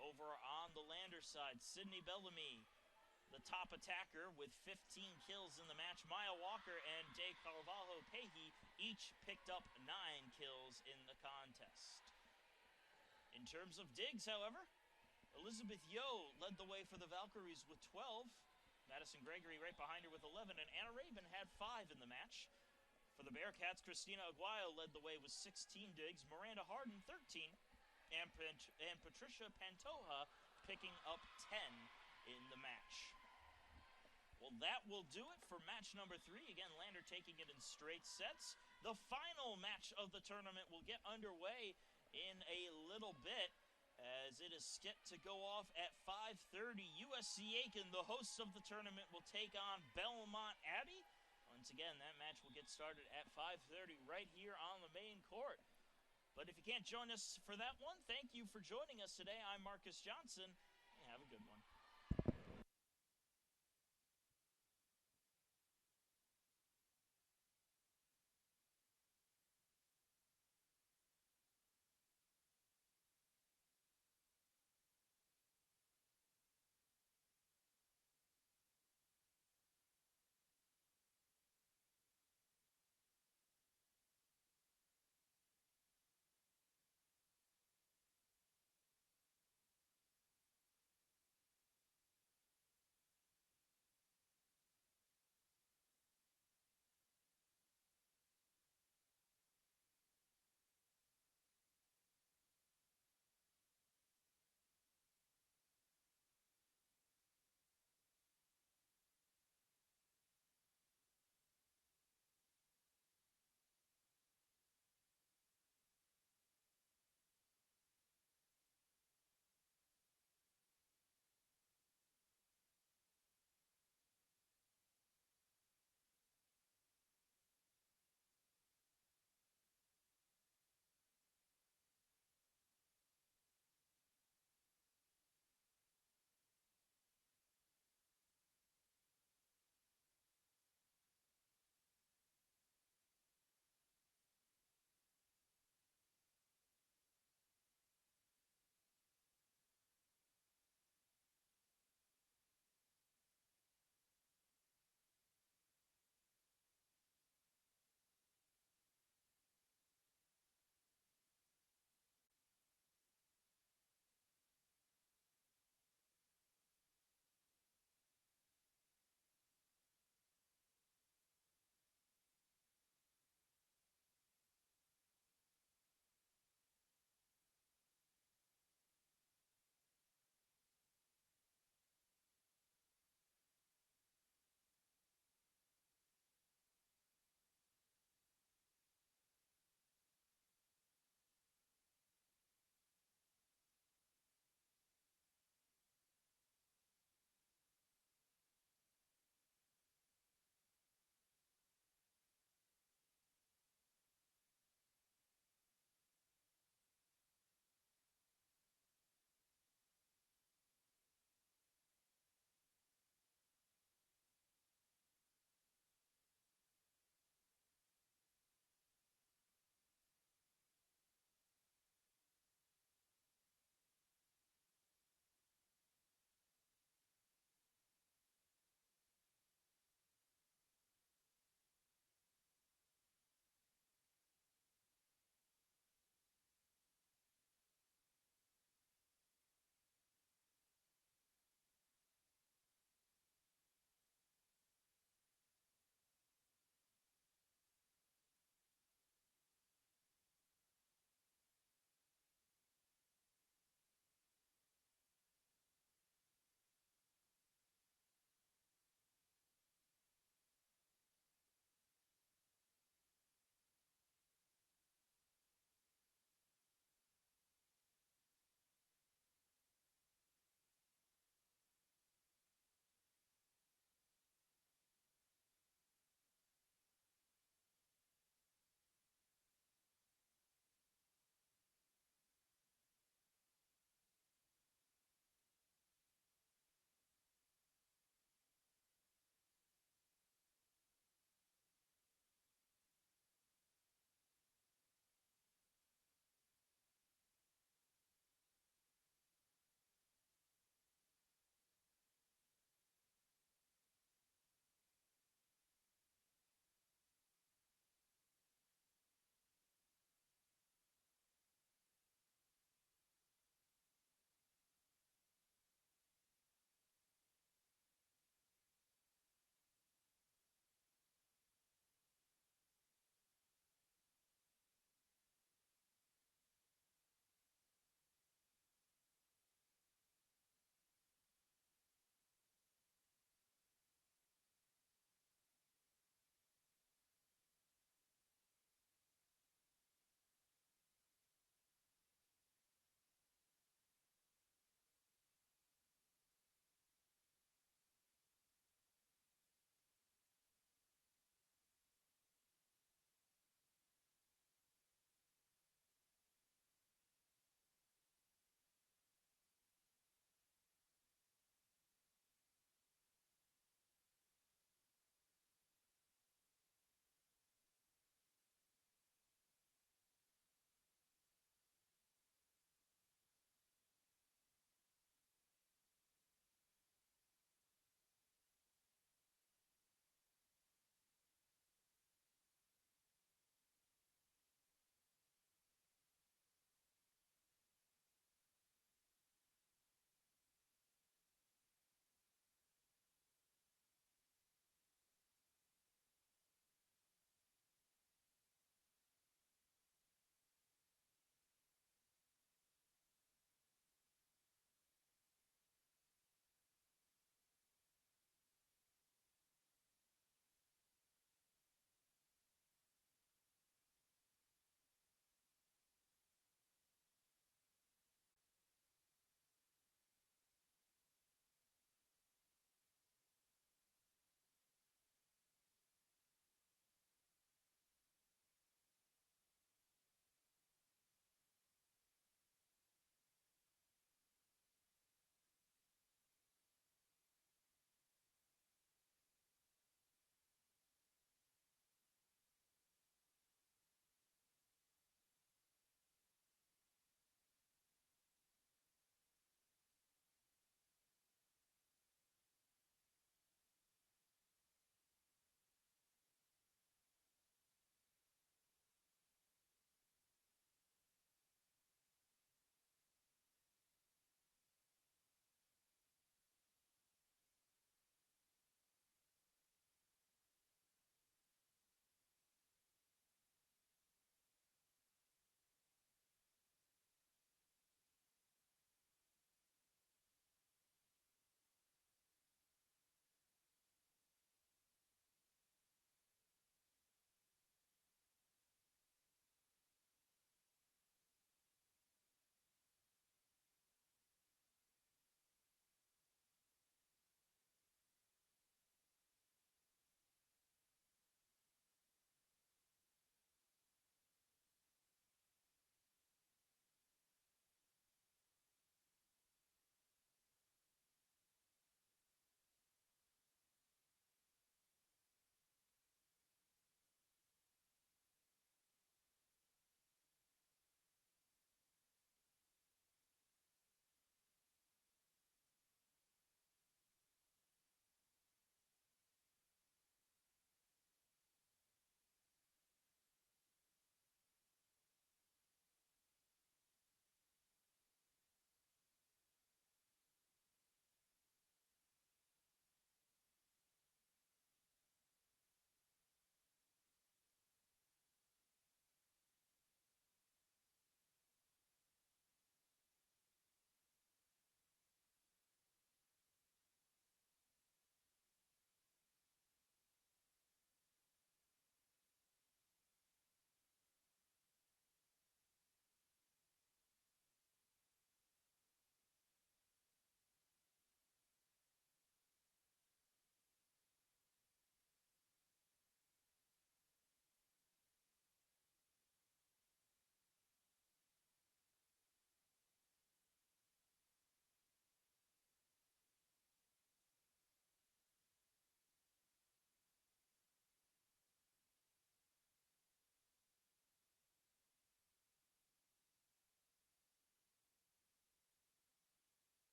Over on the Lander side, Sydney Bellamy, the top attacker with 15 kills in the match. Maya Walker and De Carvalho Pahey each picked up 9 kills in the contest. In terms of digs, however, Elizabeth Yo led the way for the Valkyries with 12. Madison Gregory right behind her with 11, and Anna Rabin had 5 in the match. For the Bearcats, Christina Aguayo led the way with 16 digs, Miranda Harden 13, and Patricia Pantoja picking up 10 in the match. Well, that will do it for match number 3. Again, Lander taking it in straight sets. The final match of the tournament will get underway in a little bit, as it is set to go off at 5:30. USC Aiken, the hosts of the tournament, will take on Belmont Abbey. Once again, that match will get started at 5:30 right here on the main court. But if you can't join us for that one, thank you for joining us today. I'm Marcus Johnson. Have a good one.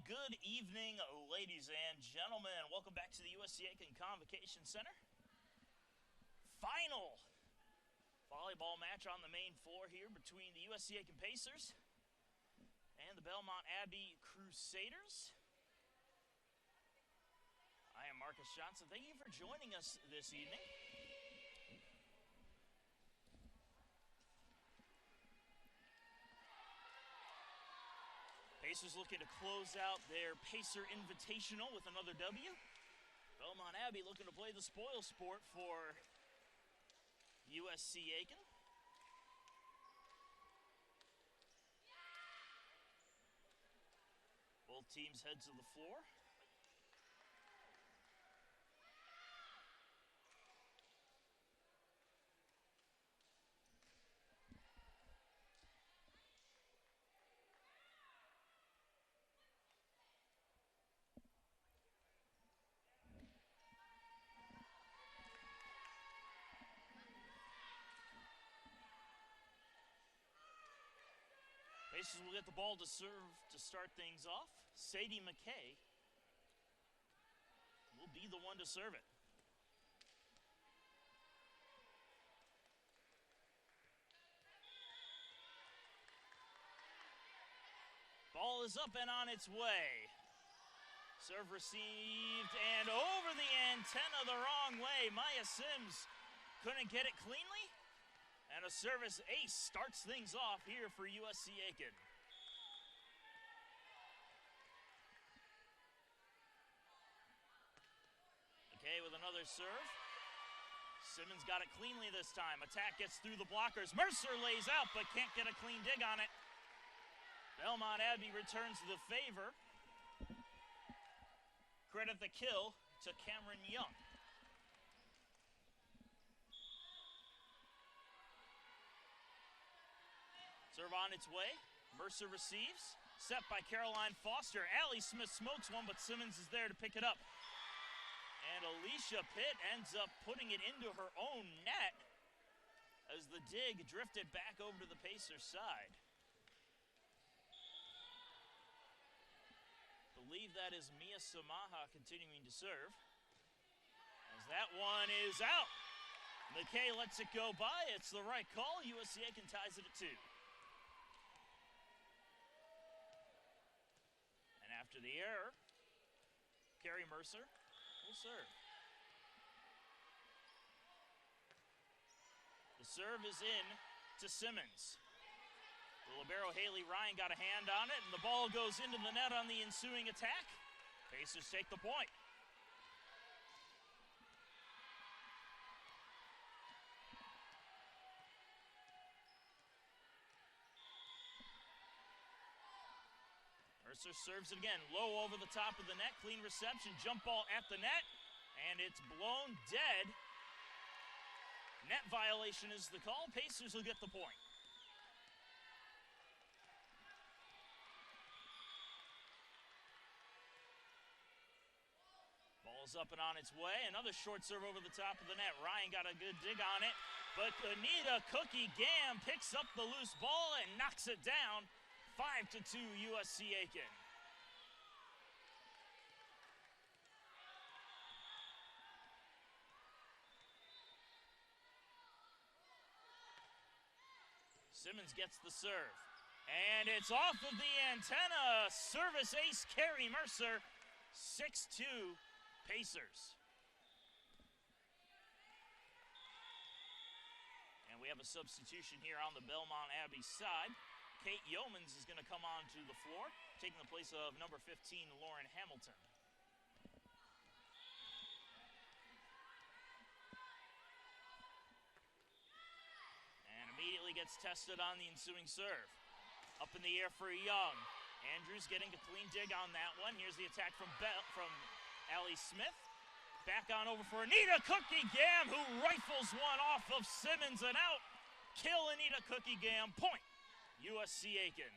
good evening, ladies and gentlemen. Welcome back to the USC Aiken Convocation Center. Final volleyball match on the main floor here between the USC Aiken Pacers and the Belmont Abbey Crusaders. I am Marcus Johnson. Thank you for joining us this evening. Pacers looking to close out their Pacer Invitational with another W. Belmont Abbey looking to play the spoil sport for USC Aiken. Both teams head to the floor. Pacers will get the ball to serve to start things off. Sadie McKay will be the one to serve it. Ball is up and on its way. Serve received and over the antenna the wrong way. Maya Sims couldn't get it cleanly. And a service ace starts things off here for USC Aiken. Okay, with another serve. Simmons got it cleanly this time. Attack gets through the blockers. Mercer lays out but can't get a clean dig on it. Belmont Abbey returns the favor. Credit the kill to Cameron Young. Serve on its way. Mercer receives. Set by Caroline Foster. Allie Smith smokes one, but Simmons is there to pick it up. And Alicia Pitt ends up putting it into her own net as the dig drifted back over to the Pacers side. Believe that is Mia Samaha continuing to serve. As that one is out. McKay lets it go by. It's the right call. USC Aiken ties it at 2. After the error, Carrie Mercer will serve. The serve is in to Simmons. The libero Haley Ryan got a hand on it, and the ball goes into the net on the ensuing attack. Pacers take the point. Mercer serves it again, low over the top of the net, clean reception, jump ball at the net, and it's blown dead. Net violation is the call. Pacers will get the point. Ball's up and on its way. Another short serve over the top of the net. Ryan got a good dig on it, but Anita Cookie Gam picks up the loose ball and knocks it down. 5-2 USC Aiken. Simmons gets the serve. And it's off of the antenna. Service ace Carrie Mercer. 6-2 Pacers. And we have a substitution here on the Belmont Abbey side. Kate Yeomans is going to come on to the floor, taking the place of number 15, Lauren Hamilton. And immediately gets tested on the ensuing serve. Up in the air for Young. Andrews getting a clean dig on that one. Here's the attack from Allie Smith. Back on over for Anita Cookie Gam, who rifles one off of Simmons and out. Kill Anita Cookie Gam. Point. USC Aiken.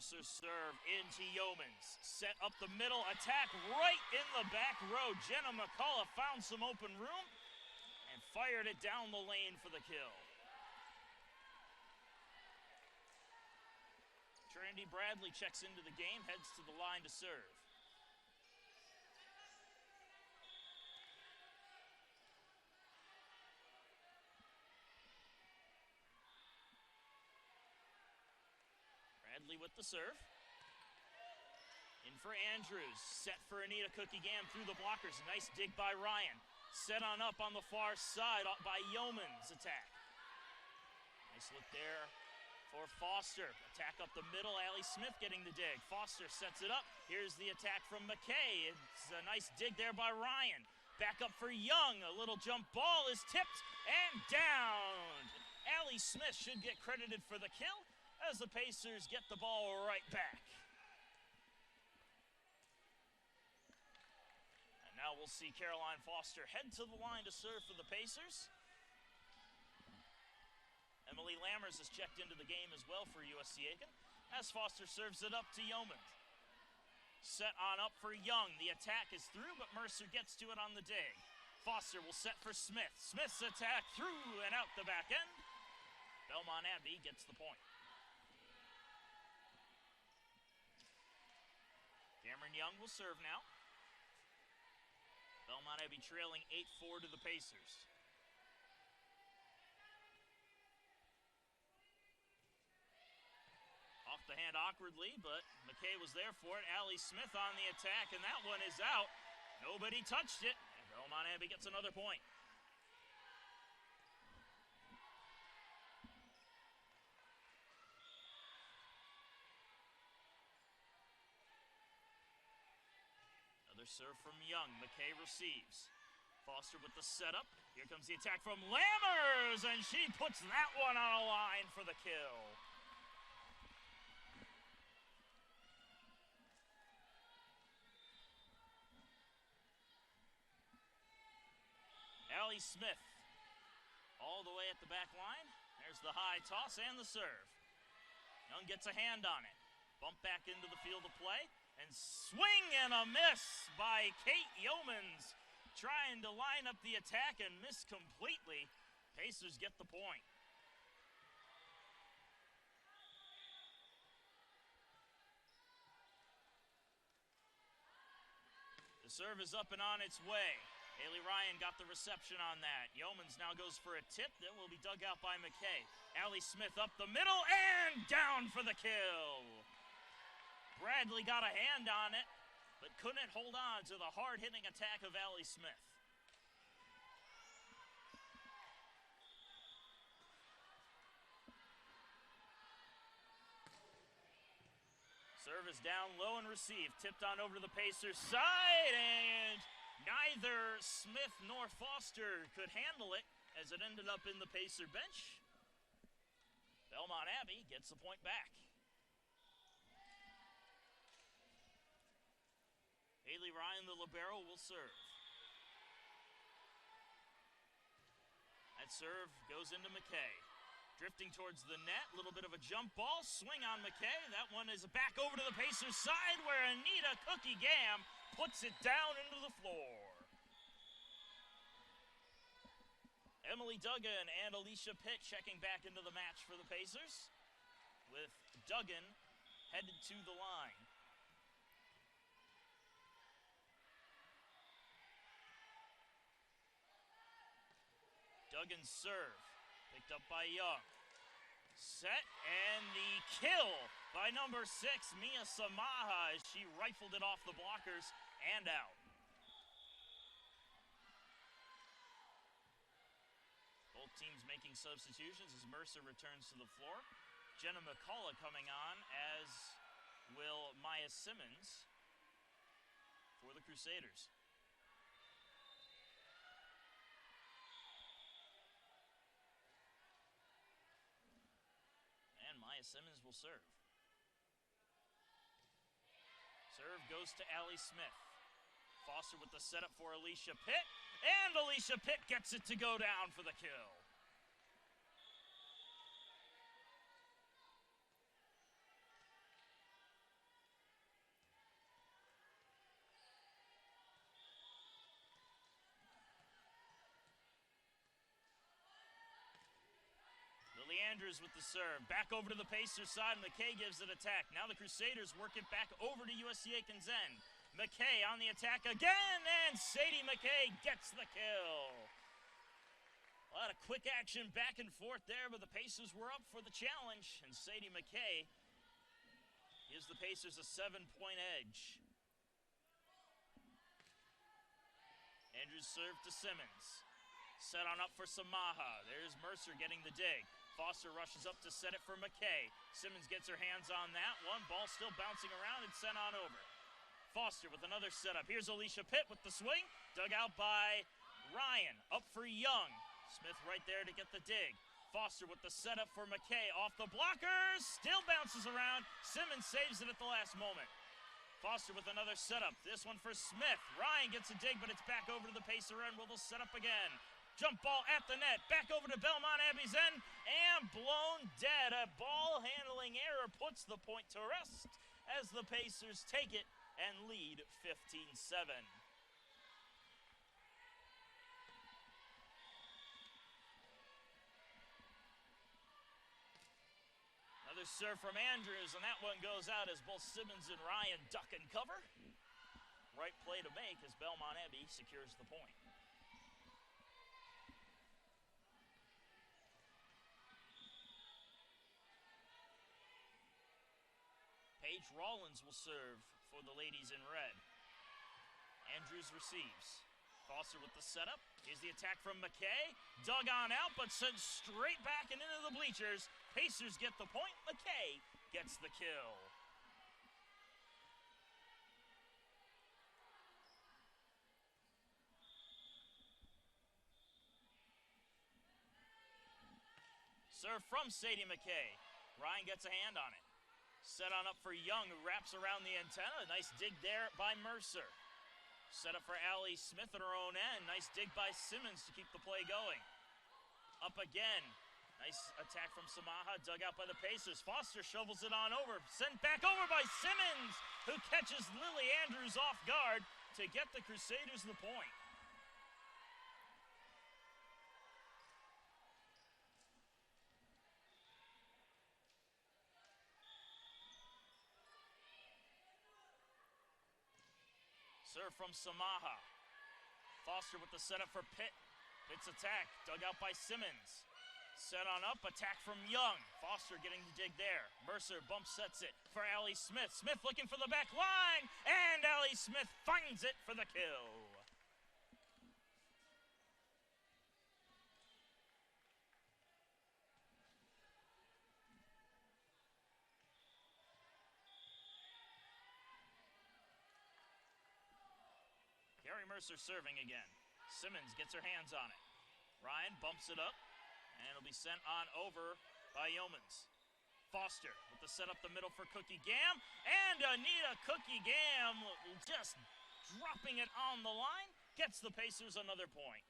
Mercer serve into Yeomans. Set up the middle, attack right in the back row. Jenna McCullough found some open room and fired it down the lane for the kill. Trinity Bradley checks into the game, heads to the line to serve. Bradley with the serve. In for Andrews, set for Anita Cookie-Gam through the blockers. Nice dig by Ryan. Set on up on the far side by Yeoman's attack. Nice look there for Foster. Attack up the middle, Allie Smith getting the dig. Foster sets it up. Here's the attack from McKay. It's a nice dig there by Ryan. Back up for Young. A little jump ball is tipped and down. Allie Smith should get credited for the kill as the Pacers get the ball right back. And now we'll see Caroline Foster head to the line to serve for the Pacers. Emily Lammers has checked into the game as well for USC Aiken as Foster serves it up to Yeoman. Set on up for Young. The attack is through, but Mercer gets to it on the dig. Foster will set for Smith. Smith's attack through and out the back end. Belmont Abbey gets the point. Cameron Young will serve now. Belmont Abbey trailing 8-4 to the Pacers. Off the hand awkwardly, but McKay was there for it. Allie Smith on the attack, and that one is out. Nobody touched it, and Belmont Abbey gets another point. Another serve from Young. McKay receives. Foster with the setup. Here comes the attack from Lammers, and she puts that one on a line for the kill. Allie Smith all the way at the back line. There's the high toss and the serve. Young gets a hand on it. Bump back into the field of play. And swing and a miss by Kate Yeomans. Trying to line up the attack and miss completely. Pacers get the point. The serve is up and on its way. Haley Ryan got the reception on that. Yeomans now goes for a tip that will be dug out by McKay. Allie Smith up the middle and down for the kill. Bradley got a hand on it, but couldn't hold on to the hard-hitting attack of Allie Smith. Serve is down low and received. Tipped on over to the Pacers side, and neither Smith nor Foster could handle it as it ended up in the Pacer bench. Belmont Abbey gets the point back. Haley Ryan, the libero, will serve. That serve goes into McKay. Drifting towards the net, a little bit of a jump ball, swing on McKay. That one is back over to the Pacers side where Anita Cookie-Gam puts it down into the floor. Emily Duggan and Alicia Pitt checking back into the match for the Pacers, with Duggan headed to the line. Duggan's serve, picked up by Young. Set, and the kill by number 6, Mia Samaha, as she rifled it off the blockers and out. Both teams making substitutions as Mercer returns to the floor. Jenna McCullough coming on, as will Maya Simmons for the Crusaders. Simmons will serve. Serve goes to Allie Smith. Foster with the setup for Alicia Pitt, and Alicia Pitt gets it to go down for the kill. Andrews with the serve. Back over to the Pacers side. McKay gives it attack. Now the Crusaders work it back over to USC Aiken's end. McKay on the attack again, and Sadie McKay gets the kill. A lot of quick action back and forth there, but the Pacers were up for the challenge, and Sadie McKay gives the Pacers a 7-point edge. Andrews serve to Simmons. Set on up for Samaha. There's Mercer getting the dig. Foster rushes up to set it for McKay. Simmons gets her hands on that one. Ball still bouncing around and sent on over. Foster with another setup. Here's Alicia Pitt with the swing. Dug out by Ryan. Up for Young. Smith right there to get the dig. Foster with the setup for McKay. Off the blockers. Still bounces around. Simmons saves it at the last moment. Foster with another setup. This one for Smith. Ryan gets a dig, but it's back over to the Pacer end. Will they'll set up again. Jump ball at the net. Back over to Belmont Abbey's end. And blown dead. A ball handling error puts the point to rest as the Pacers take it and lead 15-7. Another serve from Andrews, and that one goes out as both Simmons and Ryan duck and cover. Right play to make as Belmont Abbey secures the point. Paige Rollins will serve for the ladies in red. Andrews receives. Foster with the setup. Here's the attack from McKay. Dug on out, but sent straight back and into the bleachers. Pacers get the point. McKay gets the kill. Serve from Sadie McKay. Ryan gets a hand on it. Set on up for Young, who wraps around the antenna. Nice dig there by Mercer. Set up for Allie Smith at her own end. Nice dig by Simmons to keep the play going. Up again. Nice attack from Samaha, dug out by the Pacers. Foster shovels it on over. Sent back over by Simmons, who catches Lily Andrews off guard to get the Crusaders the point. Serve from Samaha. Foster with the setup for Pitt. Pitt's attack, dug out by Simmons. Set on up, attack from Young. Foster getting the dig there. Mercer bump sets it for Allie Smith. Smith looking for the back line, and Allie Smith finds it for the kill. Carrie Mercer serving again. Simmons gets her hands on it. Ryan bumps it up, and it'll be sent on over by Yeomans. Foster with the set up the middle for Cookie Gam, and Anita Cookie Gam just dropping it on the line, gets the Pacers another point.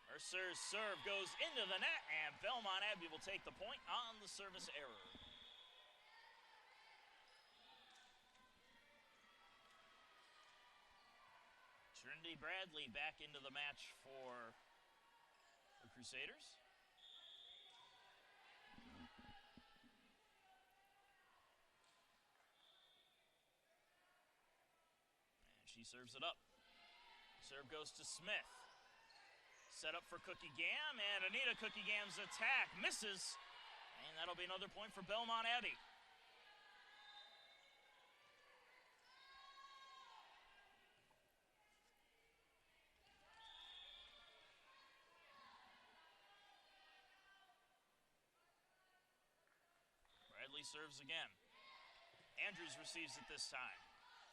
Mercer's serve goes into the net, and Belmont Abbey will take the point on the service error. Trinity Bradley back into the match for the Crusaders. And she serves it up. Serve goes to Smith. Set up for Cookie Gam, and Anita Cookie Gam's attack misses, and that'll be another point for Belmont Abbey. Bradley serves again. Andrews receives it this time.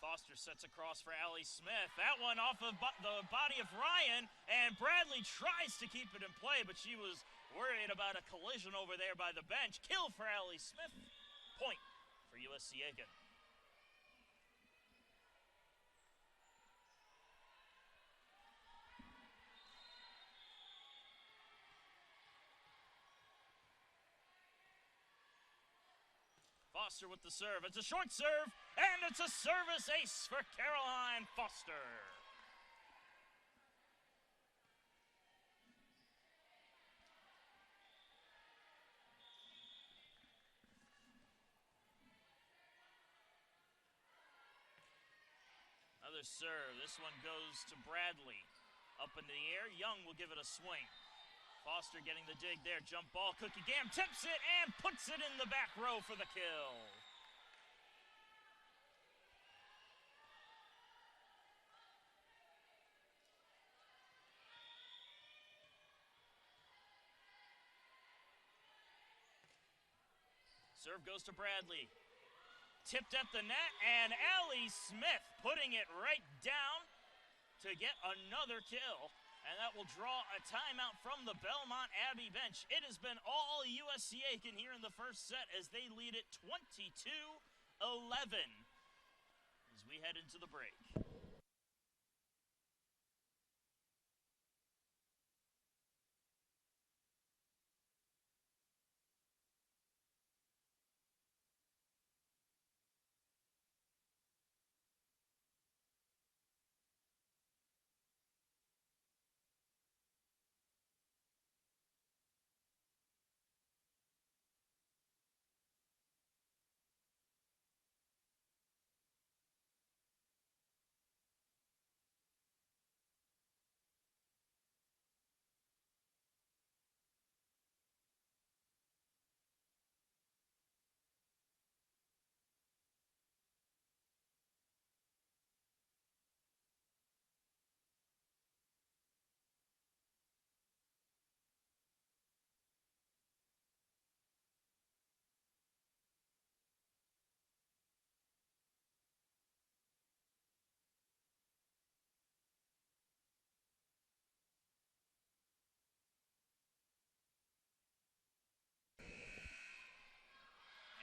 Foster sets across for Allie Smith. That one off of the body of Ryan, and Bradley tries to keep it in play, but she was worried about a collision over there by the bench. Kill for Allie Smith. Point for USC Aiken. Foster with the serve. It's a short serve, and it's a service ace for Caroline Foster. Another serve. This one goes to Bradley. Up into the air. Young will give it a swing. Foster getting the dig there. Jump ball. Cookie Gam tips it and puts it in the back row for the kill. Serve goes to Bradley. Tipped at the net, and Allie Smith putting it right down to get another kill. And that will draw a timeout from the Belmont Abbey bench. It has been all USC Aiken here in the first set as they lead it 22-11 as we head into the break.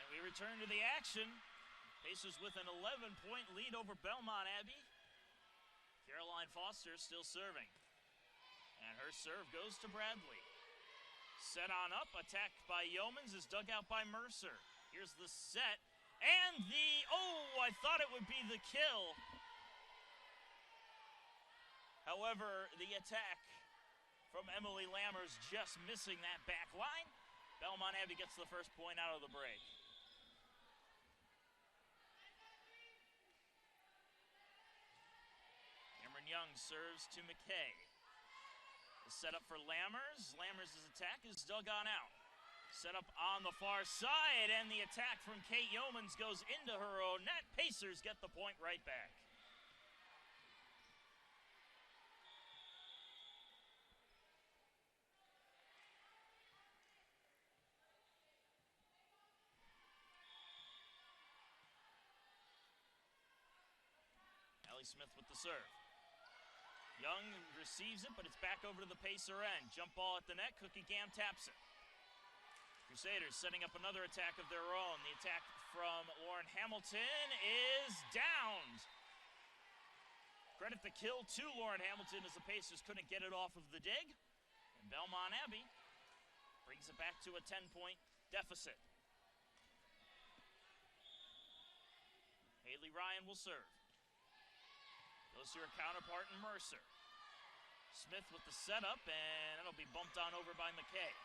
We return to the action. Pacers with an 11-point lead over Belmont Abbey. Caroline Foster still serving. And her serve goes to Bradley. Set on up, attacked by Yeomans, is dug out by Mercer. Here's the set. And I thought it would be the kill. However, the attack from Emily Lammers just missing that back line. Belmont Abbey gets the first point out of the break. Young serves to McKay. The setup for Lammers. Lammers' attack is dug on out. Set up on the far side, and the attack from Kate Yeomans goes into her own net. Pacers get the point right back. Allie Smith with the serve. Young receives it, but it's back over to the Pacer end. Jump ball at the net. Cookie Gam taps it. Crusaders setting up another attack of their own. The attack from Lauren Hamilton is downed. Credit the kill to Lauren Hamilton as the Pacers couldn't get it off of the dig. And Belmont Abbey brings it back to a 10-point deficit. Haley Ryan will serve. Goes to her counterpart in Mercer. Smith with the setup, and it'll be bumped on over by McKay.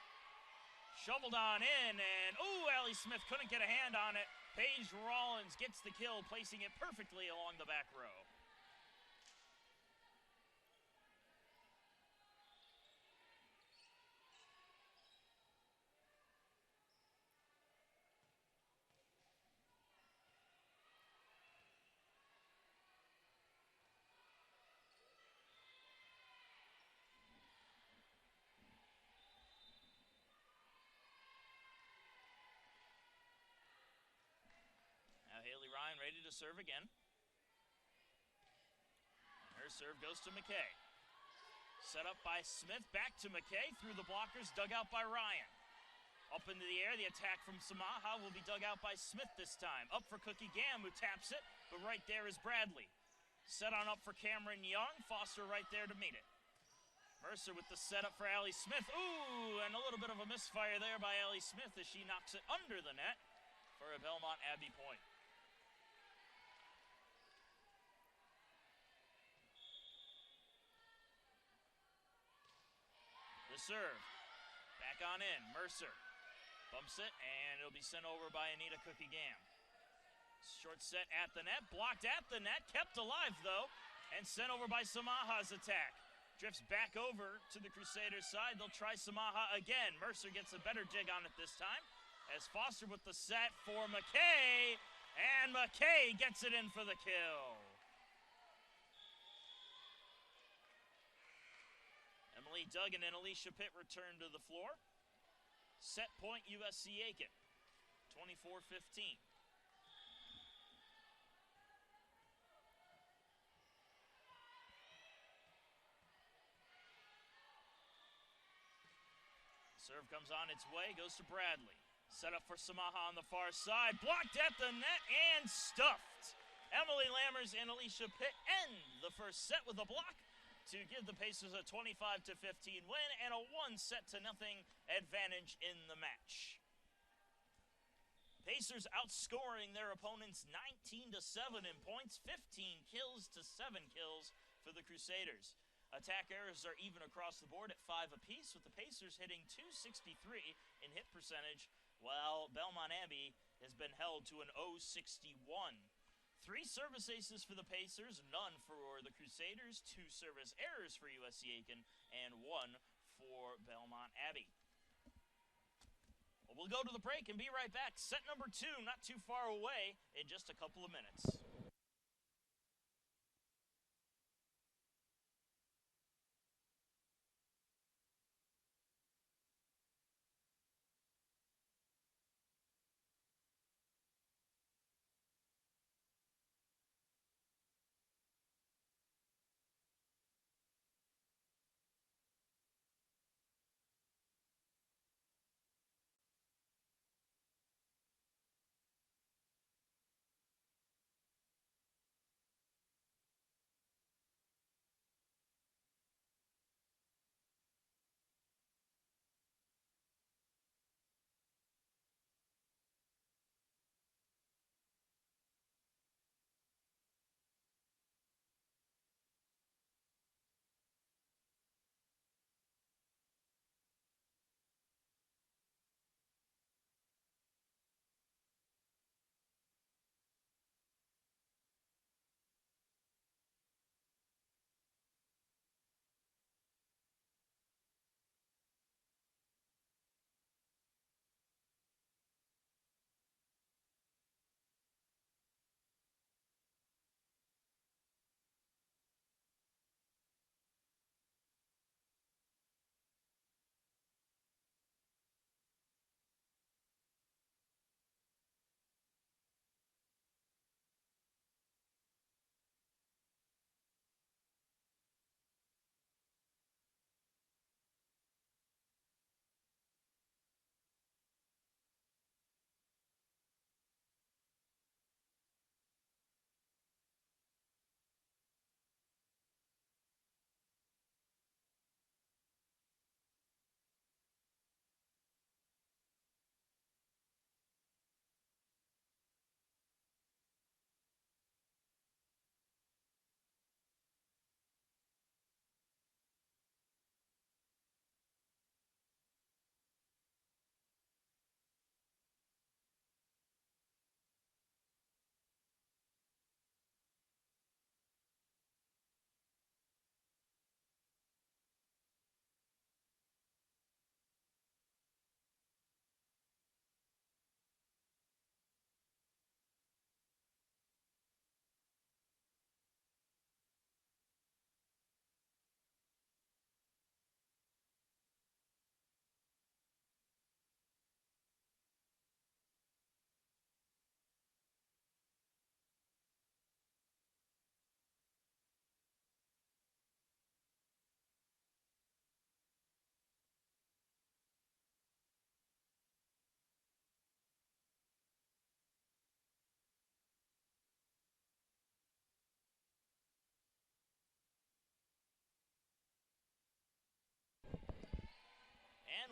Shoveled on in, and Allie Smith couldn't get a hand on it. Paige Rollins gets the kill, placing it perfectly along the back row. Haley Ryan ready to serve again. And her serve goes to McKay. Set up by Smith, back to McKay, through the blockers, dug out by Ryan. Up into the air, the attack from Samaha will be dug out by Smith this time. Up for Cookie Gam, who taps it, but right there is Bradley. Set on up for Cameron Young, Foster right there to meet it. Mercer with the setup for Allie Smith. And a little bit of a misfire there by Allie Smith as she knocks it under the net for a Belmont Abbey point. The serve. Back on in. Mercer bumps it, and it'll be sent over by Anita Cookie-Gam. Short set at the net. Blocked at the net. Kept alive, though, and sent over by Samaha's attack. Drifts back over to the Crusaders' side. They'll try Samaha again. Mercer gets a better dig on it this time, as Foster with the set for McKay, and McKay gets it in for the kill. Emily Duggan and Alicia Pitt return to the floor. Set point USC Aiken, 24-15. Serve comes on its way, goes to Bradley. Set up for Samaha on the far side. Blocked at the net and stuffed. Emily Lammers and Alicia Pitt end the first set with a block to give the Pacers a 25-15 win and a 1-0 advantage in the match. Pacers outscoring their opponents 19-7 in points, 15 kills to 7 kills for the Crusaders. Attack errors are even across the board at 5 apiece, with the Pacers hitting .263 in hit percentage, while Belmont Abbey has been held to an .061. 3 service aces for the Pacers, none for the Crusaders, 2 service errors for USC Aiken, and 1 for Belmont Abbey. Well, we'll go to the break and be right back. Set number 2, not too far away, in just a couple of minutes.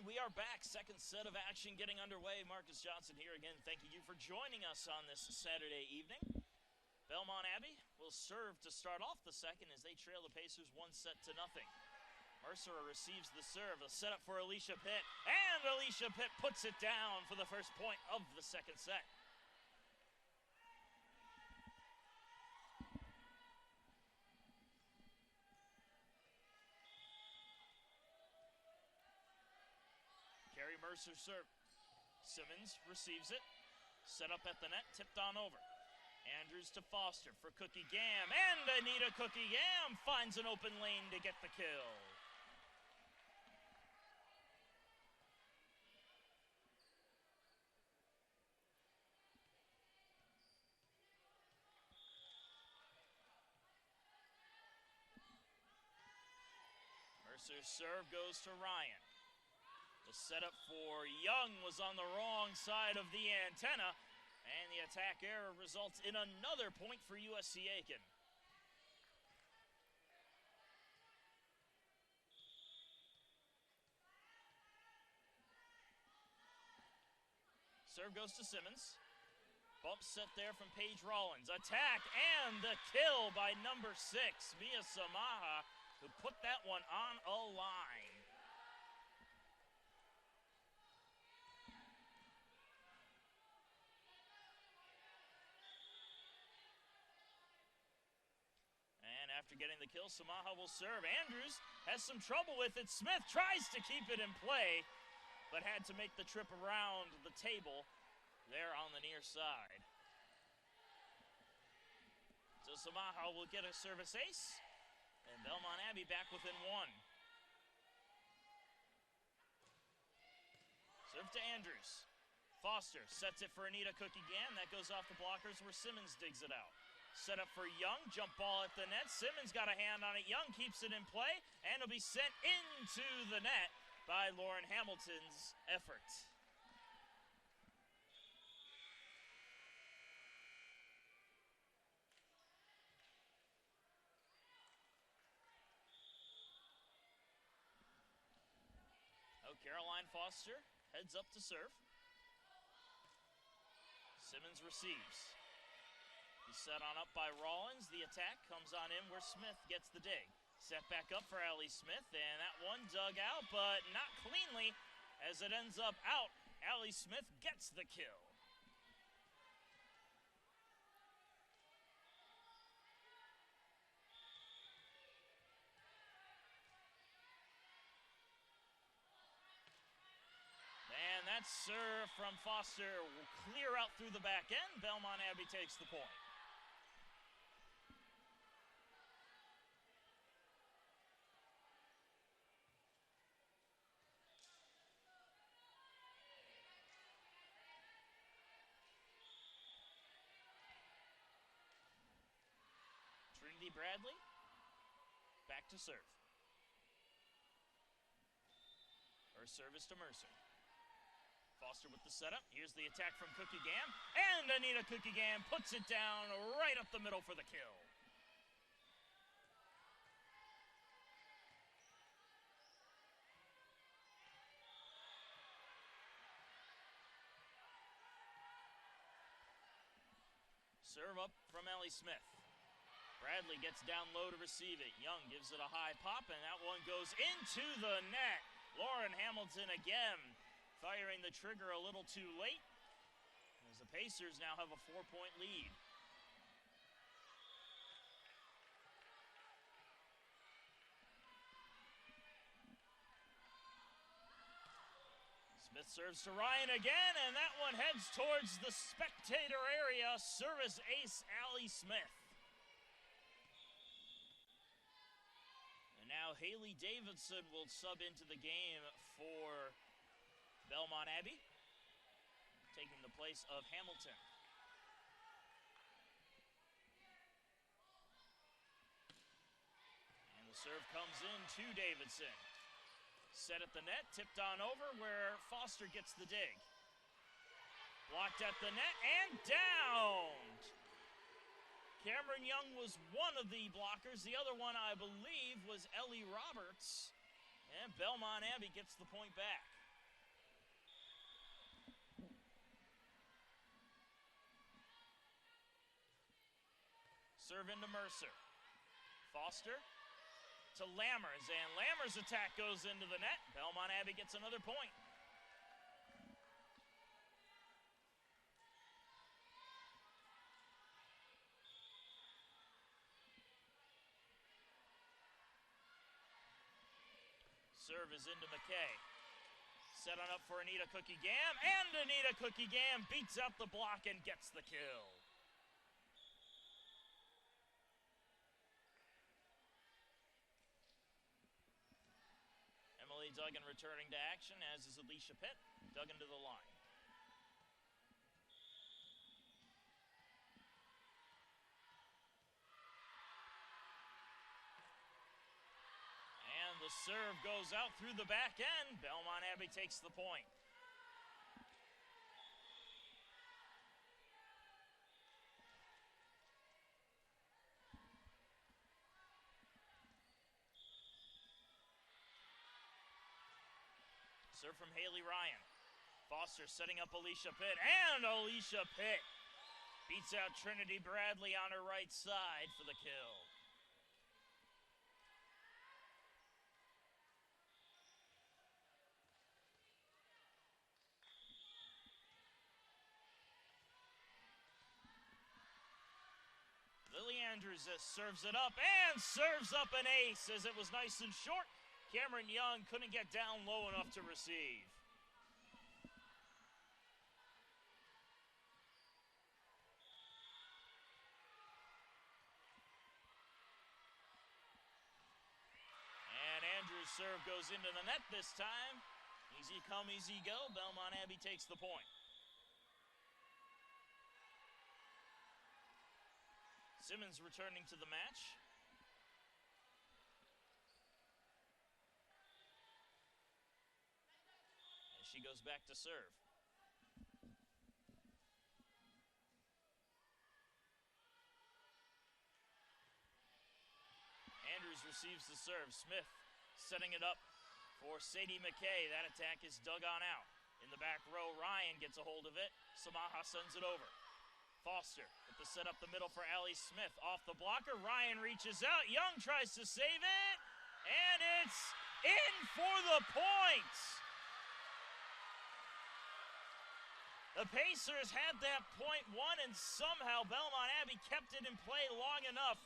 And we are back. Second set of action getting underway. Marcus Johnson here again. Thank you for joining us on this Saturday evening. Belmont Abbey will serve to start off the second as they trail the Pacers 1-0. Mercer receives the serve. A setup for Alicia Pitt. And Alicia Pitt puts it down for the first point of the second set. Carrie Mercer serve. Simmons receives it. Set up at the net, tipped on over. Andrews to Foster for Cookie Gam. And Anita Cookie Gam finds an open lane to get the kill. Mercer's serve goes to Ryan. The setup for Young was on the wrong side of the antenna, and the attack error results in another point for USC Aiken. Serve goes to Simmons. Bump set there from Paige Rollins. Attack and the kill by number 6, Mia Samaha, who put that one on a line. After getting the kill, Samaha will serve. Andrews has some trouble with it. Smith tries to keep it in play, but had to make the trip around the table there on the near side. So Samaha will get a service ace, and Belmont Abbey back within one. Serve to Andrews. Foster sets it for Anita Cookie Gam. That goes off the blockers where Simmons digs it out. Set up for Young, jump ball at the net. Simmons got a hand on it. Young keeps it in play, and it'll be sent into the net by Lauren Hamilton's effort. Oh, Caroline Foster heads up to serve. Simmons receives. Set on up by Rollins. The attack comes on in where Smith gets the dig. Set back up for Allie Smith, and that one dug out, but not cleanly as it ends up out. Allie Smith gets the kill. And that serve from Foster will clear out through the back end. Belmont Abbey takes the point. Bradley, back to serve. Her service to Mercer. Foster with the setup. Here's the attack from Cookie Gam. And Anita Cookie Gam puts it down right up the middle for the kill. Serve up from Allie Smith. Bradley gets down low to receive it. Young gives it a high pop, and that one goes into the net. Lauren Hamilton again firing the trigger a little too late, as the Pacers now have a 4-point lead. Smith serves to Ryan again, and that one heads towards the spectator area. Service ace, Allie Smith. Now Haley Davidson will sub into the game for Belmont Abbey, taking the place of Hamilton. And the serve comes in to Davidson. Set at the net, tipped on over where Foster gets the dig. Blocked at the net and downed. Cameron Young was one of the blockers. The other one, I believe, was Ellie Roberts. And Belmont Abbey gets the point back. Serve into Mercer. Foster to Lammers, and Lammers' attack goes into the net. Belmont Abbey gets another point. Serve is into McKay. Set on up for Anita Cookie Gam, and Anita Cookie Gam beats out the block and gets the kill. Emily Duggan returning to action, as is Alicia Pitt. Duggan to the line. And the serve goes out through the back end. Belmont Abbey takes the point. Serve from Haley Ryan. Foster setting up Alicia Pitt, and Alicia Pitt beats out Trinity Bradley on her right side for the kill. Lily Andrews serves it up, and serves up an ace, as it was nice and short. Cameron Young couldn't get down low enough to receive. And Andrews' serve goes into the net this time. Easy come, easy go. Belmont Abbey takes the point. Simmons returning to the match. She goes back to serve. Andrews receives the serve. Smith setting it up for Sadie McKay. That attack is dug on out. In the back row, Ryan gets a hold of it. Samaha sends it over. Foster with the set up the middle for Allie Smith. Off the blocker, Ryan reaches out. Young tries to save it, and it's in for the point. The Pacers had that point won, and somehow Belmont Abbey kept it in play long enough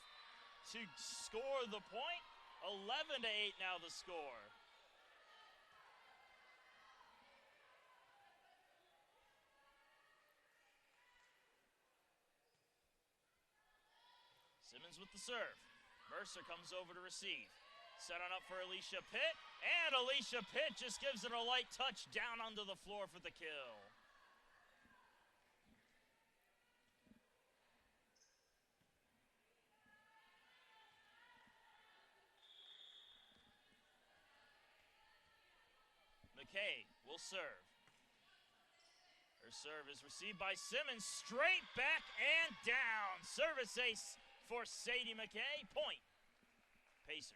to score the point. 11-8 now the score. Simmons with the serve. Mercer comes over to receive. Set on up for Alicia Pitt, and Alicia Pitt just gives it a light touch down onto the floor for the kill. McKay will serve. Her serve is received by Simmons, straight back and down. Service ace for Sadie McKay. Point, Pacers.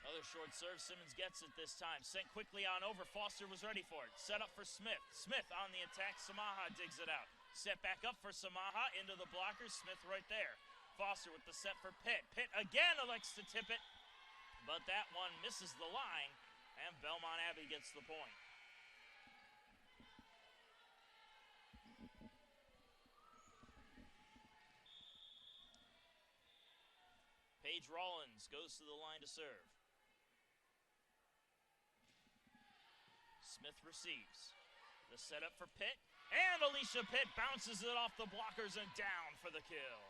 Another short serve. Simmons gets it this time. Sent quickly on over. Foster was ready for it. Set up for Smith. Smith on the attack. Samaha digs it out. Set back up for Samaha. Into the blocker. Smith right there. Foster with the set for Pitt. Pitt again elects to tip it, but that one misses the line, and Belmont Abbey gets the point. Paige Rollins goes to the line to serve. Smith receives. The setup for Pitt, and Alicia Pitt bounces it off the blockers and down for the kill.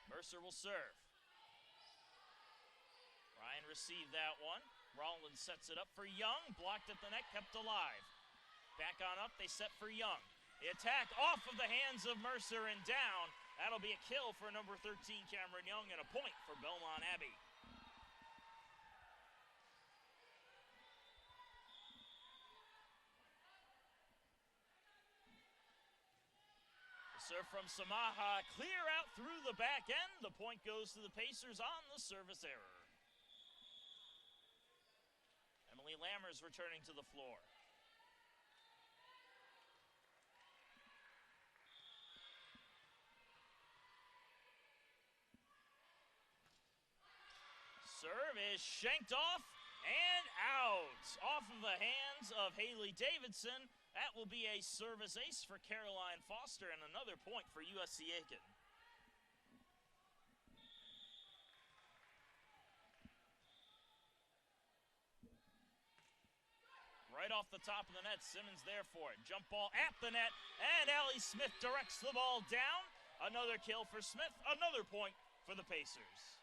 Mercer will serve. Ryan received that one. Rollins sets it up for Young. Blocked at the net, kept alive. Back on up, they set for Young. The attack off of the hands of Mercer and down. That'll be a kill for number 13, Cameron Young, and a point for Belmont Abbey. Serve from Samaha, clear out through the back end. The point goes to the Pacers on the service error. Emily Lammers returning to the floor. Serve is shanked off and out. Off of the hands of Haley Davidson. That will be a service ace for Caroline Foster and another point for USC Aiken. Right off the top of the net, Simmons there for it. Jump ball at the net, and Allie Smith directs the ball down. Another kill for Smith, another point for the Pacers.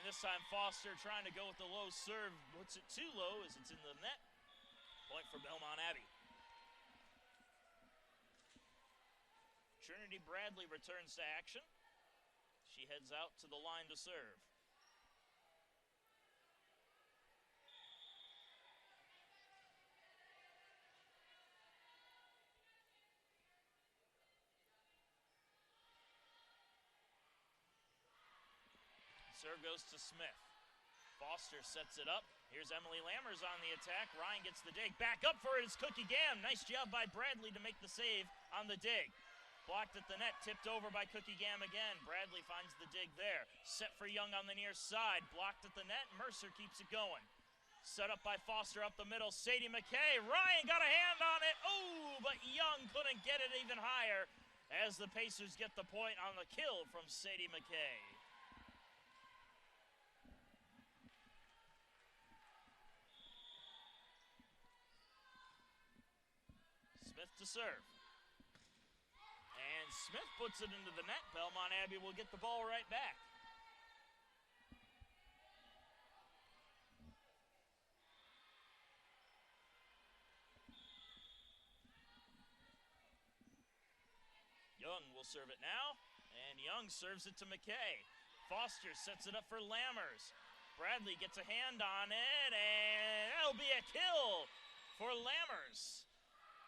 And this time Foster trying to go with the low serve. Puts it too low as it's in the net. Point for Belmont Abbey. Trinity Bradley returns to action. She heads out to the line to serve. Serve goes to Smith. Foster sets it up. Here's Emily Lammers on the attack. Ryan gets the dig. Back up for it is Cookie Gam. Nice job by Bradley to make the save on the dig. Blocked at the net, tipped over by Cookie Gam again. Bradley finds the dig there. Set for Young on the near side. Blocked at the net. Mercer keeps it going. Set up by Foster up the middle. Sadie McKay. Ryan got a hand on it. Oh, but Young couldn't get it even higher as the Pacers get the point on the kill from Sadie McKay. Smith to serve. And Smith puts it into the net. Belmont Abbey will get the ball right back. Young will serve it now. And Young serves it to McKay. Foster sets it up for Lammers. Bradley gets a hand on it, and that'll be a kill for Lammers.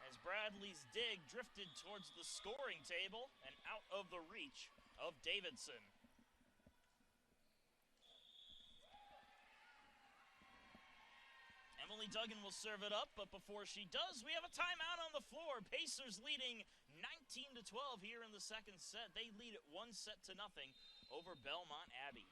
As Bradley's dig drifted towards the scoring table and out of the reach of Davidson. Emily Duggan will serve it up, but before she does, we have a timeout on the floor. Pacers leading 19-12 here in the second set. They lead it 1-0 over Belmont Abbey.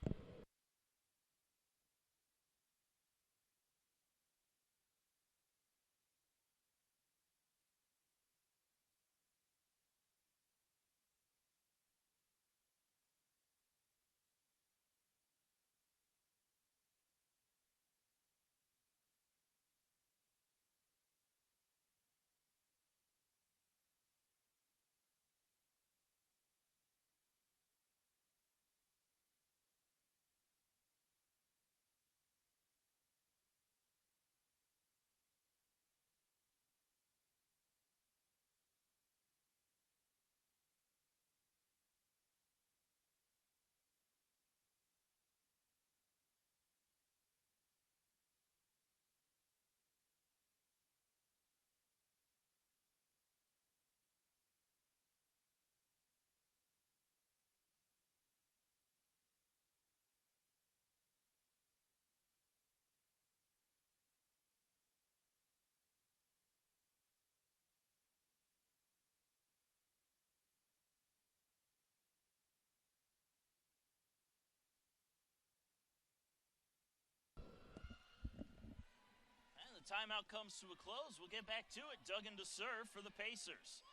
Timeout comes to a close. We'll get back to it. Duggan to serve for the Pacers.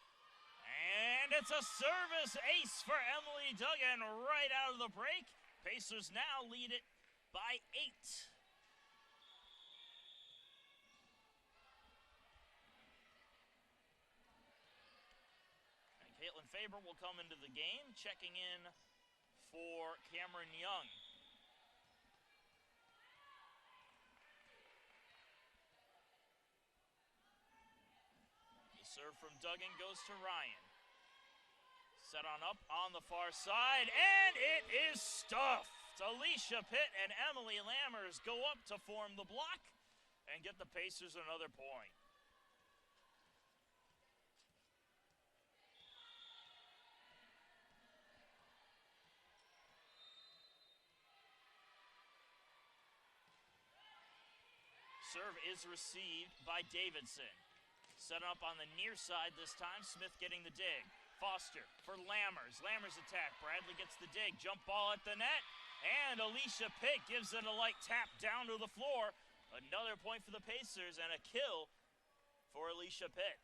And it's a service ace for Emily Duggan right out of the break. Pacers now lead it by 8. And Caitlin Faber will come into the game, checking in for Cameron Young. Serve from Duggan goes to Ryan. Set on up on the far side, and it is stuffed. Alicia Pitt and Emily Lammers go up to form the block and get the Pacers another point. Serve is received by Davidson. Set up on the near side this time. Smith getting the dig. Foster for Lammers. Lammers attack. Bradley gets the dig. Jump ball at the net. And Alicia Pitt gives it a light tap down to the floor. Another point for the Pacers and a kill for Alicia Pitt.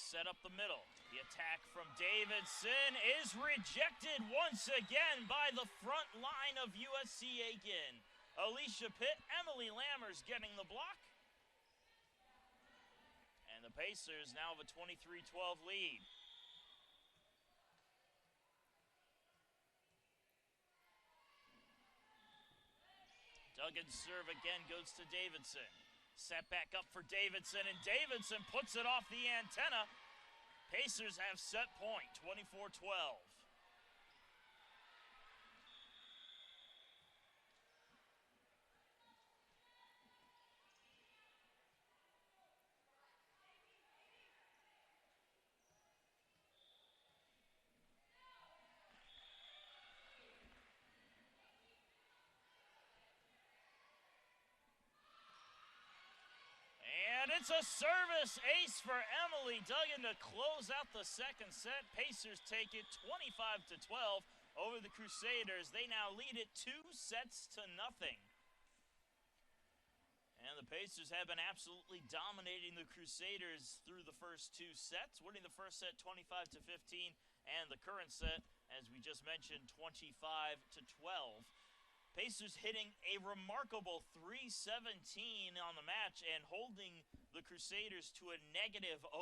Set up the middle. The attack from Davidson is rejected once again by the front line of USC Aiken. Alicia Pitt, Emily Lammers getting the block. And the Pacers now have a 23-12 lead. Duggan's serve again goes to Davidson. Set back up for Davidson, and Davidson puts it off the antenna. Pacers have set point, 24-12. And it's a service ace for Emily Duggan to close out the second set. Pacers take it 25-12 over the Crusaders. They now lead it 2-0. And the Pacers have been absolutely dominating the Crusaders through the first two sets, winning the first set 25-15 and the current set, as we just mentioned, 25-12. Pacers hitting a remarkable .317 on the match and holding the Crusaders to a negative .019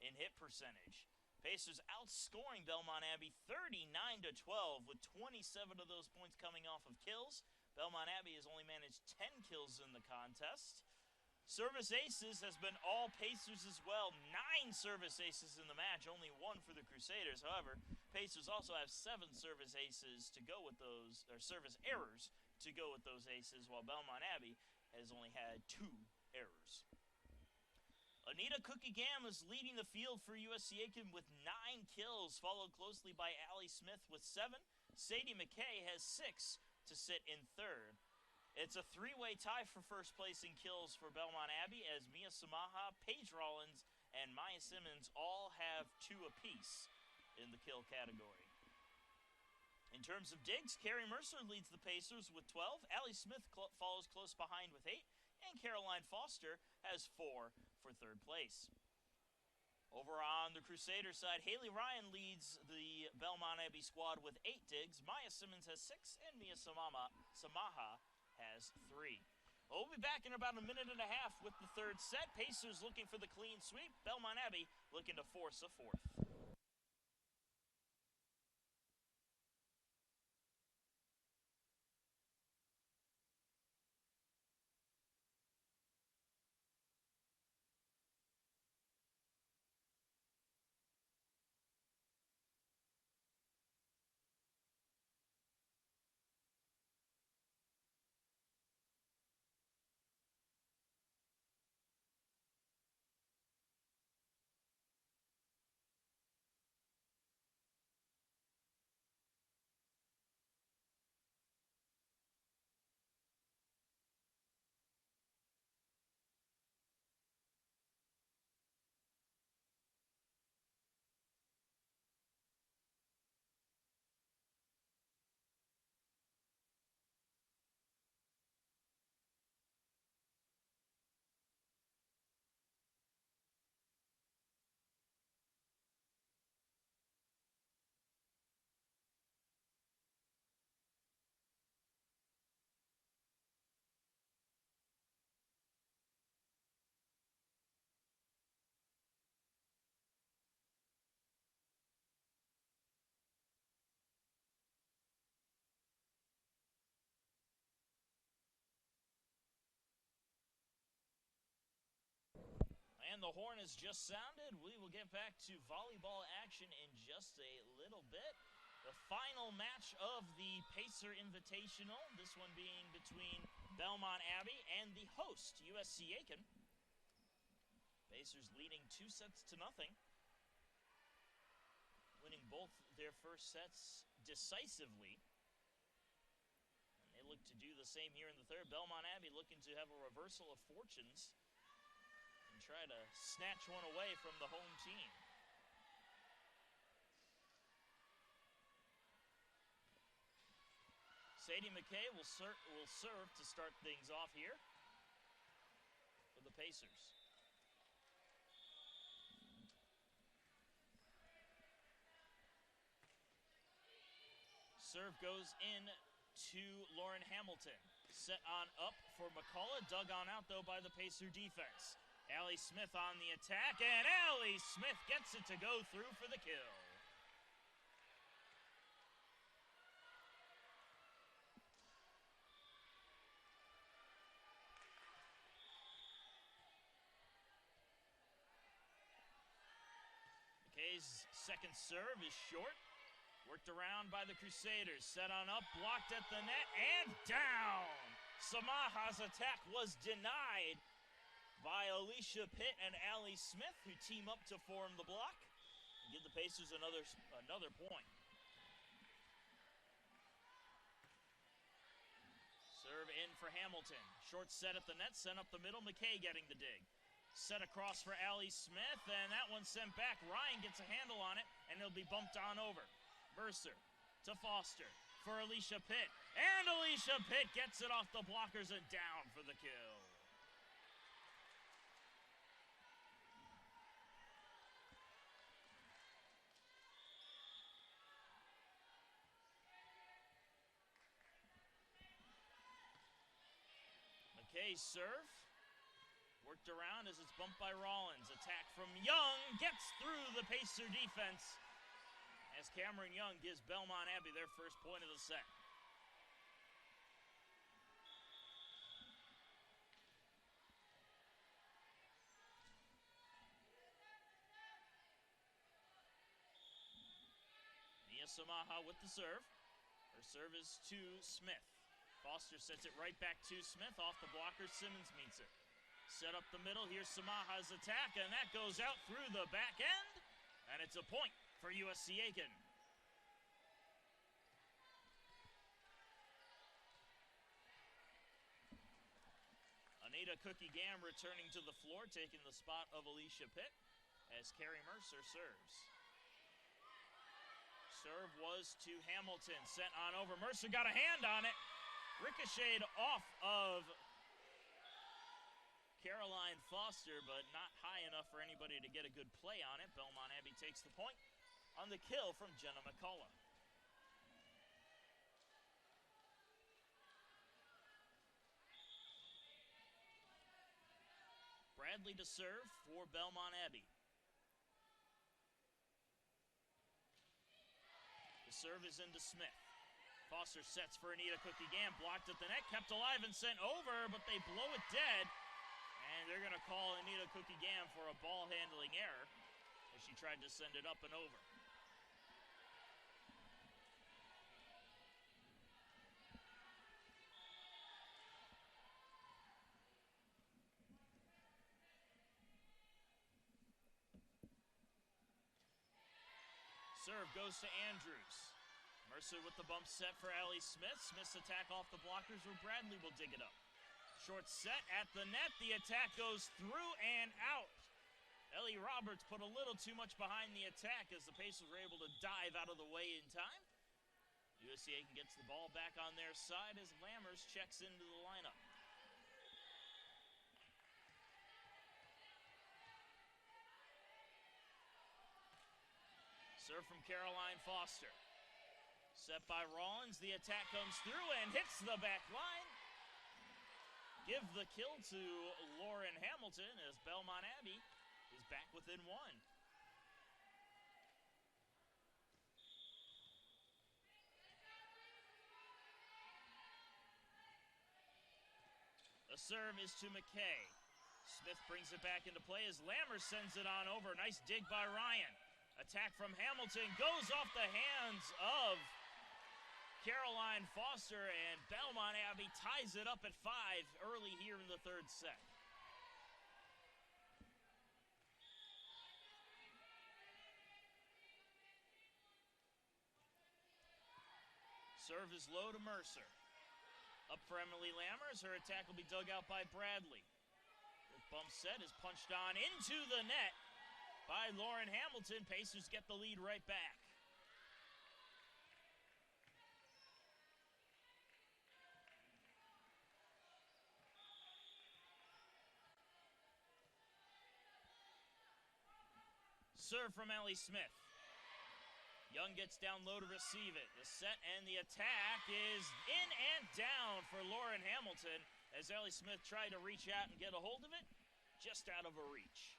in hit percentage. Pacers outscoring Belmont Abbey 39-12 with 27 of those points coming off of kills. Belmont Abbey has only managed 10 kills in the contest. Service aces has been all Pacers as well. 9 service aces in the match, only 1 for the Crusaders. However, Pacers also have 7 service aces to go with those, or service errors to go with those aces, while Belmont Abbey has only had 2 errors. Anita Cookie Gam is leading the field for USC Aiken with 9 kills, followed closely by Allie Smith with 7. Sadie McKay has 6 to sit in third. It's a 3-way tie for first place in kills for Belmont Abbey, as Mia Samaha, Paige Rollins, and Maya Simmons all have 2 apiece in the kill category. In terms of digs, Carrie Mercer leads the Pacers with 12. Allie Smith follows close behind with 8. And Caroline Foster has 4 for third place. Over on the Crusader side, Haley Ryan leads the Belmont Abbey squad with 8 digs. Maya Simmons has 6, and Mia Samaha has 3. We'll be back in about a minute and a half with the third set. Pacers looking for the clean sweep. Belmont Abbey looking to force a fourth. And the horn has just sounded. We will get back to volleyball action in just a little bit. The final match of the Pacer Invitational, this one being between Belmont Abbey and the host, USC Aiken. Pacers leading 2-0, winning both their first sets decisively. And they look to do the same here in the third. Belmont Abbey looking to have a reversal of fortunes and try to snatch one away from the home team. Sadie McKay will serve to start things off here for the Pacers. Serve goes in to Lauren Hamilton. Set on up for McCullough. Dug on out, though, by the Pacer defense. Allie Smith on the attack, and Allie Smith gets it to go through for the kill. McKay's second serve is short. Worked around by the Crusaders. Set on up, blocked at the net, and down! Samaha's attack was denied by Alicia Pitt and Allie Smith, who team up to form the block and give the Pacers another point. Serve in for Hamilton. Short set at the net, sent up the middle. McKay getting the dig. Set across for Allie Smith, and that one sent back. Ryan gets a handle on it, and it'll be bumped on over. Mercer to Foster for Alicia Pitt. And Alicia Pitt gets it off the blockers and down for the kill. McKay's serve. Worked around as it's bumped by Rollins. Attack from Young gets through the Pacer defense, as Cameron Young gives Belmont Abbey their first point of the set. Mia Samaha with the serve. Her serve is to Smith. Foster sets it right back to Smith. Off the blocker, Simmons meets it. Set up the middle, here's Samaha's attack, and that goes out through the back end, and it's a point for USC Aiken. Anita Cookie-Gam returning to the floor, taking the spot of Alicia Pitt as Carrie Mercer serves. Serve was to Hamilton, sent on over. Mercer got a hand on it. Ricocheted off of Caroline Foster, but not high enough for anybody to get a good play on it. Belmont Abbey takes the point on the kill from Jenna McCullough. Bradley to serve for Belmont Abbey. The serve is into Smith. Foster sets for Anita Cookie-Gam, blocked at the net, kept alive and sent over, but they blow it dead. And they're going to call Anita Cookie-Gam for a ball handling error as she tried to send it up and over. Serve goes to Andrews. Mercer with the bump set for Allie Smith. Smith's attack off the blockers where Bradley will dig it up. Short set at the net. The attack goes through and out. Ellie Roberts put a little too much behind the attack as the Pacers were able to dive out of the way in time. USC Aiken gets the ball back on their side as Lammers checks into the lineup. Serve from Caroline Foster. Set by Rollins. The attack comes through and hits the back line. Give the kill to Lauren Hamilton as Belmont Abbey is back within one. The serve is to McKay. Smith brings it back into play as Lammers sends it on over. Nice dig by Ryan. Attack from Hamilton goes off the hands of Caroline Foster, and Belmont Abbey ties it up at 5 early here in the third set. Serve is low to Mercer. Up for Emily Lammers. Her attack will be dug out by Bradley. The bump set is punched on into the net by Lauren Hamilton. Pacers get the lead right back. Serve from Ellie Smith. Young gets down low to receive it. The set and the attack is in and down for Lauren Hamilton as Ellie Smith tried to reach out and get a hold of it, just out of her reach.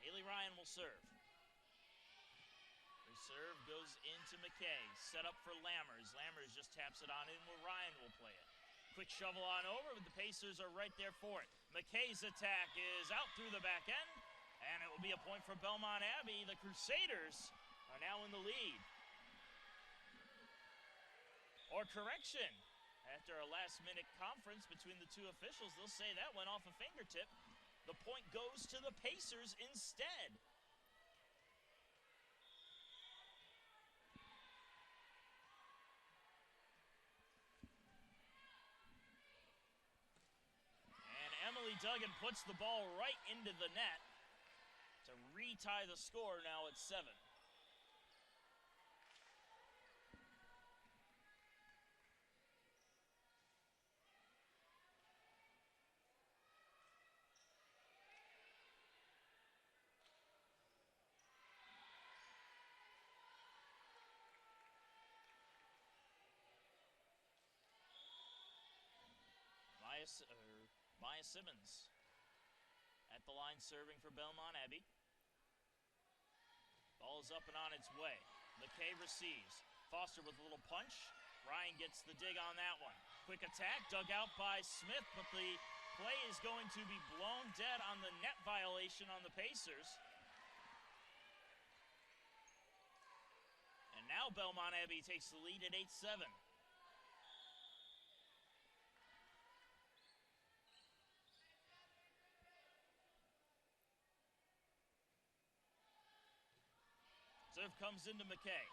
Haley Ryan will serve. Her serve goes into McKay. Set up for Lammers. Lammers just taps it on in where Ryan will play it. Quick shovel on over, but the Pacers are right there for it. McKay's attack is out through the back end, and it will be a point for Belmont Abbey. The Crusaders are now in the lead. Or correction, after a last-minute conference between the two officials, they'll say that went off a fingertip. The point goes to the Pacers instead. Duggan puts the ball right into the net to retie the score now at 7. Maya Simmons at the line serving for Belmont Abbey. Ball is up and on its way. McKay receives. Foster with a little punch. Ryan gets the dig on that one. Quick attack dug out by Smith, but the play is going to be blown dead on the net violation on the Pacers. And now Belmont Abbey takes the lead at 8-7. Serve comes into McKay.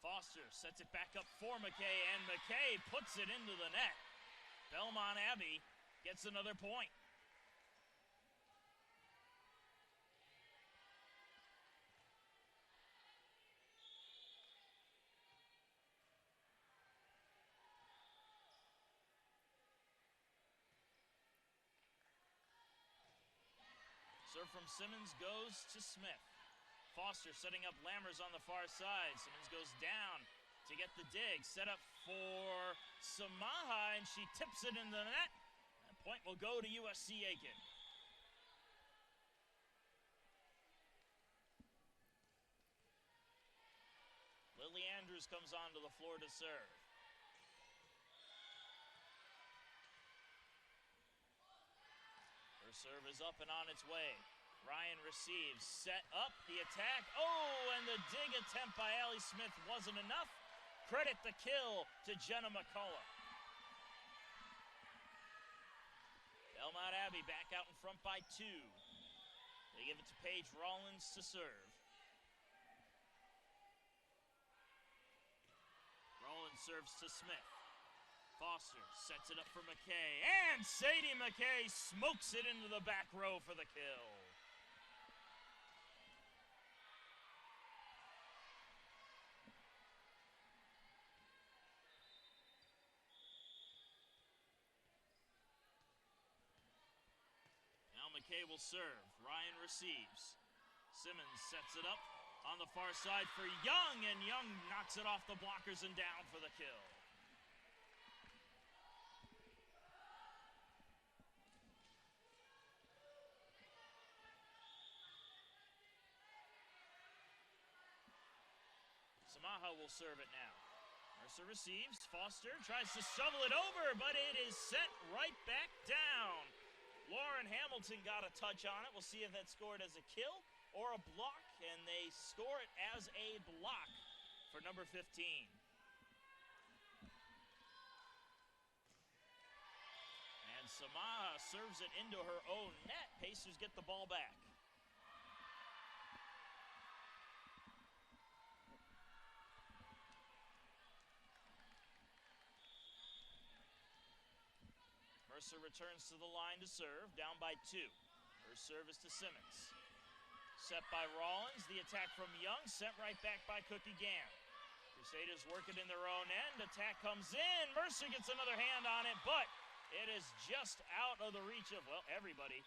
Foster sets it back up for McKay, and McKay puts it into the net. Belmont Abbey gets another point. Serve from Simmons goes to Smith. Foster setting up Lammers on the far side. Simmons goes down to get the dig. Set up for Samaha, and she tips it in the net. That point will go to USC Aiken. Lily Andrews comes onto the floor to serve. Her serve is up and on its way. Ryan receives, set up, the attack. Oh, and the dig attempt by Allie Smith wasn't enough. Credit the kill to Jenna McCullough. Belmont Abbey back out in front by 2. They give it to Paige Rollins to serve. Rollins serves to Smith. Foster sets it up for McKay, and Sadie McKay smokes it into the back row for the kill. McKay will serve. Ryan receives. Simmons sets it up on the far side for Young, and Young knocks it off the blockers and down for the kill. Samaha will serve it now. Mercer receives. Foster tries to shovel it over, but it is sent right back down. Lauren Hamilton got a touch on it. We'll see if that scored as a kill or a block, and they score it as a block for number 15. And Samaha serves it into her own net. Pacers get the ball back. Mercer returns to the line to serve, down by 2. Her service to Simmons. Set by Rollins, the attack from Young, sent right back by Cookie Gam. Crusaders work it in their own end, attack comes in, Mercer gets another hand on it, but it is just out of the reach of, well, everybody.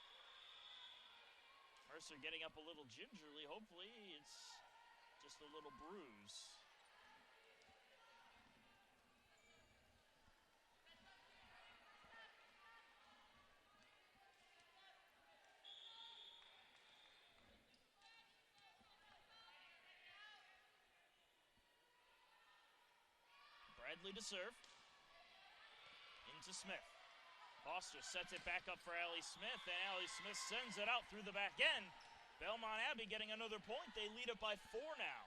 Mercer getting up a little gingerly, hopefully it's just a little bruise. Bradley to serve. Into Smith. Foster sets it back up for Allie Smith, and Allie Smith sends it out through the back end. Belmont Abbey getting another point. They lead it by 4 now.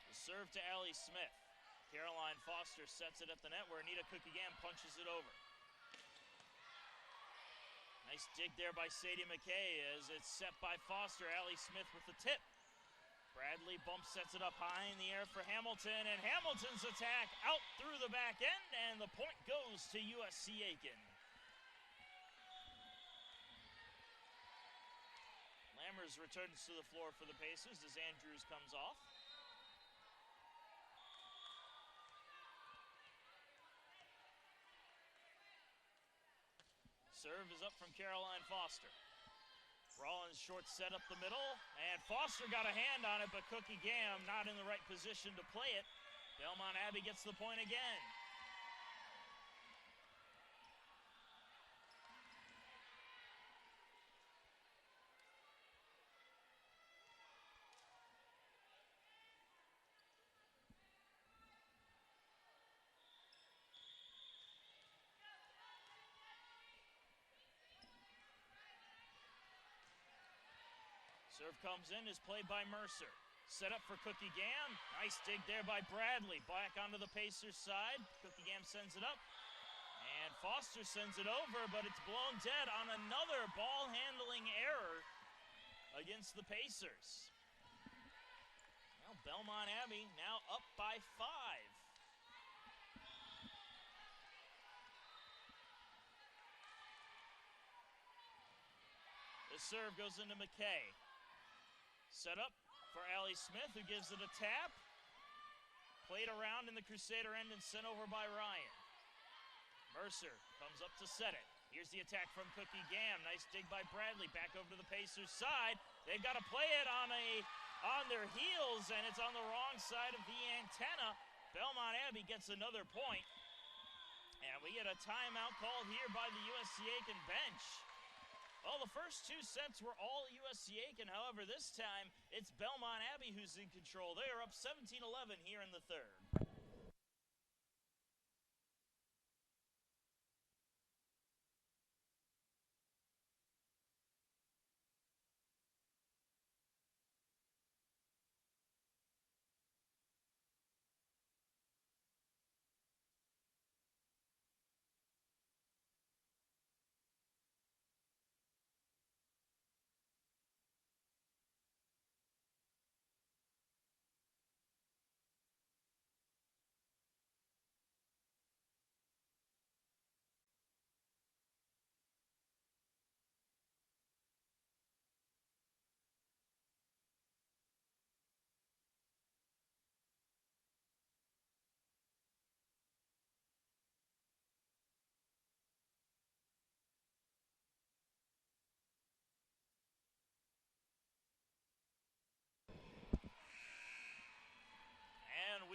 The serve to Allie Smith. Caroline Foster sets it at the net where Anita Cookie Gam punches it over. Nice dig there by Sadie McKay as it's set by Foster. Allie Smith with the tip. Bradley sets it up high in the air for Hamilton, and Hamilton's attack out through the back end, and the point goes to USC Aiken. Lammers returns to the floor for the Pacers as Andrews comes off. Serve is up from Caroline Foster. Rollins short set up the middle, and Foster got a hand on it, but Cookie Gam not in the right position to play it. Belmont Abbey gets the point again. Serve comes in, is played by Mercer. Set up for Cookie Gam. Nice dig there by Bradley. Back onto the Pacers side. Cookie Gam sends it up. And Foster sends it over, but it's blown dead on another ball handling error against the Pacers. Well, Belmont Abbey now up by 5. The serve goes into McKay. Set up for Allie Smith, who gives it a tap. Played around in the Crusader end and sent over by Ryan. Mercer comes up to set it. Here's the attack from Cookie Gam. Nice dig by Bradley. Back over to the Pacers side. They've got to play it on their heels, and it's on the wrong side of the antenna. Belmont Abbey gets another point. And we get a timeout called here by the USC Aiken bench. Well, the first 2 sets were all USC Aiken. However, this time it's Belmont Abbey who's in control. They are up 17-11 here in the third.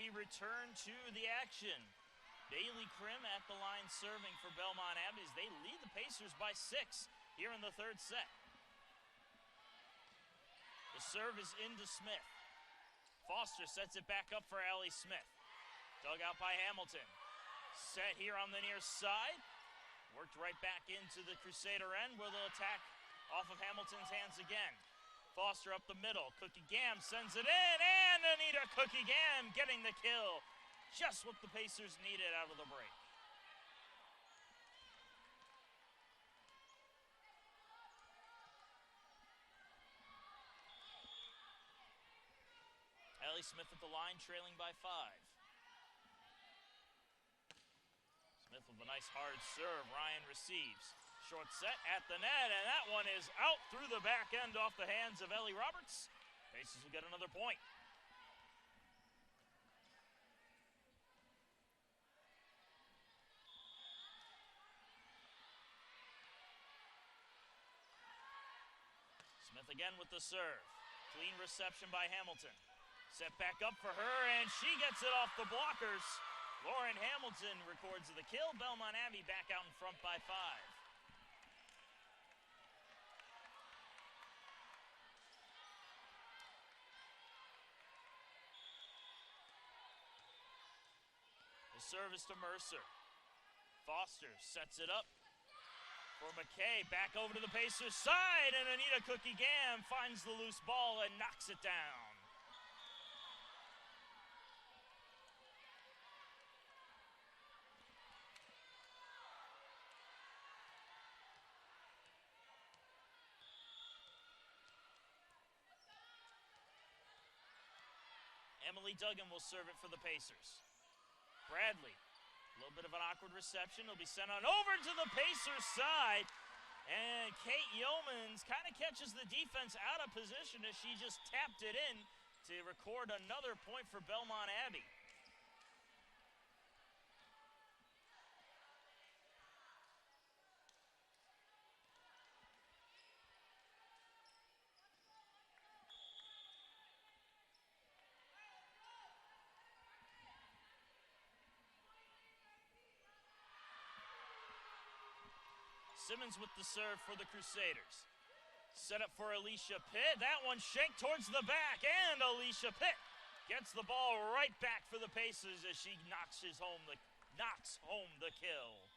we return to the action. Bailey Krim at the line serving for Belmont Abbey as they lead the Pacers by 6 here in the third set. The serve is into Smith. Foster sets it back up for Allie Smith. Dug out by Hamilton. Set here on the near side. Worked right back into the Crusader end where they'll attack off of Hamilton's hands again. Foster up the middle. Cookie Gam sends it in, and Anita Cookie Gam getting the kill. Just what the Pacers needed out of the break. Allie Smith at the line, trailing by 5. Smith with a nice hard serve. Ryan receives. Short set at the net, and that one is out through the back end off the hands of Ellie Roberts. Pacers will get another point. Smith again with the serve. Clean reception by Hamilton. Set back up for her, and she gets it off the blockers. Lauren Hamilton records the kill. Belmont Abbey back out in front by 5. The serve is to Mercer. Foster sets it up for McKay. Back over to the Pacers side, and Anita Cookie Gam finds the loose ball and knocks it down. Emily Duggan will serve it for the Pacers. Bradley, a little bit of an awkward reception. It'll be sent on over to the Pacers side. And Kate Yeomans kind of catches the defense out of position as she just tapped it in to record another point for Belmont Abbey. Simmons with the serve for the Crusaders. Set up for Alicia Pitt. That one shanked towards the back, and Alicia Pitt gets the ball right back for the Pacers as she knocks home the kill.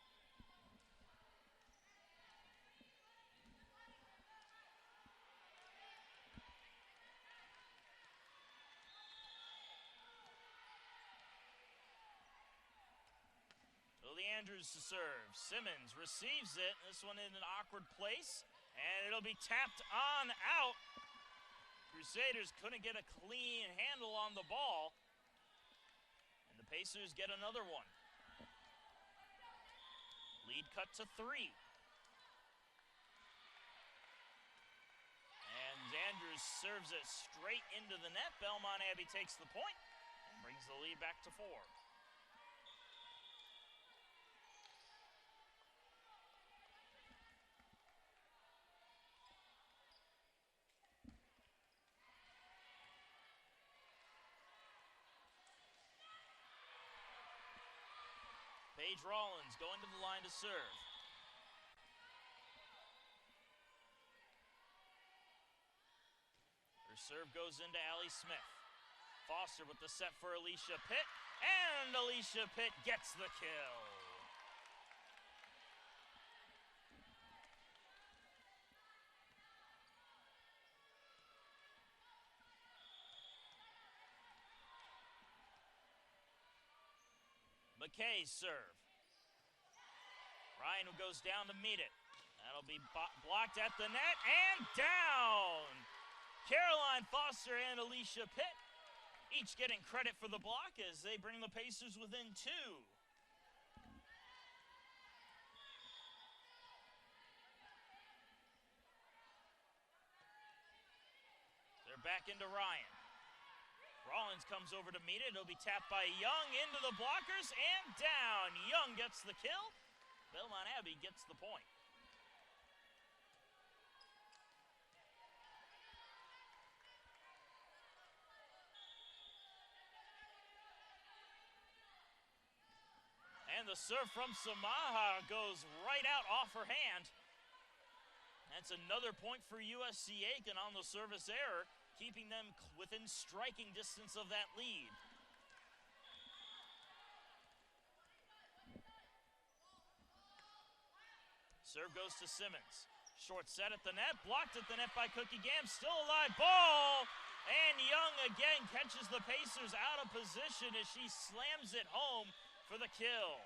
Andrews to serve. Simmons receives it. This one in an awkward place, and it'll be tapped on out. Crusaders couldn't get a clean handle on the ball, and the Pacers get another one. Lead cut to 3. And Andrews serves it straight into the net. Belmont Abbey takes the point and brings the lead back to 4. Paige Rollins going to the line to serve. Her serve goes into Allie Smith. Foster with the set for Alicia Pitt, and Alicia Pitt gets the kill. McKay's serve. Ryan who goes down to meet it. That'll be blocked at the net and down. Caroline Foster and Alicia Pitt each getting credit for the block as they bring the Pacers within 2. They're back into Ryan. Rollins comes over to meet it. It'll be tapped by Young into the blockers and down. Young gets the kill. Belmont Abbey gets the point. And the serve from Samaha goes right out off her hand. That's another point for USC Aiken on the service error, keeping them within striking distance of that lead. Serve goes to Simmons. Short set at the net, blocked at the net by Cookie Gam, still alive, ball! And Young again catches the Pacers out of position as she slams it home for the kill.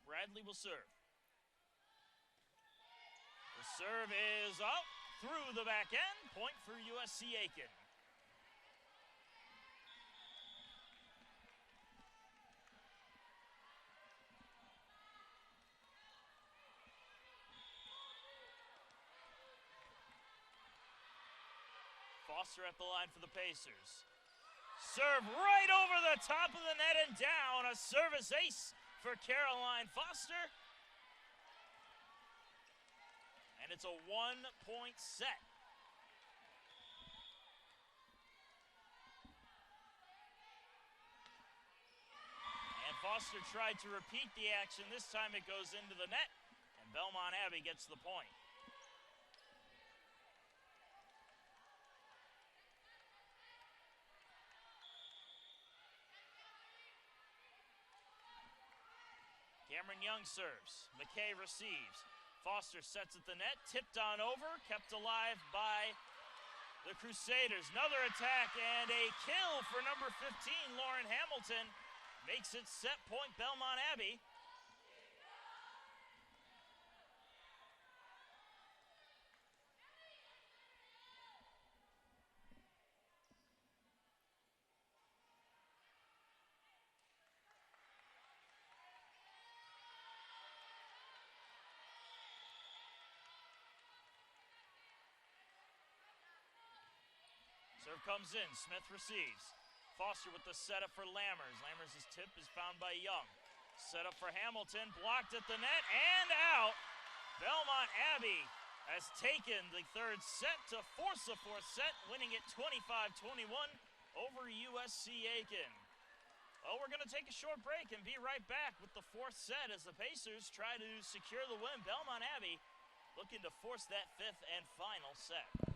Bradley will serve. The serve is up through the back end. Point for USC Aiken. Foster at the line for the Pacers. Serve right over the top of the net and down. A service ace for Caroline Foster. And it's a 1-point set. And Foster tried to repeat the action. This time it goes into the net, and Belmont Abbey gets the point. Cameron Young serves. McKay receives. Foster sets at the net, tipped on over, kept alive by the Crusaders. Another attack and a kill for number 15, Lauren Hamilton. Makes it set point Belmont Abbey. Serve comes in, Smith receives. Foster with the setup for Lammers. Lammers' tip is found by Young. Set up for Hamilton, blocked at the net and out. Belmont Abbey has taken the third set to force a fourth set, winning it 25-21 over USC Aiken. Well, we're going to take a short break and be right back with the fourth set as the Pacers try to secure the win. Belmont Abbey looking to force that fifth and final set.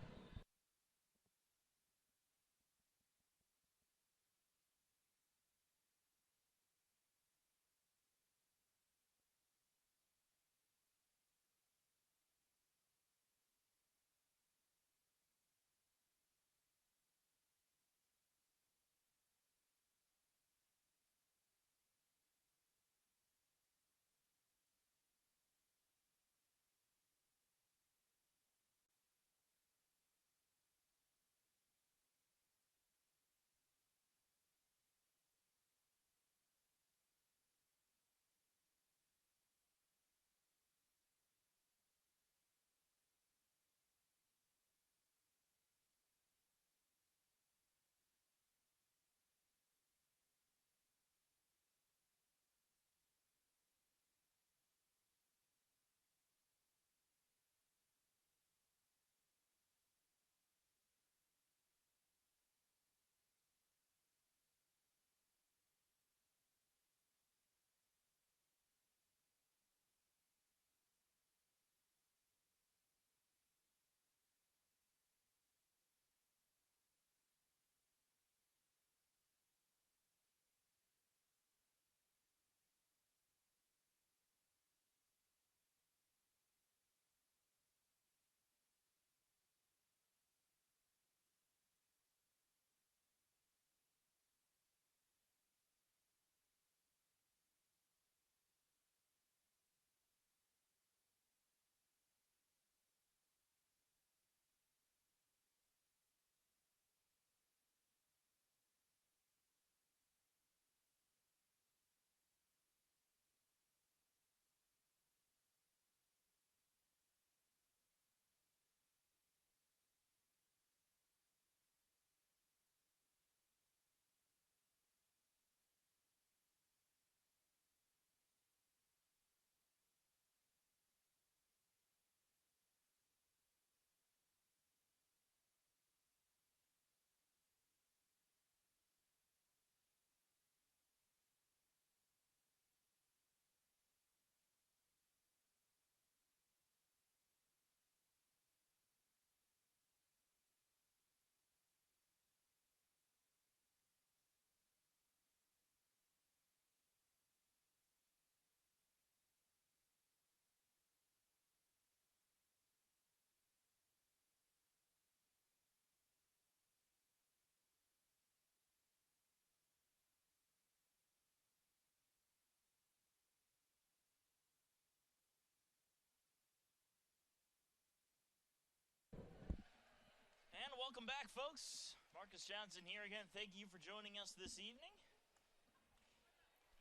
welcome back, folks. Marcus Johnson here again. Thank you for joining us this evening.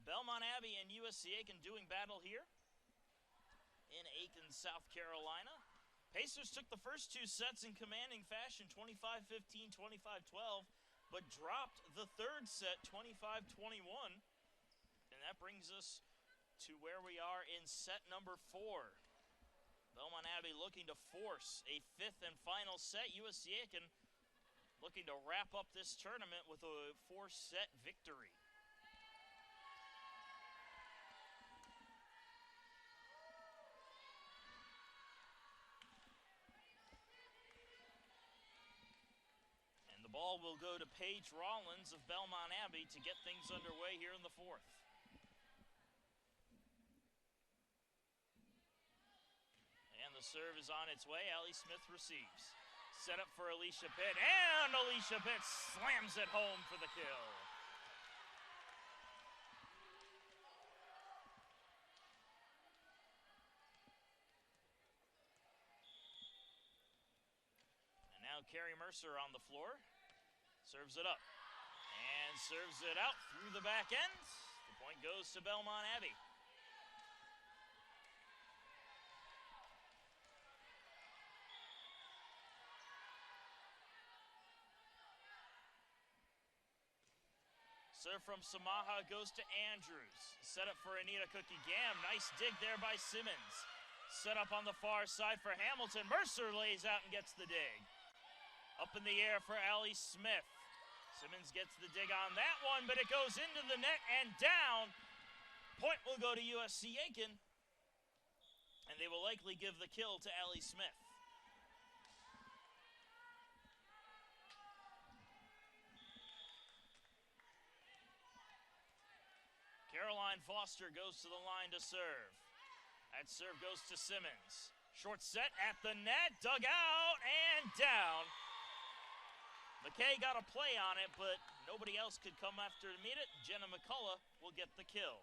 Belmont Abbey and USC Aiken doing battle here in Aiken, South Carolina. Pacers took the first two sets in commanding fashion, 25-15, 25-12, but dropped the third set, 25-21. And that brings us to where we are in set number 4. Belmont Abbey looking to force a fifth and final set. USC Aiken looking to wrap up this tournament with a 4-set victory. And the ball will go to Paige Rollins of Belmont Abbey to get things underway here in the fourth. The serve is on its way. Allie Smith receives. Set up for Alicia Pitt, and Alicia Pitt slams it home for the kill. And now Carrie Mercer on the floor. Serves it up. And serves it out through the back end. The point goes to Belmont Abbey. Serve from Samaha goes to Andrews. Set up for Anita Cookie Gam. Nice dig there by Simmons. Set up on the far side for Hamilton. Mercer lays out and gets the dig. Up in the air for Allie Smith. Simmons gets the dig on that one, but it goes into the net and down. Point will go to USC Aiken, and they will likely give the kill to Allie Smith. Caroline Foster goes to the line to serve. That serve goes to Simmons. Short set at the net, dug out and down. McKay got a play on it, but nobody else could come after to meet it. Jenna McCullough will get the kill.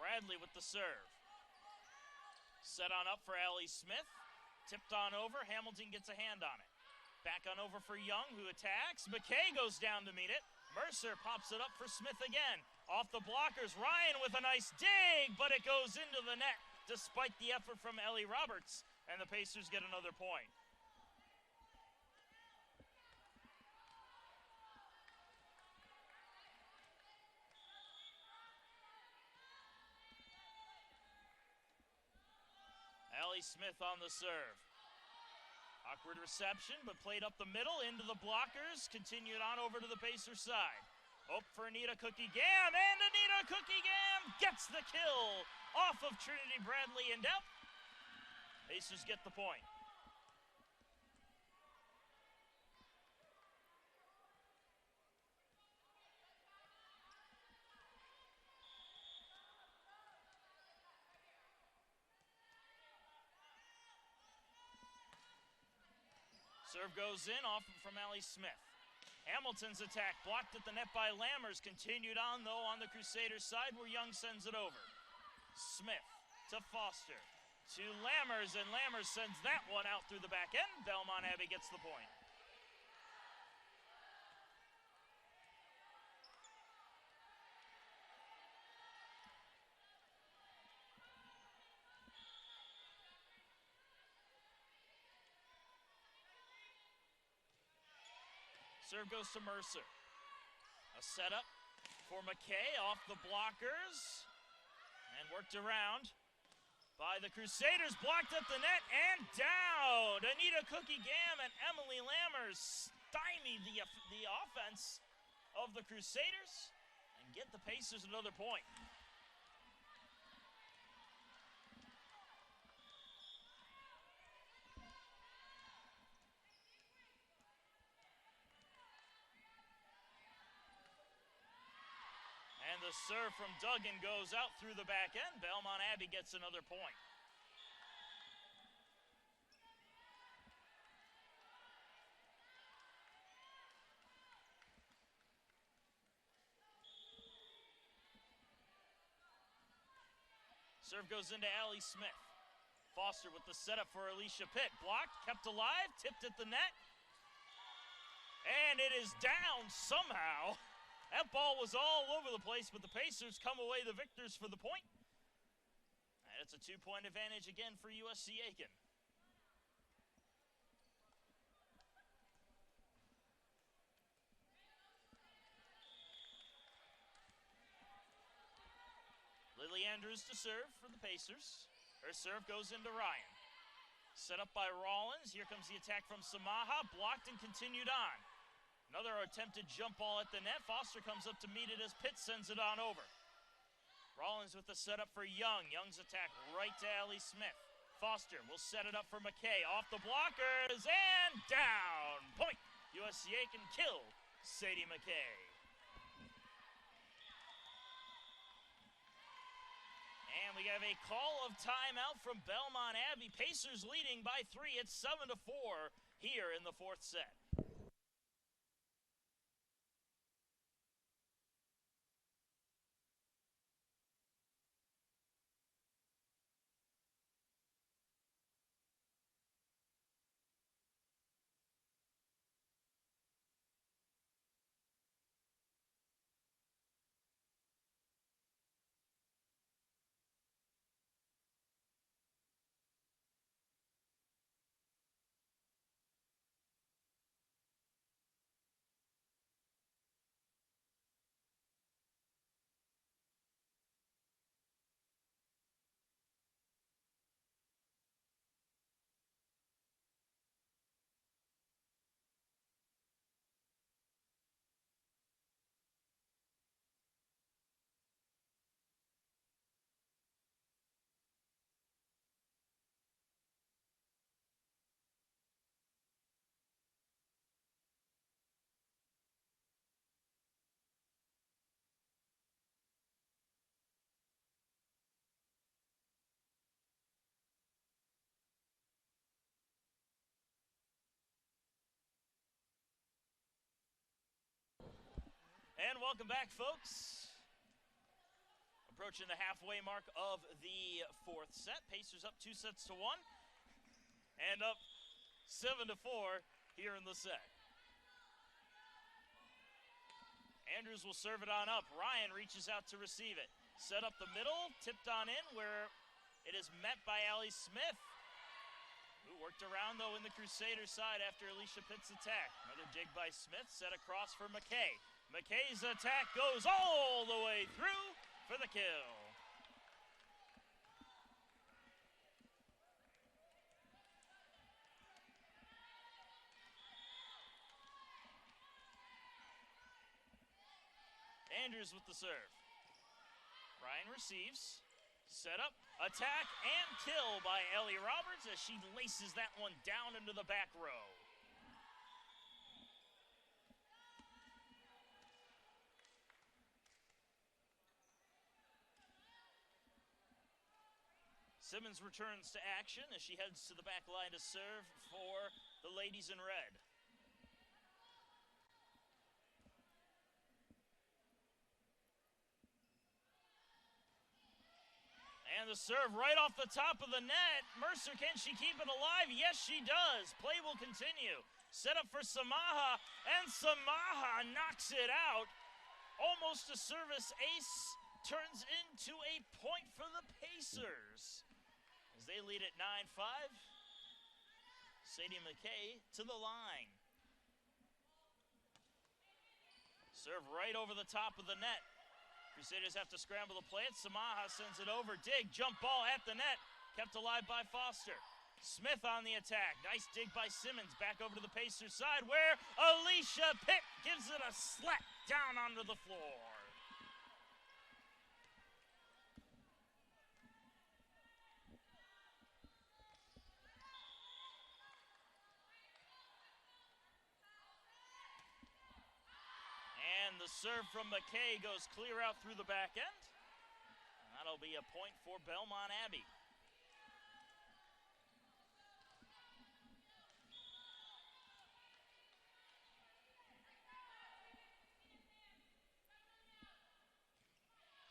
Bradley with the serve. Set on up for Allie Smith. Tipped on over. Hamilton gets a hand on it. Back on over for Young, who attacks. McKay goes down to meet it. Mercer pops it up for Smith again. Off the blockers. Ryan with a nice dig, but it goes into the net despite the effort from Ellie Roberts. And the Pacers get another point. Allie Smith on the serve. Awkward reception, but played up the middle into the blockers. Continued on over to the Pacers side. Hope for Anita Cookie Gam, and Anita Cookie Gam gets the kill off of Trinity Bradley and Depp. Pacers get the point. Serve goes in, off from Allie Smith. Hamilton's attack blocked at the net by Lammers. Continued on, though, on the Crusaders' side where Young sends it over. Smith to Foster to Lammers, and Lammers sends that one out through the back end. Belmont Abbey gets the point. Serve goes to Mercer. A setup for McKay off the blockers. And worked around by the Crusaders. Blocked at the net and down. Anita Cookie Gam and Emily Lammers stymied the offense of the Crusaders and get the Pacers another point. And the serve from Duggan goes out through the back end. Belmont Abbey gets another point. Serve goes into Allie Smith. Foster with the setup for Alicia Pitt. Blocked, kept alive, tipped at the net. And it is down somehow. That ball was all over the place, but the Pacers come away the victors for the point. And it's a 2-point advantage again for USC Aiken. Lily Andrews to serve for the Pacers. Her serve goes into Ryan. Set up by Rollins. Here comes the attack from Samaha. Blocked and continued on. Another attempted jump ball at the net. Foster comes up to meet it as Pitt sends it on over. Rollins with the setup for Young. Young's attack right to Allie Smith. Foster will set it up for McKay. Off the blockers and down. Point. USC Aiken kill Sadie McKay. And we have a call of timeout from Belmont Abbey. Pacers leading by 3. It's 7-4 here in the 4th set. And welcome back, folks. Approaching the halfway mark of the 4th set. Pacers up 2-1 and up 7-4 here in the set. Andrews will serve it on up. Ryan reaches out to receive it. Set up the middle, tipped on in where it is met by Allie Smith, who worked around though in the Crusaders side after Alicia Pitt's attack. Another dig by Smith, set across for McKay. McKay's attack goes all the way through for the kill. Andrews with the serve. Ryan receives. Set up, attack, and kill by Ellie Roberts as she laces that one down into the back row. Simmons returns to action as she heads to the back line to serve for the ladies in red. And the serve right off the top of the net. Mercer, can she keep it alive? Yes, she does. Play will continue. Set up for Samaha, and Samaha knocks it out. Almost a service ace, turns into a point for the Pacers as they lead at 9-5. Sadie McKay to the line. Serve right over the top of the net. Crusaders have to scramble to play it. Samaha sends it over. Dig, jump ball at the net. Kept alive by Foster. Smith on the attack. Nice dig by Simmons. Back over to the Pacers side where Alicia Pitt gives it a slap down onto the floor. And the serve from McKay goes clear out through the back end. And that'll be a point for Belmont Abbey.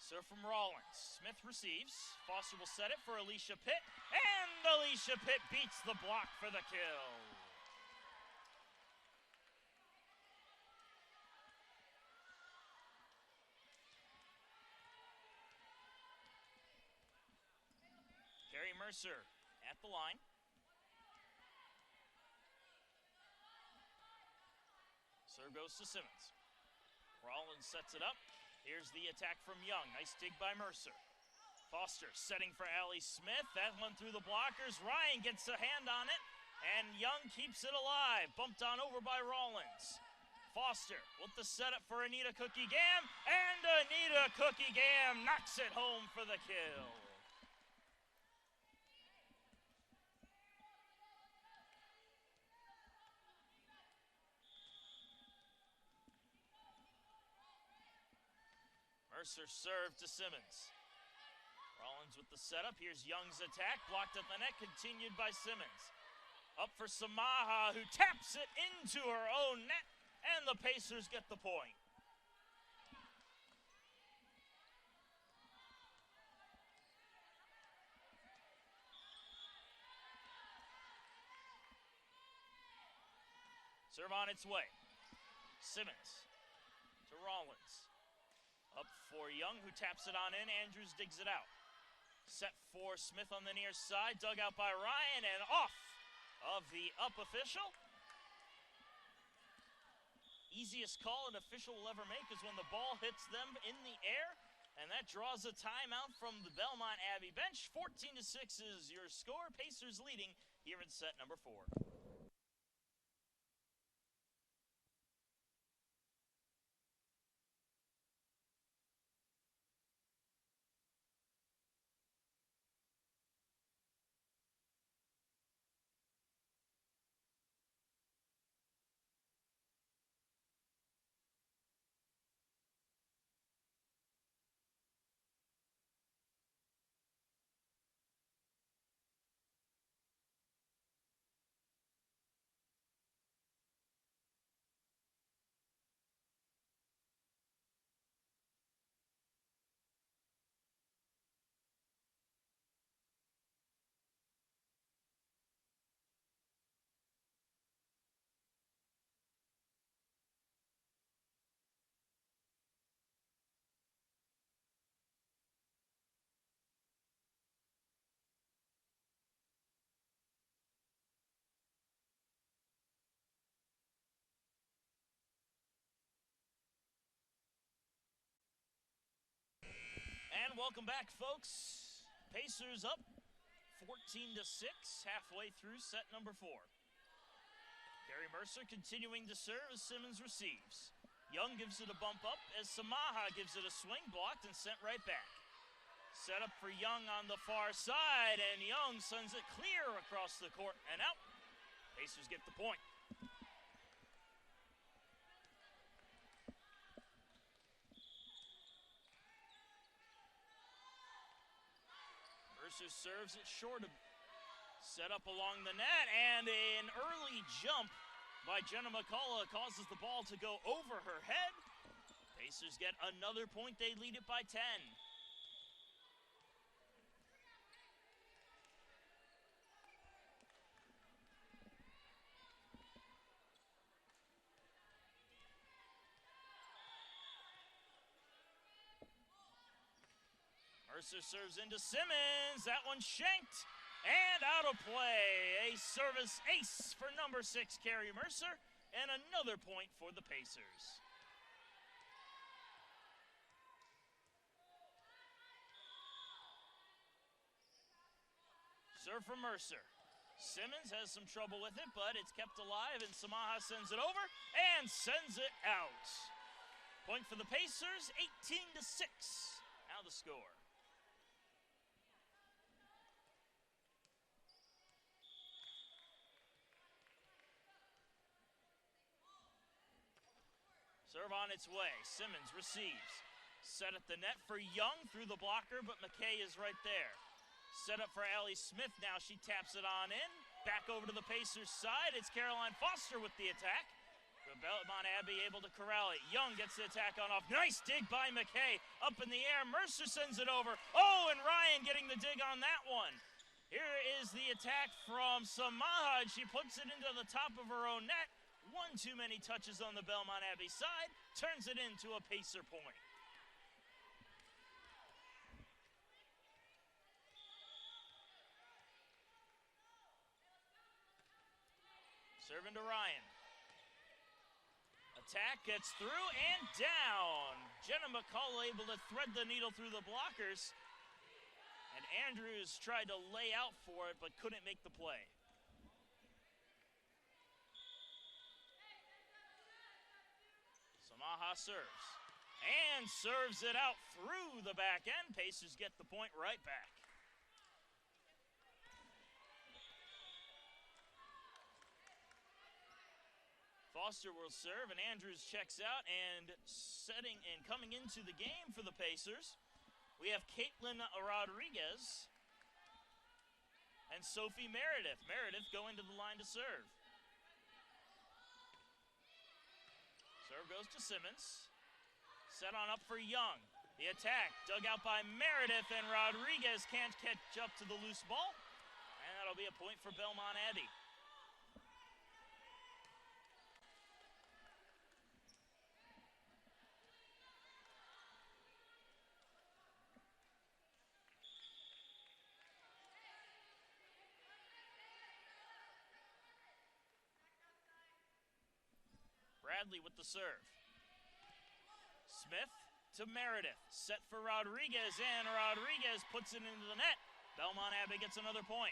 Serve from Rollins. Smith receives. Foster will set it for Alicia Pitt. And Alicia Pitt beats the block for the kill. Carrie Mercer at the line. Serve goes to Simmons. Rollins sets it up. Here's the attack from Young. Nice dig by Mercer. Foster setting for Allie Smith. That one through the blockers. Ryan gets a hand on it, and Young keeps it alive. Bumped on over by Rollins. Foster with the setup for Anita Cookie Gam, and Anita Cookie Gam knocks it home for the kill. Mercer serve to Simmons. Rollins with the setup. Here's Young's attack. Blocked at the net, continued by Simmons. Up for Samaha, who taps it into her own net, and the Pacers get the point. Serve on its way. Simmons to Rollins. Up for Young, who taps it on in. Andrews digs it out. Set for Smith on the near side. Dug out by Ryan, and off of the up official. Easiest call an official will ever make is when the ball hits them in the air, and that draws a timeout from the Belmont Abbey bench. 14-6 is your score. Pacers leading here in set number 4. And welcome back, folks. Pacers up 14-6, halfway through set number 4. Carrie Mercer continuing to serve as Simmons receives. Young gives it a bump up as Samaha gives it a swing, blocked and sent right back. Set up for Young on the far side, and Young sends it clear across the court and out. Pacers get the point. Mercer serves it short of set up along the net, and an early jump by Jenna McCullough causes the ball to go over her head. Pacers get another point. They lead it by 10. Mercer serves into Simmons. That one shanked and out of play. A service ace for number 6, Carrie Mercer, and another point for the Pacers. Serve from Mercer. Simmons has some trouble with it, but it's kept alive, and Samaha sends it over and sends it out. Point for the Pacers, 18-6. Now the score. Serve on its way. Simmons receives. Set at the net for Young through the blocker, but McKay is right there. Set up for Allie Smith now. She taps it on in. Back over to the Pacers side. It's Caroline Foster with the attack. But Belmont Abbey able to corral it. Young gets the attack on off. Nice dig by McKay. Up in the air. Mercer sends it over. Oh, and Ryan getting the dig on that one. Here is the attack from Samaha. She puts it into the top of her own net. One too many touches on the Belmont Abbey side. Turns it into a Pacer point. Serving to Ryan. Attack gets through and down. Jenna McCall able to thread the needle through the blockers. And Andrews tried to lay out for it, but couldn't make the play. Samaha serves. And serves it out through the back end. Pacers get the point right back. Foster will serve, and Andrews checks out, and coming into the game for the Pacers, we have Caitlin Rodriguez and Sophie Meredith. Meredith going to the line to serve. Serve goes to Simmons. Set on up for Young. The attack dug out by Meredith, and Rodriguez can't catch up to the loose ball, and that'll be a point for Belmont Abbey. Bradley with the serve. Smith to Meredith. Set for Rodriguez, and Rodriguez puts it into the net. Belmont Abbey gets another point.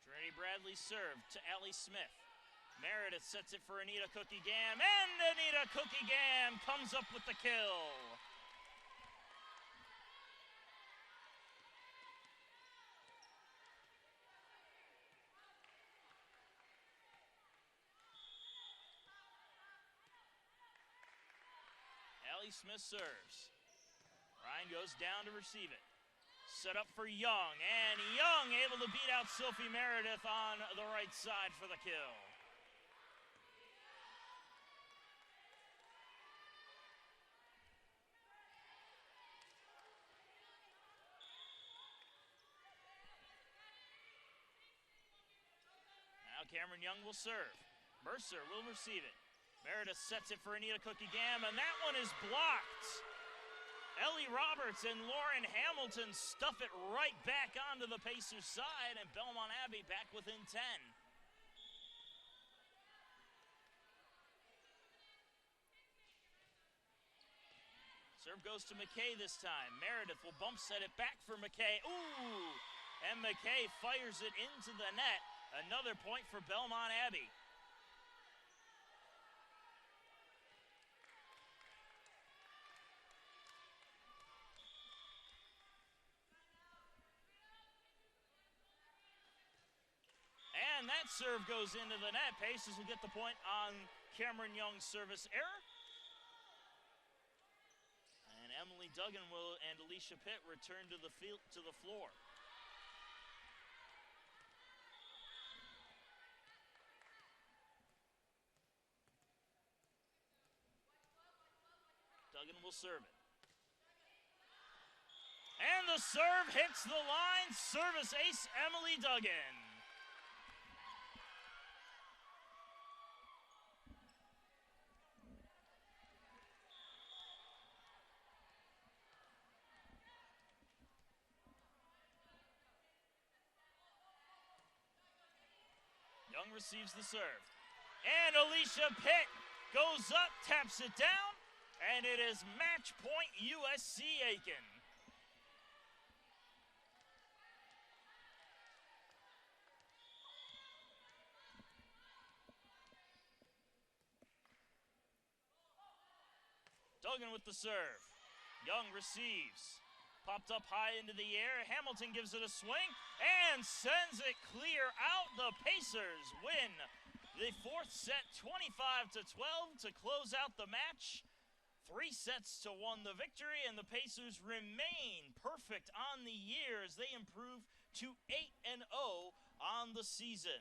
Trinity Bradley serve to Allie Smith. Meredith sets it for Anita Cookie-Gam, and Anita Cookie-Gam comes up with the kill. Allie Smith serves. Ryan goes down to receive it. Set up for Young, and Young able to beat out Sophie Meredith on the right side for the kill. Cameron Young will serve. Mercer will receive it. Meredith sets it for Anita Cookie-Gam, and that one is blocked. Ellie Roberts and Lauren Hamilton stuff it right back onto the Pacers side, and Belmont Abbey back within 10. Serve goes to McKay this time. Meredith will bump set it back for McKay. Ooh! And McKay fires it into the net. Another point for Belmont Abbey. And that serve goes into the net. Pacers will get the point on Cameron Young's service error. And Emily Duggan and Alicia Pitt return to the floor. Duggan will serve it. And the serve hits the line. Service ace, Emily Duggan. Young receives the serve. And Alicia Pitt goes up, taps it down. And it is match point USC Aiken. Duggan with the serve. Young receives. Popped up high into the air. Hamilton gives it a swing and sends it clear out. The Pacers win The fourth set, 25-12 to close out the match. 3 sets to 1 the victory, and the Pacers remain perfect on the year as they improve to 8-0 on the season.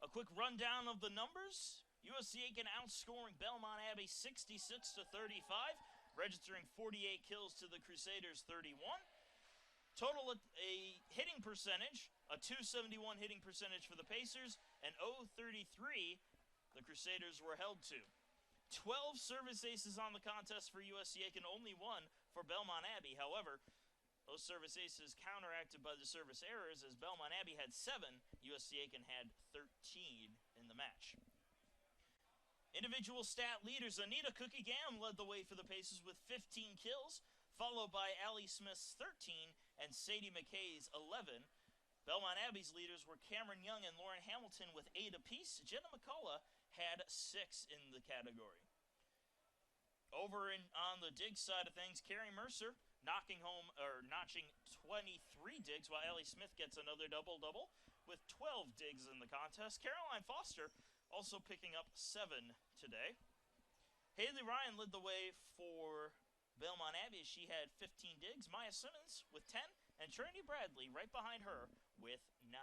A quick rundown of the numbers. USC Aiken outscoring Belmont Abbey 66-35, registering 48 kills to the Crusaders 31. Total a hitting percentage, a .271 hitting percentage for the Pacers, and .033 the Crusaders were held to. 12 service aces on the contest for USC Aiken, only 1 for Belmont Abbey. However, those service aces counteracted by the service errors as Belmont Abbey had 7, USC Aiken had 13 in the match. Individual stat leaders, Anita Cookie Gam led the way for the Pacers with 15 kills, followed by Allie Smith's 13 and Sadie McKay's 11. Belmont Abbey's leaders were Cameron Young and Lauren Hamilton with 8 apiece. Jenna McCullough had 6 in the category. Over on the dig side of things, Carrie Mercer notching 23 digs, while Allie Smith gets another double-double with 12 digs in the contest. Caroline Foster also picking up 7 today. Haley Ryan led the way for Belmont Abbey. She had 15 digs. Maya Simmons with 10, and Trinity Bradley right behind her with 9.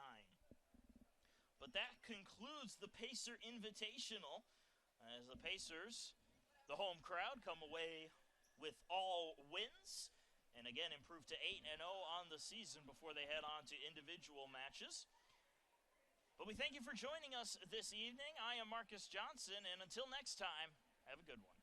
But that concludes the Pacer Invitational, as the Pacers, the home crowd, come away with all wins, and again improve to 8-0 on the season before they head on to individual matches. But we thank you for joining us this evening. I am Marcus Johnson, and until next time, have a good one.